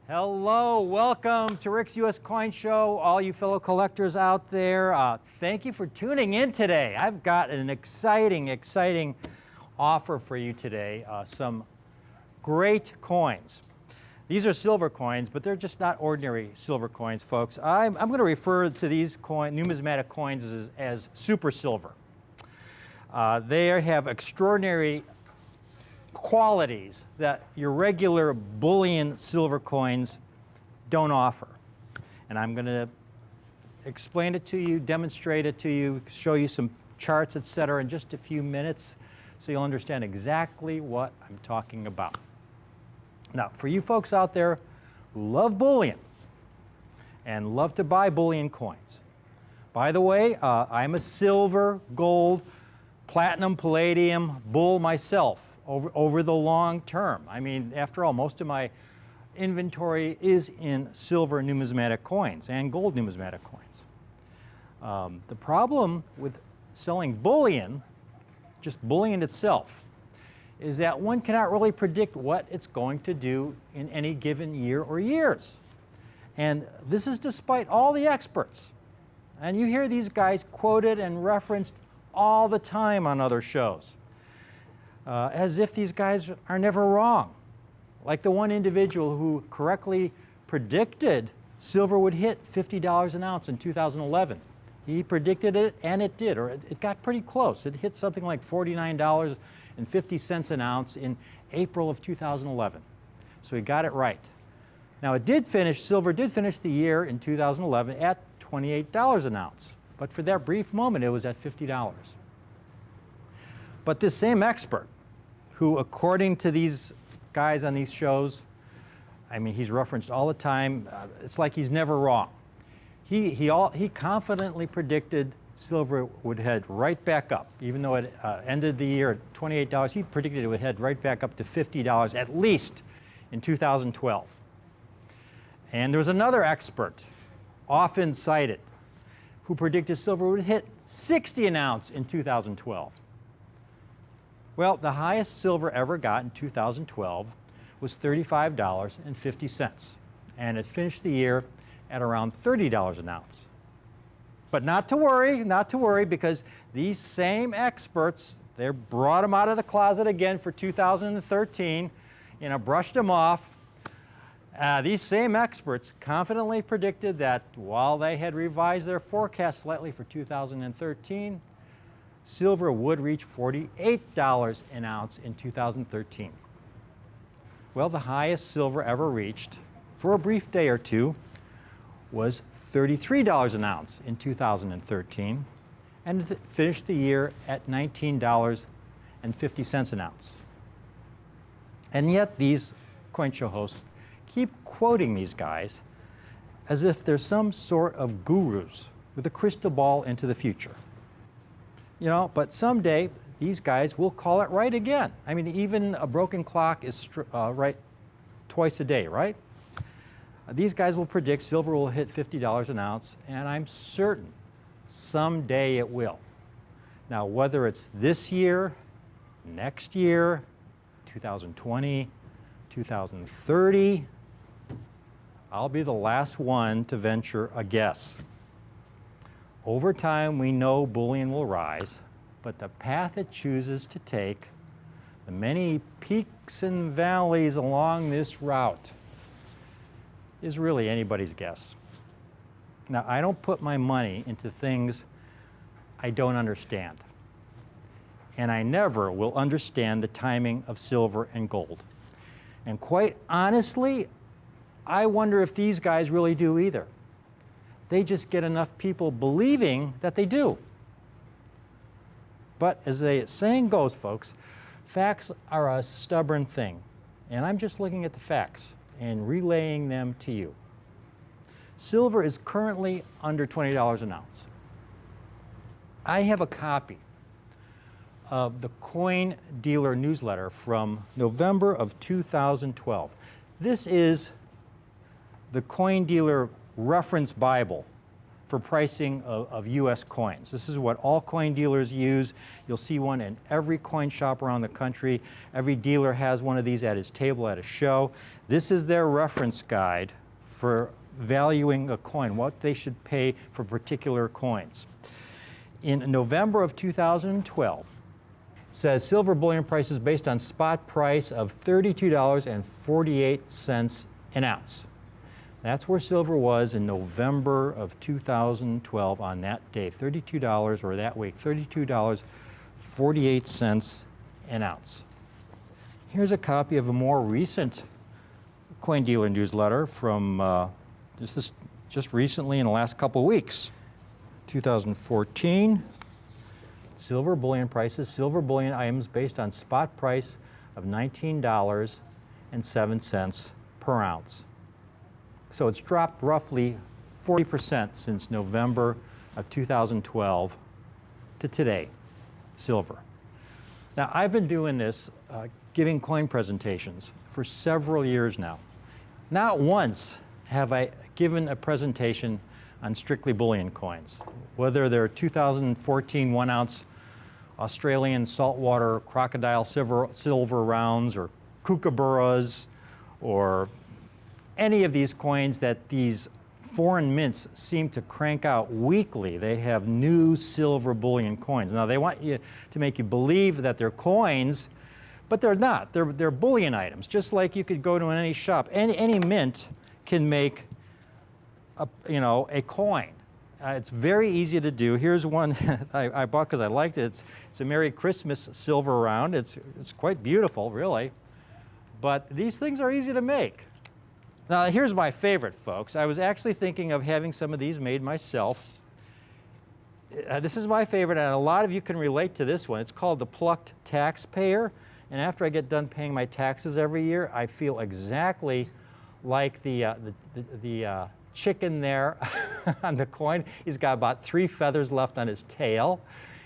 Hello, welcome to Rick's U.S. Coin Show, all you fellow collectors out there. Thank you for tuning in today. I've got an exciting, exciting offer for you today. Some great coins. These are silver coins, but they're just not ordinary silver coins, folks. I'm going to refer to these numismatic coins as super silver. They have extraordinary qualities that your regular bullion silver coins don't offer. And I'm going to explain it to you, demonstrate it to you, show you some charts, etc. in just a few minutes so you'll understand exactly what I'm talking about. Now, for you folks out there who love bullion and love to buy bullion coins, by the way, I'm a silver, gold, platinum, palladium bull myself. Over the long term. I mean, after all, most of my inventory is in silver numismatic coins and gold numismatic coins. The problem with selling bullion, just bullion itself, is that one cannot really predict what it's going to do in any given year or years. And this is despite all the experts. And you hear these guys quoted and referenced all the time on other shows. As if these guys are never wrong. Like the one individual who correctly predicted silver would hit $50 an ounce in 2011. He predicted it, and it did, or it got pretty close. It hit something like $49.50 an ounce in April of 2011. So he got it right. Now silver did finish the year in 2011 at $28 an ounce. But for that brief moment, it was at $50. But this same expert, who according to these guys on these shows, I mean, he's referenced all the time, it's like he's never wrong. He confidently predicted silver would head right back up. Even though it ended the year at $28, he predicted it would head right back up to $50 at least in 2012. And there was another expert, often cited, who predicted silver would hit 60 an ounce in 2012. Well, the highest silver ever got in 2012 was $35.50, and it finished the year at around $30 an ounce. But not to worry, because these same experts, they brought them out of the closet again for 2013, brushed them off. These same experts confidently predicted that while they had revised their forecast slightly for 2013, silver would reach $48 an ounce in 2013. Well, the highest silver ever reached, for a brief day or two, was $33 an ounce in 2013, and it finished the year at $19.50 an ounce. And yet these coin show hosts keep quoting these guys as if they're some sort of gurus with a crystal ball into the future. But someday these guys will call it right again. I mean, even a broken clock is right twice a day, right? These guys will predict silver will hit $50 an ounce, and I'm certain someday it will. Now, whether it's this year, next year, 2020, 2030, I'll be the last one to venture a guess. Over time, we know bullion will rise, but the path it chooses to take, the many peaks and valleys along this route, is really anybody's guess. Now, I don't put my money into things I don't understand. And I never will understand the timing of silver and gold. And quite honestly, I wonder if these guys really do either. They just get enough people believing that they do. But as the saying goes, folks, facts are a stubborn thing. And I'm just looking at the facts and relaying them to you. Silver is currently under $20 an ounce. I have a copy of the Coin Dealer newsletter from November of 2012. This is the Coin Dealer reference Bible for pricing of US coins. This is what all coin dealers use. You'll see one in every coin shop around the country. Every dealer has one of these at his table at a show. This is their reference guide for valuing a coin, what they should pay for particular coins. In November of 2012, it says silver bullion prices based on spot price of $32.48 an ounce. That's where silver was in November of 2012 on that day, $32, or that week, $32.48 an ounce. Here's a copy of a more recent Coin Dealer newsletter from just recently in the last couple of weeks. 2014, silver bullion prices, silver bullion items based on spot price of $19.07 per ounce. So it's dropped roughly 40% since November of 2012 to today, silver. Now, I've been doing this, giving coin presentations for several years now. Not once have I given a presentation on strictly bullion coins, whether they're 2014 1-ounce Australian saltwater crocodile silver rounds or kookaburras or any of these coins that these foreign mints seem to crank out weekly. They have new silver bullion coins. Now, they want you to make you believe that they're coins, but they're not. They're bullion items, just like you could go to any shop. Any mint can make a coin. It's very easy to do. Here's one I bought because I liked it. It's a Merry Christmas silver round. It's quite beautiful, really. But these things are easy to make. Now, here's my favorite, folks. I was actually thinking of having some of these made myself. This is my favorite, and a lot of you can relate to this one. It's called the Plucked Taxpayer. And after I get done paying my taxes every year, I feel exactly like the chicken there on the coin. He's got about 3 feathers left on his tail.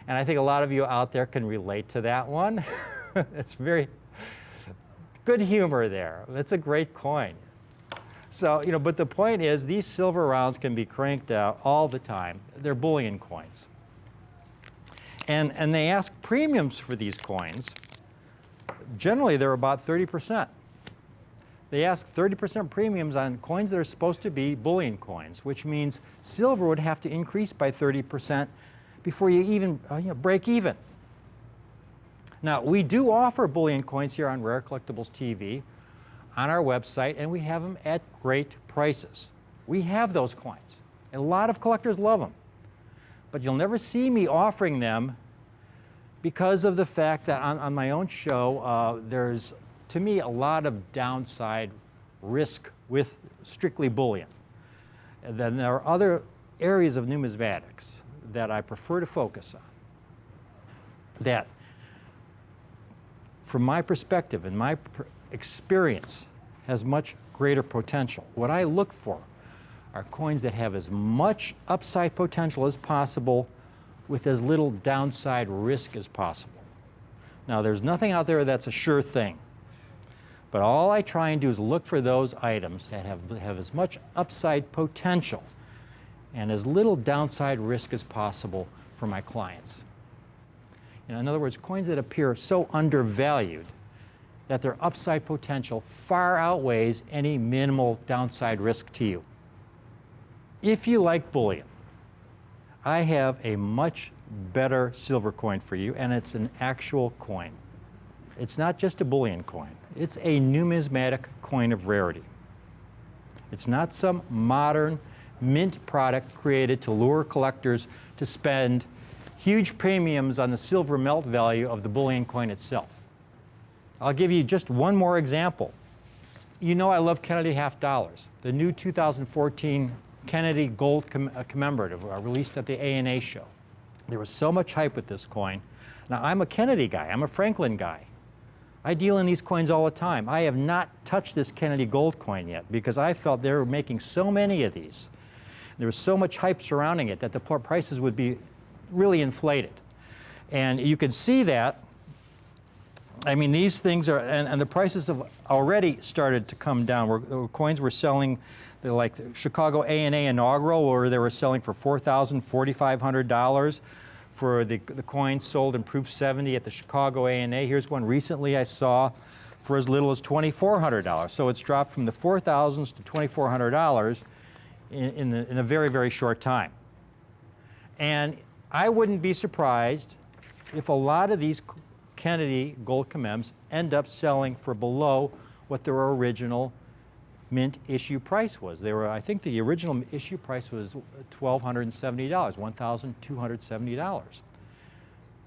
And I think a lot of you out there can relate to that one. It's very good humor there. It's a great coin. So, but the point is, these silver rounds can be cranked out all the time. They're bullion coins. And they ask premiums for these coins. Generally, they're about 30%. They ask 30% premiums on coins that are supposed to be bullion coins, which means silver would have to increase by 30% before you even break even. Now, we do offer bullion coins here on Rare Collectibles TV on our website, and we have them at great prices. We have those coins, and a lot of collectors love them. But you'll never see me offering them because of the fact that on my own show, there's, to me, a lot of downside risk with strictly bullion. And then there are other areas of numismatics that I prefer to focus on that, from my perspective and my experience, has much greater potential. What I look for are coins that have as much upside potential as possible with as little downside risk as possible. Now, there's nothing out there that's a sure thing, but all I try and do is look for those items that have as much upside potential and as little downside risk as possible for my clients. In other words, coins that appear so undervalued that their upside potential far outweighs any minimal downside risk to you. If you like bullion, I have a much better silver coin for you, and it's an actual coin. It's not just a bullion coin. It's a numismatic coin of rarity. It's not some modern mint product created to lure collectors to spend huge premiums on the silver melt value of the bullion coin itself. I'll give you just one more example. You know I love Kennedy half dollars. The new 2014 Kennedy Gold Commemorative released at the A&A show. There was so much hype with this coin. Now, I'm a Kennedy guy. I'm a Franklin guy. I deal in these coins all the time. I have not touched this Kennedy Gold coin yet because I felt they were making so many of these. There was so much hype surrounding it that the prices would be really inflated. And you can see that. I mean, these things are, and the prices have already started to come down. The coins were selling, they're like the Chicago A&A inaugural, where they were selling for $4,000, $4,500 for the coins sold in Proof 70 at the Chicago A&A. Here's one recently I saw for as little as $2,400. So it's dropped from the $4,000s to $2,400 in a very, very short time. And I wouldn't be surprised if a lot of these Kennedy Gold Commems end up selling for below what their original mint issue price was. I think the original issue price was $1,270, $1,270.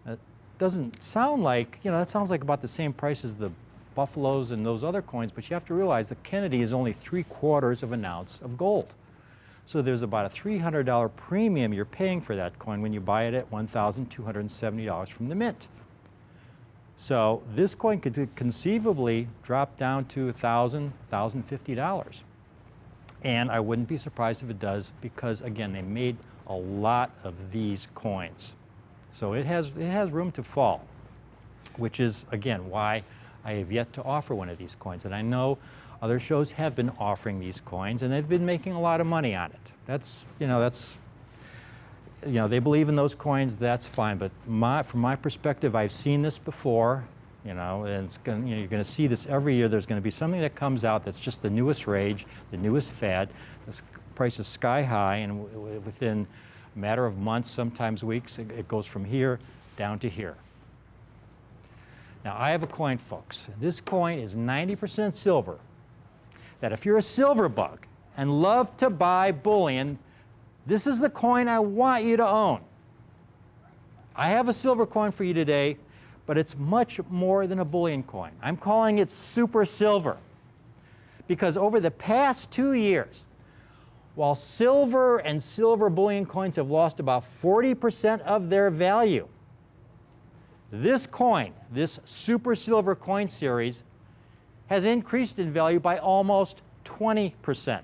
That doesn't sound like, that sounds like about the same price as the Buffaloes and those other coins, but you have to realize the Kennedy is only 3/4 of an ounce of gold. So there's about a $300 premium you're paying for that coin when you buy it at $1,270 from the mint. So this coin could conceivably drop down to $1,000, $1,050. And I wouldn't be surprised if it does because, again, they made a lot of these coins. So it has room to fall, which is, again, why I have yet to offer one of these coins. And I know other shows have been offering these coins, and they've been making a lot of money on it. They believe in those coins, that's fine. But from my perspective, I've seen this before, and you're going to see this every year. There's going to be something that comes out that's just the newest rage, the newest fad. The price is sky high, and within a matter of months, sometimes weeks, it goes from here down to here. Now, I have a coin, folks. This coin is 90% silver. That if you're a silver bug and love to buy bullion, This is the coin I want you to own. I have a silver coin for you today, but it's much more than a bullion coin. I'm calling it super silver because over the past 2 years, while silver and silver bullion coins have lost about 40% of their value, this coin, this super silver coin series, has increased in value by almost 20%.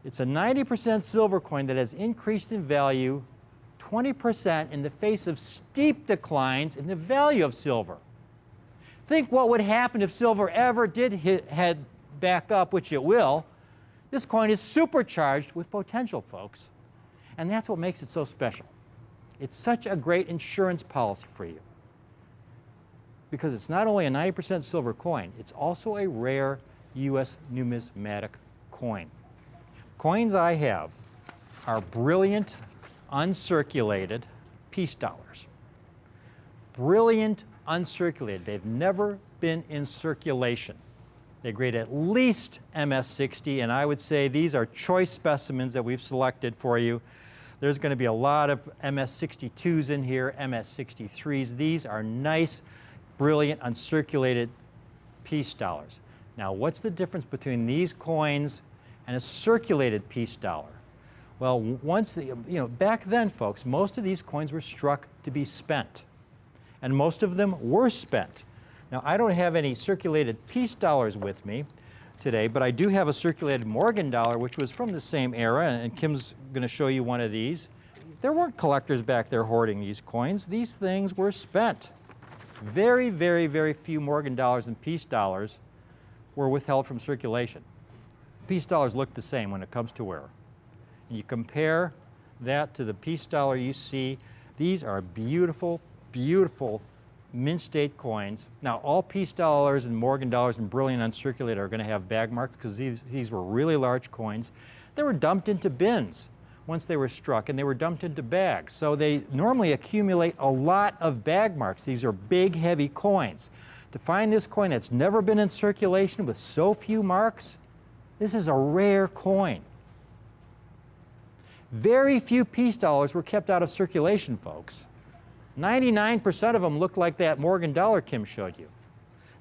It's a 90% silver coin that has increased in value 20% in the face of steep declines in the value of silver. Think what would happen if silver ever did head back up, which it will. This coin is supercharged with potential, folks. And that's what makes it so special. It's such a great insurance policy for you. Because it's not only a 90% silver coin, it's also a rare U.S. numismatic coin. Coins I have are brilliant, uncirculated peace dollars. Brilliant, uncirculated. They've never been in circulation. They grade at least MS60, and I would say these are choice specimens that we've selected for you. There's going to be a lot of MS62s in here, MS63s. These are nice, brilliant, uncirculated peace dollars. Now, what's the difference between these coins and a circulated peace dollar? Well, back then, folks, most of these coins were struck to be spent, and most of them were spent. Now, I don't have any circulated peace dollars with me today, but I do have a circulated Morgan dollar, which was from the same era, and Kim's going to show you one of these. There weren't collectors back there hoarding these coins. These things were spent. Very, very, very few Morgan dollars and peace dollars were withheld from circulation. Peace dollars look the same when it comes to wear. And you compare that to the peace dollar you see. These are beautiful, beautiful mint state coins. Now, all peace dollars and Morgan dollars and brilliant uncirculated are going to have bag marks because these were really large coins. They were dumped into bins once they were struck, and they were dumped into bags. So they normally accumulate a lot of bag marks. These are big, heavy coins. To find this coin that's never been in circulation with so few marks, this is a rare coin. Very few peace dollars were kept out of circulation, folks. 99% of them look like that Morgan dollar Kim showed you.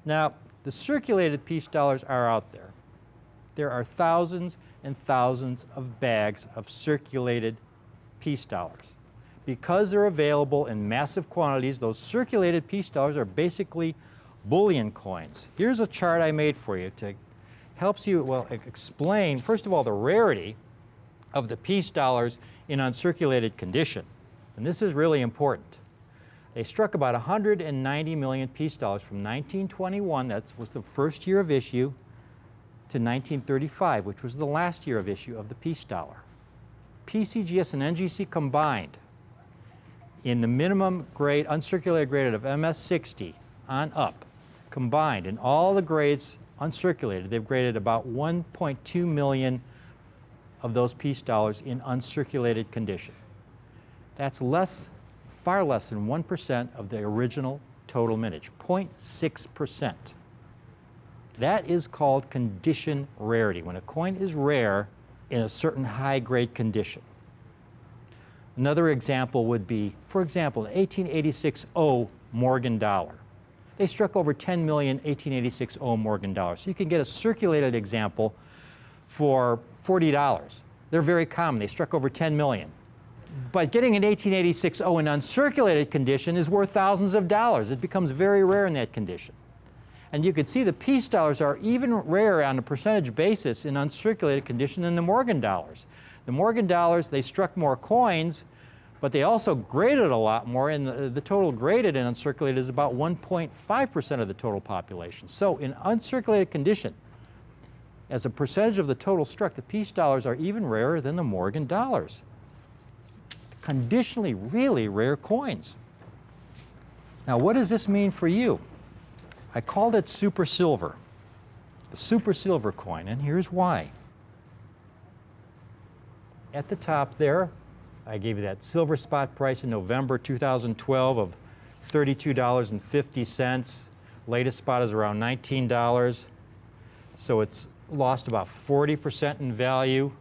Now, the circulated peace dollars are out there. There are thousands and thousands of bags of circulated peace dollars. Because they're available in massive quantities, those circulated peace dollars are basically bullion coins. Here's a chart I made for you to help you, well, explain, first of all, the rarity of the peace dollars in uncirculated condition. And this is really important. They struck about 190 million peace dollars from 1921, that was the first year of issue, to 1935, which was the last year of issue of the peace dollar. PCGS and NGC combined in the minimum grade, uncirculated grade of MS60 on up, combined in all the grades uncirculated, they've graded about 1.2 million of those peace dollars in uncirculated condition. That's far less than 1% of the original total mintage, 0.6%. That is called condition rarity, when a coin is rare in a certain high-grade condition. Another example would be, for example, the 1886 O Morgan dollar. They struck over 10 million 1886 O Morgan dollars. So you can get a circulated example for $40. They're very common. They struck over 10 million. But getting an 1886 O in uncirculated condition is worth thousands of dollars. It becomes very rare in that condition. And you can see the peace dollars are even rarer on a percentage basis in uncirculated condition than the Morgan dollars. The Morgan dollars, they struck more coins, but they also graded a lot more, and the total graded and uncirculated is about 1.5% of the total population. So in uncirculated condition, as a percentage of the total struck, the peace dollars are even rarer than the Morgan dollars. Conditionally really rare coins. Now, what does this mean for you? I called it super silver, the super silver coin, and here's why. At the top there, I gave you that silver spot price in November 2012 of $32.50. Latest spot is around $19. So it's lost about 40% in value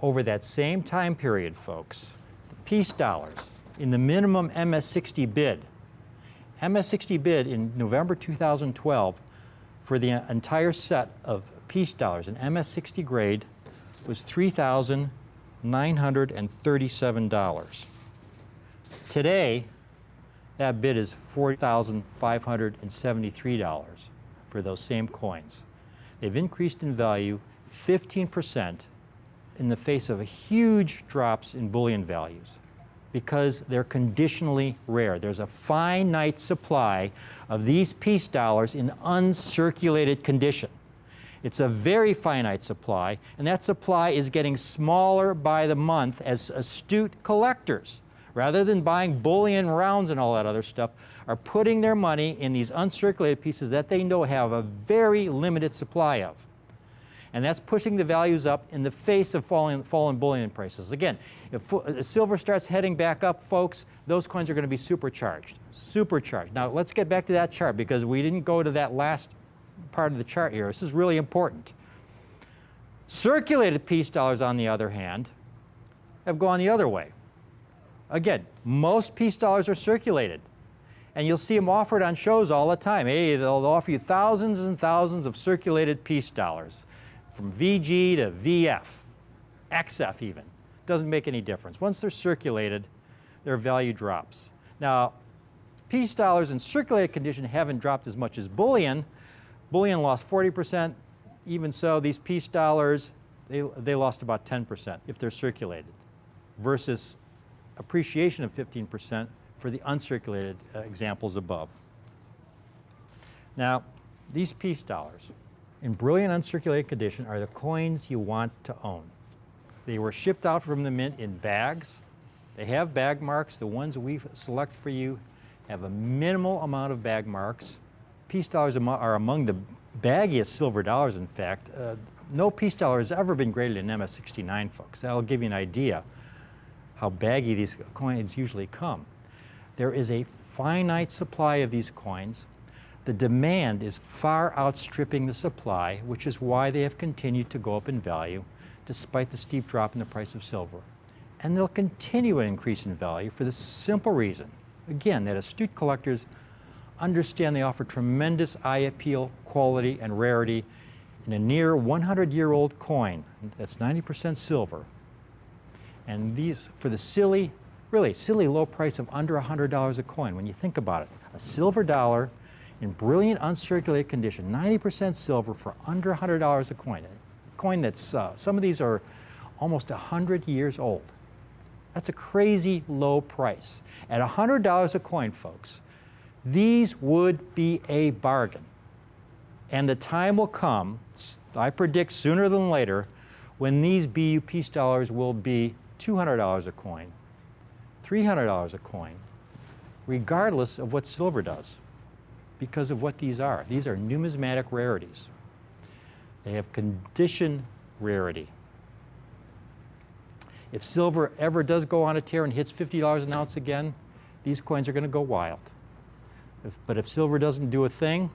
over that same time period, folks, the peace dollars in the minimum MS-60 bid, MS-60 bid in November 2012 for the entire set of peace dollars in MS-60 grade was $3,937. Today, that bid is $4,573 for those same coins. They've increased in value 15% in the face of huge drops in bullion values because they're conditionally rare. There's a finite supply of these peace dollars in uncirculated condition. It's a very finite supply, and that supply is getting smaller by the month as astute collectors, rather than buying bullion rounds and all that other stuff, are putting their money in these uncirculated pieces that they know have a very limited supply of. And that's pushing the values up in the face of falling bullion prices. Again, if silver starts heading back up, folks, those coins are going to be supercharged. Supercharged. Now, let's get back to that chart because we didn't go to that last part of the chart here. This is really important. Circulated peace dollars, on the other hand, have gone the other way. Again, most peace dollars are circulated. And you'll see them offered on shows all the time. Hey, they'll offer you thousands and thousands of circulated peace dollars, from VG to VF, XF even. Doesn't make any difference. Once they're circulated, their value drops. Now, peace dollars in circulated condition haven't dropped as much as bullion. Bullion lost 40%. Even so, these peace dollars, they lost about 10% if they're circulated, versus appreciation of 15% for the uncirculated examples above. Now, these peace dollars in brilliant uncirculated condition are the coins you want to own. They were shipped out from the mint in bags. They have bag marks. The ones we select for you have a minimal amount of bag marks. Peace dollars are among the baggiest silver dollars, in fact. No peace dollar has ever been graded in MS-69, folks. That'll give you an idea how baggy these coins usually come. There is a finite supply of these coins. The demand is far outstripping the supply, which is why they have continued to go up in value despite the steep drop in the price of silver. And they'll continue to increase in value for the simple reason, again, that astute collectors understand they offer tremendous eye appeal, quality, and rarity in a near 100-year-old coin that's 90% silver. And these, for the silly, really silly low price of under $100 a coin, when you think about it, a silver dollar in brilliant uncirculated condition, 90% silver for under $100 a coin. A coin that's, some of these are almost 100 years old. That's a crazy low price. At $100 a coin, folks, these would be a bargain. And the time will come, I predict sooner than later, when these BU peace dollars will be $200 a coin, $300 a coin, regardless of what silver does, because of what these are. These are numismatic rarities. They have condition rarity. If silver ever does go on a tear and hits $50 an ounce again, these coins are going to go wild. But if silver doesn't do a thing,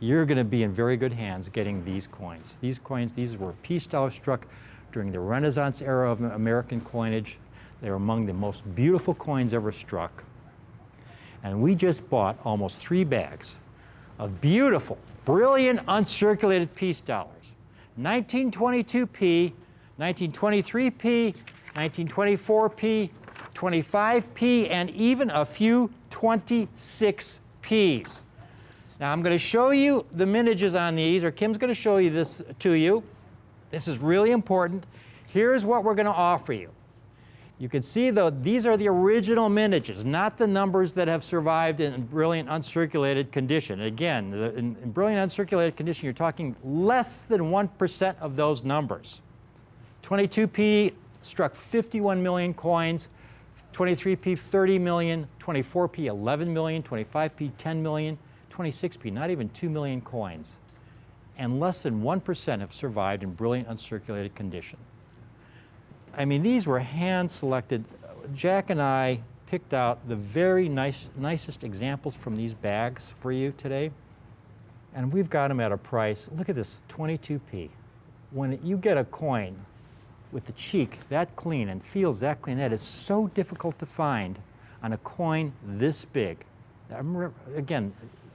you're going to be in very good hands getting these coins. These coins, these were peace dollars struck during the Renaissance era of American coinage. They were among the most beautiful coins ever struck. And we just bought almost 3 bags of beautiful, brilliant, uncirculated peace dollars. 1922p, 1923p, 1924p, 25p, and even a few 26p's. Now I'm going to show you the mintages on these, or Kim's going to show you this to you. This is really important. Here's what we're going to offer you. You can see, though, these are the original mintages, not the numbers that have survived in brilliant uncirculated condition. Again, in brilliant uncirculated condition, you're talking less than 1% of those numbers. 22p struck 51 million coins, 23p 30 million, 24p 11 million, 25p 10 million, 26p not even 2 million coins. And less than 1% have survived in brilliant uncirculated condition. I mean, these were hand-selected. Jack and I picked out the very nicest examples from these bags for you today. And we've got them at a price, look at this, 22p. When you get a coin with the cheek that clean and feels that clean, that is so difficult to find on a coin this big. I remember, again,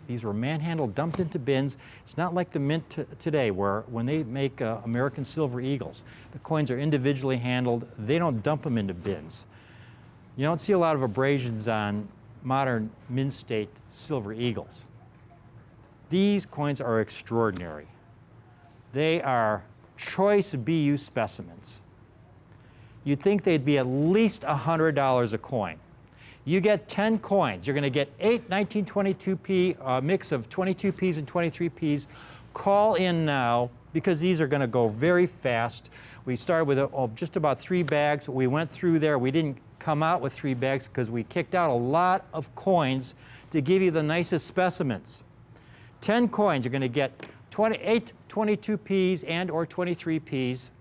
these were manhandled, dumped into bins. It's not like the mint today where when they make American Silver Eagles, the coins are individually handled. They don't dump them into bins. You don't see a lot of abrasions on modern Mint State Silver Eagles. These coins are extraordinary. They are choice BU specimens. You'd think they'd be at least $100 a coin. You get 10 coins. You're going to get 8 1922p, mix of 22p's and 23p's. Call in now because these are going to go very fast. We started with just about 3 bags. We went through there. We didn't come out with 3 bags because we kicked out a lot of coins to give you the nicest specimens. 10 coins, you're going to get 8 22p's and or 23p's,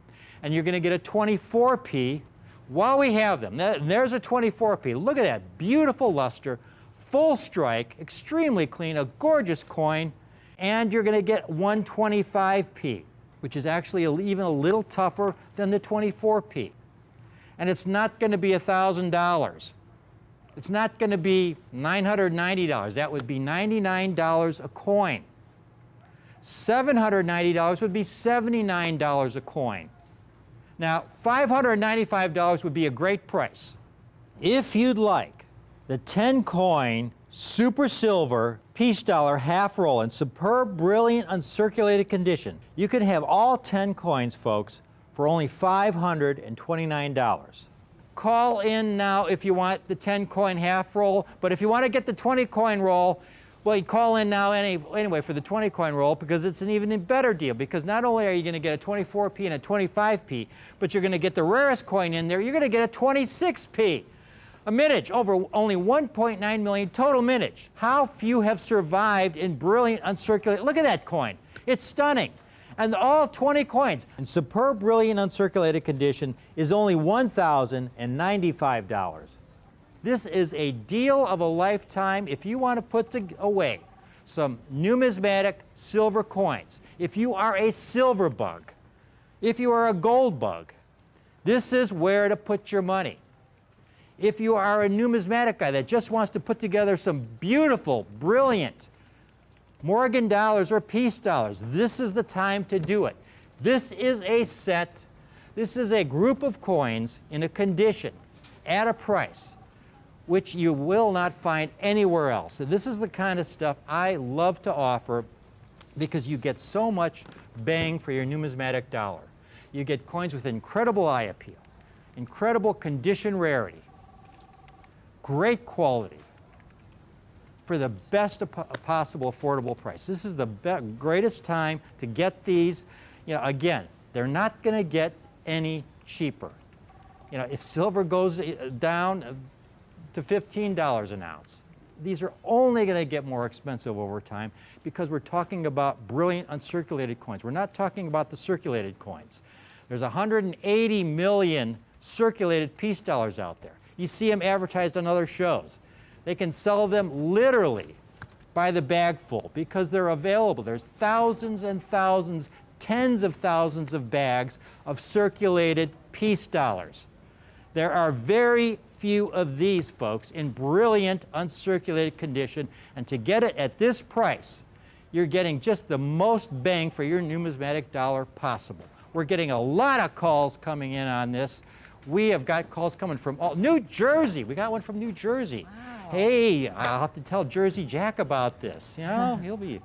and you're going to get a 24p while we have them. There's a 24p. Look at that, beautiful luster, full strike, extremely clean, a gorgeous coin, and you're going to get 125p, which is actually even a little tougher than the 24p. And it's not going to be $1,000. It's not going to be $990. That would be $99 a coin. $790 would be $79 a coin. Now, $595 would be a great price. If you'd like the 10 coin Super Silver Peace Dollar half roll in superb, brilliant, uncirculated condition, you can have all 10 coins, folks, for only $529. Call in now if you want the 10 coin half roll, but if you want to get the 20 coin roll, well, you call in now anyway for the 20 coin roll because it's an even better deal, because not only are you going to get a 24p and a 25p, but you're going to get the rarest coin in there. You're going to get a 26p. A mintage, over only 1.9 million total mintage. How few have survived in brilliant uncirculated? Look at that coin. It's stunning. And all 20 coins in superb, brilliant, uncirculated condition is only $1,095. This is a deal of a lifetime if you want to put away some numismatic silver coins. If you are a silver bug, if you are a gold bug, this is where to put your money. If you are a numismatic guy that just wants to put together some beautiful, brilliant Morgan dollars or peace dollars, this is the time to do it. This is a set, this is a group of coins in a condition at a price which you will not find anywhere else. So this is the kind of stuff I love to offer because you get so much bang for your numismatic dollar. You get coins with incredible eye appeal, incredible condition rarity, great quality, for the best possible affordable price. This is the greatest time to get these. You know, again, they're not going to get any cheaper. You know, if silver goes down to $15 an ounce, these are only going to get more expensive over time because we're talking about brilliant uncirculated coins. We're not talking about the circulated coins. There's 180 million circulated peace dollars out there. You see them advertised on other shows. They can sell them literally by the bagful because they're available. There's thousands and thousands, tens of thousands of bags of circulated peace dollars. There are very few of these, folks, in brilliant uncirculated condition, and to get it at this price, you're getting just the most bang for your numismatic dollar possible. We're getting a lot of calls coming in on this. We have got calls coming from New Jersey. We got one from New Jersey. Wow. Hey, I'll have to tell Jersey Jack about this. You know, he'll be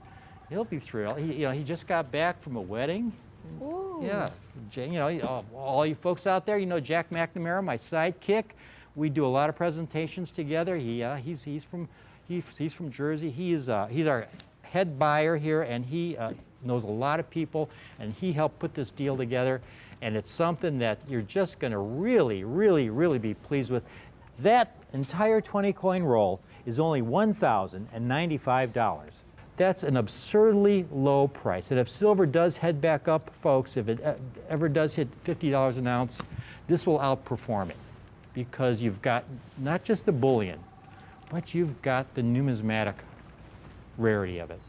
thrilled. He just got back from a wedding. Ooh. Yeah, you know, all you folks out there, you know Jack McNamara, my sidekick. We do a lot of presentations together. He's from Jersey. He's our head buyer here, and he knows a lot of people, and he helped put this deal together. And it's something that you're just going to really, really, really be pleased with. That entire 20 coin roll is only $1,095. That's an absurdly low price. And if silver does head back up, folks, if it ever does hit $50 an ounce, this will outperform it because you've got not just the bullion, but you've got the numismatic rarity of it.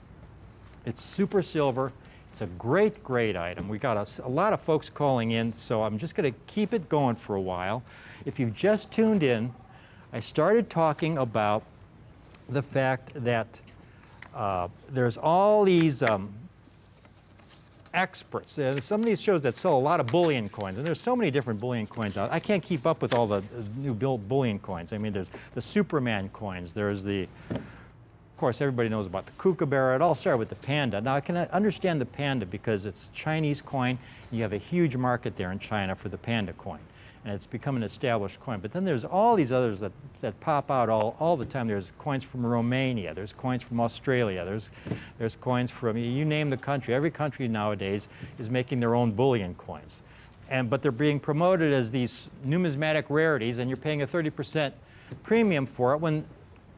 It's super silver. It's a great, great item. We got a lot of folks calling in, so I'm just going to keep it going for a while. If you've just tuned in, I started talking about the fact that there's all these experts. Some of these shows that sell a lot of bullion coins, and there's so many different bullion coins out. I can't keep up with all the new bullion coins. I mean, there's the Superman coins. There's the, of course, everybody knows about the kookaburra. It all started with the panda. Now, I can understand the panda because it's a Chinese coin. And you have a huge market there in China for the panda coin, and it's become an established coin. But then there's all these others that pop out all the time. There's coins from Romania. There's coins from Australia. There's coins from, you name the country. Every country nowadays is making their own bullion coins. But they're being promoted as these numismatic rarities, and you're paying a 30% premium for it when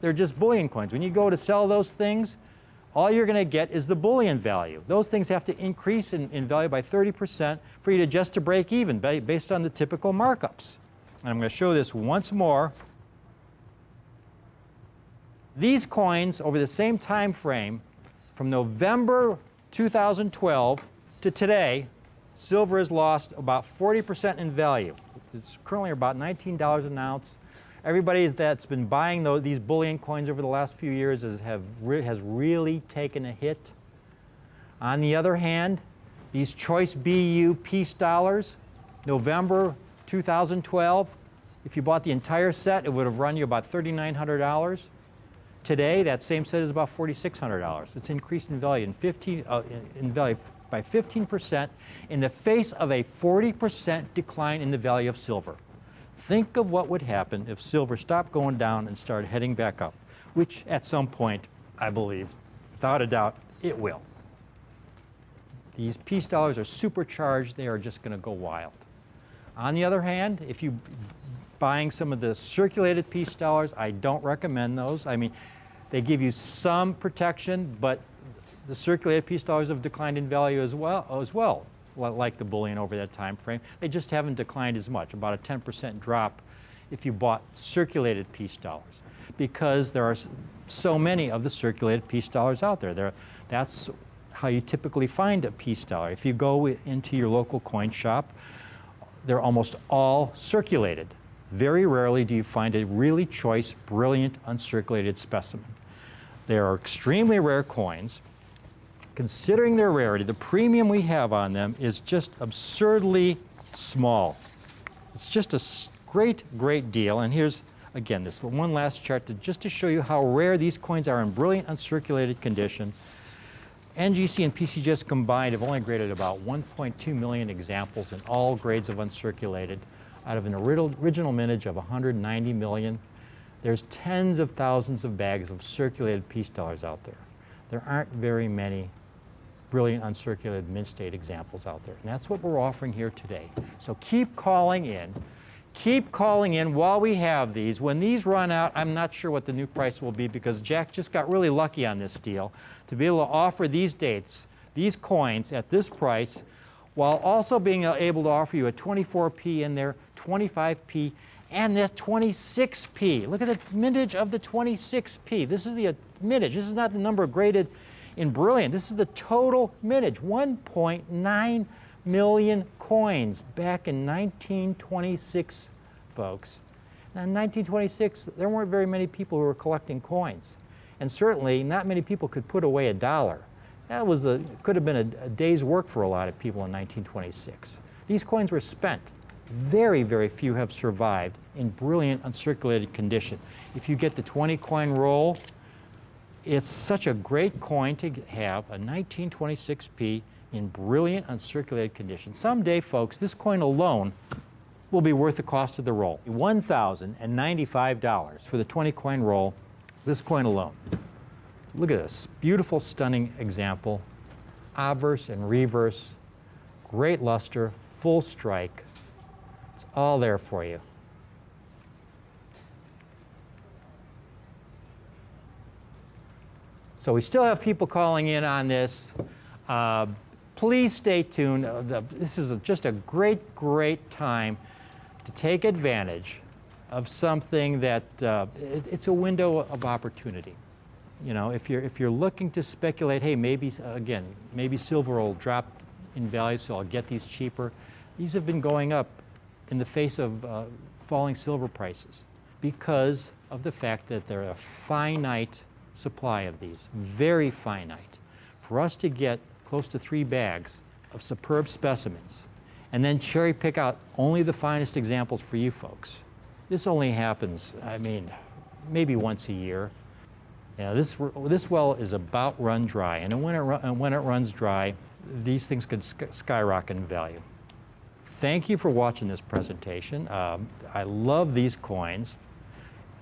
they're just bullion coins. When you go to sell those things, all you're going to get is the bullion value. Those things have to increase in value by 30% for you to break even based on the typical markups. And I'm going to show this once more. These coins over the same time frame, from November 2012 to today, silver has lost about 40% in value. It's currently about $19 an ounce. Everybody that's been buying these bullion coins over the last few years has really taken a hit. On the other hand, these Choice BU peace dollars, November 2012, if you bought the entire set, it would have run you about $3,900. Today, that same set is about $4,600. It's increased in value by 15% in the face of a 40% decline in the value of silver. Think of what would happen if silver stopped going down and started heading back up, which at some point, I believe, without a doubt, it will. These peace dollars are supercharged. They are just going to go wild. On the other hand, if you're buying some of the circulated peace dollars, I don't recommend those. I mean, they give you some protection, but the circulated peace dollars have declined in value as well. Like the bullion over that time frame. They just haven't declined as much, about a 10% drop if you bought circulated peace dollars, because there are so many of the circulated peace dollars out there. That's how you typically find a peace dollar. If you go into your local coin shop, they're almost all circulated. Very rarely do you find a really choice, brilliant, uncirculated specimen. They are extremely rare coins. Considering their rarity, the premium we have on them is just absurdly small. It's just a great, great deal. And here's, again, this one last chart just to show you how rare these coins are in brilliant uncirculated condition. NGC and PCGS combined have only graded about 1.2 million examples in all grades of uncirculated out of an original mintage of 190 million. There's tens of thousands of bags of circulated peace dollars out there. There aren't very many brilliant uncirculated mint state examples out there. And that's what we're offering here today. So keep calling in. Keep calling in while we have these. When these run out, I'm not sure what the new price will be, because Jack just got really lucky on this deal to be able to offer these dates, these coins at this price, while also being able to offer you a 24p in there, 25p, and this 26p. Look at the mintage of the 26p. This is the mintage. This is not the number graded in brilliant. This is the total mintage. 1.9 million coins back in 1926, folks. Now, in 1926, there weren't very many people who were collecting coins. And certainly, not many people could put away $1. That could have been a day's work for a lot of people in 1926. These coins were spent. Very, very few have survived in brilliant uncirculated condition. If you get the 20 coin roll, it's such a great coin to have, a 1926p in brilliant uncirculated condition. Someday, folks, this coin alone will be worth the cost of the roll. $1,095 for the 20 coin roll, this coin alone. Look at this beautiful, stunning example. Obverse and reverse, great luster, full strike. It's all there for you. So we still have people calling in on this. Please stay tuned. This is just a great, great time to take advantage of something that it's a window of opportunity. You know, if you're looking to speculate, hey, maybe again, maybe silver will drop in value, so I'll get these cheaper. These have been going up in the face of falling silver prices because of the fact that there are a finite supply of these, very finite. For us to get close to 3 bags of superb specimens and then cherry pick out only the finest examples for you folks, this only happens, I mean, maybe once a year. Yeah, this well is about run dry, and when it runs dry, these things could skyrocket in value. Thank you for watching this presentation. I love these coins.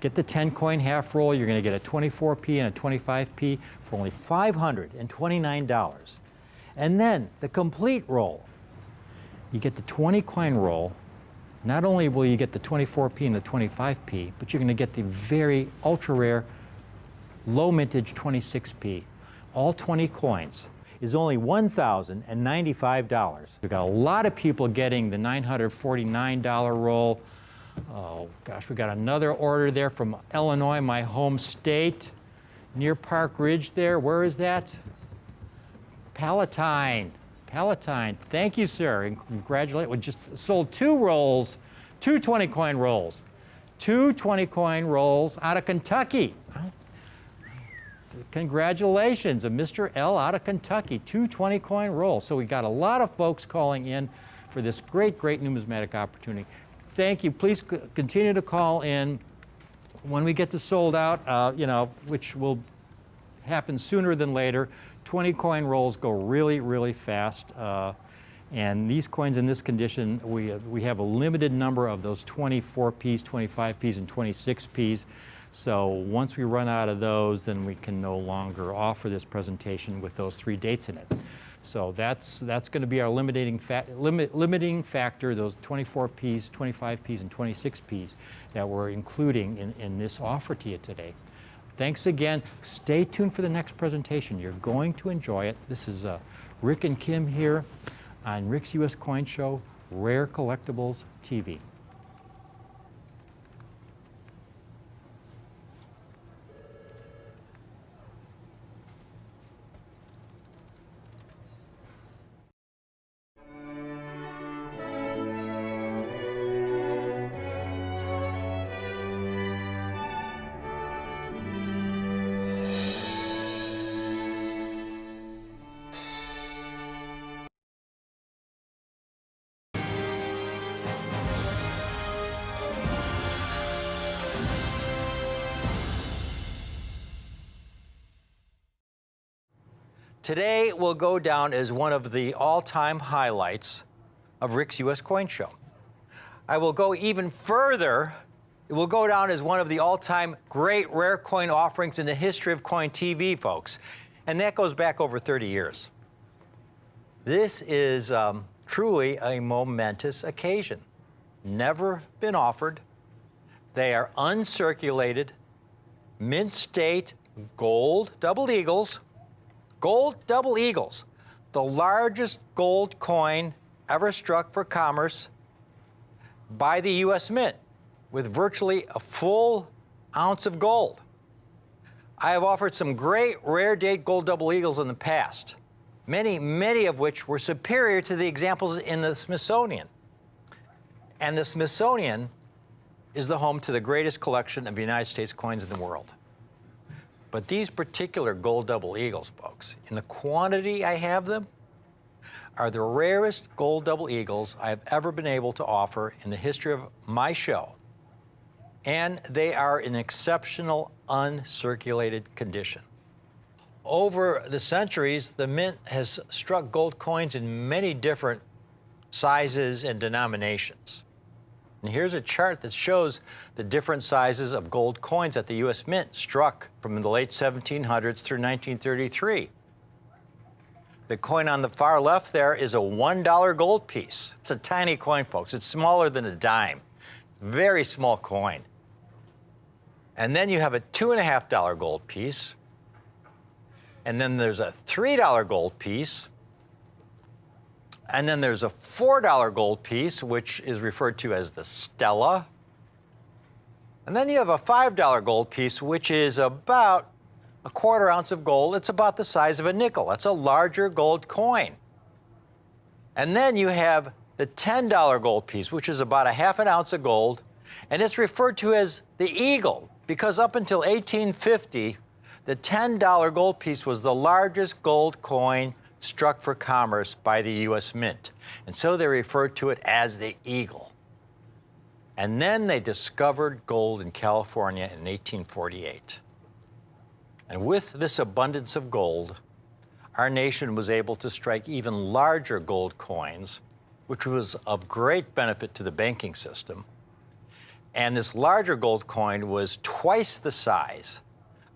Get the 10 coin half roll. You're going to get a 24p and a 25p for only $529. And then the complete roll. You get the 20 coin roll. Not only will you get the 24p and the 25p, but you're going to get the very ultra rare low mintage 26p. All 20 coins is only $1,095. We've got a lot of people getting the $949 roll. Oh gosh, we got another order there from Illinois, my home state, near Park Ridge there. Where is that? Palatine. Palatine. Thank you, sir, and congratulations. We just sold 2 rolls, 2 20 coin rolls. 2 20 coin rolls out of Kentucky. Congratulations, a Mr. L out of Kentucky, 2 20 coin rolls. So we got a lot of folks calling in for this great, great numismatic opportunity. Thank you. Please continue to call in when we get to sold out, you know, which will happen sooner than later. 20 coin rolls go really, really fast. And these coins in this condition, we have a limited number of those 24Ps, 25Ps, and 26Ps. So once we run out of those, then we can no longer offer this presentation with those 3 dates in it. So that's going to be our limiting factor, those 24Ps, 25Ps, and 26Ps that we're including in this offer to you today. Thanks again. Stay tuned for the next presentation. You're going to enjoy it. This is Rick and Kim here on Rick's U.S. Coin Show, Rare Collectibles TV. Today will go down as one of the all-time highlights of Rick's U.S. Coin Show. I will go even further. It will go down as one of the all-time great rare coin offerings in the history of coin TV, folks. And that goes back over 30 years. This is truly a momentous occasion. Never been offered. They are uncirculated, mint state gold double eagles. Gold double eagles, the largest gold coin ever struck for commerce by the U.S. Mint, with virtually a full ounce of gold. I have offered some great rare date gold double eagles in the past, many of which were superior to the examples in the Smithsonian. And the Smithsonian is the home to the greatest collection of United States coins in the world. But these particular gold double eagles, folks, in the quantity I have them, are the rarest gold double eagles I have ever been able to offer in the history of my show. And they are in exceptional uncirculated condition. Over the centuries, the Mint has struck gold coins in many different sizes and denominations. And here's a chart that shows the different sizes of gold coins that the U.S. Mint struck from the late 1700s through 1933. The coin on the far left there is a $1 gold piece. It's a tiny coin, folks. It's smaller than a dime. Very small coin. And then you have a $2.50 gold piece. And then there's a $3 gold piece. And then there's a $4 gold piece, which is referred to as the Stella. And then you have a $5 gold piece, which is about a quarter ounce of gold. It's about the size of a nickel. That's a larger gold coin. And then you have the $10 gold piece, which is about a half an ounce of gold, and it's referred to as the eagle because up until 1850, the $10 gold piece was the largest gold coin struck for commerce by the U.S. Mint. And so they referred to it as the eagle. And then they discovered gold in California in 1848. And with this abundance of gold, our nation was able to strike even larger gold coins, which was of great benefit to the banking system. And this larger gold coin was twice the size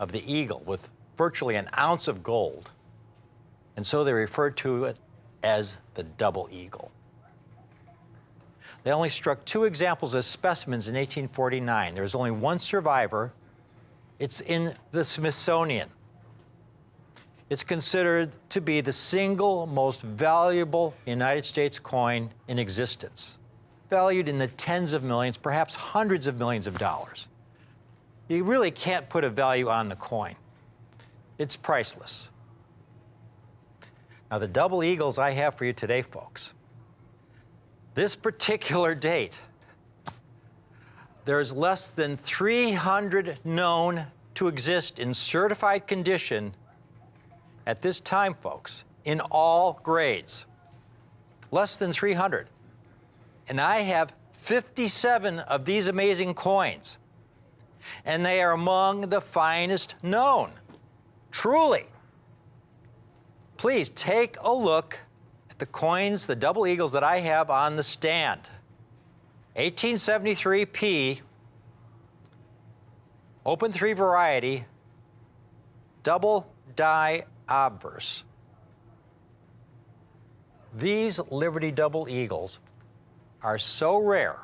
of the eagle, with virtually an ounce of gold. And so they referred to it as the double eagle. They only struck 2 examples as specimens in 1849. There's only one survivor. It's in the Smithsonian. It's considered to be the single most valuable United States coin in existence, valued in the tens of millions, perhaps hundreds of millions of dollars. You really can't put a value on the coin. It's priceless. Now, the double eagles I have for you today, folks, this particular date, there's less than 300 known to exist in certified condition at this time, folks, in all grades. Less than 300. And I have 57 of these amazing coins. And they are among the finest known. Truly. Please take a look at the coins, the double eagles that I have on the stand. 1873 P, open 3 variety, double die obverse. These Liberty double eagles are so rare,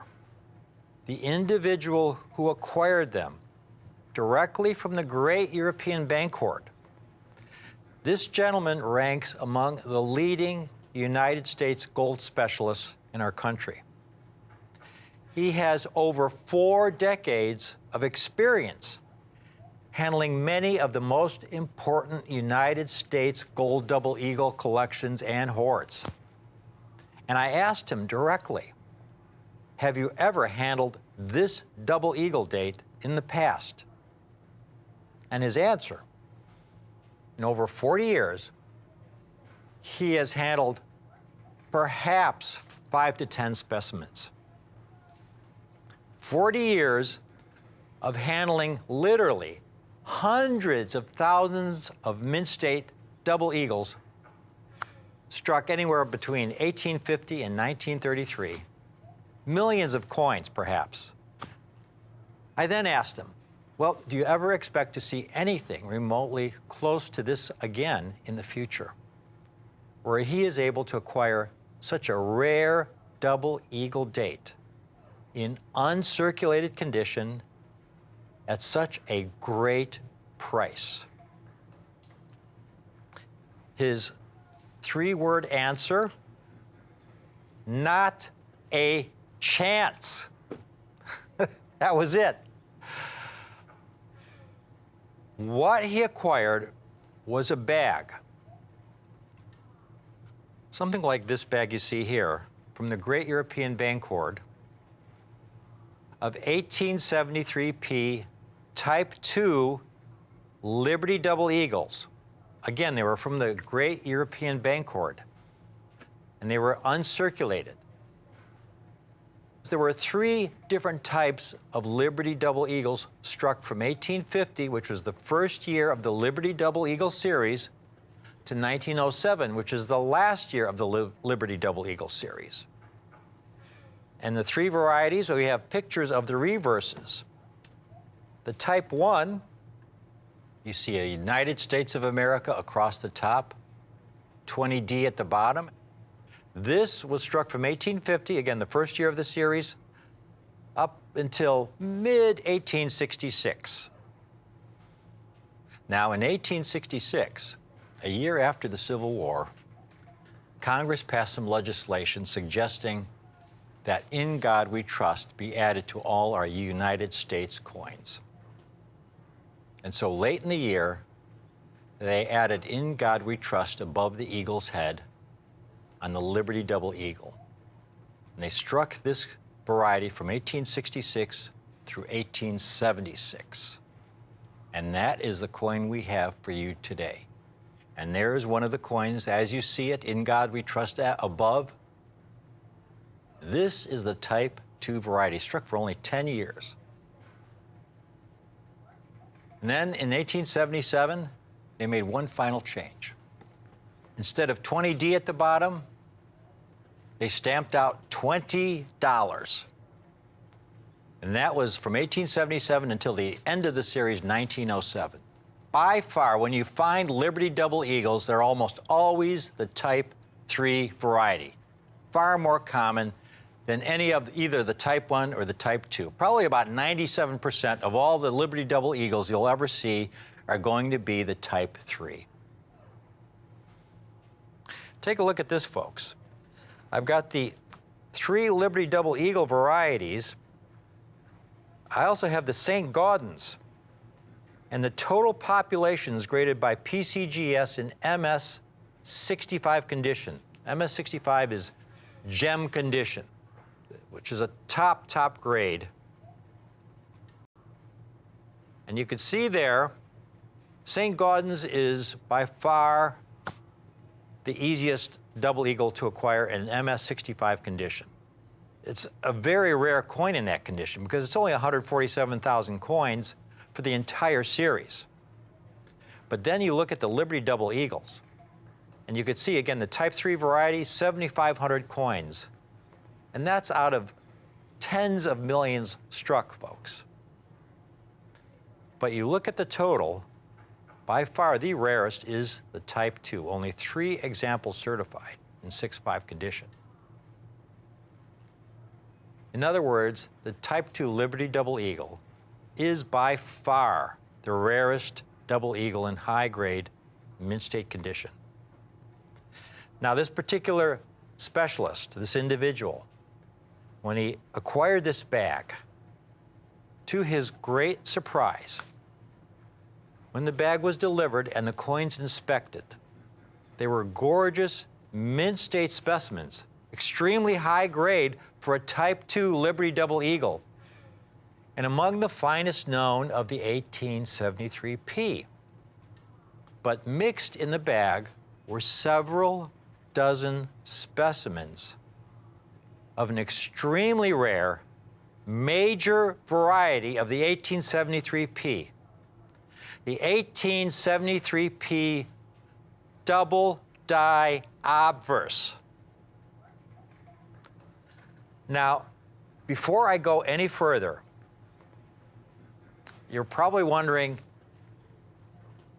the individual who acquired them directly from the great European bank hoard. This gentleman ranks among the leading United States gold specialists in our country. He has over 4 decades of experience handling many of the most important United States gold double eagle collections and hoards. And I asked him directly, have you ever handled this double eagle date in the past? And his answer, in over 40 years, he has handled perhaps 5 to 10 specimens. 40 years of handling literally hundreds of thousands of Mint State double eagles struck anywhere between 1850 and 1933. Millions of coins, perhaps. I then asked him, well, do you ever expect to see anything remotely close to this again in the future, where he is able to acquire such a rare double eagle date in uncirculated condition at such a great price? His 3-word answer, not a chance. That was it. What he acquired was a bag, something like this bag you see here, from the great European bank hoard of 1873 P Type 2 Liberty double eagles. Again, they were from the great European bank hoard, and they were uncirculated. There were 3 different types of Liberty double eagles struck from 1850, which was the first year of the Liberty double eagle series, to 1907, which is the last year of the Liberty double eagle series. And the 3 varieties, we have pictures of the reverses. The Type 1, you see a United States of America across the top, 20D at the bottom. This was struck from 1850, again, the first year of the series, up until mid-1866. Now, in 1866, a year after the Civil War, Congress passed some legislation suggesting that "In God We Trust" be added to all our United States coins. And so late in the year, they added "In God We Trust" above the eagle's head on the Liberty Double Eagle. And they struck this variety from 1866 through 1876. And that is the coin we have for you today. And there is one of the coins, as you see it, "In God We Trust" above. This is the Type 2 variety, struck for only 10 years. And then in 1877, they made one final change. Instead of 20D at the bottom, they stamped out $20. And that was from 1877 until the end of the series, 1907. By far, when you find Liberty Double Eagles, they're almost always the Type 3 variety. Far more common than any of either the Type 1 or the Type 2. Probably about 97% of all the Liberty Double Eagles you'll ever see are going to be the Type 3. Take a look at this, folks. I've got the 3 Liberty Double Eagle varieties. I also have the St. Gaudens. And the total population is graded by PCGS in MS65 condition. MS65 is gem condition, which is a top grade. And you can see there, St. Gaudens is by far the easiest double eagle to acquire in an MS65 condition. It's a very rare coin in that condition because it's only 147,000 coins for the entire series. But then you look at the Liberty Double Eagles, and you could see, again, the Type 3 variety, 7,500 coins. And that's out of tens of millions struck, folks. But you look at the total, by far the rarest is the Type 2, only 3 examples certified in 6.5 condition. In other words, the Type 2 Liberty Double Eagle is by far the rarest double eagle in high grade mint state condition. Now, this particular specialist, this individual, when he acquired this bag, to his great surprise, when the bag was delivered and the coins inspected, they were gorgeous mint state specimens, extremely high grade for a Type 2 Liberty Double Eagle, and among the finest known of the 1873P. But mixed in the bag were several dozen specimens of an extremely rare, major variety of the 1873P. The 1873P double die obverse. Now, before I go any further, you're probably wondering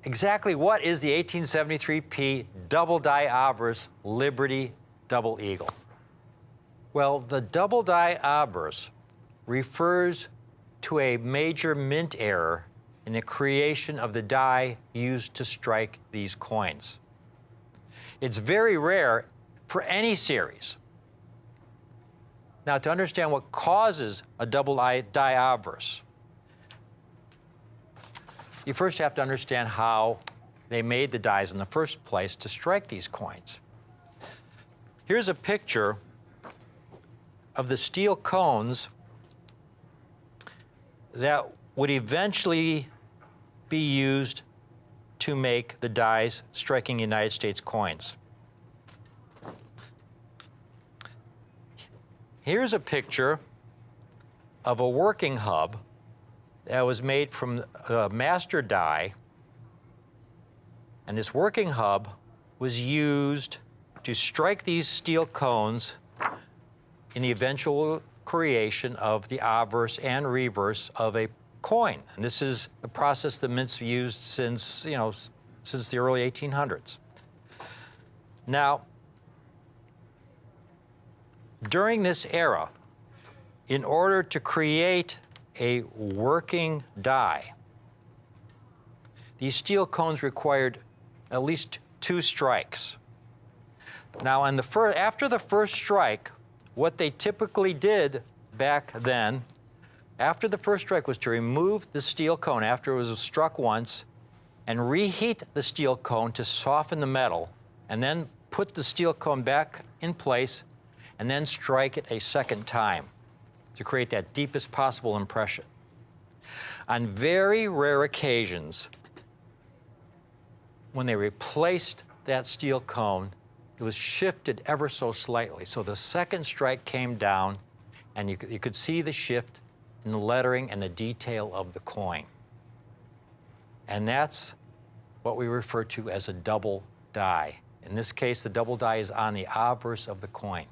exactly what is the 1873P double die obverse Liberty Double Eagle? Well, the double die obverse refers to a major mint error in the creation of the die used to strike these coins. It's very rare for any series. Now, to understand what causes a double die obverse, you first have to understand how they made the dies in the first place to strike these coins. Here's a picture of the steel cones that would eventually be used to make the dies striking United States coins. Here's a picture of a working hub that was made from a master die, and this working hub was used to strike these steel cones in the eventual creation of the obverse and reverse of a coin. And this is the process the mints have used since the early 1800s. Now, during this era, in order to create a working die, these steel cones required at least 2 strikes. Now, after the first strike, what they typically did back then, after the first strike, was to remove the steel cone after it was struck once and reheat the steel cone to soften the metal, and then put the steel cone back in place, and then strike it a second time to create that deepest possible impression. On very rare occasions, when they replaced that steel cone, it was shifted ever so slightly. So the second strike came down, and you could see the shift in the lettering and the detail of the coin. And that's what we refer to as a double die. In this case, the double die is on the obverse of the coin.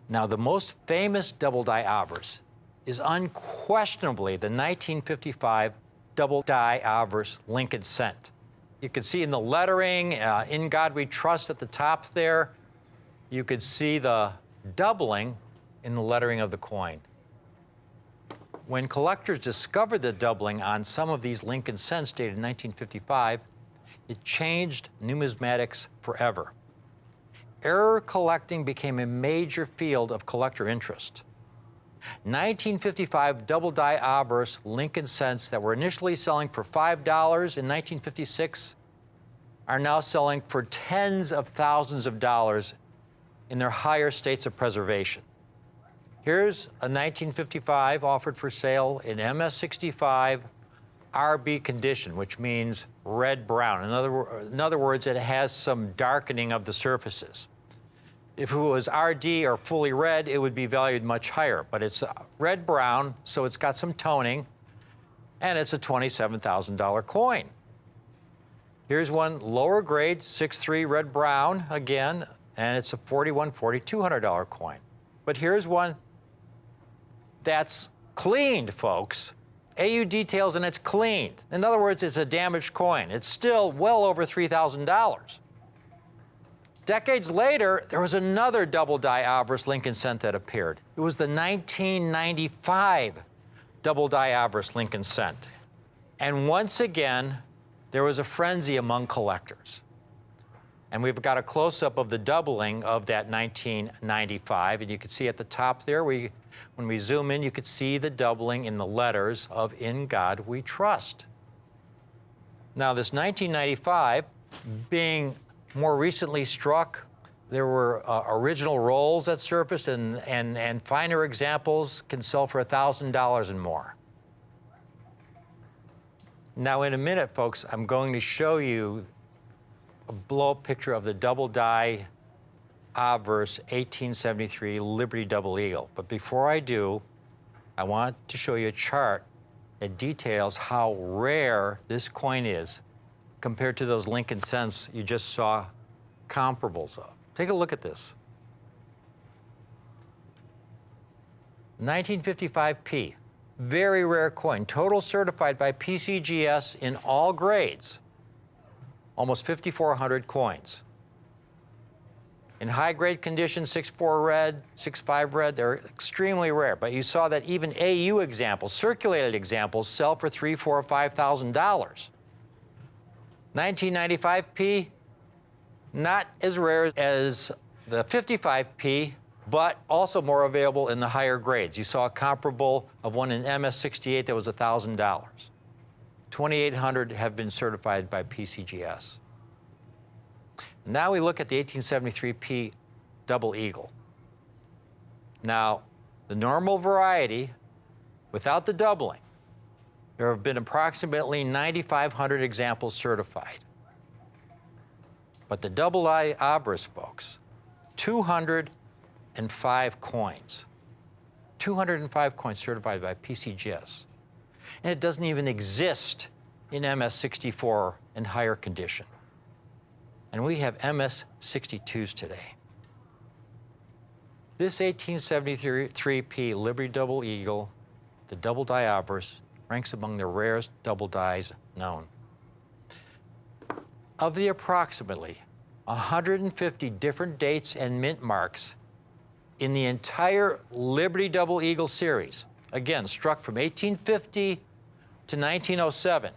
Now, the most famous double die obverse is unquestionably the 1955 double die obverse Lincoln cent. You can see in the lettering, "In God We Trust" at the top there, you could see the doubling in the lettering of the coin. When collectors discovered the doubling on some of these Lincoln cents dated in 1955, it changed numismatics forever. Error collecting became a major field of collector interest. 1955 double die obverse Lincoln cents that were initially selling for $5 in 1956 are now selling for tens of thousands of dollars in their higher states of preservation. Here's a 1955 offered for sale in MS65 RB condition, which means red-brown. In other words, it has some darkening of the surfaces. If it was RD or fully red, it would be valued much higher, but it's red-brown, so it's got some toning, and it's a $27,000 coin. Here's one lower grade, 6.3 red-brown again, and it's a $41, $200 coin. But here's one that's cleaned, folks. AU details and it's cleaned. In other words, it's a damaged coin. It's still well over $3,000. Decades later, there was another double die obverse Lincoln cent that appeared. It was the 1995 double die obverse Lincoln cent. And once again, there was a frenzy among collectors. And we've got a close-up of the doubling of that 1995. And you can see at the top there, when we zoom in, you could see the doubling in the letters of "In God We Trust." Now, this 1995, being more recently struck, there were original rolls that surfaced, and finer examples can sell for $1,000 and more. Now, in a minute, folks, I'm going to show you a blow-up picture of the double die obverse 1873 Liberty Double Eagle. But before I do, I want to show you a chart that details how rare this coin is compared to those Lincoln cents you just saw comparables of. Take a look at this. 1955p, very rare coin, total certified by PCGS in all grades. Almost 5,400 coins. In high-grade condition, 6.4 red, 6.5 red, they're extremely rare. But you saw that even AU examples, circulated examples, sell for $3,000, $4,000, or $5,000. 1995p, not as rare as the 55p, but also more available in the higher grades. You saw a comparable of one in MS68 that was $1,000. 2,800 have been certified by PCGS. Now we look at the 1873p Double Eagle. Now, the normal variety, without the doubling, there have been approximately 9,500 examples certified. But the double die obverse, folks, 205 coins. 205 coins certified by PCGS. And it doesn't even exist in MS64 in higher condition. And we have MS62s today. This 1873p Liberty Double Eagle, the double die obverse, ranks among the rarest double dies known. Of the approximately 150 different dates and mint marks in the entire Liberty Double Eagle series, again, struck from 1850 to 1907,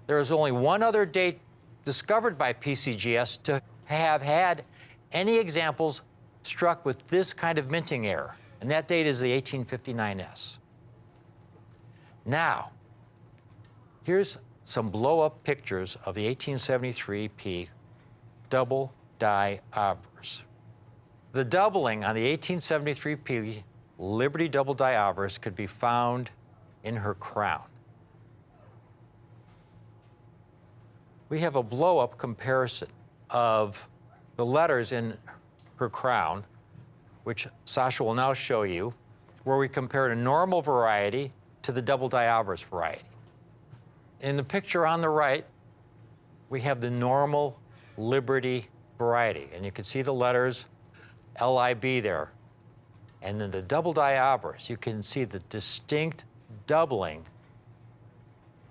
there is only one other date discovered by PCGS to have had any examples struck with this kind of minting error, and that date is the 1859S. Now, here's some blow-up pictures of the 1873P double die obverse. The doubling on the 1873P Liberty double die obverse could be found in her crown. We have a blow-up comparison of the letters in her crown, which Sasha will now show you, where we compared a normal variety to the double die obverse variety. In the picture on the right, we have the normal Liberty variety, and you can see the letters LIB there. And then the double die obverse, you can see the distinct doubling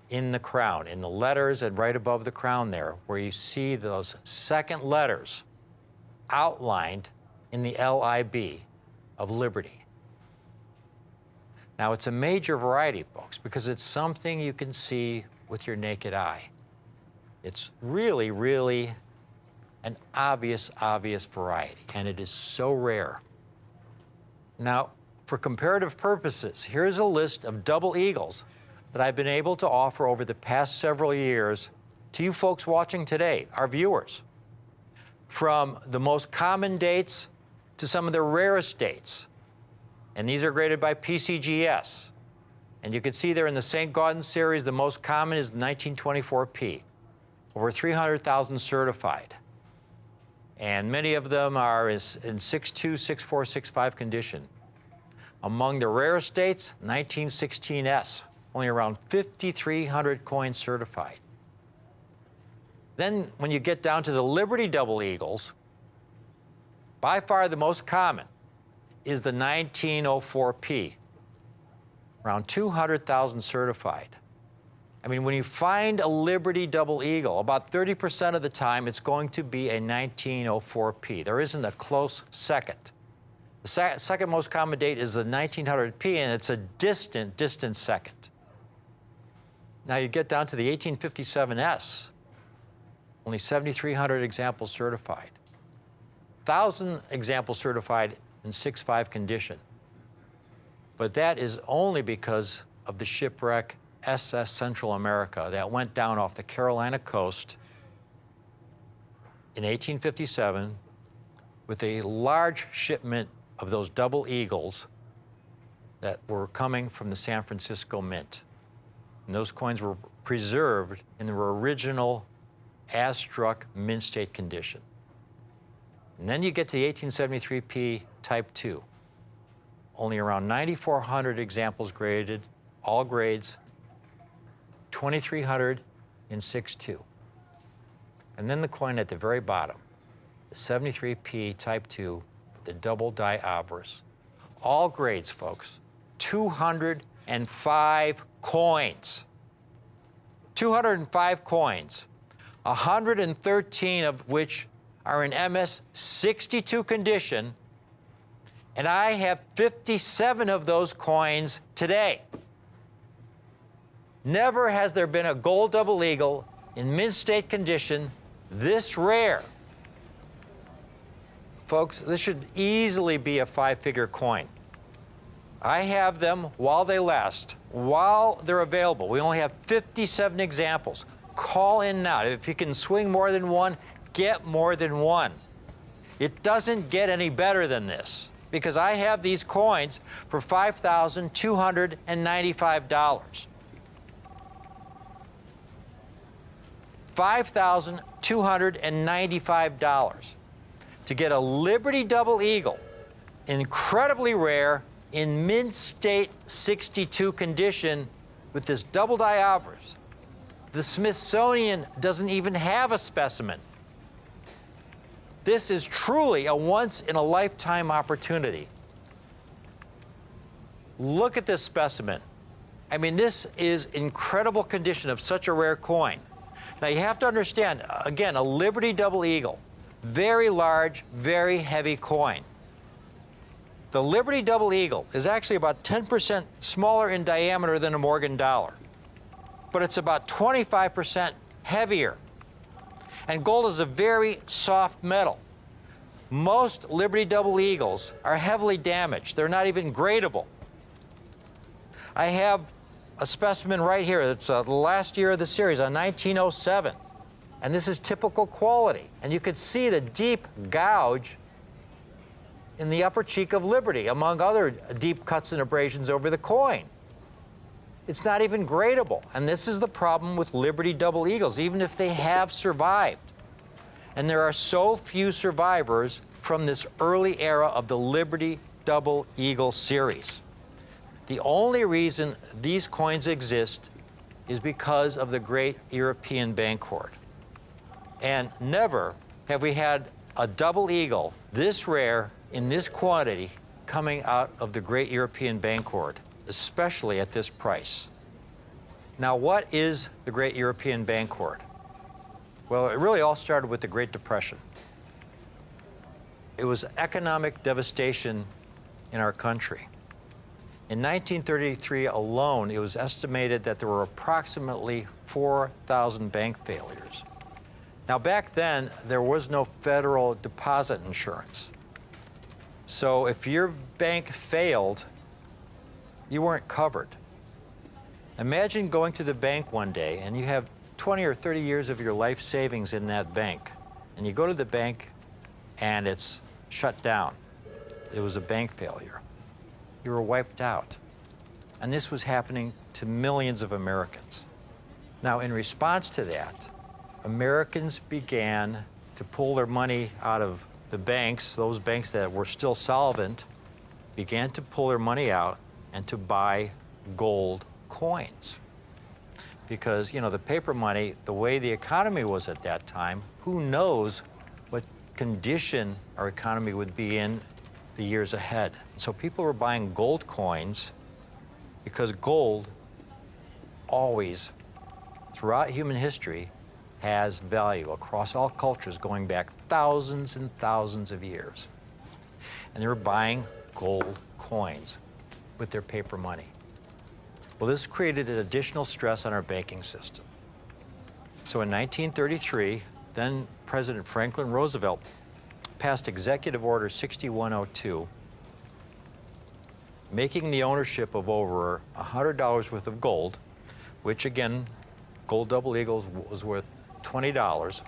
in the crown, in the letters and right above the crown there, where you see those second letters outlined in the LIB of Liberty. Now, it's a major variety, folks, because it's something you can see with your naked eye. It's really, really an obvious variety, and it is so rare. Now, for comparative purposes, here's a list of double eagles that I've been able to offer over the past several years to you folks watching today, our viewers. From the most common dates to some of the rarest dates. And these are graded by PCGS. And you can see there in the St. Gaudens series, the most common is the 1924P, over 300,000 certified. And many of them are in 6.2, 6.4, 6.5 condition. Among the rarest dates, 1916S, only around 5,300 coins certified. Then when you get down to the Liberty double eagles, by far the most common is the 1904P, around 200,000 certified. I mean, when you find a Liberty double eagle, about 30% of the time it's going to be a 1904P. There isn't a close second. The second most common date is the 1900P, and it's a distant second. Now you get down to the 1857S, only 7,300 examples certified. 1,000 examples certified in 6.5 condition. But that is only because of the shipwreck SS Central America that went down off the Carolina coast in 1857 with a large shipment of those double eagles that were coming from the San Francisco Mint. And those coins were preserved in their original as-struck mint state condition. And then you get to the 1873P Type 2. Only around 9,400 examples graded, all grades, 2,300 in 6.2. And then the coin at the very bottom, the 73P Type 2, the double die obverse. All grades, folks, 205 coins. 205 coins, 113 of which are in MS 62 condition, and I have 57 of those coins today. Never has there been a gold double eagle in mint state condition this rare. Folks, this should easily be a 5-figure coin. I have them while they last, while they're available. We only have 57 examples. Call in now. If you can swing more than one, get more than one. It doesn't get any better than this, because I have these coins for $5,295. $5,295 to get a Liberty double eagle, incredibly rare, in mint state 62 condition with this double die obverse. The Smithsonian doesn't even have a specimen. This is truly a once-in-a-lifetime opportunity. Look at this specimen. I mean, this is incredible condition of such a rare coin. Now, you have to understand, again, a Liberty double eagle, very large, very heavy coin. The Liberty double eagle is actually about 10% smaller in diameter than a Morgan dollar, but it's about 25% heavier. And gold is a very soft metal. Most Liberty double eagles are heavily damaged. They're not even gradable. I have a specimen right here. It's the last year of the series, on 1907. And this is typical quality. And you could see the deep gouge in the upper cheek of Liberty, among other deep cuts and abrasions over the coin. It's not even gradable. And this is the problem with Liberty double eagles, even if they have survived. And there are so few survivors from this early era of the Liberty double eagle series. The only reason these coins exist is because of the great European bank hoard. And never have we had a double eagle this rare in this quantity coming out of the great European bank hoard, especially at this price. Now, what is the great European bank hoard? Well, it really all started with the Great Depression. It was economic devastation in our country. In 1933 alone, it was estimated that there were approximately 4,000 bank failures. Now, back then, there was no federal deposit insurance. So if your bank failed, you weren't covered. Imagine going to the bank one day and you have 20 or 30 years of your life savings in that bank. And you go to the bank and it's shut down. It was a bank failure. You were wiped out. And this was happening to millions of Americans. Now, in response to that, Americans began to pull their money out of the banks. Those banks that were still solvent began to pull their money out and to buy gold coins. Because, you know, the paper money, the way the economy was at that time, who knows what condition our economy would be in the years ahead. So people were buying gold coins because gold always, throughout human history, has value across all cultures going back thousands and thousands of years. And they were buying gold coins with their paper money. Well, this created an additional stress on our banking system. So in 1933, then President Franklin Roosevelt passed Executive Order 6102, making the ownership of over $100 worth of gold, which again, gold double eagles was worth $20,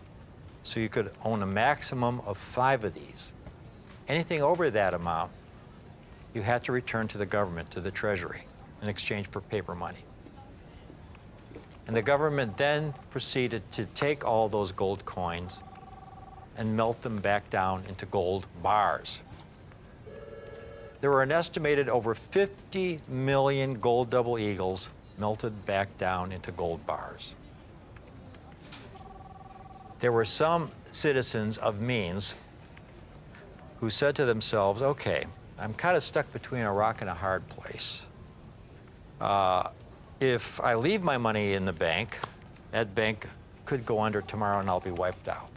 so you could own a maximum of 5 of these. Anything over that amount, you had to return to the government, to the Treasury, in exchange for paper money. And the government then proceeded to take all those gold coins and melt them back down into gold bars. There were an estimated over 50 million gold double eagles melted back down into gold bars. There were some citizens of means who said to themselves, okay, I'm kind of stuck between a rock and a hard place. If I leave my money in the bank, that bank could go under tomorrow and I'll be wiped out.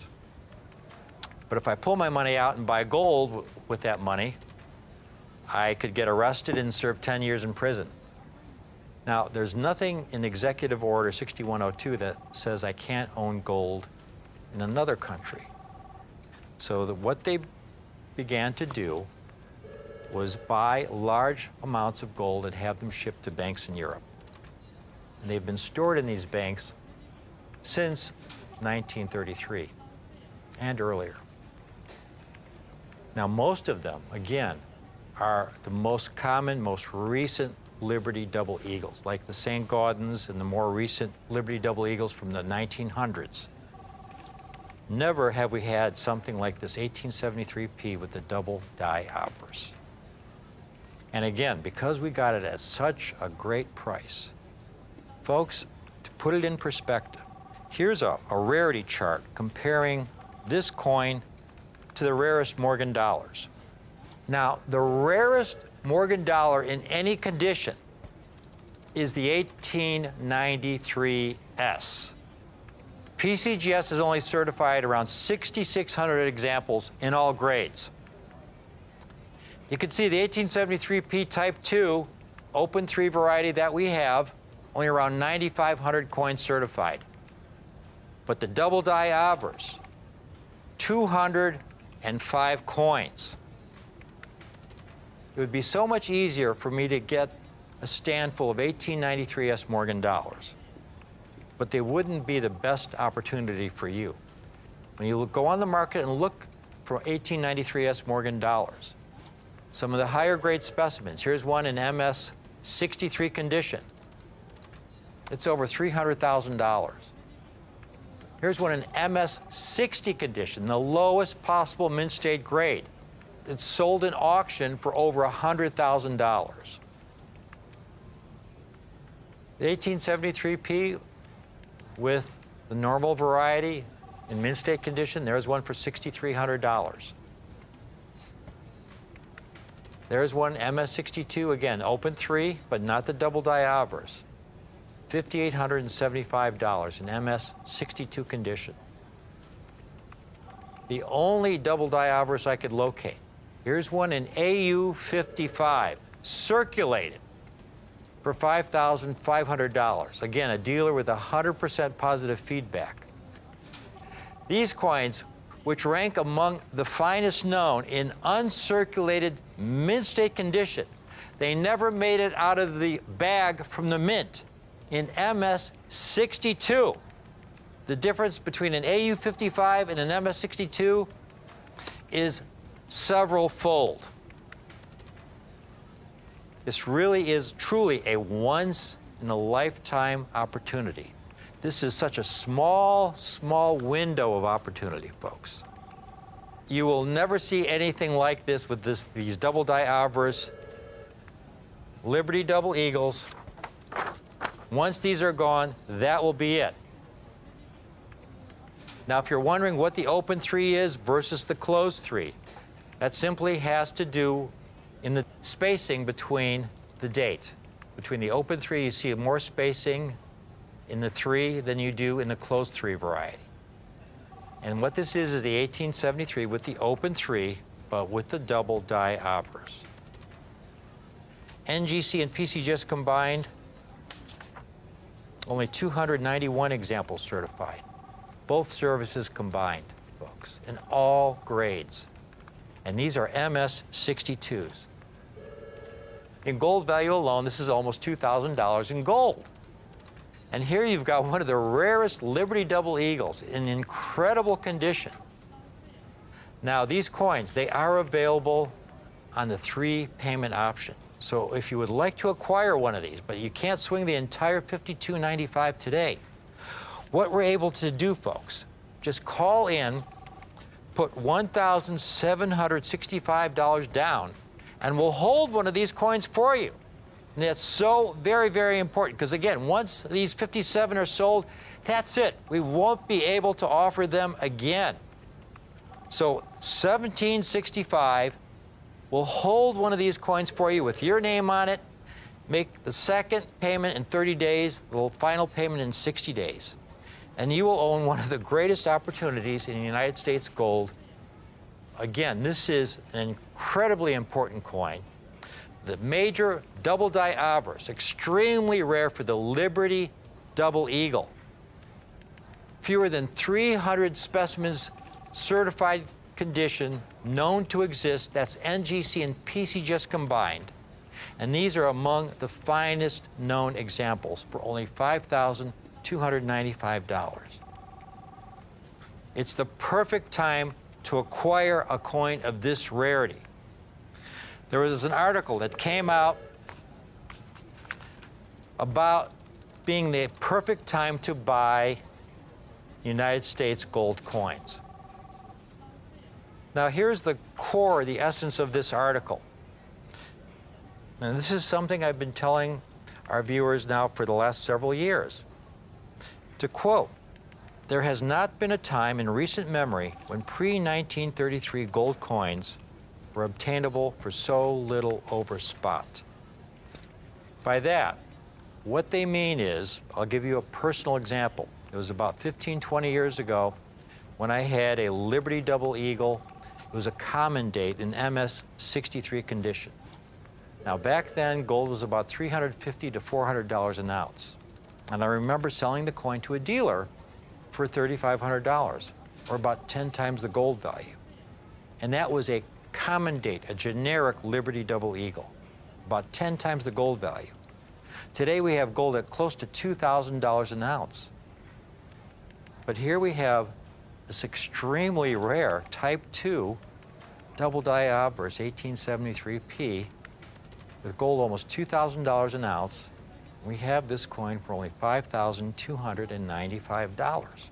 But if I pull my money out and buy gold with that money, I could get arrested and serve 10 years in prison. Now, there's nothing in Executive Order 6102 that says I can't own gold in another country. So what they began to do was buy large amounts of gold and have them shipped to banks in Europe. And they've been stored in these banks since 1933 and earlier. Now, most of them, again, are the most common, most recent Liberty double eagles, like the St. Gaudens and the more recent Liberty double eagles from the 1900s. Never have we had something like this 1873P with the double die obverse. And again, because we got it at such a great price, folks, to put it in perspective, here's a rarity chart comparing this coin to the rarest Morgan dollars. Now, the rarest Morgan dollar in any condition is the 1893S. PCGS has only certified around 6,600 examples in all grades. You can see the 1873P Type 2 Open 3 variety that we have, only around 9,500 coins certified. But the double die obverse, 205 coins. It would be so much easier for me to get a stand full of 1893 S. Morgan dollars, but they wouldn't be the best opportunity for you. When you go on the market and look for 1893 S. Morgan dollars, some of the higher grade specimens, here's one in MS 63 condition. It's over $300,000. Here's one in MS 60 condition, the lowest possible mint state grade. It's sold in auction for over $100,000. The 1873P with the normal variety in mint state condition, there's one for $6,300. There's one MS62, again, open 3, but not the double die obverse. $5,875 in MS62 condition. The only double die obverse I could locate. Here's one in AU55, circulated for $5,500. Again, a dealer with 100% positive feedback. These coins, which rank among the finest known in uncirculated mint state condition, they never made it out of the bag from the mint. In MS62, the difference between an AU55 and an MS62 is several fold. This really is truly a once in a lifetime opportunity. This is such a small window of opportunity, folks. You will never see anything like this with these double die obverse Liberty Double Eagles. Once these are gone, that will be it. Now, if you're wondering what the open 3 is versus the closed 3, that simply has to do in the spacing between the date. Between the open 3, you see more spacing in the 3 than you do in the closed 3 variety. And what this is the 1873 with the open 3, but with the double die obverse. NGC and PCGS combined, only 291 examples certified. Both services combined, folks, in all grades. And these are MS62s. In gold value alone, this is almost $2,000 in gold. And here you've got one of the rarest Liberty Double Eagles in incredible condition. Now, these coins, they are available on the 3 payment option. So if you would like to acquire one of these, but you can't swing the entire $52.95 today, what we're able to do, folks, just call in, put $1,765 down, and we'll hold one of these coins for you. And that's so very, very important, because again, once these 57 are sold, that's it. We won't be able to offer them again. So $1,765, we'll hold one of these coins for you with your name on it, make the second payment in 30 days, the final payment in 60 days. And you will own one of the greatest opportunities in United States gold. Again, this is an incredibly important coin. The major double die obverse, extremely rare for the Liberty Double Eagle. Fewer than 300 specimens certified condition known to exist. That's NGC and PCGS combined. And these are among the finest known examples for only $5,295. It's the perfect time to acquire a coin of this rarity. There was an article that came out about being the perfect time to buy United States gold coins. Now, here's the core, the essence of this article. And this is something I've been telling our viewers now for the last several years. To quote, "There has not been a time in recent memory when pre-1933 gold coins were obtainable for so little over spot." By that, what they mean is, I'll give you a personal example. It was about 15, 20 years ago when I had a Liberty Double Eagle. It was a common date in MS 63 condition. Now, back then, gold was about $350 to $400 an ounce. And I remember selling the coin to a dealer for $3,500, or about 10 times the gold value. And that was a common date, a generic Liberty Double Eagle, about 10 times the gold value. Today we have gold at close to $2,000 an ounce. But here we have this extremely rare Type 2 double die obverse 1873P with gold almost $2,000 an ounce. We have this coin for only $5,295.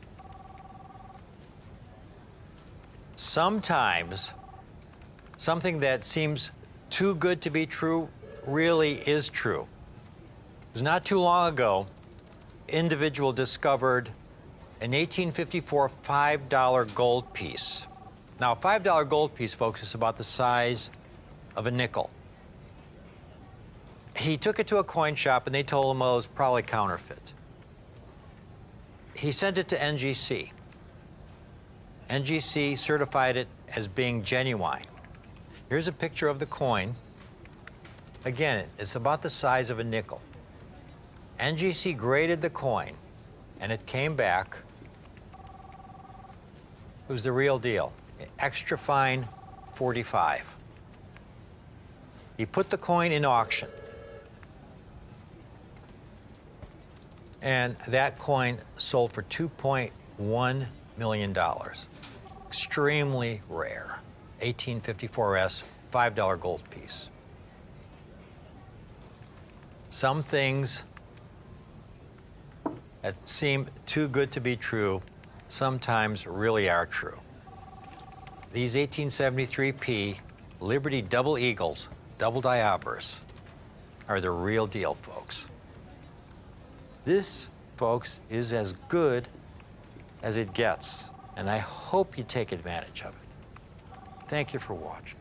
Sometimes something that seems too good to be true really is true. It was not too long ago, an individual discovered an 1854 $5 gold piece. Now, a $5 gold piece, folks, is about the size of a nickel. He took it to a coin shop and they told him, well, it was probably counterfeit. He sent it to NGC. NGC certified it as being genuine. Here's a picture of the coin. Again, it's about the size of a nickel. NGC graded the coin and it came back. It was the real deal. Extra fine 45. He put the coin in auction. And that coin sold for $2.1 million. Extremely rare. 1854S, $5 gold piece. Some things that seem too good to be true sometimes really are true. These 1873P Liberty Double Eagles, double die obverse, are the real deal, folks. This, folks, is as good as it gets, and I hope you take advantage of it. Thank you for watching.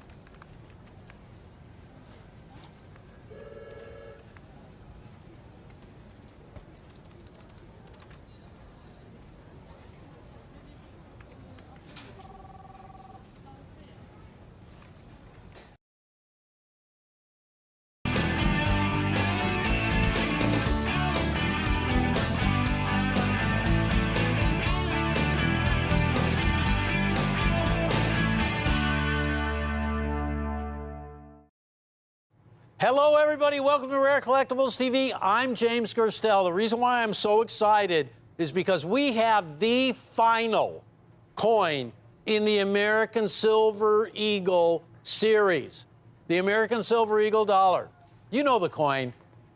Hello, everybody. Welcome to Rare Collectibles TV. I'm James Gerstel. The reason why I'm so excited is because we have the final coin in the American Silver Eagle series, the American Silver Eagle dollar. You know the coin,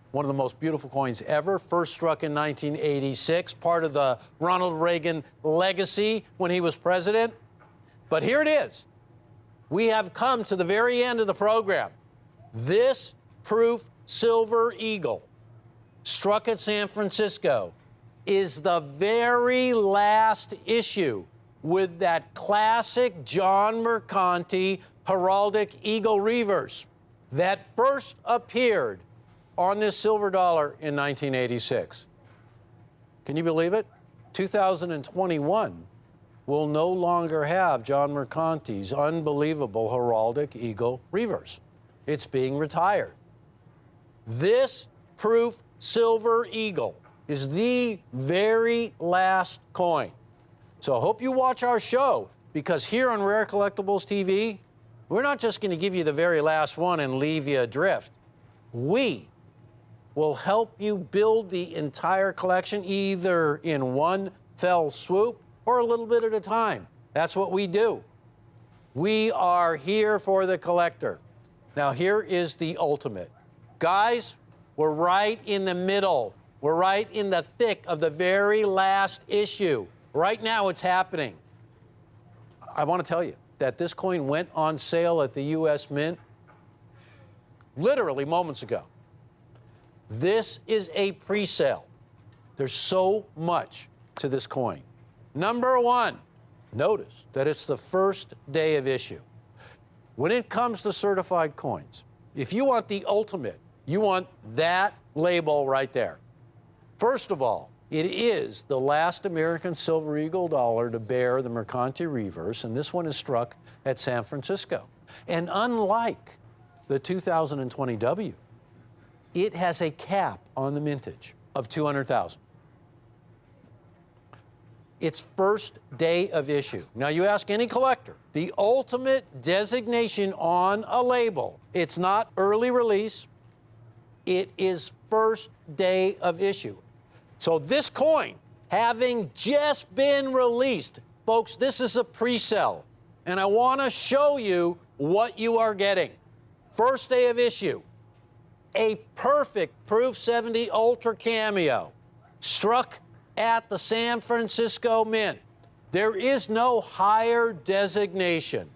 one of the most beautiful coins ever, first struck in 1986, part of the Ronald Reagan legacy when he was president. But here it is. We have come to the very end of the program. This proof Silver Eagle, struck at San Francisco, is the very last issue with that classic John Mercanti heraldic eagle reverse that first appeared on this silver dollar in 1986. Can you believe it? 2021 will no longer have John Mercanti's unbelievable heraldic eagle reverse. It's being retired. This proof Silver Eagle is the very last coin. So I hope you watch our show, because here on Rare Collectibles TV, we're not just going to give you the very last one and leave you adrift. We will help you build the entire collection either in one fell swoop or a little bit at a time. That's what we do. We are here for the collector. Now, here is the ultimate. Guys, we're right in the middle. We're right in the thick of the very last issue. Right now, it's happening. I want to tell you that this coin went on sale at the U.S. Mint literally moments ago. This is a pre-sale. There's so much to this coin. Number one, notice that it's the first day of issue. When it comes to certified coins, if you want the ultimate, you want that label right there. First of all, it is the last American Silver Eagle dollar to bear the Mercanti reverse, and this one is struck at San Francisco. And unlike the 2020 W, it has a cap on the mintage of 200,000. Its first day of issue. Now, you ask any collector, the ultimate designation on a label, it's not early release, It is first day of issue. So this coin, having just been released, folks, this is a pre-sale. And I want to show you what you are getting. First day of issue, a perfect Proof 70 Ultra Cameo, struck at the San Francisco Mint. There is no higher designation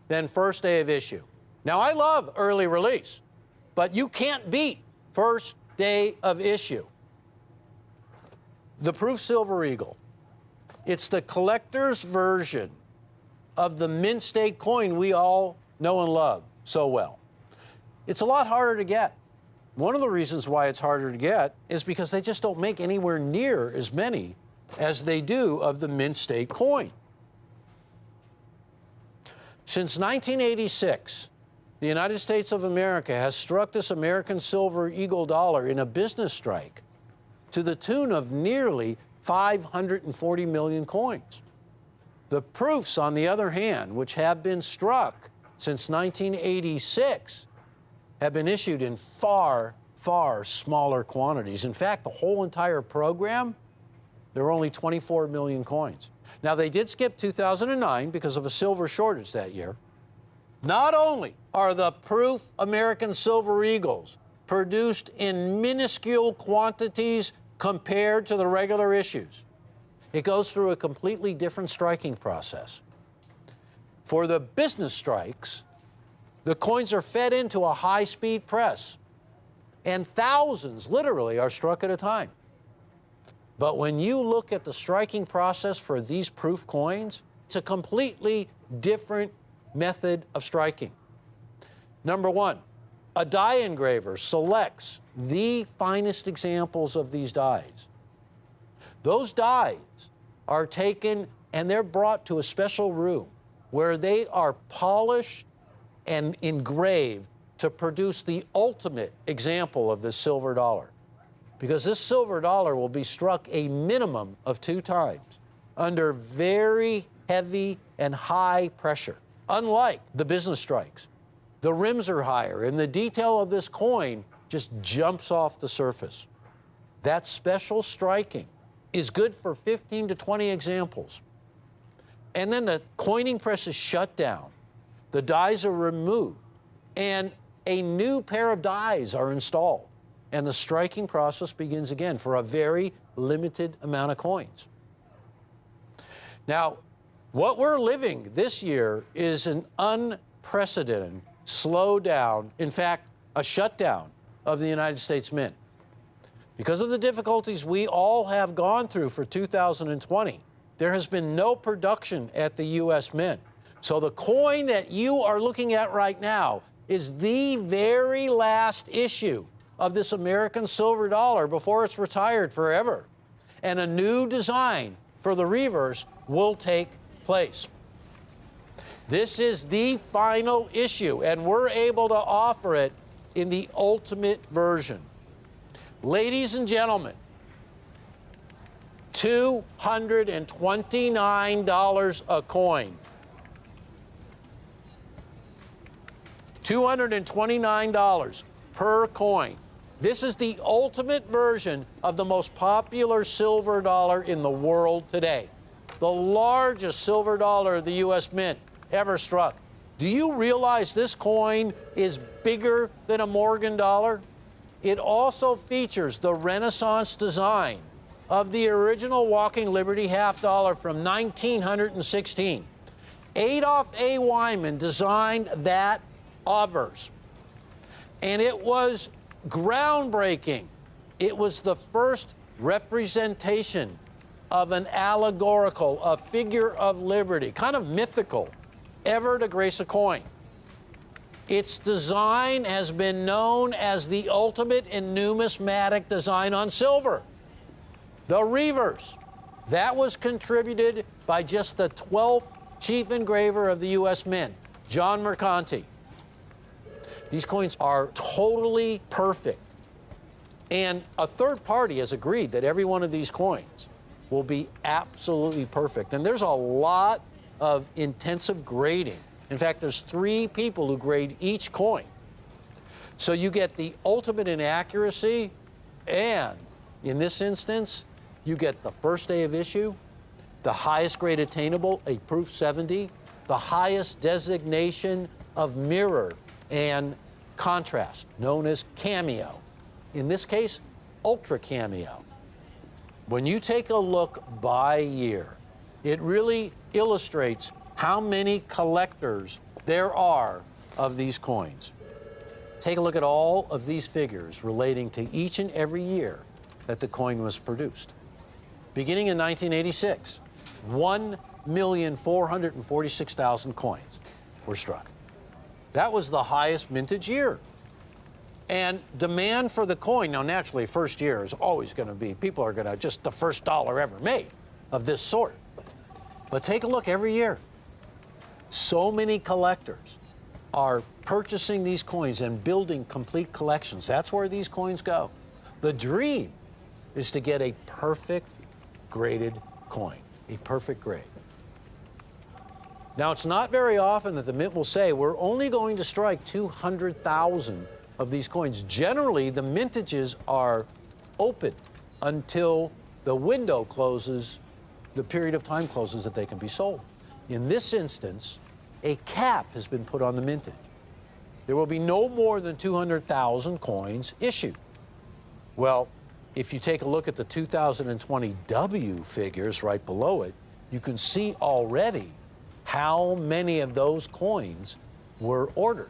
than first day of issue. Now, I love early release, but you can't beat first day of issue. The Proof Silver Eagle. It's the collector's version of the mint state coin we all know and love so well. It's a lot harder to get. One of the reasons why it's harder to get is because they just don't make anywhere near as many as they do of the mint state coin. Since 1986, the United States of America has struck this American Silver Eagle dollar in a business strike to the tune of nearly 540 million coins. The proofs, on the other hand, which have been struck since 1986, have been issued in far, far smaller quantities. In fact, the whole entire program, there were only 24 million coins. Now, they did skip 2009 because of a silver shortage that year. Not only are the Proof American Silver Eagles produced in minuscule quantities compared to the regular issues, it goes through a completely different striking process. For the business strikes, the coins are fed into a high-speed press, and thousands, literally, are struck at a time. But when you look at the striking process for these proof coins, it's a completely different method of striking. Number one, a die engraver selects the finest examples of these dies. Those dies are taken and they're brought to a special room where they are polished and engraved to produce the ultimate example of this silver dollar. Because this silver dollar will be struck a minimum of 2 times under very heavy and high pressure. Unlike the business strikes, the rims are higher and the detail of this coin just jumps off the surface. That special striking is good for 15 to 20 examples. And then the coining press is shut down, the dies are removed, and a new pair of dies are installed. And the striking process begins again for a very limited amount of coins. Now, what we're living this year is an unprecedented slowdown, in fact, a shutdown of the United States Mint. Because of the difficulties we all have gone through for 2020, there has been no production at the U.S. Mint. So the coin that you are looking at right now is the very last issue of this American silver dollar before it's retired forever. And a new design for the reverse will take place. This is the final issue, and we're able to offer it in the ultimate version. Ladies and gentlemen, $229 a coin. $229 per coin. This is the ultimate version of the most popular silver dollar in the world today. The largest silver dollar the U.S. Mint ever struck. Do you realize this coin is bigger than a Morgan dollar? It also features the Renaissance design of the original Walking Liberty half dollar from 1916. Adolph A. Wyman designed that obverse, and it was groundbreaking. It was the first representation of an allegorical, a figure of liberty, kind of mythical, ever to grace a coin. Its design has been known as the ultimate in numismatic design on silver. The reverse, that was contributed by just the 12th chief engraver of the U.S. Mint, John Mercanti. These coins are totally perfect. And a third party has agreed that every one of these coins will be absolutely perfect. And there's a lot of intensive grading. In fact, there's 3 people who grade each coin. So you get the ultimate in accuracy, and in this instance, you get the first day of issue, the highest grade attainable, a Proof 70, the highest designation of mirror and contrast, known as Cameo. In this case, Ultra Cameo. When you take a look by year, it really illustrates how many collectors there are of these coins. Take a look at all of these figures relating to each and every year that the coin was produced. Beginning in 1986, 1,446,000 coins were struck. That was the highest mintage year. And demand for the coin, now naturally, first year is always going to be, people are going to, just the first dollar ever made of this sort. But take a look every year. So many collectors are purchasing these coins and building complete collections. That's where these coins go. The dream is to get a perfect graded coin, a perfect grade. Now, it's not very often that the Mint will say, we're only going to strike 200,000 of these coins. Generally, the mintages are open until the window closes, the period of time closes that they can be sold. In this instance, a cap has been put on the mintage. There will be no more than 200,000 coins issued. Well, if you take a look at the 2020 W figures right below it, you can see already how many of those coins were ordered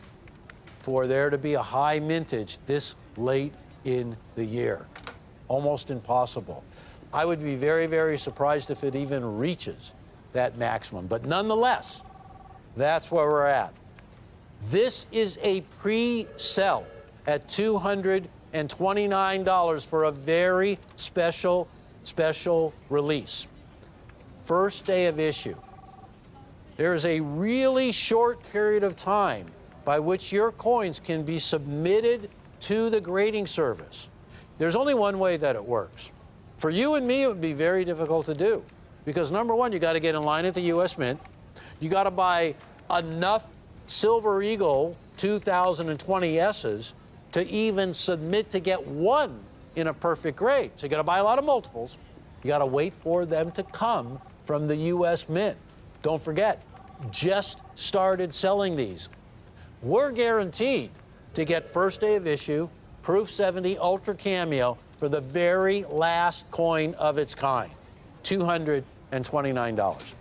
for there to be a high mintage this late in the year. Almost impossible. I would be very, very surprised if it even reaches that maximum. But nonetheless, that's where we're at. This is a pre-sell at $229 for a very special release. First day of issue. There is a really short period of time by which your coins can be submitted to the grading service. There's only one way that it works. For you and me, it would be very difficult to do because number one, you got to get in line at the U.S. Mint. You got to buy enough Silver Eagle 2020 S's to even submit to get one in a perfect grade. So you got to buy a lot of multiples. You got to wait for them to come from the U.S. Mint. Don't forget, just started selling these. We're guaranteed to get first day of issue, Proof 70 Ultra Cameo for the very last coin of its kind, $229.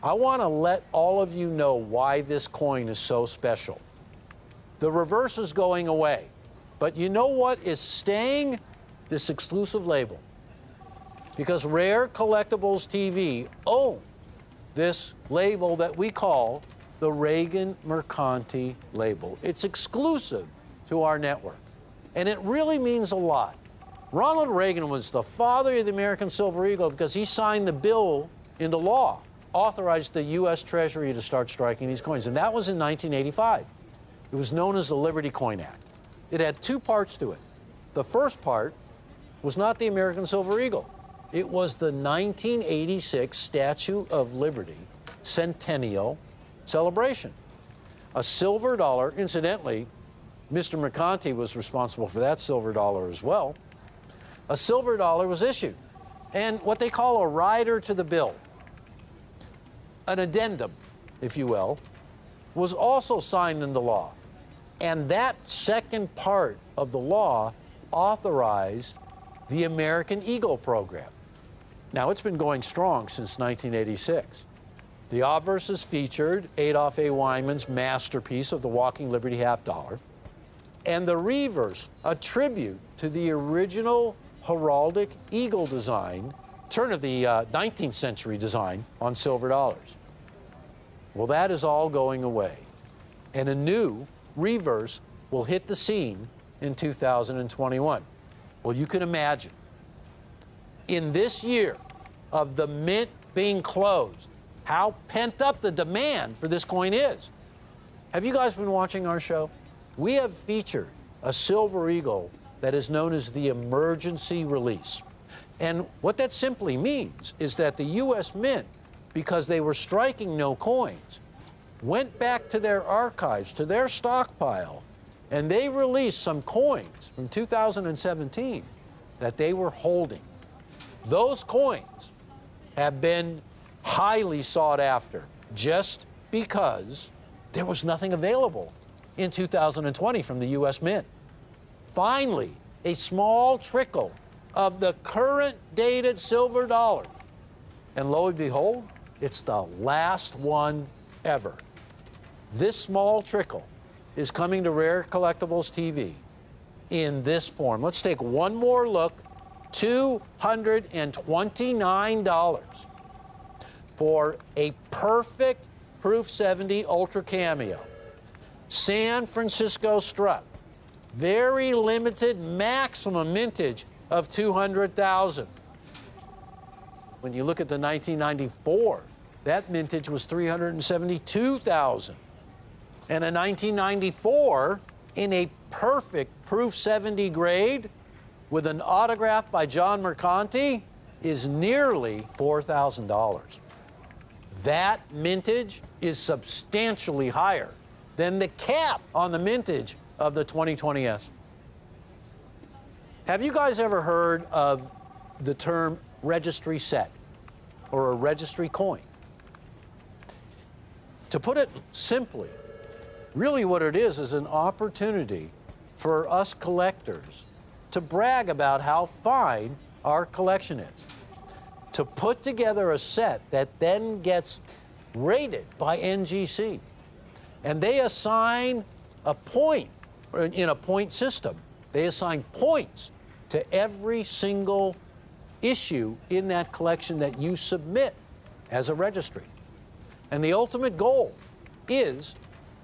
I want to let all of you know why this coin is so special. The reverse is going away, but you know what is staying? This exclusive label. Because Rare Collectibles TV owns this label that we call the Reagan Mercanti label. It's exclusive to our network, and it really means a lot. Ronald Reagan was the father of the American Silver Eagle because he signed the bill into law, authorized the U.S. Treasury to start striking these coins, and that was in 1985. It was known as the Liberty Coin Act. It had two parts to it. The first part was not the American Silver Eagle. It was the 1986 Statue of Liberty Centennial Celebration. A silver dollar, incidentally, Mr. Mercanti was responsible for that silver dollar as well. A silver dollar was issued, and what they call a rider to the bill, an addendum, if you will, was also signed into law. And that second part of the law authorized the American Eagle program. Now, it's been going strong since 1986. The obverse is featured Adolph A. Wyman's masterpiece of the Walking Liberty half dollar, and the reverse, a tribute to the original heraldic eagle design, turn of the 19th century design on silver dollars. Well, that is all going away, and a new reverse will hit the scene in 2021. Well, you can imagine, in this year of the Mint being closed, how pent up the demand for this coin is. Have you guys been watching our show? We have featured a Silver Eagle that is known as the emergency release. And what that simply means is that the U.S. Mint, because they were striking no coins, went back to their archives, to their stockpile, and they released some coins from 2017 that they were holding. Those coins have been highly sought after just because there was nothing available in 2020 from the U.S. Mint. Finally, a small trickle of the current dated silver dollar. And lo and behold, it's the last one ever. This small trickle is coming to Rare Collectibles TV in this form. Let's take one more look. $229 for a perfect Proof 70 Ultra Cameo. San Francisco strut. Very limited, maximum mintage of 200,000. When you look at the 1994, that mintage was 372,000. And a 1994 in a perfect Proof 70 grade with an autograph by John Mercanti is nearly $4,000. That mintage is substantially higher than the cap on the mintage of the 2020S. Have you guys ever heard of the term registry set or a registry coin? To put it simply, really what it is an opportunity for us collectors to brag about how fine our collection is, to put together a set that then gets rated by NGC. And they assign a point, in a point system, they assign points to every single issue in that collection that you submit as a registry. And the ultimate goal is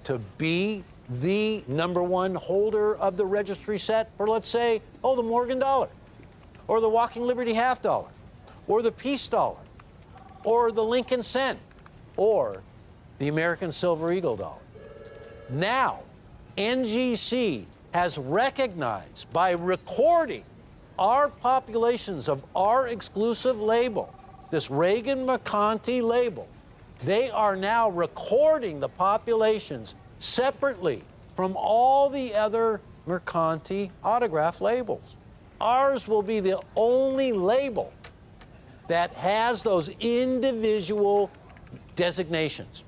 to be the #1 holder of the registry set for, let's say, the Morgan dollar, or the Walking Liberty half dollar, or the Peace dollar, or the Lincoln cent, or the American Silver Eagle dollar. Now, NGC has recognized by recording our populations of our exclusive label, this Reagan Mercanti label, they are now recording the populations separately from all the other Mercanti autograph labels. Ours will be the only label that has those individual designations.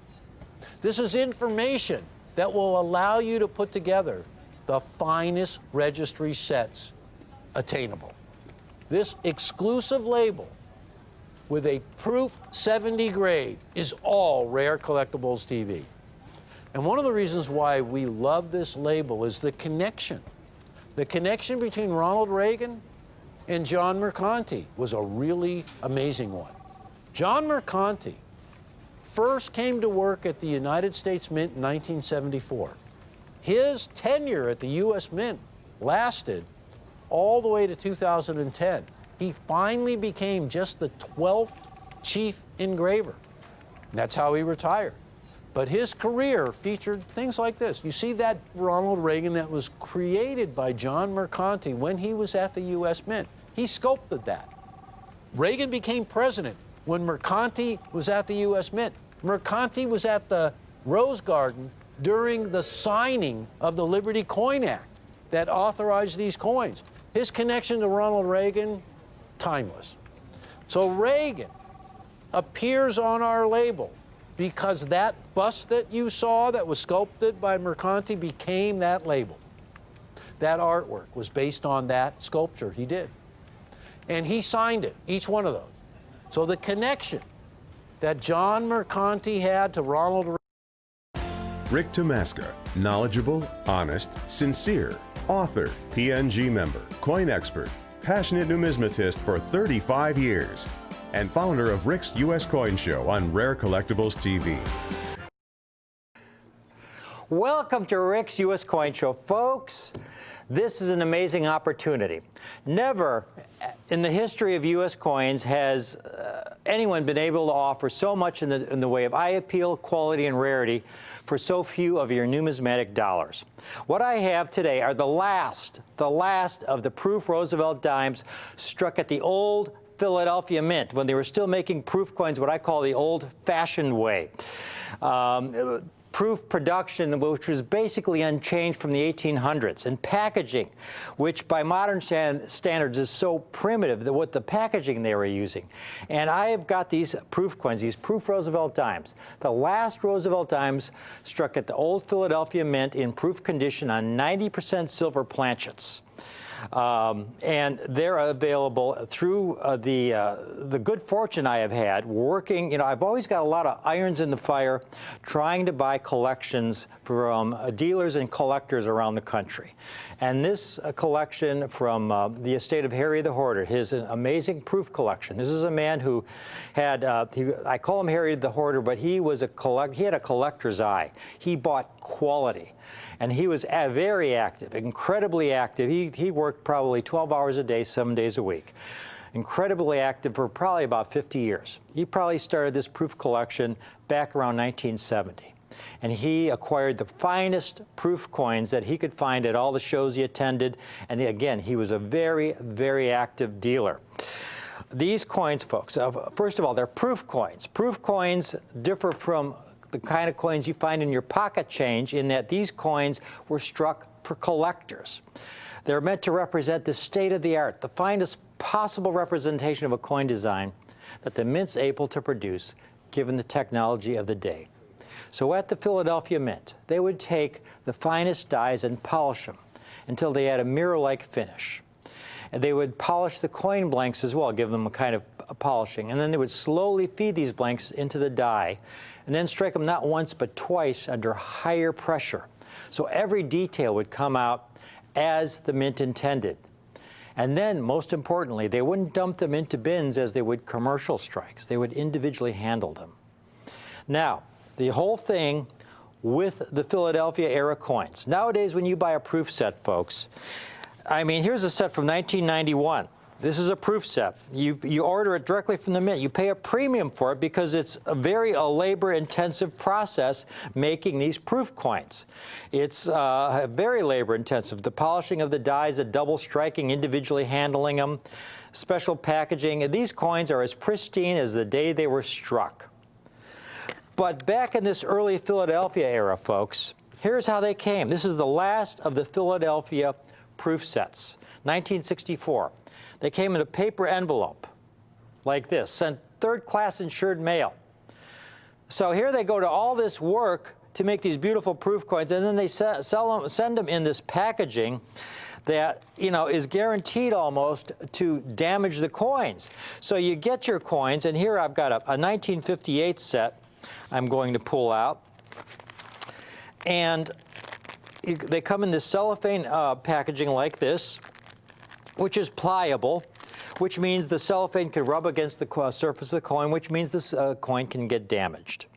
This is information that will allow you to put together the finest registry sets attainable. This exclusive label with a Proof 70 grade is all Rare Collectibles TV. And one of the reasons why we love this label is the connection. The connection between Ronald Reagan and John Mercanti was a really amazing one. John Mercanti first came to work at the United States Mint in 1974. His tenure at the U.S. Mint lasted all the way to 2010. He finally became just the 12th chief engraver. That's how he retired. But his career featured things like this. You see that Ronald Reagan that was created by John Mercanti when he was at the U.S. Mint. He sculpted that. Reagan became president when Mercanti was at the U.S. Mint. Mercanti was at the Rose Garden during the signing of the Liberty Coin Act that authorized these coins. His connection to Ronald Reagan, timeless. So Reagan appears on our label because that bust that you saw that was sculpted by Mercanti became that label. That artwork was based on that sculpture he did. And he signed it, each one of those. So the connection that John Mercanti had to Ronald Reagan. Rick Tomaska, knowledgeable, honest, sincere, author, PNG member, coin expert, passionate numismatist for 35 years, and founder of Rick's U.S. Coin Show on Rare Collectibles TV. Welcome to Rick's U.S. Coin Show, folks. This is an amazing opportunity. Never in the history of U.S. coins has anyone been able to offer so much in the way of eye appeal, quality, and rarity for so few of your numismatic dollars. What I have today are the last of the Proof Roosevelt dimes struck at the old Philadelphia Mint when they were still making proof coins what I call the old-fashioned way. proof production, which was basically unchanged from the 1800s, and packaging, which by modern standards is so primitive that what the packaging they were using. And I have got these proof coins, these proof Roosevelt dimes. The last Roosevelt dimes struck at the Old Philadelphia Mint in proof condition on 90% silver planchets. And they're available through the good fortune I have had working. You know, I've always got a lot of irons in the fire trying to buy collections from dealers and collectors around the country. And this collection from the estate of Harry the Hoarder, his amazing proof collection. This is a man who had, I call him Harry the Hoarder, but he was he had a collector's eye. He bought quality. And he was very active, incredibly active. He worked probably 12 hours a day, 7 days a week. Incredibly active for probably about 50 years. He probably started this proof collection back around 1970. And he acquired the finest proof coins that he could find at all the shows he attended. And again, he was a very, very active dealer. These coins, folks, first of all, they're proof coins. Proof coins differ from the kind of coins you find in your pocket change in that these coins were struck for collectors. They're meant to represent the state of the art, the finest possible representation of a coin design that the Mint's able to produce given the technology of the day. So at the Philadelphia Mint, they would take the finest dies and polish them until they had a mirror-like finish. And they would polish the coin blanks as well, give them a kind of polishing. And then they would slowly feed these blanks into the die and then strike them not once but twice under higher pressure. So every detail would come out as the Mint intended. And then, most importantly, they wouldn't dump them into bins as they would commercial strikes. They would individually handle them. Now, the whole thing with the Philadelphia era coins. Nowadays, when you buy a proof set, folks, I mean, here's a set from 1991. This is a proof set. You order it directly from the Mint. You pay a premium for it because it's a very labor-intensive process making these proof coins. It's very labor-intensive. The polishing of the dies, the double striking, individually handling them, special packaging. And these coins are as pristine as the day they were struck. But back in this early Philadelphia era, folks, here's how they came. This is the last of the Philadelphia proof sets, 1964. They came in a paper envelope like this, sent third-class insured mail. So here they go to all this work to make these beautiful proof coins, and then they send them in this packaging that, you know, is guaranteed almost to damage the coins. So you get your coins, and here I've got a 1958 set I'm going to pull out. And they come in this cellophane packaging like this, which is pliable, which means the cellophane can rub against the surface of the coin, which means this coin can get damaged.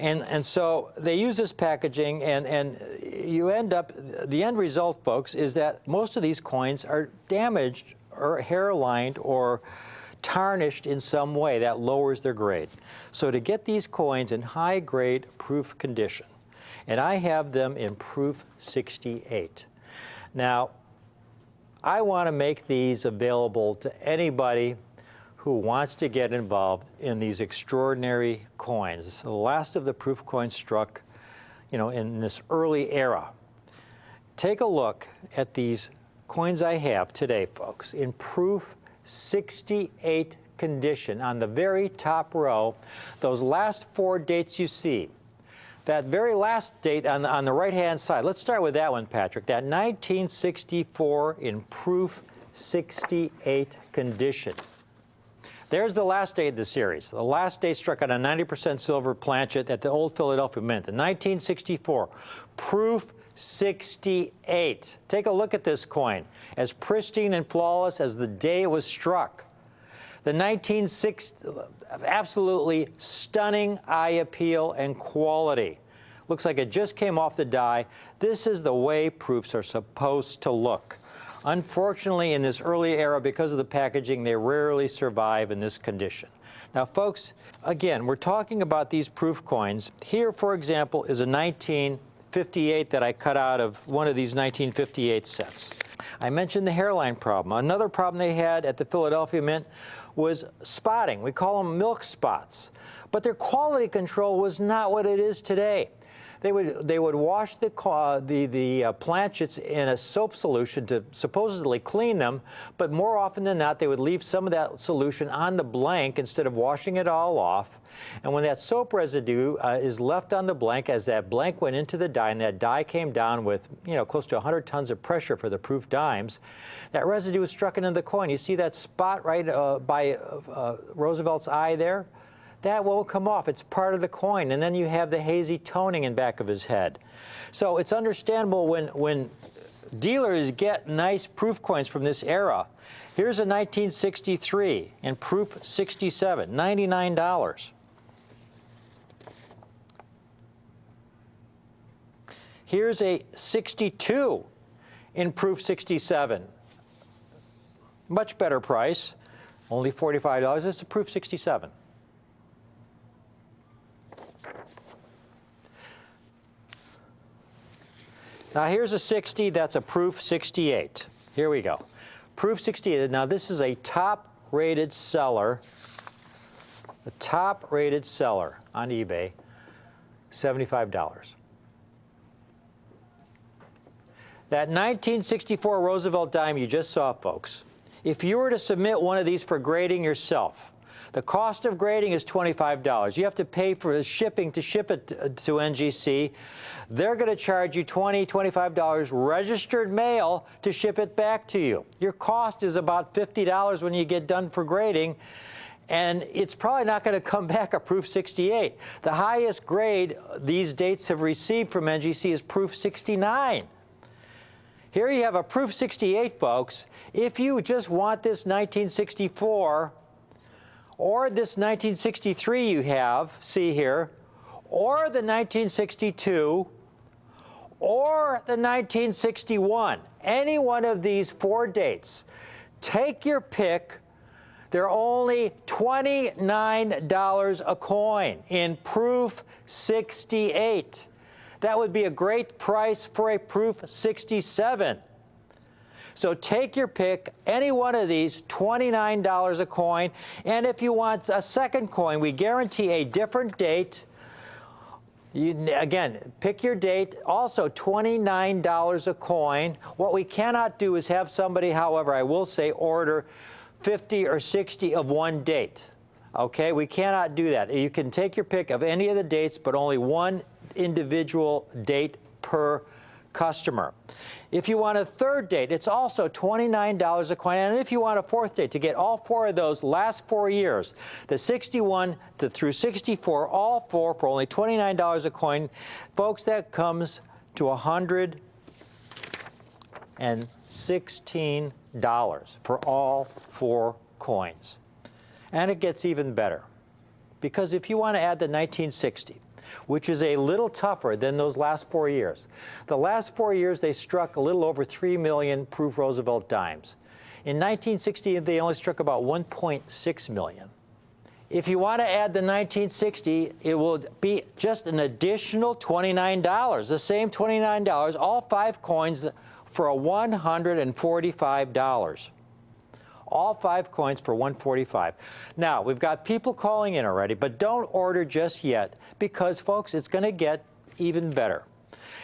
And so they use this packaging, and you end up, the end result, folks, is that most of these coins are damaged or hair-lined or tarnished in some way. That lowers their grade. So to get these coins in high-grade proof condition, and I have them in proof 68. Now, I want to make these available to anybody who wants to get involved in these extraordinary coins. The last of the proof coins struck, you know, in this early era. Take a look at these coins I have today, folks, in proof 68 condition. On the very top row, those last four dates you see, that very last date on the right-hand side, let's start with that one, Patrick. That 1964 in proof 68 condition. There's the last date of the series. The last date struck on a 90% silver planchet at the Old Philadelphia Mint in 1964. Proof 68. Take a look at this coin. As pristine and flawless as the day it was struck. The 1960, absolutely stunning eye appeal and quality. Looks like it just came off the die. This is the way proofs are supposed to look. Unfortunately, in this early era, because of the packaging, they rarely survive in this condition. Now, folks, again, we're talking about these proof coins. Here, for example, is a 1958 that I cut out of one of these 1958 sets. I mentioned the hairline problem. Another problem they had at the Philadelphia Mint was spotting. We call them milk spots. But their quality control was not what it is today. They would wash the planchets in a soap solution to supposedly clean them, but more often than not, they would leave some of that solution on the blank instead of washing it all off. And when that soap residue is left on the blank, as that blank went into the die, and that die came down with, close to 100 tons of pressure for the proof dimes, that residue was struck into the coin. You see that spot right by Roosevelt's eye there? That won't come off. It's part of the coin. And then you have the hazy toning in back of his head. So it's understandable when dealers get nice proof coins from this era. Here's a 1963 in proof 67, $99. Here's a 62 in proof 67. Much better price, only $45. It's a proof 67. Now here's a 60, that's a proof 68. Here we go. Proof 68. Now this is a top-rated seller. A top-rated seller on eBay, $75. That 1964 Roosevelt dime you just saw, folks, if you were to submit one of these for grading yourself, the cost of grading is $25. You have to pay for the shipping to ship it to NGC. They're going to charge you $20, $25 registered mail to ship it back to you. Your cost is about $50 when you get done for grading, and it's probably not going to come back a proof 68. The highest grade these dates have received from NGC is proof 69. Here you have a proof 68, folks. If you just want this 1964 or this 1963 you have, see here, or the 1962, or the 1961, any one of these 4 dates, take your pick. They're only $29 a coin in proof 68. That would be a great price for a proof 67. So take your pick, any one of these, $29 a coin. And if you want a second coin, we guarantee a different date. Again, pick your date, also $29 a coin. What we cannot do is have somebody, however, I will say, order 50 or 60 of one date. Okay, we cannot do that. You can take your pick of any of the dates, but only one individual date per customer. If you want a third date, it's also $29 a coin. And if you want a fourth date, to get all 4 of those last 4 years, the 61 through 64, all 4 for only $29 a coin, folks, that comes to $116 for all 4 coins. And it gets even better, because if you want to add the 1960, which is a little tougher than those last 4 years. The last 4 years, they struck a little over 3 million proof Roosevelt dimes. In 1960, they only struck about 1.6 million. If you want to add the 1960, it will be just an additional $29, the same $29, all 5 coins for a $145. All 5 coins for $145. Now, we've got people calling in already, but don't order just yet, because, folks, it's going to get even better.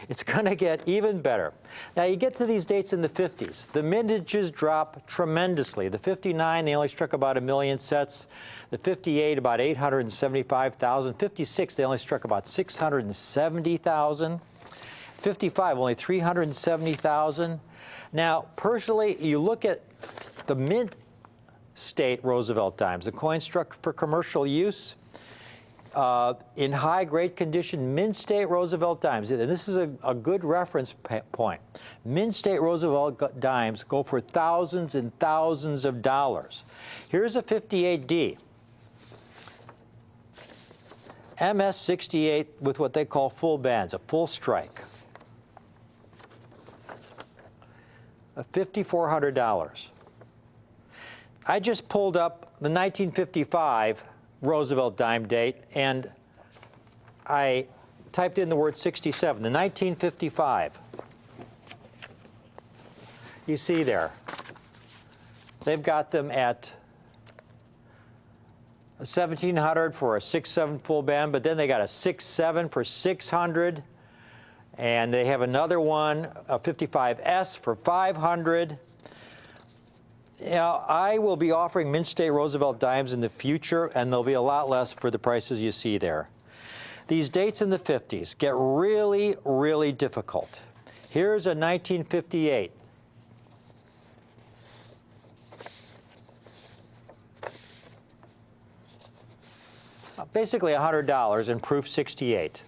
It's going to get even better. Now, you get to these dates in the 50s. The mintages drop tremendously. The 59, they only struck about 1 million sets. The 58, about 875,000. 56, they only struck about 670,000. 55, only 370,000. Now, personally, you look at the mint state Roosevelt dimes, the coin struck for commercial use, in high grade condition, mint state Roosevelt dimes, and this is a good reference point. Mint state Roosevelt dimes go for thousands and thousands of dollars. Here's a 58D. MS-68 with what they call full bands, a full strike. $5,400. I just pulled up the 1955 Roosevelt dime date, and I typed in the word 67, the 1955. You see there, they've got them at $1,700 for a 6/7 full band, but then they got a 6/7 for $600. And they have another one, a 55S for $500. Now, I will be offering Mint State Roosevelt dimes in the future, and they'll be a lot less for the prices you see there. These dates in the 50s get really, really difficult. Here's a 1958. Basically $100 in proof 68.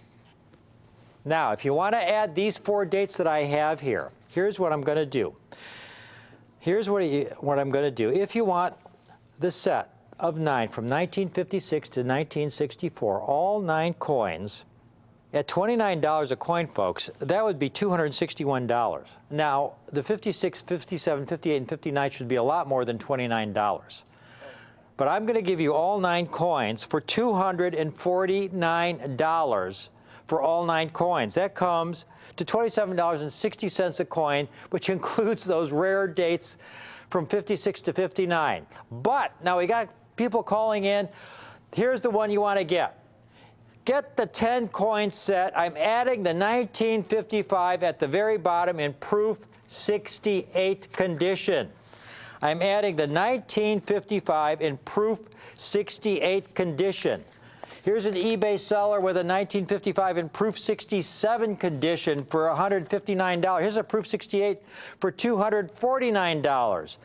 Now, if you want to add these 4 dates that I have here, here's what I'm going to do. Here's what I'm going to do. If you want the set of 9 from 1956 to 1964, all 9 coins, at $29 a coin, folks, that would be $261. Now, the 56, 57, 58, and 59 should be a lot more than $29. But I'm going to give you all 9 coins for $249 for all 9 coins. That comes to $27.60 a coin, which includes those rare dates from 56 to 59. But now we got people calling in. Here's the one you want to get. Get the 10 coin set. I'm adding the 1955 at the very bottom in proof 68 condition. I'm adding the 1955 in proof 68 condition. Here's an eBay seller with a 1955 in proof 67 condition for $159. Here's a proof 68 for $249.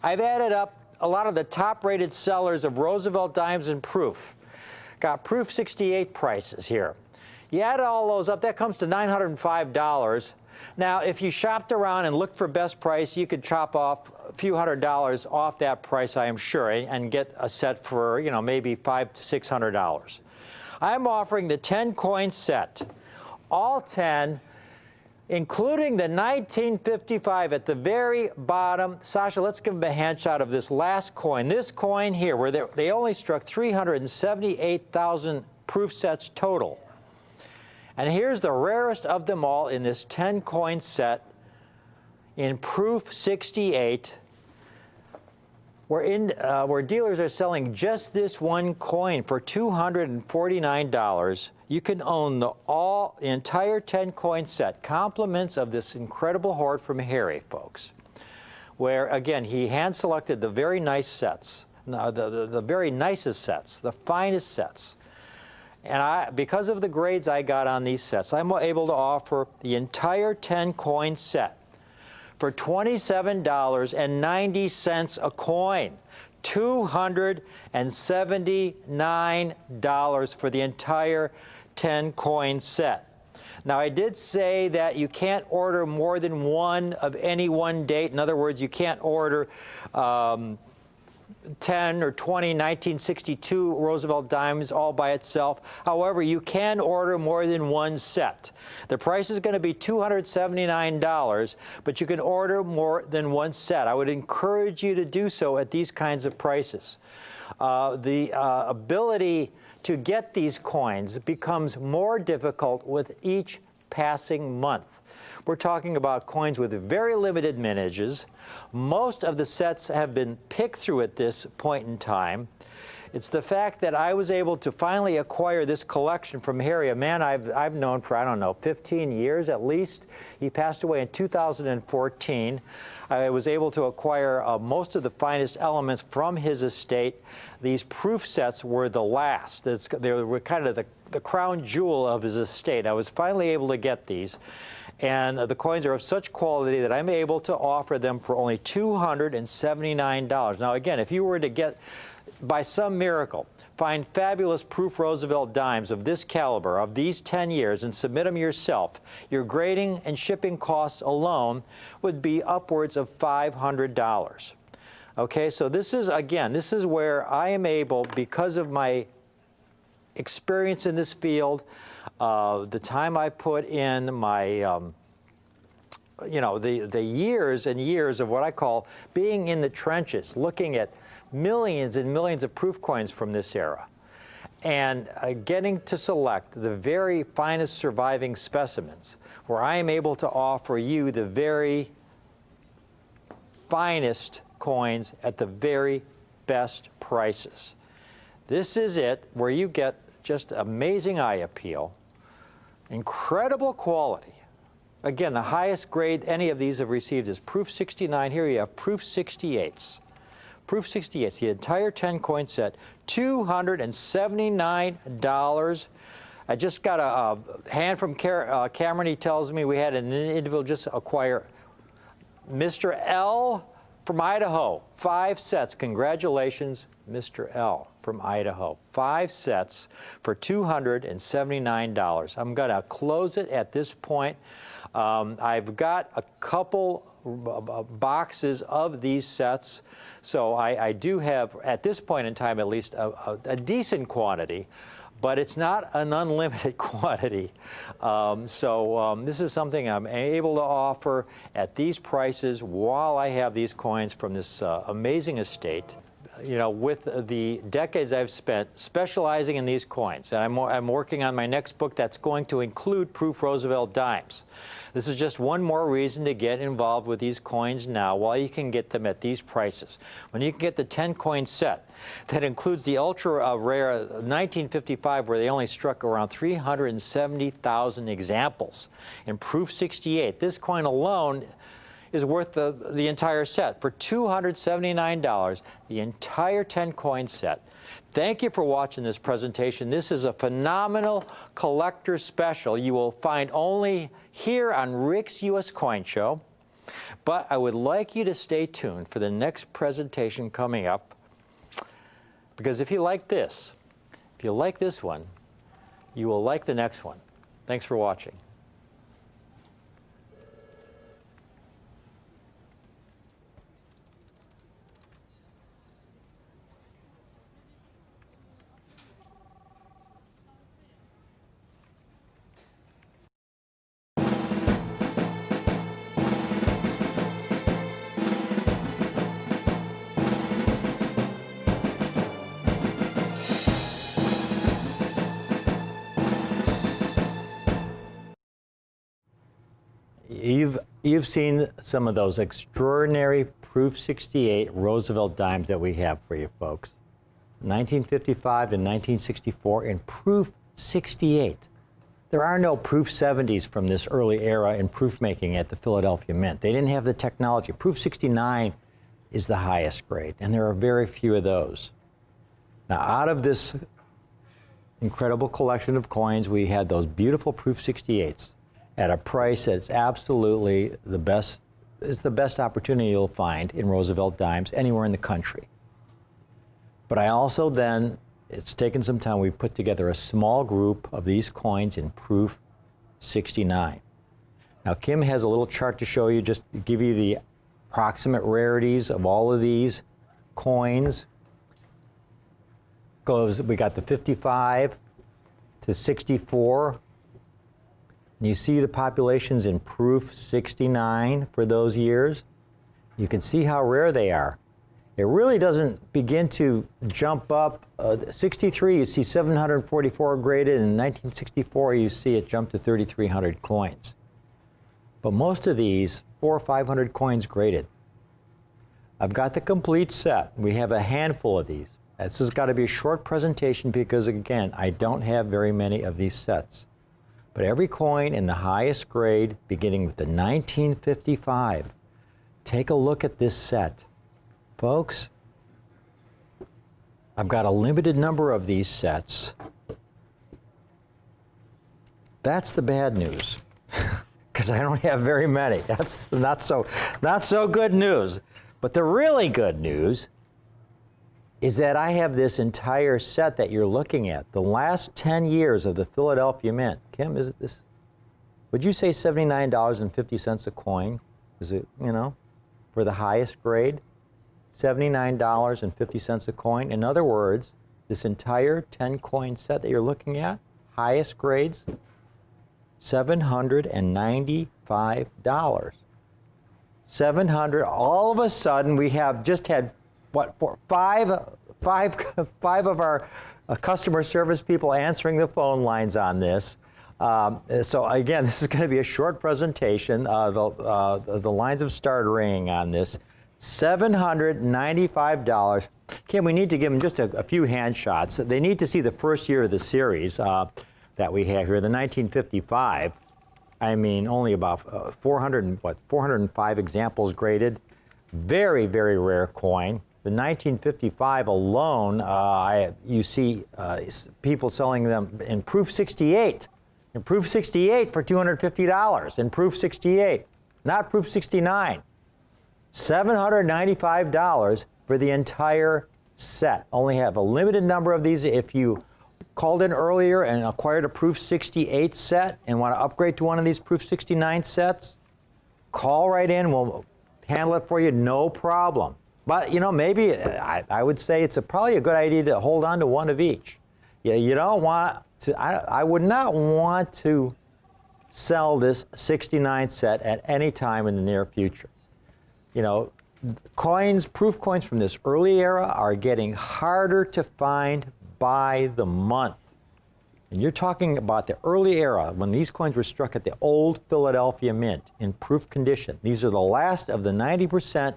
I've added up a lot of the top-rated sellers of Roosevelt dimes in proof. Got proof 68 prices here. You add all those up, that comes to $905. Now, if you shopped around and looked for best price, you could chop off a few $100s off that price, I am sure, and get a set for, you know, maybe $500 to $600. I'm offering the 10 coin set, all 10, including the 1955 at the very bottom. Sasha, let's give them a hand shot of this last coin. This coin here, where they only struck 378,000 proof sets total. And here's the rarest of them all in this 10 coin set in proof 68, where dealers are selling just this one coin for $249. You can own the entire 10 coin set, compliments of this incredible hoard from Harry, folks, where, again, he hand-selected the very nice sets, the very nicest sets, the finest sets. And because of the grades I got on these sets, I'm able to offer the entire 10 coin set for $27.90 a coin. $279 for the entire 10 coin set. Now, I did say that you can't order more than one of any one date. In other words, you can't order 10 or 20 1962 Roosevelt dimes all by itself. However, you can order more than one set. The price is going to be $279, but you can order more than one set. I would encourage you to do so at these kinds of prices. The ability to get these coins becomes more difficult with each passing month. We're talking about coins with very limited mintages. Most of the sets have been picked through at this point in time. It's the fact that I was able to finally acquire this collection from Harry, a man I've known for, I don't know, 15 years at least. He passed away in 2014. I was able to acquire most of the finest elements from his estate. These proof sets were the last. They were kind of the crown jewel of his estate. I was finally able to get these. And the coins are of such quality that I'm able to offer them for only $279. Now, again, if you were to get, by some miracle, find fabulous proof Roosevelt dimes of this caliber, of these 10 years, and submit them yourself, your grading and shipping costs alone would be upwards of $500. Okay, so this is, again, this is where I am able, because of my experience in this field, the time I put in, my, you know, the years and years of what I call being in the trenches, looking at millions and millions of proof coins from this era, and getting to select the very finest surviving specimens, where I am able to offer you the very finest coins at the very best prices. This is it, where you get just amazing eye appeal, incredible quality, Again, the highest grade any of these have received is Proof 69. Here you have Proof 68s. Proof 68s, the entire 10-coin set, $279. I just got a hand from Cameron. He tells me we had an individual just acquire Mr. L from Idaho. 5 sets. Congratulations, Mr. L from Idaho. 5 sets for $279. I'm going to close it at this point. I've got a couple boxes of these sets, so I do have, at this point in time at least, a decent quantity, but it's not an unlimited quantity. This is something I'm able to offer at these prices while I have these coins from this amazing estate. You know, with the decades I've spent specializing in these coins, and I'm working on my next book that's going to include Proof Roosevelt dimes. This is just one more reason to get involved with these coins now while you can get them at these prices. When you can get the 10-coin set that includes the ultra rare 1955, where they only struck around 370,000 examples, in Proof 68, this coin alone is worth the entire set for $279, the entire 10-coin set. Thank you for watching this presentation. This is a phenomenal collector special you will find only here on Rick's U.S. Coin Show. But I would like you to stay tuned for the next presentation coming up, because if you like this, if you like this one, you will like the next one. Thanks for watching. You've seen some of those extraordinary Proof 68 Roosevelt dimes that we have for you folks. 1955 to 1964 in Proof 68. There are no Proof 70s from this early era in proof making at the Philadelphia Mint. They didn't have the technology. Proof 69 is the highest grade, and there are very few of those. Now, out of this incredible collection of coins, we had those beautiful Proof 68s. At a price that's absolutely the best. It's the best opportunity you'll find in Roosevelt dimes anywhere in the country. But I also then, it's taken some time, we put together a small group of these coins in Proof 69. Now Kim has a little chart to show you, just to give you the approximate rarities of all of these coins. We got the 55 to 64. You see the populations in Proof 69 for those years. You can see how rare they are. It really doesn't begin to jump up. 63, you see 744 graded, and in 1964, you see it jump to 3,300 coins. But most of these, 400 or 500 coins graded. I've got the complete set. We have a handful of these. This has got to be a short presentation because, again, I don't have very many of these sets. But every coin in the highest grade, beginning with the 1955, take a look at this set. Folks, I've got a limited number of these sets. That's the bad news, because I don't have very many. That's not so good news. But the really good news is that I have this entire set that you're looking at. The last 10 years of the Philadelphia Mint. Kim, is it this? Would you say $79.50 a coin? Is it, you know, for the highest grade? $79.50 a coin. In other words, this entire 10-coin set that you're looking at, highest grades, $795. $700. All of a sudden, we have just had what, five of our customer service people answering the phone lines on this. So again, this is going to be a short presentation. The lines have started ringing on this. $795. Kim, we need to give them just a few hand shots. They need to see the first year of the series that we have here, the 1955. I mean, only about 405 examples graded. Very, very rare coin. The 1955 alone, you see people selling them in proof 68. In proof 68 for $250. In proof 68, not proof 69. $795 for the entire set. Only have a limited number of these. If you called in earlier and acquired a proof 68 set and want to upgrade to one of these proof 69 sets, call right in. We'll handle it for you, no problem. But, you know, maybe I would say it's probably a good idea to hold on to one of each. You don't want to, I would not want to sell this 69 set at any time in the near future. You know, coins, proof coins from this early era are getting harder to find by the month. And you're talking about the early era when these coins were struck at the old Philadelphia Mint in proof condition. These are the last of the 90%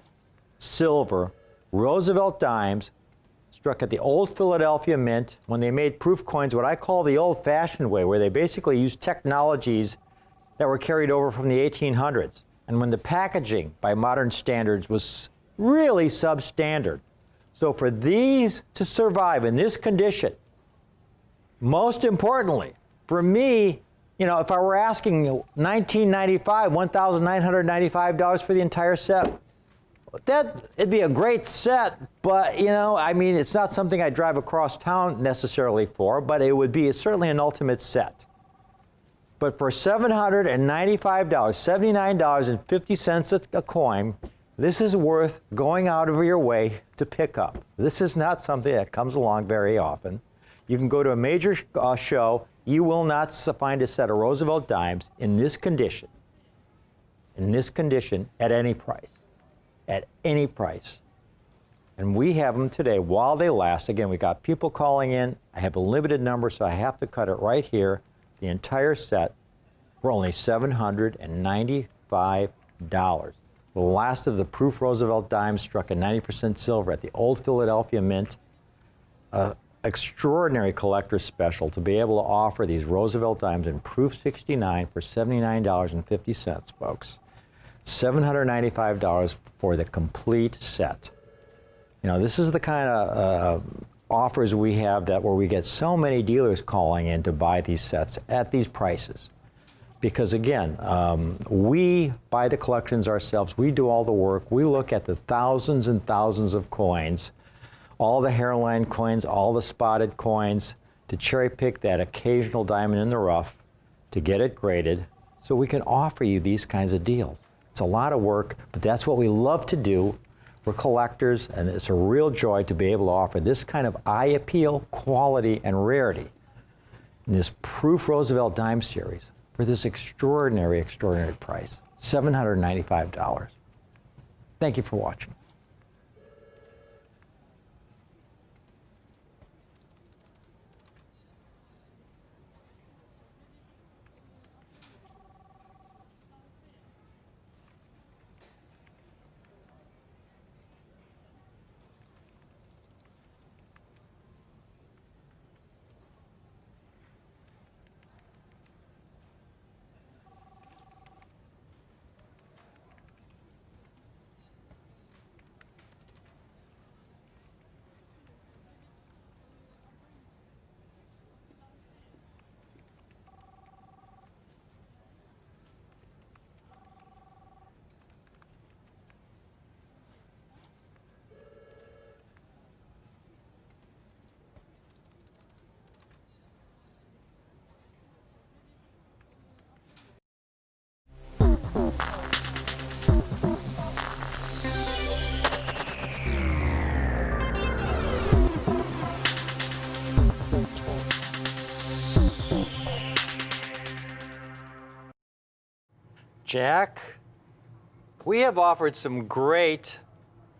silver Roosevelt dimes struck at the old Philadelphia Mint when they made proof coins what I call the old-fashioned way, where they basically used technologies that were carried over from the 1800s. And when the packaging by modern standards was really substandard. So for these to survive in this condition, most importantly, for me, you know, if I were asking $1,995, $1,995 for the entire set, it'd be a great set, but, you know, I mean, it's not something I drive across town necessarily for, but it would be certainly an ultimate set. But for $795, $79.50 a coin, this is worth going out of your way to pick up. This is not something that comes along very often. You can go to a major show, you will not find a set of Roosevelt dimes in this condition at any price. At any price. And we have them today while they last. Again, we got people calling in. I have a limited number, so I have to cut it right here. The entire set for only $795. The last of the proof Roosevelt dimes struck at 90% silver at the old Philadelphia Mint. Extraordinary collector's special to be able to offer these Roosevelt dimes in proof 69 for $79.50, folks. $795 for the complete set. You know, this is the kind of offers we have where we get so many dealers calling in to buy these sets at these prices. Because again, we buy the collections ourselves, we do all the work, we look at the thousands and thousands of coins, all the hairline coins, all the spotted coins, to cherry pick that occasional diamond in the rough, to get it graded, so we can offer you these kinds of deals. It's a lot of work, but that's what we love to do. We're collectors, and it's a real joy to be able to offer this kind of eye appeal, quality, and rarity in this proof Roosevelt dime series for this extraordinary, extraordinary price, $795. Thank you for watching. Jack, we have offered some great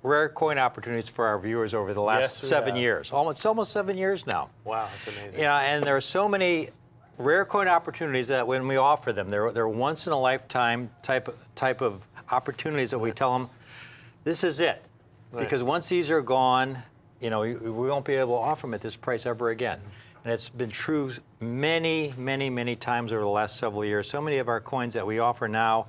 rare coin opportunities for our viewers over the last 7 years. It's almost 7 years now. Wow, that's amazing. Yeah, and there are so many rare coin opportunities that when we offer them, they're once in a lifetime type of opportunities that we tell them, this is it. Right. Because once these are gone, you know, we won't be able to offer them at this price ever again. And it's been true many, many, many times over the last several years. So many of our coins that we offer now,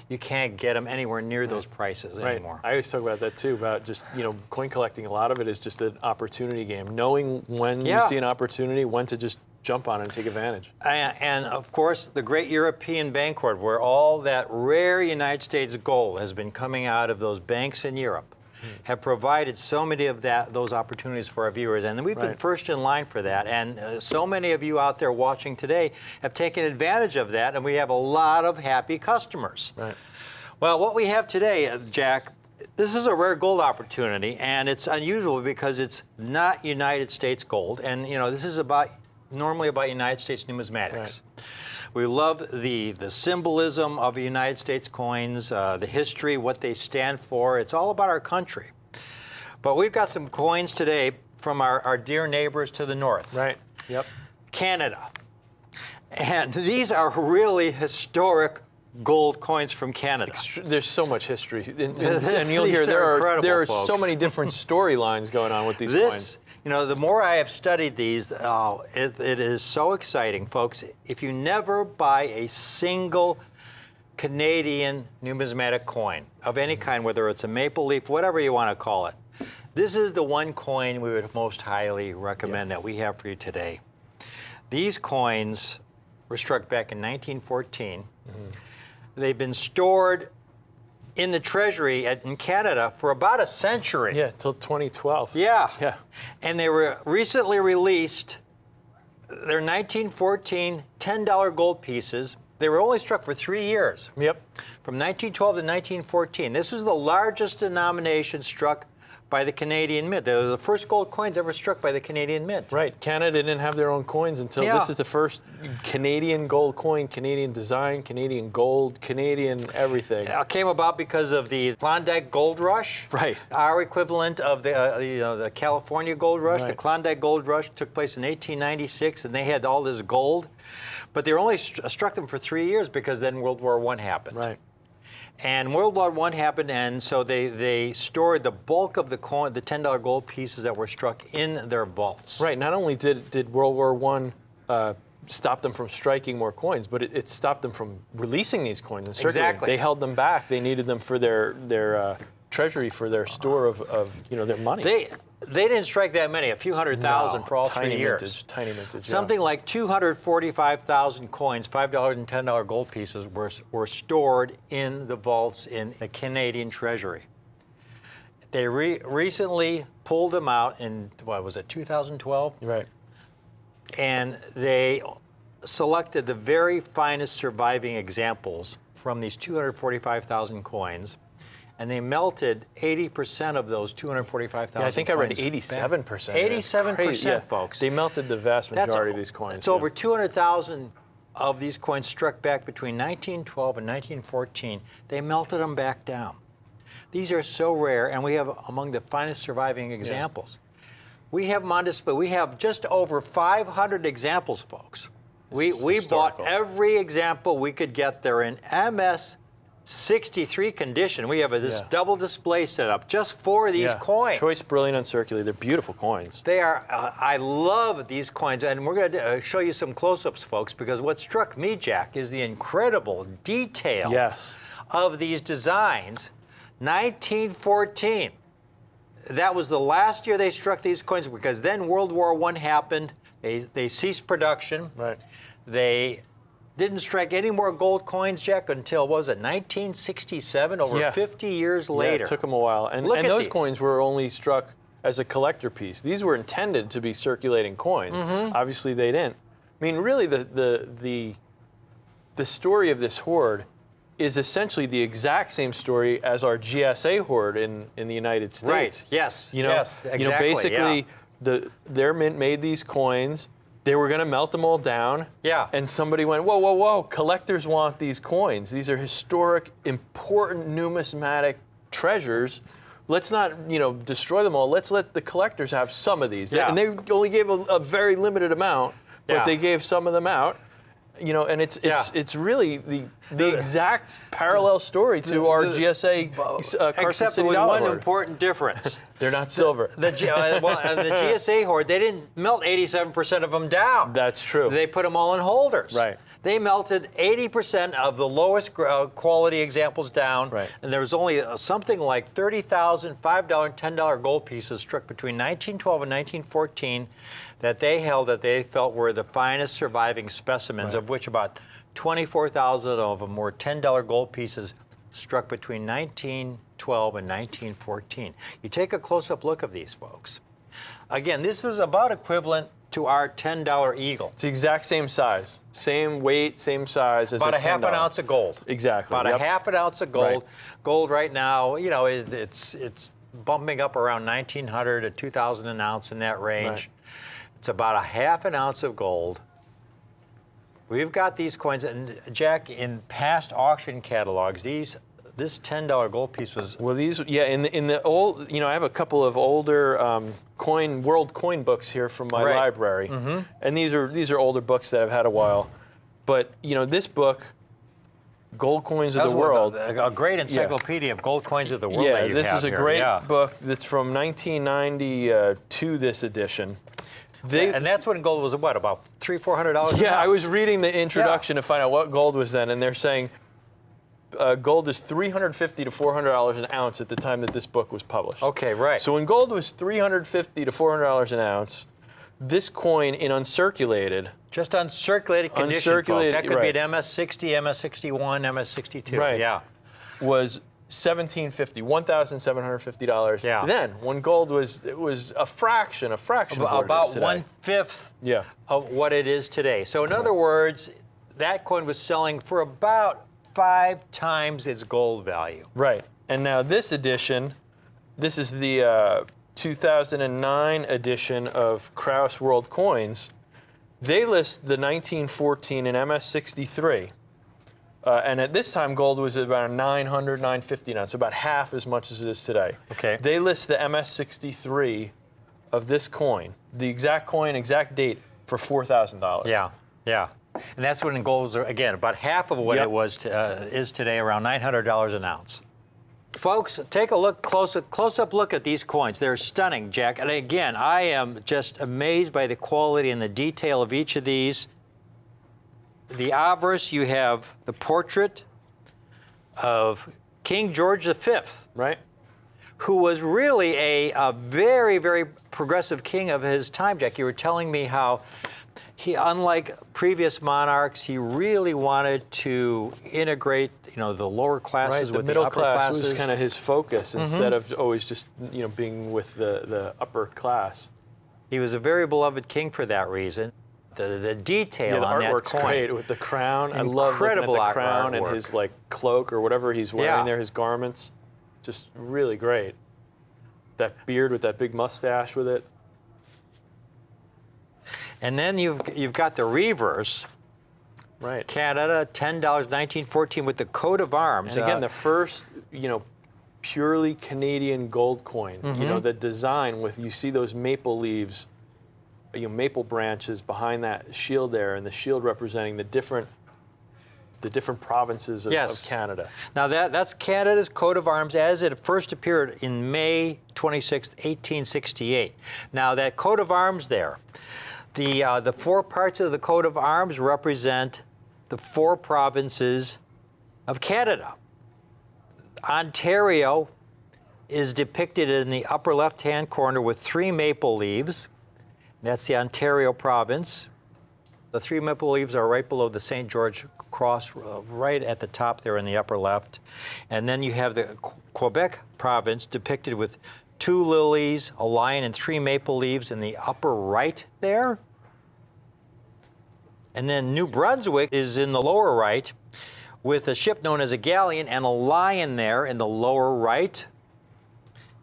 you can't get them anywhere near those prices anymore. I always talk about that too, about just, coin collecting. A lot of it is just an opportunity game. Knowing when you see an opportunity, when to just jump on it and take advantage. And of course, the great European bank hoard, where all that rare United States gold has been coming out of those banks in Europe, have provided so many of those opportunities for our viewers. And we've been first in line for that. And so many of you out there watching today have taken advantage of that, and we have a lot of happy customers. Right. Well, what we have today, Jack, this is a rare gold opportunity, and it's unusual because it's not United States gold. And, this is normally about United States numismatics. Right. We love the symbolism of the United States coins, the history, what they stand for. It's all about our country. But we've got some coins today from our dear neighbors to the north. Right. Yep. Canada. And these are really historic gold coins from Canada. There's so much history. And you'll hear there are so many different storylines going on with these coins. The more I have studied these, it is so exciting, folks. If you never buy a single Canadian numismatic coin of any kind, whether it's a maple leaf, whatever you want to call it, this is the one coin we would most highly recommend that we have for you today. These coins were struck back in 1914. They've been stored in the Treasury in Canada for about a century. Yeah, till 2012. Yeah. And they were recently released. They're 1914 $10 gold pieces. They were only struck for 3 years. Yep. From 1912 to 1914. This is the largest denomination struck by the Canadian Mint. They were the first gold coins ever struck by the Canadian Mint. Right. Canada didn't have their own coins until this is the first Canadian gold coin, Canadian design, Canadian gold, Canadian everything. It came about because of the Klondike Gold Rush. Right. Our equivalent of the California Gold Rush. Right. The Klondike Gold Rush took place in 1896, and they had all this gold. But they only struck them for 3 years because then World War I happened. Right. And World War I happened, and so they stored the bulk of the coin, the $10 gold pieces that were struck in their vaults. Right. Not only did World War I stop them from striking more coins, but it stopped them from releasing these coins and circulating. Exactly. They held them back. They needed them for their treasury, for their store of their money. They didn't strike that many, a few hundred thousand for all 3 years. Tiny mintage. Something like 245,000 coins, $5 and $10 gold pieces, were stored in the vaults in the Canadian Treasury. They recently pulled them out in, 2012? Right. And they selected the very finest surviving examples from these 245,000 coins. And they melted 80% of those 245,000 I think I read coins 87%. 87%, folks. They melted the vast majority of these coins. It's over 200,000 of these coins struck back between 1912 and 1914. They melted them back down. These are so rare, and we have among the finest surviving examples. We have them on display. We have just over 500 examples, folks. We bought every example we could get. They're in MS 63 condition. We have this double display set up just for these coins. Choice, brilliant, uncirculated. They're beautiful coins. They are. I love these coins, and we're going to show you some close-ups, folks, because what struck me, Jack, is the incredible detail of these designs. 1914. That was the last year they struck these coins, because then World War I happened. They ceased production. Right. They didn't strike any more gold coins, Jack, until, what was it, 1967, over 50 years later. Yeah, it took them a while. And those coins were only struck as a collector piece. These were intended to be circulating coins. Obviously, they didn't. I mean, really, the story of this hoard is essentially the exact same story as our GSA hoard in the United States. Right, yes, exactly. Basically, their mint made these coins. They were going to melt them all down. Yeah. And somebody went, whoa, whoa, whoa, collectors want these coins. These are historic, important numismatic treasures. Let's not, destroy them all. Let's let the collectors have some of these. Yeah. And they only gave a very limited amount, but they gave some of them out. And it's really the exact parallel story to our GSA Carson Except City with dollar one hoard. important difference. They're not silver. The GSA hoard, they didn't melt 87% of them down. That's true. They put them all in holders. Right. They melted 80% of the lowest quality examples down. Right. And there was only something like 30,000 $5 and $10 gold pieces struck between 1912 and 1914 that they held that they felt were the finest surviving specimens, of which about 24,000 of them were $10 gold pieces struck between 1912 and 1914. You take a close-up look of these, folks. Again, this is about equivalent to our $10 eagle. It's the exact same size, same weight, same size as About a half $10. an ounce of gold. Exactly. About a half an ounce of gold. Right. Gold right now, you know, it's bumping up around 1,900 to 2,000 an ounce in that range. Right. It's about a half an ounce of gold. We've got these coins, and Jack, in past auction catalogs, this $10 gold piece was. Well, these, yeah, in the old, you know, I have a couple of older world coin books here from my library, and these are older books that I've had a while. But you know, this book, Gold Coins of the World, a great encyclopedia of gold coins of the world. yeah, that you this have is a here. great Yeah. book that's from 1992. This edition. And that's when gold was what, about $300-400? an Yeah, I ounce? was reading the introduction to find out what gold was then, and they're saying gold is $350 to $400 an ounce at the time that this book was published. Okay, right. So when gold was $350 to $400 an ounce, this coin in uncirculated, Just uncirculated condition, folks. Uncirculated, That could right. be an MS60, MS61, MS62. Right. Yeah. was $1,750. Yeah. Then, when gold was a fraction of what it is About today. 1/5 Yeah. of what it is today. So in other words, that coin was selling for about 5 times its gold value. Right. And now this edition, this is the 2009 edition of Kraus World Coins. They list the 1914 in MS63. And at this time, gold was about $900, $950 an ounce, about half as much as it is today. Okay. They list the MS63 of this coin, the exact coin, exact date, for $4,000. Yeah, yeah. And that's when gold was, again, about half of what Yep. it was is today, around $900 an ounce. Folks, take a look, close-up look at these coins. They're stunning, Jack. And again, I am just amazed by the quality and the detail of each of these. The obverse, you have the portrait of King George V, Right? who was really a very, very progressive king of his time, Jack. You were telling me how he, unlike previous monarchs, he really wanted to integrate, you know, the lower classes The with middle the upper class classes. was kind of his focus instead of always just, you know, being with the upper class. He was a very beloved king for that reason. The detail Yeah, the on that artwork's coin. great with the crown. I love Incredible looking at the crown and artwork. his like cloak or whatever he's wearing Yeah. there, his garments. Just really great. That beard with that big mustache with it. And then you've got the reverse, Right. Canada, $10, 1914, with the coat of arms. And again, the first, you know, purely Canadian gold coin. You know, the design with, you see those maple leaves, you know, maple branches behind that shield there, and the shield representing the different provinces of Canada. Now that's Canada's coat of arms as it first appeared in May 26, 1868. Now that coat of arms there, the 4 parts of the coat of arms represent the 4 provinces of Canada. Ontario is depicted in the upper left-hand corner with 3 maple leaves. That's the Ontario province. The 3 maple leaves are right below the St. George cross, right at the top there in the upper left. And then you have the Quebec province depicted with 2 lilies, a lion, and 3 maple leaves in the upper right there. And then New Brunswick is in the lower right with a ship known as a galleon and a lion there in the lower right.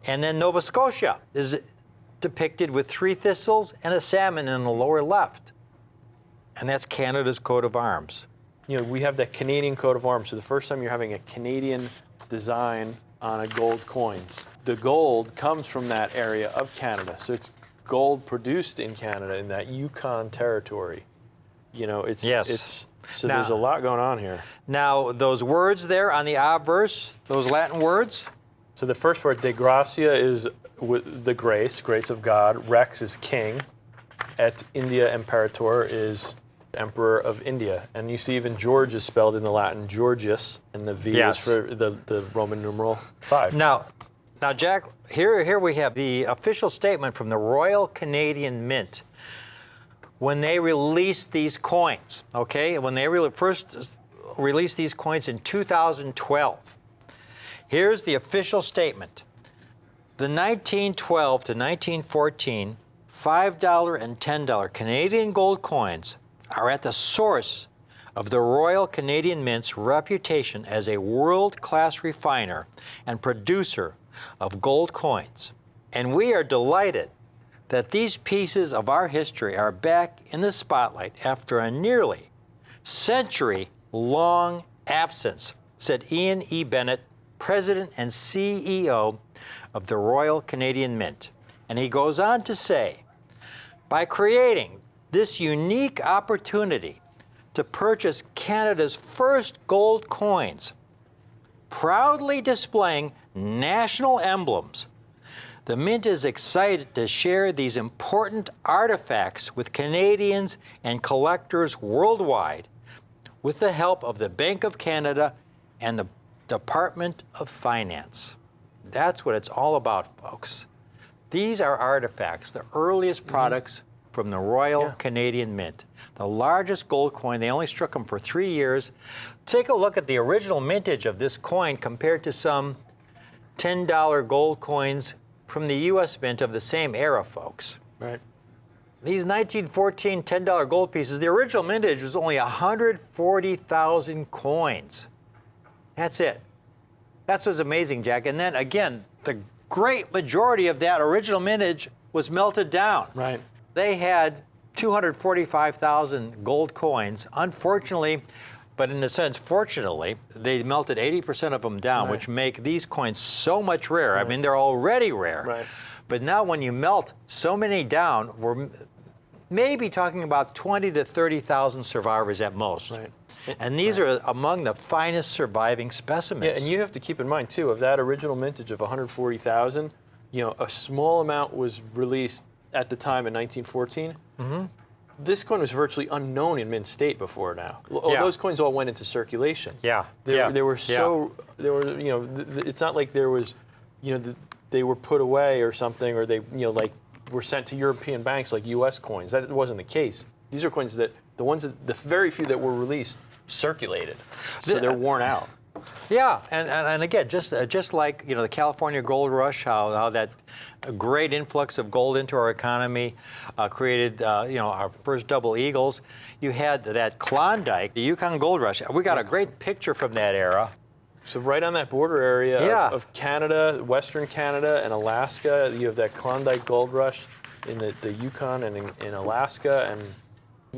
And then Nova Scotia is depicted with 3 thistles and a salmon in the lower left. And that's Canada's coat of arms. You know, we have that Canadian coat of arms. So the first time you're having a Canadian design on a gold coin. The gold comes from that area of Canada. So it's gold produced in Canada in that Yukon territory. You know, it's So Now- there's a lot going on here. Now, those words there on the obverse, those Latin words, So the first word, de gratia, is the grace of God. Rex is king. Et India Imperator is emperor of India. And you see even George is spelled in the Latin Georgius, and the V Yes. is for the Roman numeral 5. Now, Jack, here we have the official statement from the Royal Canadian Mint when they released these coins, okay? When they first released these coins in 2012. Here's the official statement. The 1912 to 1914 $5 and $10 Canadian gold coins are at the source of the Royal Canadian Mint's reputation as a world-class refiner and producer of gold coins. And we are delighted that these pieces of our history are back in the spotlight after a nearly century-long absence, said Ian E. Bennett, President and CEO of the Royal Canadian Mint. And he goes on to say, by creating this unique opportunity to purchase Canada's first gold coins, proudly displaying national emblems, the Mint is excited to share these important artifacts with Canadians and collectors worldwide with the help of the Bank of Canada and the Department of Finance. That's what it's all about, folks. These are artifacts, the earliest products from the Royal Canadian Mint, the largest gold coin. They only struck them for 3 years. Take a look at the original mintage of this coin compared to some $10 gold coins from the U.S. Mint of the same era, folks. Right. These 1914 $10 gold pieces, the original mintage was only 140,000 coins. That's it. That's what's amazing, Jack. And then again, the great majority of that original mintage was melted down. Right. They had 245,000 gold coins. Unfortunately, but in a sense, fortunately, they melted 80% of them down, which make these coins so much rarer. I mean, they're already rare. Right. But now when you melt so many down, we're maybe talking about 20 to 30,000 survivors at most. Right. And these are among the finest surviving specimens. Yeah, and you have to keep in mind, too, of that original mintage of 140,000, a small amount was released at the time in 1914. This coin was virtually unknown in Mint State before now. Those coins all went into circulation. They were so, it's not like there was, they were put away or something, or they, like were sent to European banks like U.S. coins. That wasn't the case. These are coins that, the very few that were released circulated, so they're worn out. Yeah, and again, just like the California gold rush, how that great influx of gold into our economy created our first double eagles. You had that Klondike, the Yukon gold rush. We got a great picture from that era. So right on that border area of Canada, Western Canada, and Alaska, you have that Klondike gold rush in the Yukon and in Alaska, and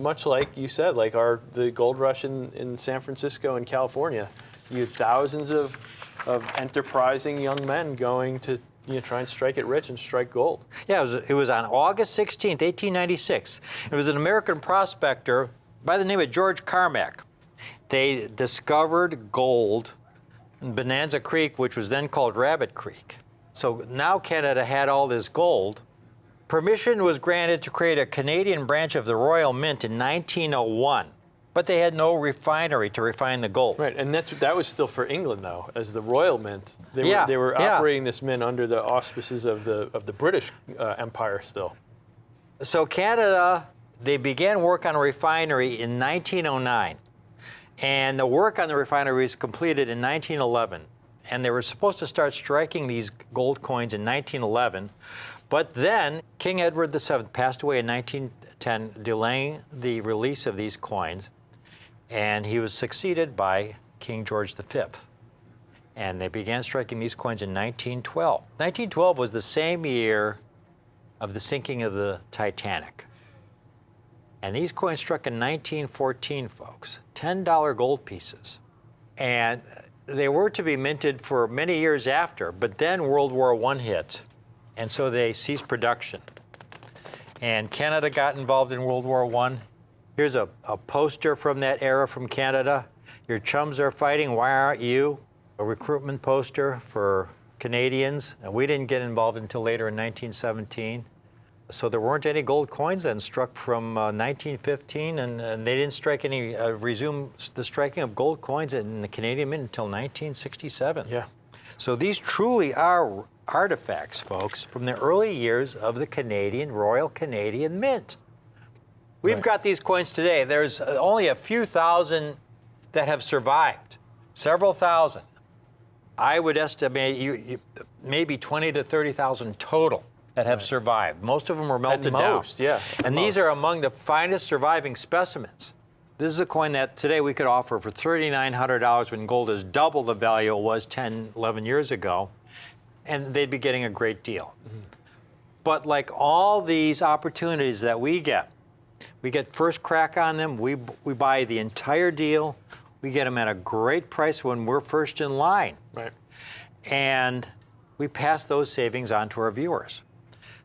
much like you said, like the gold rush in San Francisco and California. You had thousands of enterprising young men going to try and strike it rich and strike gold. Yeah, it was on August 16th, 1896. It was an American prospector by the name of George Carmack. They discovered gold in Bonanza Creek, which was then called Rabbit Creek. So now Canada had all this gold. Permission was granted to create a Canadian branch of the Royal Mint in 1901. But they had no refinery to refine the gold. Right, and that was still for England, though, as the Royal Mint. They were operating this mint under the auspices of the British Empire still. So Canada, they began work on a refinery in 1909. And the work on the refinery was completed in 1911. And they were supposed to start striking these gold coins in 1911. But then King Edward VII passed away in 1910, delaying the release of these coins. And he was succeeded by King George V. And they began striking these coins in 1912. 1912 was the same year of the sinking of the Titanic. And these coins struck in 1914, folks, $10 gold pieces. And they were to be minted for many years after, but then World War I hit, and so they ceased production. And Canada got involved in World War I. Here's a poster from that era from Canada. Your chums are fighting, why aren't you? A recruitment poster for Canadians. And we didn't get involved until later in 1917. So there weren't any gold coins then struck from 1915, and they didn't strike any, resume the striking of gold coins in the Canadian Mint until 1967. Yeah. So these truly are artifacts, folks, from the early years of the Canadian, Royal Canadian Mint. We've got these coins today. There's only a few thousand that have survived, several thousand. I would estimate maybe 20 to 30,000 total that have survived. Most of them were melted down. Yeah. And these are among the finest surviving specimens. This is a coin that today we could offer for $3,900 when gold is double the value it was 10, 11 years ago, and they'd be getting a great deal. But like all these opportunities that we get first crack on them, we buy the entire deal, we get them at a great price when we're first in line. Right. And we pass those savings on to our viewers.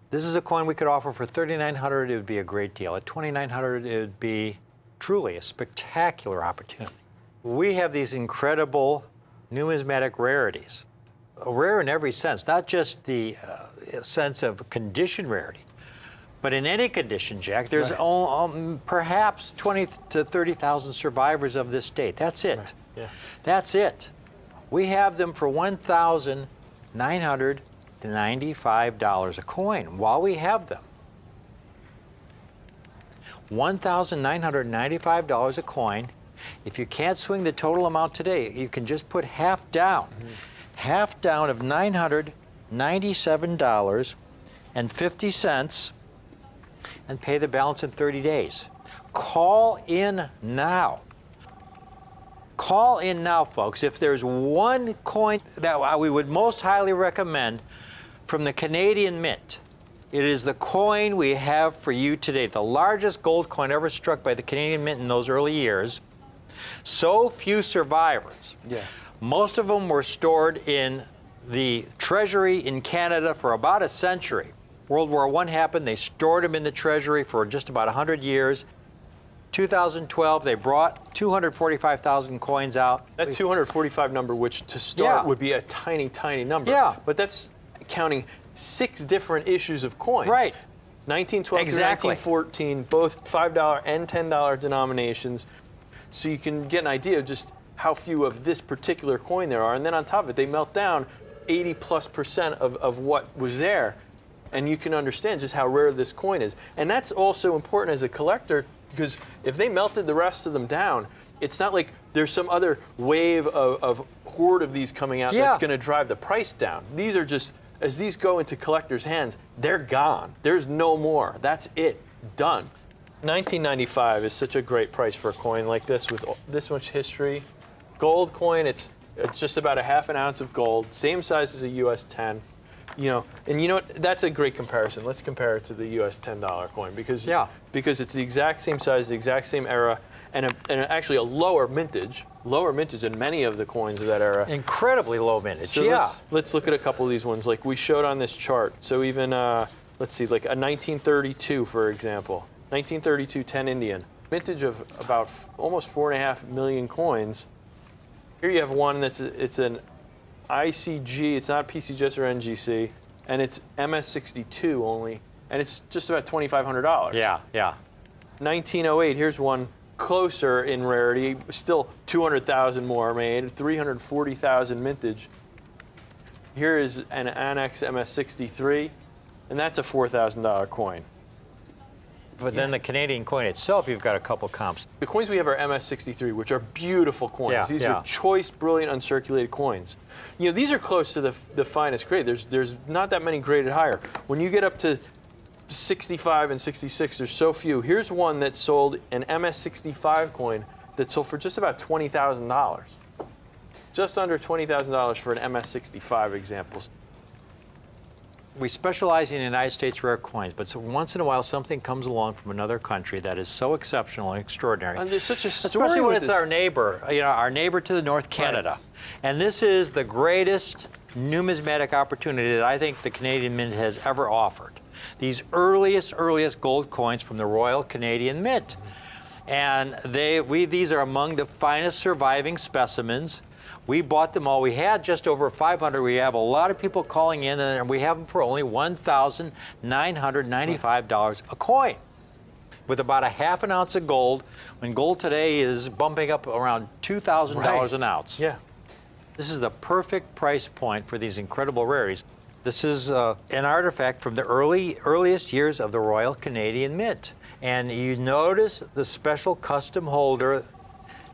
This is a coin we could offer for $3,900, it would be a great deal. At $2,900, it would be truly a spectacular opportunity. We have these incredible numismatic rarities, rare in every sense, not just the sense of condition rarity, but in any condition, Jack, there's perhaps 20 to 30,000 survivors of this date. That's it. Right. Yeah. That's it. We have them for $1,995 a coin while we have them. $1,995 a coin. If you can't swing the total amount today, you can just put half down. Half down of $997.50 and pay the balance in 30 days. Call in now. Call in now, folks. If there's one coin that we would most highly recommend from the Canadian Mint, it is the coin we have for you today, the largest gold coin ever struck by the Canadian Mint in those early years. So few survivors. Yeah. Most of them were stored in the treasury in Canada for about a century. World War I happened, they stored them in the treasury for just about 100 years. 2012, they brought 245,000 coins out. That 245 number, which to start would be a tiny, tiny number. Yeah. But that's counting 6 different issues of coins. Right. 1912 Exactly. to 1914, both $5 and $10 denominations. So you can get an idea of just how few of this particular coin there are. And then on top of it, they melt down 80+% of what was there. And you can understand just how rare this coin is. And that's also important as a collector, because if they melted the rest of them down, it's not like there's some other wave of horde of these coming out that's going to drive the price down. These are just, as these go into collectors' hands, they're gone. There's no more. That's it. Done. $19.95 is such a great price for a coin like this with this much history. Gold coin, it's just about a half an ounce of gold, same size as a US 10. You know, and you know what? That's a great comparison. Let's compare it to the US $10 coin because it's the exact same size, the exact same era, and actually a lower mintage than many of the coins of that era. Incredibly low vintage. So let's look at a couple of these ones like we showed on this chart. So even let's see, like a 1932, for example, 1932 10 Indian, vintage of about almost 4.5 million coins. Here you have one it's an ICG, it's not PCGS or NGC, and it's MS62 only, and it's just about $2,500. Yeah. 1908, here's one closer in rarity, still 200,000 more made, 340,000 mintage. Here is an Annex MS63, and that's a $4,000 coin. But then the Canadian coin itself, you've got a couple comps. The coins we have are MS63, which are beautiful coins. These are choice, brilliant, uncirculated coins. You know, these are close to the finest grade. There's not that many graded higher. When you get up to 65 and 66, there's so few. Here's one that sold an MS65 coin that sold for just about $20,000. Just under $20,000 for an MS65 example. We specialize in United States rare coins, but so once in a while something comes along from another country that is so exceptional and extraordinary. And there's such a story especially when with it's this. our neighbor, our neighbor to the north, Canada. Right. And this is the greatest numismatic opportunity that I think the Canadian Mint has ever offered. These earliest gold coins from the Royal Canadian Mint. And these are among the finest surviving specimens. We bought them all. We had just over 500. We have a lot of people calling in, and we have them for only $1,995 a coin, with about a half an ounce of gold, when gold today is bumping up around $2,000 an ounce. Yeah. This is the perfect price point for these incredible rarities. This is an artifact from the earliest years of the Royal Canadian Mint. And you notice the special custom holder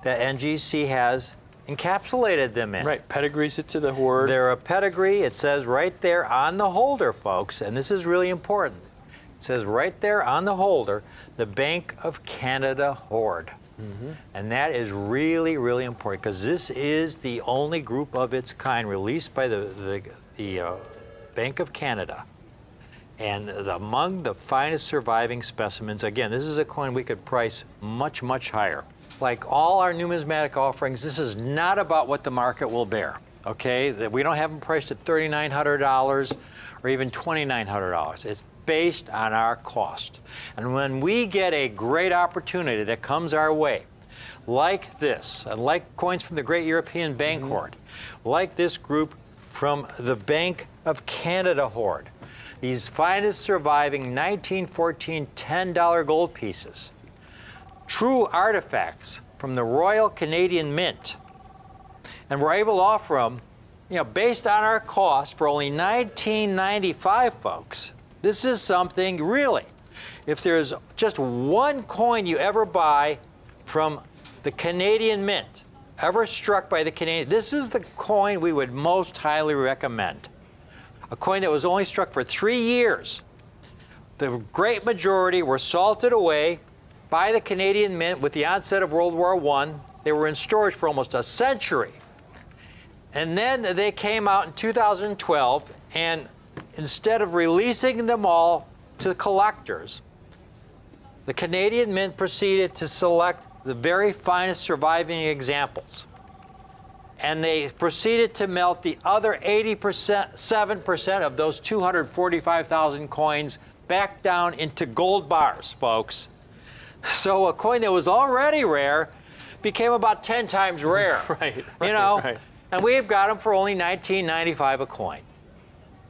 that NGC has encapsulated them in. Right, pedigrees it to the hoard. They're a pedigree. It says right there on the holder, folks, and this is really important. It says right there on the holder, the Bank of Canada hoard. And that is really, really important, because this is the only group of its kind released by the Bank of Canada. And among the finest surviving specimens, again, this is a coin we could price much, much higher. Like all our numismatic offerings, this is not about what the market will bear, okay? We don't have them priced at $3,900 or even $2,900. It's based on our cost. And when we get a great opportunity that comes our way, like this, and like coins from the Great European Bank Hoard, like this group from the Bank of Canada hoard, these finest surviving 1914 $10 gold pieces, true artifacts from the Royal Canadian Mint, and we're able to offer them, based on our cost for only $19.95, folks. This is something really. If there's just one coin you ever buy from the Canadian Mint, ever struck by the Canadian, this is the coin we would most highly recommend. A coin that was only struck for 3 years. The great majority were salted away by the Canadian Mint with the onset of World War I. They were in storage for almost a century. And then they came out in 2012, and instead of releasing them all to collectors, the Canadian Mint proceeded to select the very finest surviving examples. And they proceeded to melt the other 7% of those 245,000 coins back down into gold bars, folks. So a coin that was already rare became about 10 times rare. Right. And we've got them for only $19.95 a coin.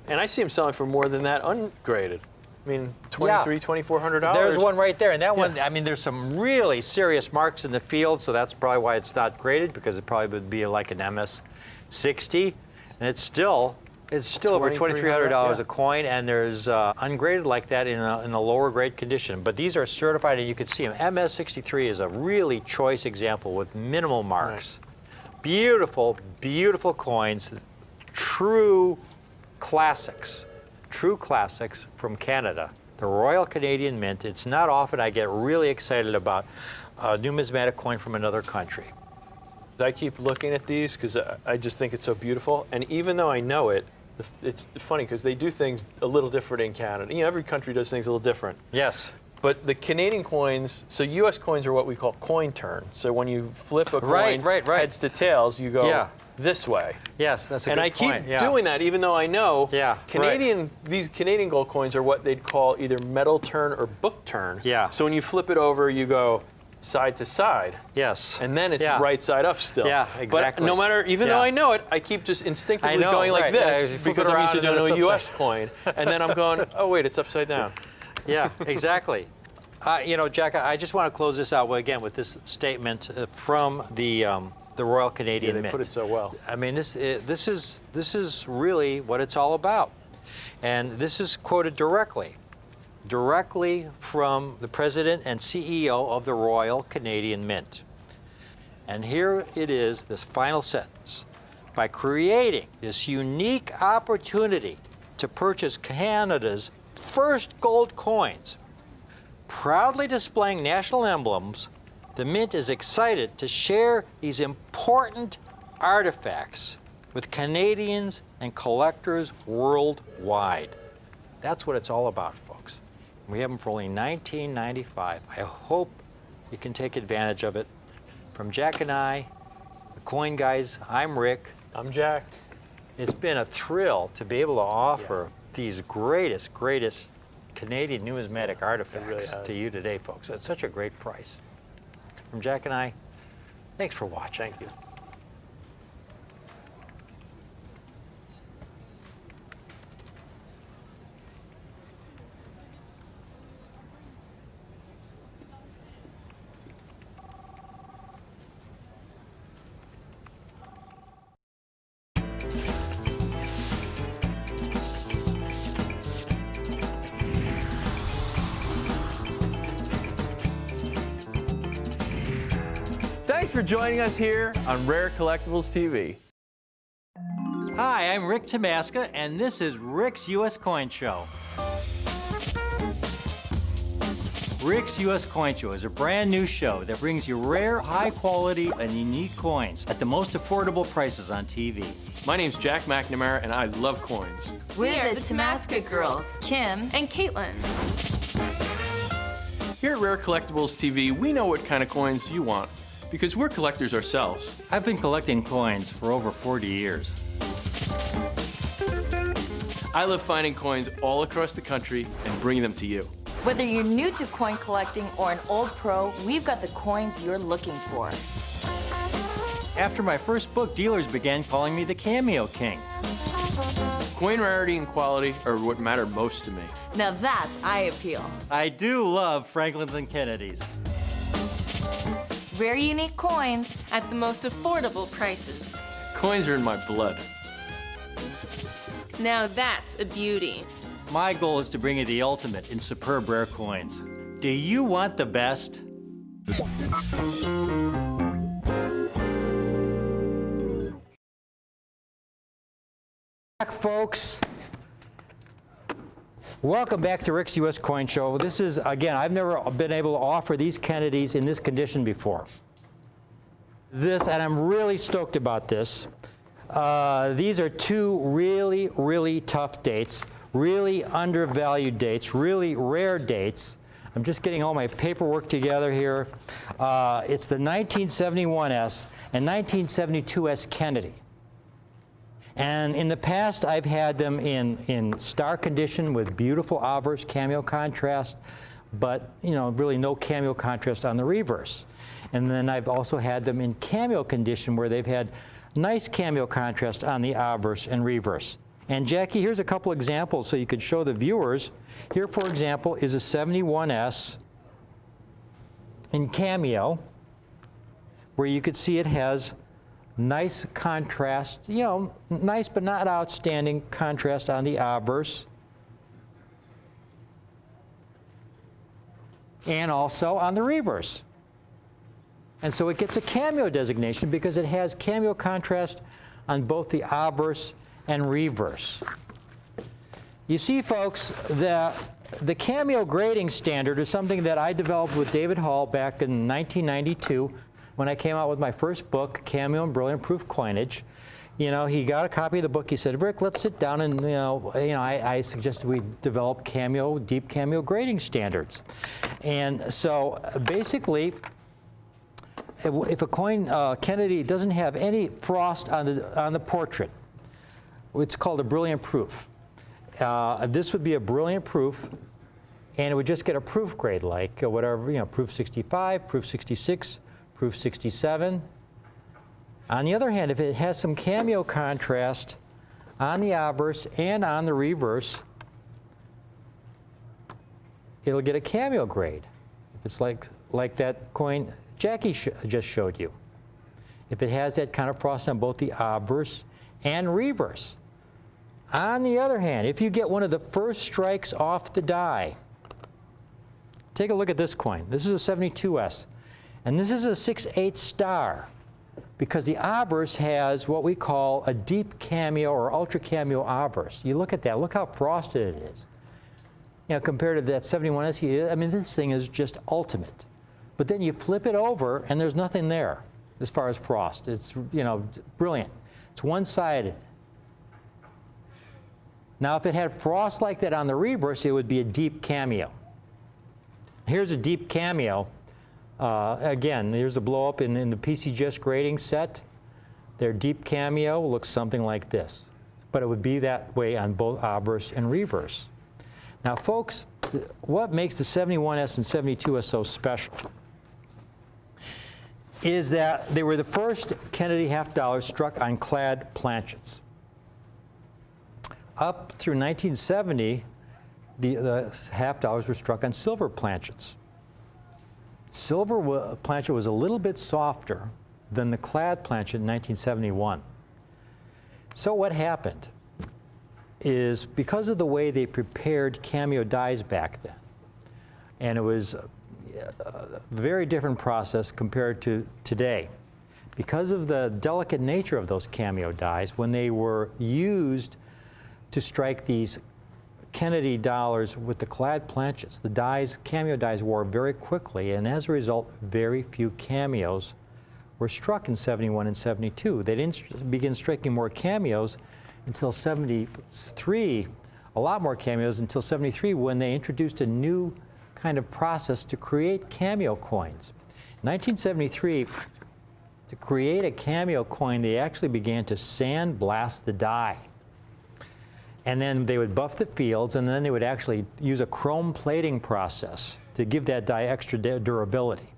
And I see them selling for more than that ungraded. I mean, $2,300, $2,400. There's one right there, and that one, I mean, there's some really serious marks in the field, so that's probably why it's not graded, because it probably would be like an MS-60, and it's still over $2,300 a coin, and there's ungraded like that in a lower grade condition. But these are certified, and you can see them. MS-63 is a really choice example with minimal marks. Right. Beautiful, beautiful coins, true classics from Canada, the Royal Canadian Mint. It's not often I get really excited about a numismatic coin from another country. I keep looking at these because I just think it's so beautiful. And even though I know it, it's funny because they do things a little different in Canada. Every country does things a little different. Yes. But the Canadian coins, so U.S. coins are what we call coin turn. So when you flip a coin heads to tails, you go this way. Yes, that's a good point. And I keep doing that even though I know these Canadian gold coins are what they'd call either metal turn or book turn. Yeah. So when you flip it over, you go side to side. Yes. And then it's right side up still. Yeah, exactly. But no matter, even though I know it, I keep just instinctively going like this because I'm used to doing a U.S. coin. And then I'm going, oh wait, it's upside down. Yeah, exactly. Jack, I just want to close this out again with this statement from the Royal Canadian Mint. They put it so well. I mean, this is really what it's all about, and this is quoted directly from the president and CEO of the Royal Canadian Mint. And here it is, this final sentence: by creating this unique opportunity to purchase Canada's first gold coins, proudly displaying national emblems, the Mint is excited to share these important artifacts with Canadians and collectors worldwide. That's what it's all about, folks. We have them for only $19.95. I hope you can take advantage of it. From Jack and I, the Coin Guys, I'm Rick. I'm Jack. It's been a thrill to be able to offer these greatest Canadian numismatic artifacts to you today, folks. At such a great price. from Jack and I, thanks for watching. Thank you. Thanks for joining us here on Rare Collectibles TV. Hi, I'm Rick Tamaska, and this is Rick's U.S. Coin Show. Rick's U.S. Coin Show is a brand new show that brings you rare, high quality, and unique coins at the most affordable prices on TV. My name's Jack McNamara, and I love coins. We're the Tamaska girls, Kim And Caitlin. Here at Rare Collectibles TV, we know what kind of coins you want because we're collectors ourselves. I've been collecting coins for over 40 years. I love finding coins all across the country and bringing them to you. Whether you're new to coin collecting or an old pro, we've got the coins you're looking for. After my first book, dealers began calling me the Cameo King. Coin rarity and quality are what matter most to me. Now that's eye appeal. I do love Franklin's and Kennedy's. Rare unique coins. At the most affordable prices. Coins are in my blood. Now that's a beauty. My goal is to bring you the ultimate in superb rare coins. Do you want the best? Back, folks. Welcome back to Rick's U.S. Coin Show. This is, again, I've never been able to offer these Kennedys in this condition before. And I'm really stoked about this. These are two really, really tough dates, really undervalued dates, really rare dates. I'm just getting all my paperwork together here. It's the 1971S and 1972S Kennedy. And in the past, I've had them in star condition with beautiful obverse cameo contrast, but really no cameo contrast on the reverse. And then I've also had them in cameo condition where they've had nice cameo contrast on the obverse and reverse. And Jackie, here's a couple examples so you could show the viewers. Here, for example, is a 71S in cameo, where you could see it has nice contrast, nice but not outstanding contrast on the obverse. And also on the reverse. And so it gets a cameo designation because it has cameo contrast on both the obverse and reverse. You see, folks, the cameo grading standard is something that I developed with David Hall back in 1992 when I came out with my first book, Cameo and Brilliant Proof Coinage. He got a copy of the book. He said, Rick, let's sit down and, I suggested we develop deep cameo grading standards. And so basically, if a coin, Kennedy, doesn't have any frost on the portrait, it's called a brilliant proof. This would be a brilliant proof, and it would just get a proof grade like whatever, proof 65, proof 66, proof 67. On the other hand, if it has some cameo contrast on the obverse and on the reverse, it'll get a cameo grade. If it's like that coin Jackie just showed you. If it has that kind of frost on both the obverse and reverse. On the other hand, if you get one of the first strikes off the die, take a look at this coin. This is a 72S. And this is a 6/8 star because the obverse has what we call a deep cameo or ultra cameo obverse. You look at that, look how frosted it is. Compared to that 71S, I mean, this thing is just ultimate. But then you flip it over and there's nothing there as far as frost. It's, brilliant. It's one-sided. Now, if it had frost like that on the reverse, it would be a deep cameo. Here's a deep cameo. Again, there's a blow up in the PCGS grading set. Their deep cameo looks something like this, but it would be that way on both obverse and reverse. Now, folks, what makes the 71S and 72S so special is that they were the first Kennedy half dollars struck on clad planchets. Up through 1970, the half dollars were struck on silver planchets. Silver planchet was a little bit softer than the clad planchet in 1971. So what happened is, because of the way they prepared cameo dies back then, and it was a very different process compared to today, because of the delicate nature of those cameo dies, when they were used to strike these Kennedy dollars with the clad planchets, the dies, cameo dies, wore very quickly, and as a result, very few cameos were struck in 71 and 72. They didn't begin striking more cameos until 73, a lot more cameos until 73, when they introduced a new kind of process to create cameo coins. In 1973, to create a cameo coin, they actually began to sandblast the die. And then they would buff the fields, and then they would actually use a chrome plating process to give that die extra durability.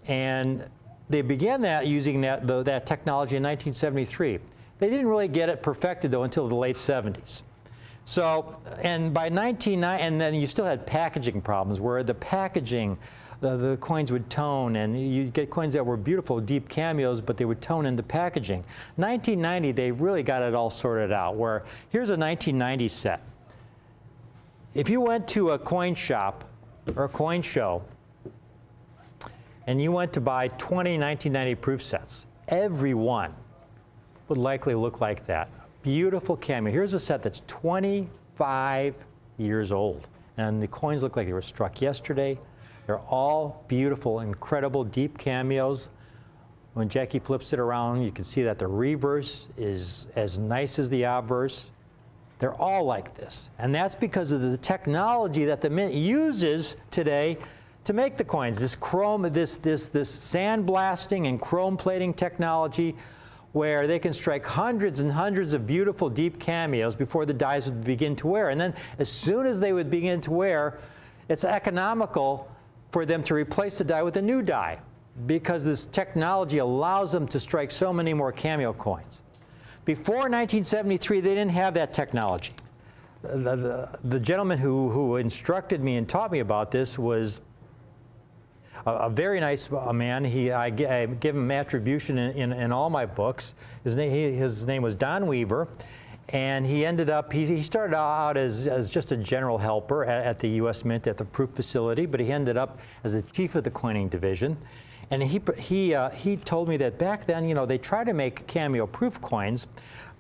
And they began that using that technology in 1973. They didn't really get it perfected, though, until the late 70s. So, and by 1990, and then you still had packaging problems where the packaging, the coins would tone, and you'd get coins that were beautiful, deep cameos, but they would tone in the packaging. 1990, they really got it all sorted out, where here's a 1990 set. If you went to a coin shop or a coin show, and you went to buy 20 1990 proof sets, every one would likely look like that. Beautiful cameo. Here's a set that's 25 years old, and the coins look like they were struck yesterday. They're all beautiful, incredible, deep cameos. When Jackie flips it around, you can see that the reverse is as nice as the obverse. They're all like this. And that's because of the technology that the Mint uses today to make the coins. This chrome, this sandblasting and chrome plating technology, where they can strike hundreds and hundreds of beautiful, deep cameos before the dies would begin to wear. And then as soon as they would begin to wear, it's economical for them to replace the die with a new die, because this technology allows them to strike so many more cameo coins. Before 1973, they didn't have that technology. The gentleman who instructed me and taught me about this was a very nice man. I give him attribution in all my books. His name was Don Weaver. And he ended up, he started out as just a general helper at the U.S. Mint at the proof facility, but he ended up as the chief of the coining division. And he told me that back then, you know, they tried to make cameo proof coins,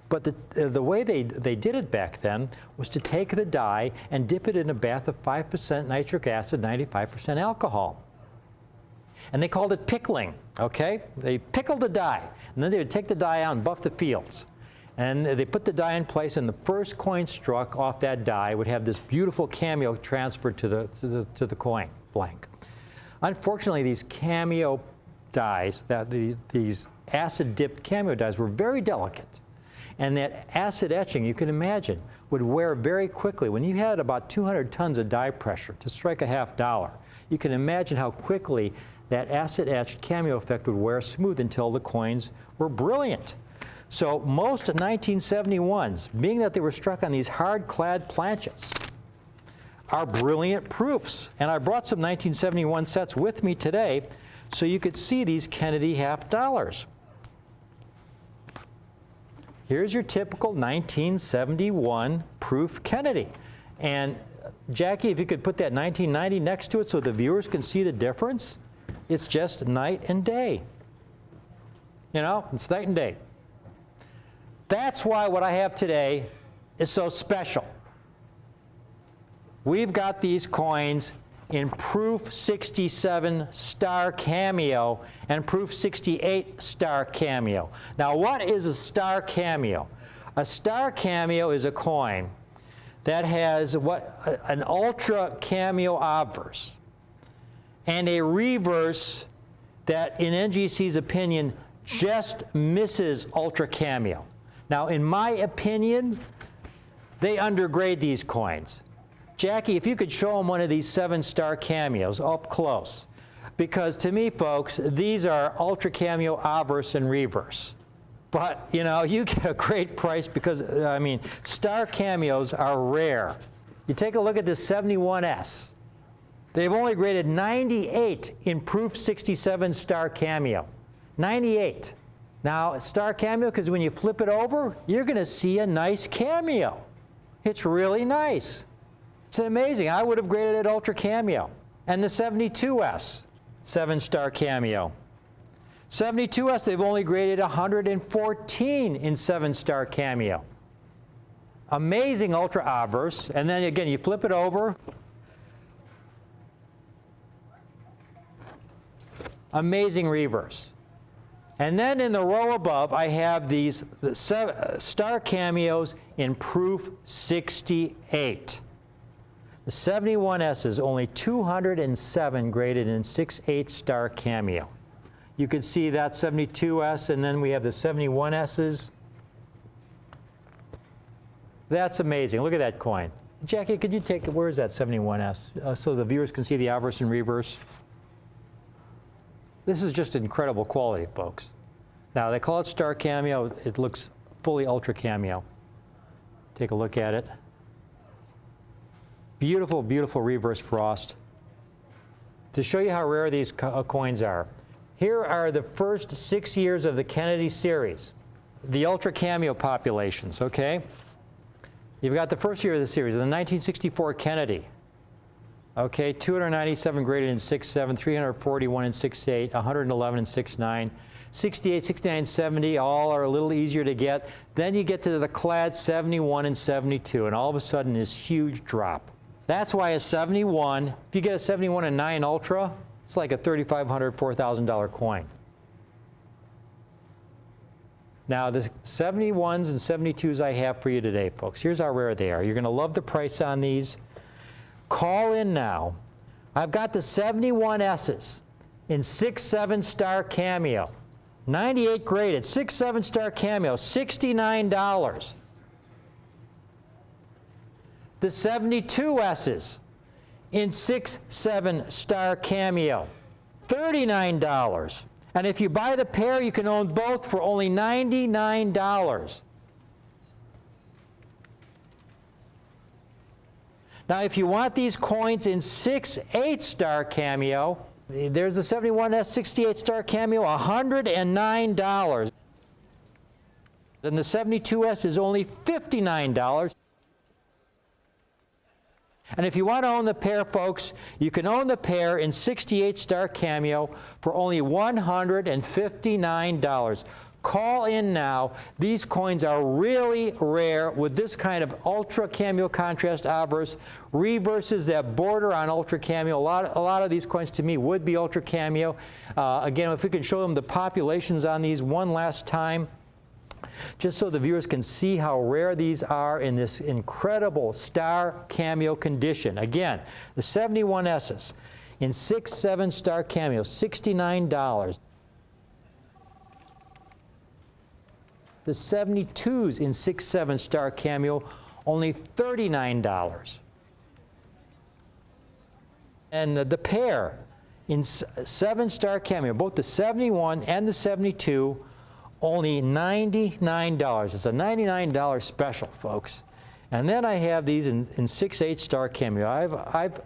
but the way they did it back then was to take the die and dip it in a bath of 5% nitric acid, 95% alcohol. And they called it pickling, okay? They pickled the die, and then they would take the die out and buff the fields. And they put the die in place, and the first coin struck off that die would have this beautiful cameo transferred to the coin blank. Unfortunately, these cameo dies, these acid-dipped cameo dies, were very delicate. And that acid etching, you can imagine, would wear very quickly. When you had about 200 tons of die pressure to strike a half dollar, you can imagine how quickly that acid-etched cameo effect would wear smooth until the coins were brilliant. So most 1971s, being that they were struck on these hard-clad planchets, are brilliant proofs. And I brought some 1971 sets with me today so you could see these Kennedy half dollars. Here's your typical 1971 proof Kennedy. And Jackie, if you could put that 1990 next to it so the viewers can see the difference, it's just night and day. You know, it's night and day. That's why what I have today is so special. We've got these coins in proof 67 star cameo and proof 68 star cameo. Now, what is a star cameo? A star cameo is a coin that has an ultra cameo obverse and a reverse that, in NGC's opinion, just misses ultra cameo. Now, in my opinion, they undergrade these coins. Jackie, if you could show them one of these 7-star cameos up close. because to me, folks, these are Ultra Cameo obverse and reverse. But, you know, you get a great price because, I mean, star cameos are rare. You take a look at this 71S. They've only graded 98 in Proof 67 star cameo. 98. Now, star cameo, because when you flip it over, you're going to see a nice cameo. It's really nice. It's amazing. I would have graded it Ultra Cameo. And the 72S, 7-star cameo. 72S, they've only graded 114 in 7-star cameo. Amazing Ultra obverse. And then again, you flip it over. Amazing reverse. And then in the row above, I have these star cameos in Proof 68. The 71S is only 207 graded in 6/8 star cameo. You can see that 72S, and then we have the 71Ss. That's amazing. Look at that coin. Jackie, could you take, where is that 71S, so the viewers can see the obverse and reverse? This is just incredible quality, folks. Now, they call it star cameo. It looks fully Ultra Cameo. Take a look at it. Beautiful, beautiful reverse frost. To show you how rare these coins are, here are the first 6 years of the Kennedy series, the Ultra Cameo populations, okay? You've got the first year of the series, the 1964 Kennedy. Okay, 297 graded in 6/7, 341 in 6/8, 111 in 6/9, 68, 69, 70, all are a little easier to get. Then you get to the clad 71 and 72, and all of a sudden this huge drop. That's why a 71, if you get a 71 and 9 Ultra, it's like a $3,500, $4,000 coin. Now, the 71s and 72s I have for you today, folks. Here's how rare they are. You're going to love the price on these. Call in now. I've got the 71Ss in 6/7 star cameo. 98 graded, 6/7 star cameo, $69. The 72Ss in 6/7 star cameo, $39. And if you buy the pair, you can own both for only $99. Now, if you want these coins in 6/8 star cameo, there's the 71S 68 star cameo, $109. And the 72S is only $59. And if you want to own the pair, folks, you can own the pair in 68 star cameo for only $159. Call in now. These coins are really rare with this kind of Ultra Cameo contrast obverse, reverses that border on Ultra Cameo. A lot of these coins to me would be Ultra Cameo. Again, if we can show them the populations on these one last time, just so the viewers can see how rare these are in this incredible star cameo condition. Again, the 71Ss in 6/7 star cameo, $69. The 72s in 6/7 star cameo, only $39. And the pair in 7-star cameo, both the 71 and the 72, only $99. It's a $99 special, folks. And then I have these in 6/8 star cameo. I've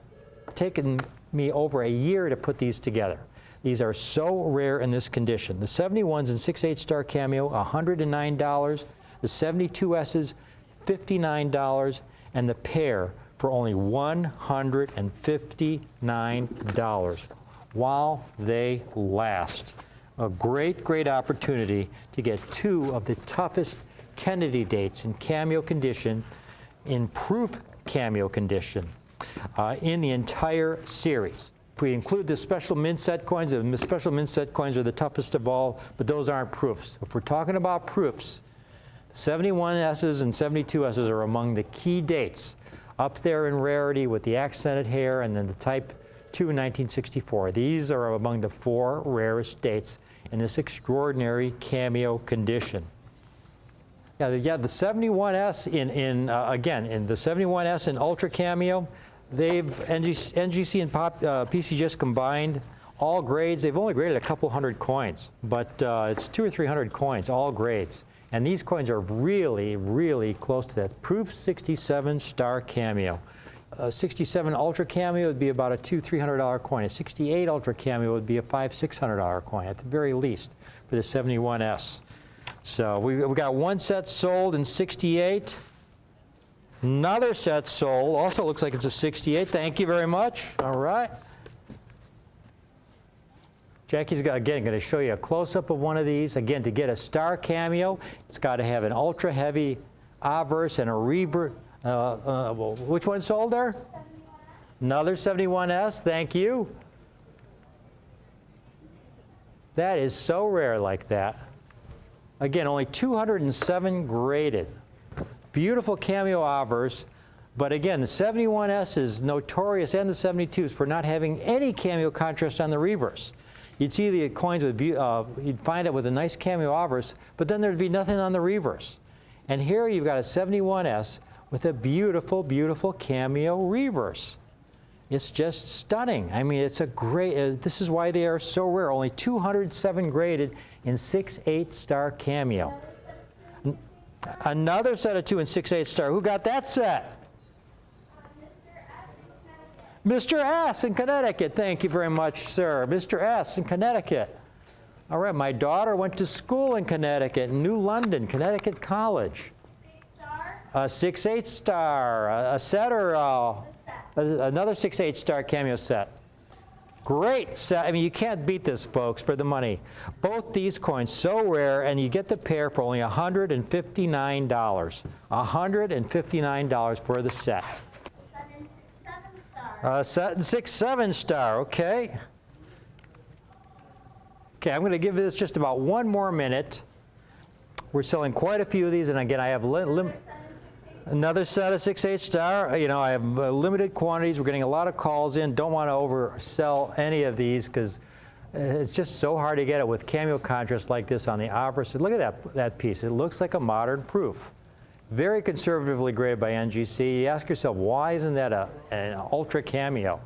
taken me over a year to put these together. These are so rare in this condition. The 71s in 6/8 star cameo, $109. The 72Ss, $59. And the pair for only $159 while they last. A great, great opportunity to get two of the toughest Kennedy dates in cameo condition, in Proof cameo condition, in the entire series. If we include the special mint set coins, the special mint set coins are the toughest of all, but those aren't proofs. If we're talking about proofs, 71Ss and 72Ss are among the key dates, up there in rarity with the accented hair and then the Type 2 in 1964. These are among the 4 rarest dates in this extraordinary cameo condition. Yeah, the 71S again in the 71S in Ultra Cameo, they've NGC and PCGS combined all grades. They've only graded a couple hundred coins, but it's 200 or 300 coins, all grades. And these coins are really, really close to that. Proof 67 star cameo. A 67 Ultra cameo would be about a $200-300 coin. A 68 Ultra cameo would be a $500-600 coin at the very least for the 71S. So we got one set sold in 68. Another set sold. Also looks like it's a 68. Thank you very much. All right. Jackie's again going to show you a close-up of one of these. Again, to get a star cameo, it's got to have an ultra heavy obverse and a reverse. Which one sold there? Another 71S. Thank you. That is so rare like that. Again, only 207 graded. Beautiful cameo obverse. But again, the 71S is notorious, and the 72s, for not having any cameo contrast on the reverse. You'd see the coins with, you'd find it with a nice cameo obverse, but then there'd be nothing on the reverse. And here you've got a 71S with a beautiful, beautiful cameo reverse. It's just stunning. I mean, it's a great, this is why they are so rare. Only 207 graded in 6/8 star cameo. Another set of 2 and 6/8 star. Who got that set? Mr. S in Connecticut. Thank you very much, sir. Mr. S in Connecticut. All right, my daughter went to school in Connecticut, in New London, Connecticut College. A 6/8 star, a set, or another 6/8 star cameo set. Great set. I mean, you can't beat this, folks, for the money. Both these coins so rare, and you get the pair for only $159. $159 for the set. Set in 6/7 star. Okay. Okay, I'm going to give this just about one more minute. We're selling quite a few of these, and again, I have another set of 6/8 star. You know, I have limited quantities. We're getting a lot of calls in. Don't want to oversell any of these because it's just so hard to get it with cameo contrast like this on the obverse. Look at that piece. It looks like a modern proof. Very conservatively graded by NGC. You ask yourself, why isn't that an ultra cameo?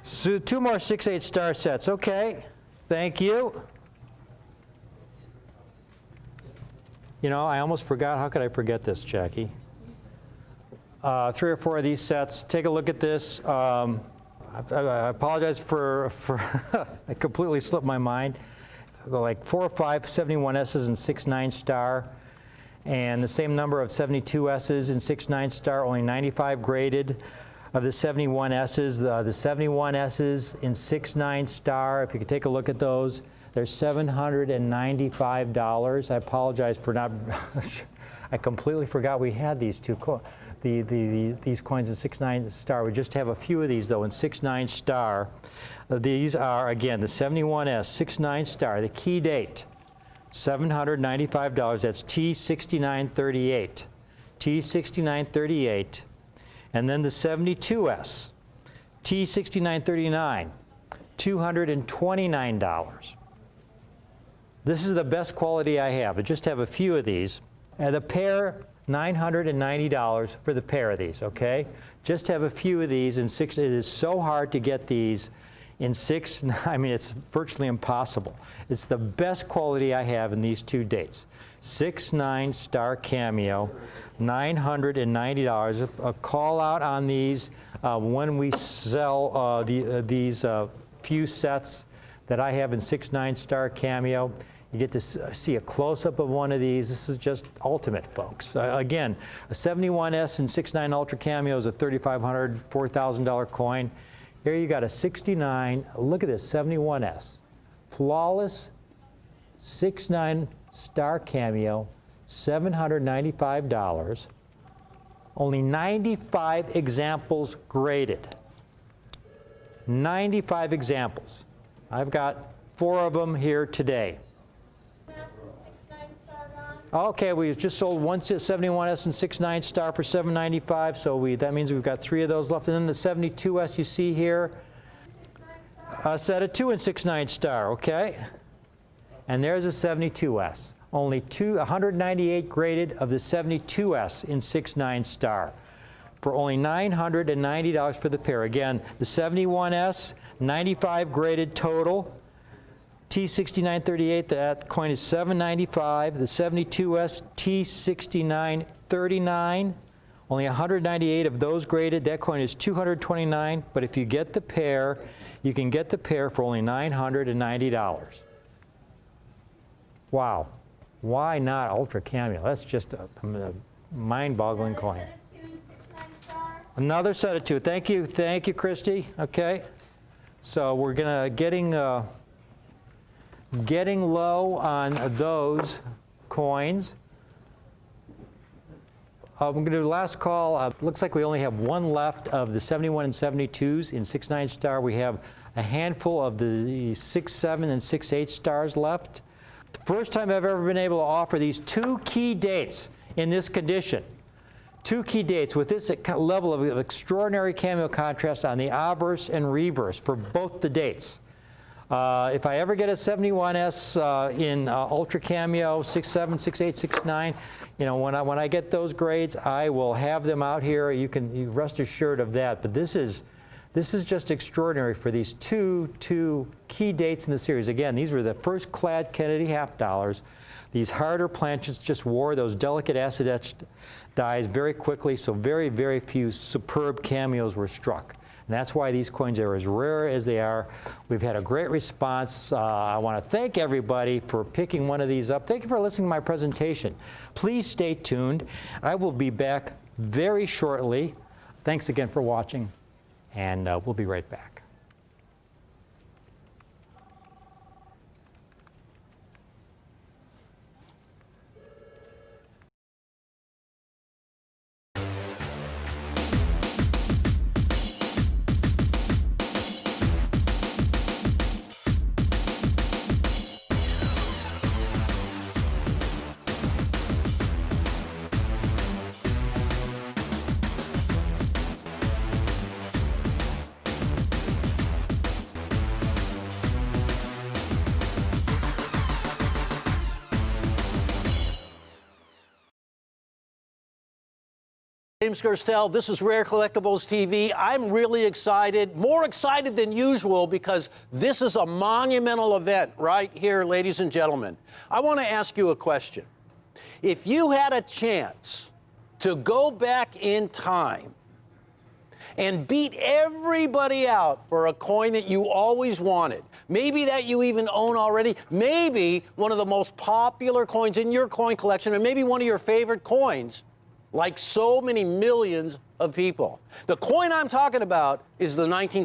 So 2 more 6/8 star sets. Okay, thank you. You know, I almost forgot. How could I forget this, Jackie? 3 or 4 of these sets. Take a look at this. I apologize for I completely slipped my mind. Like 4 or 5 71Ss and 6/9 star, and the same number of 72Ss and 6/9 star, only 95 graded. Of the 71Ss, the 71Ss in 6/9 star, if you could take a look at those, they're $795. I apologize for not, I completely forgot we had these two these coins in 6/9 star. We just have a few of these, though, in 6/9 star. These are, again, the 71S 6/9 star, the key date, $795. That's T6938. T6938. And then the 72S, T6939, $229. This is the best quality I have. I just have a few of these. The pair, $990 for the pair of these, okay? Just have a few of these in 6. It is so hard to get these in 6. I mean, it's virtually impossible. It's the best quality I have in these 2 dates. 6/9 star cameo, $990. A call out on these when we sell these few sets that I have in 6/9 star cameo. You get to see a close-up of one of these. This is just ultimate, folks. Again, a 71S and 6/9 Ultra cameo is a $3,500, $4,000 coin. Here you got a 69. Look at this, 71S. Flawless 6/9 star cameo, $795. Only 95 examples graded. 95 examples. I've got 4 of them here today. Okay, we just sold one 71S and 6/9 star for $795, so that means we've got 3 of those left. And then the 72S you see here, a set of 2 and 6/9 star, okay? And there's a 72S. Only 198 graded of the 72S in 6/9 star. for only $990 for the pair. Again, the 71S, 95 graded total. T6938, that coin is $795. The 72S, T6939, only 198 of those graded. That coin is $229. But if you get the pair, you can get the pair for only $990. Wow. Why not Ultra Cameo? That's just a mind-boggling coin. Another set of two. Thank you, Christy. Okay, so we're getting low on those coins. We're going to do the last call. Looks like we only have one left of the 71 and 72s in 6/9 star. We have a handful of the 6/7 and 6/8 stars left. The first time I've ever been able to offer these two key dates in this condition. Two key dates with this level of extraordinary cameo contrast on the obverse and reverse for both the dates. If I ever get a 71S in Ultra Cameo, 6/7, 6/8, 6/9, you know, when I get those grades, I will have them out here. You can rest assured of that. But this is just extraordinary for these two key dates in the series. Again, these were the first clad Kennedy half dollars. These harder planchets just wore those delicate acid etched dies very quickly, so very, very few superb cameos were struck. And that's why these coins are as rare as they are. We've had a great response. I want to thank everybody for picking one of these up. Thank you for listening to my presentation. Please stay tuned. I will be back very shortly. Thanks again for watching, and we'll be right back. James Gerstel, this is Rare Collectibles TV. I'm really excited, more excited than usual, because this is a monumental event right here, ladies and gentlemen. I want to ask you a question. If you had a chance to go back in time and beat everybody out for a coin that you always wanted, maybe that you even own already, maybe one of the most popular coins in your coin collection, or maybe one of your favorite coins, like so many millions of people. The coin I'm talking about is the 1960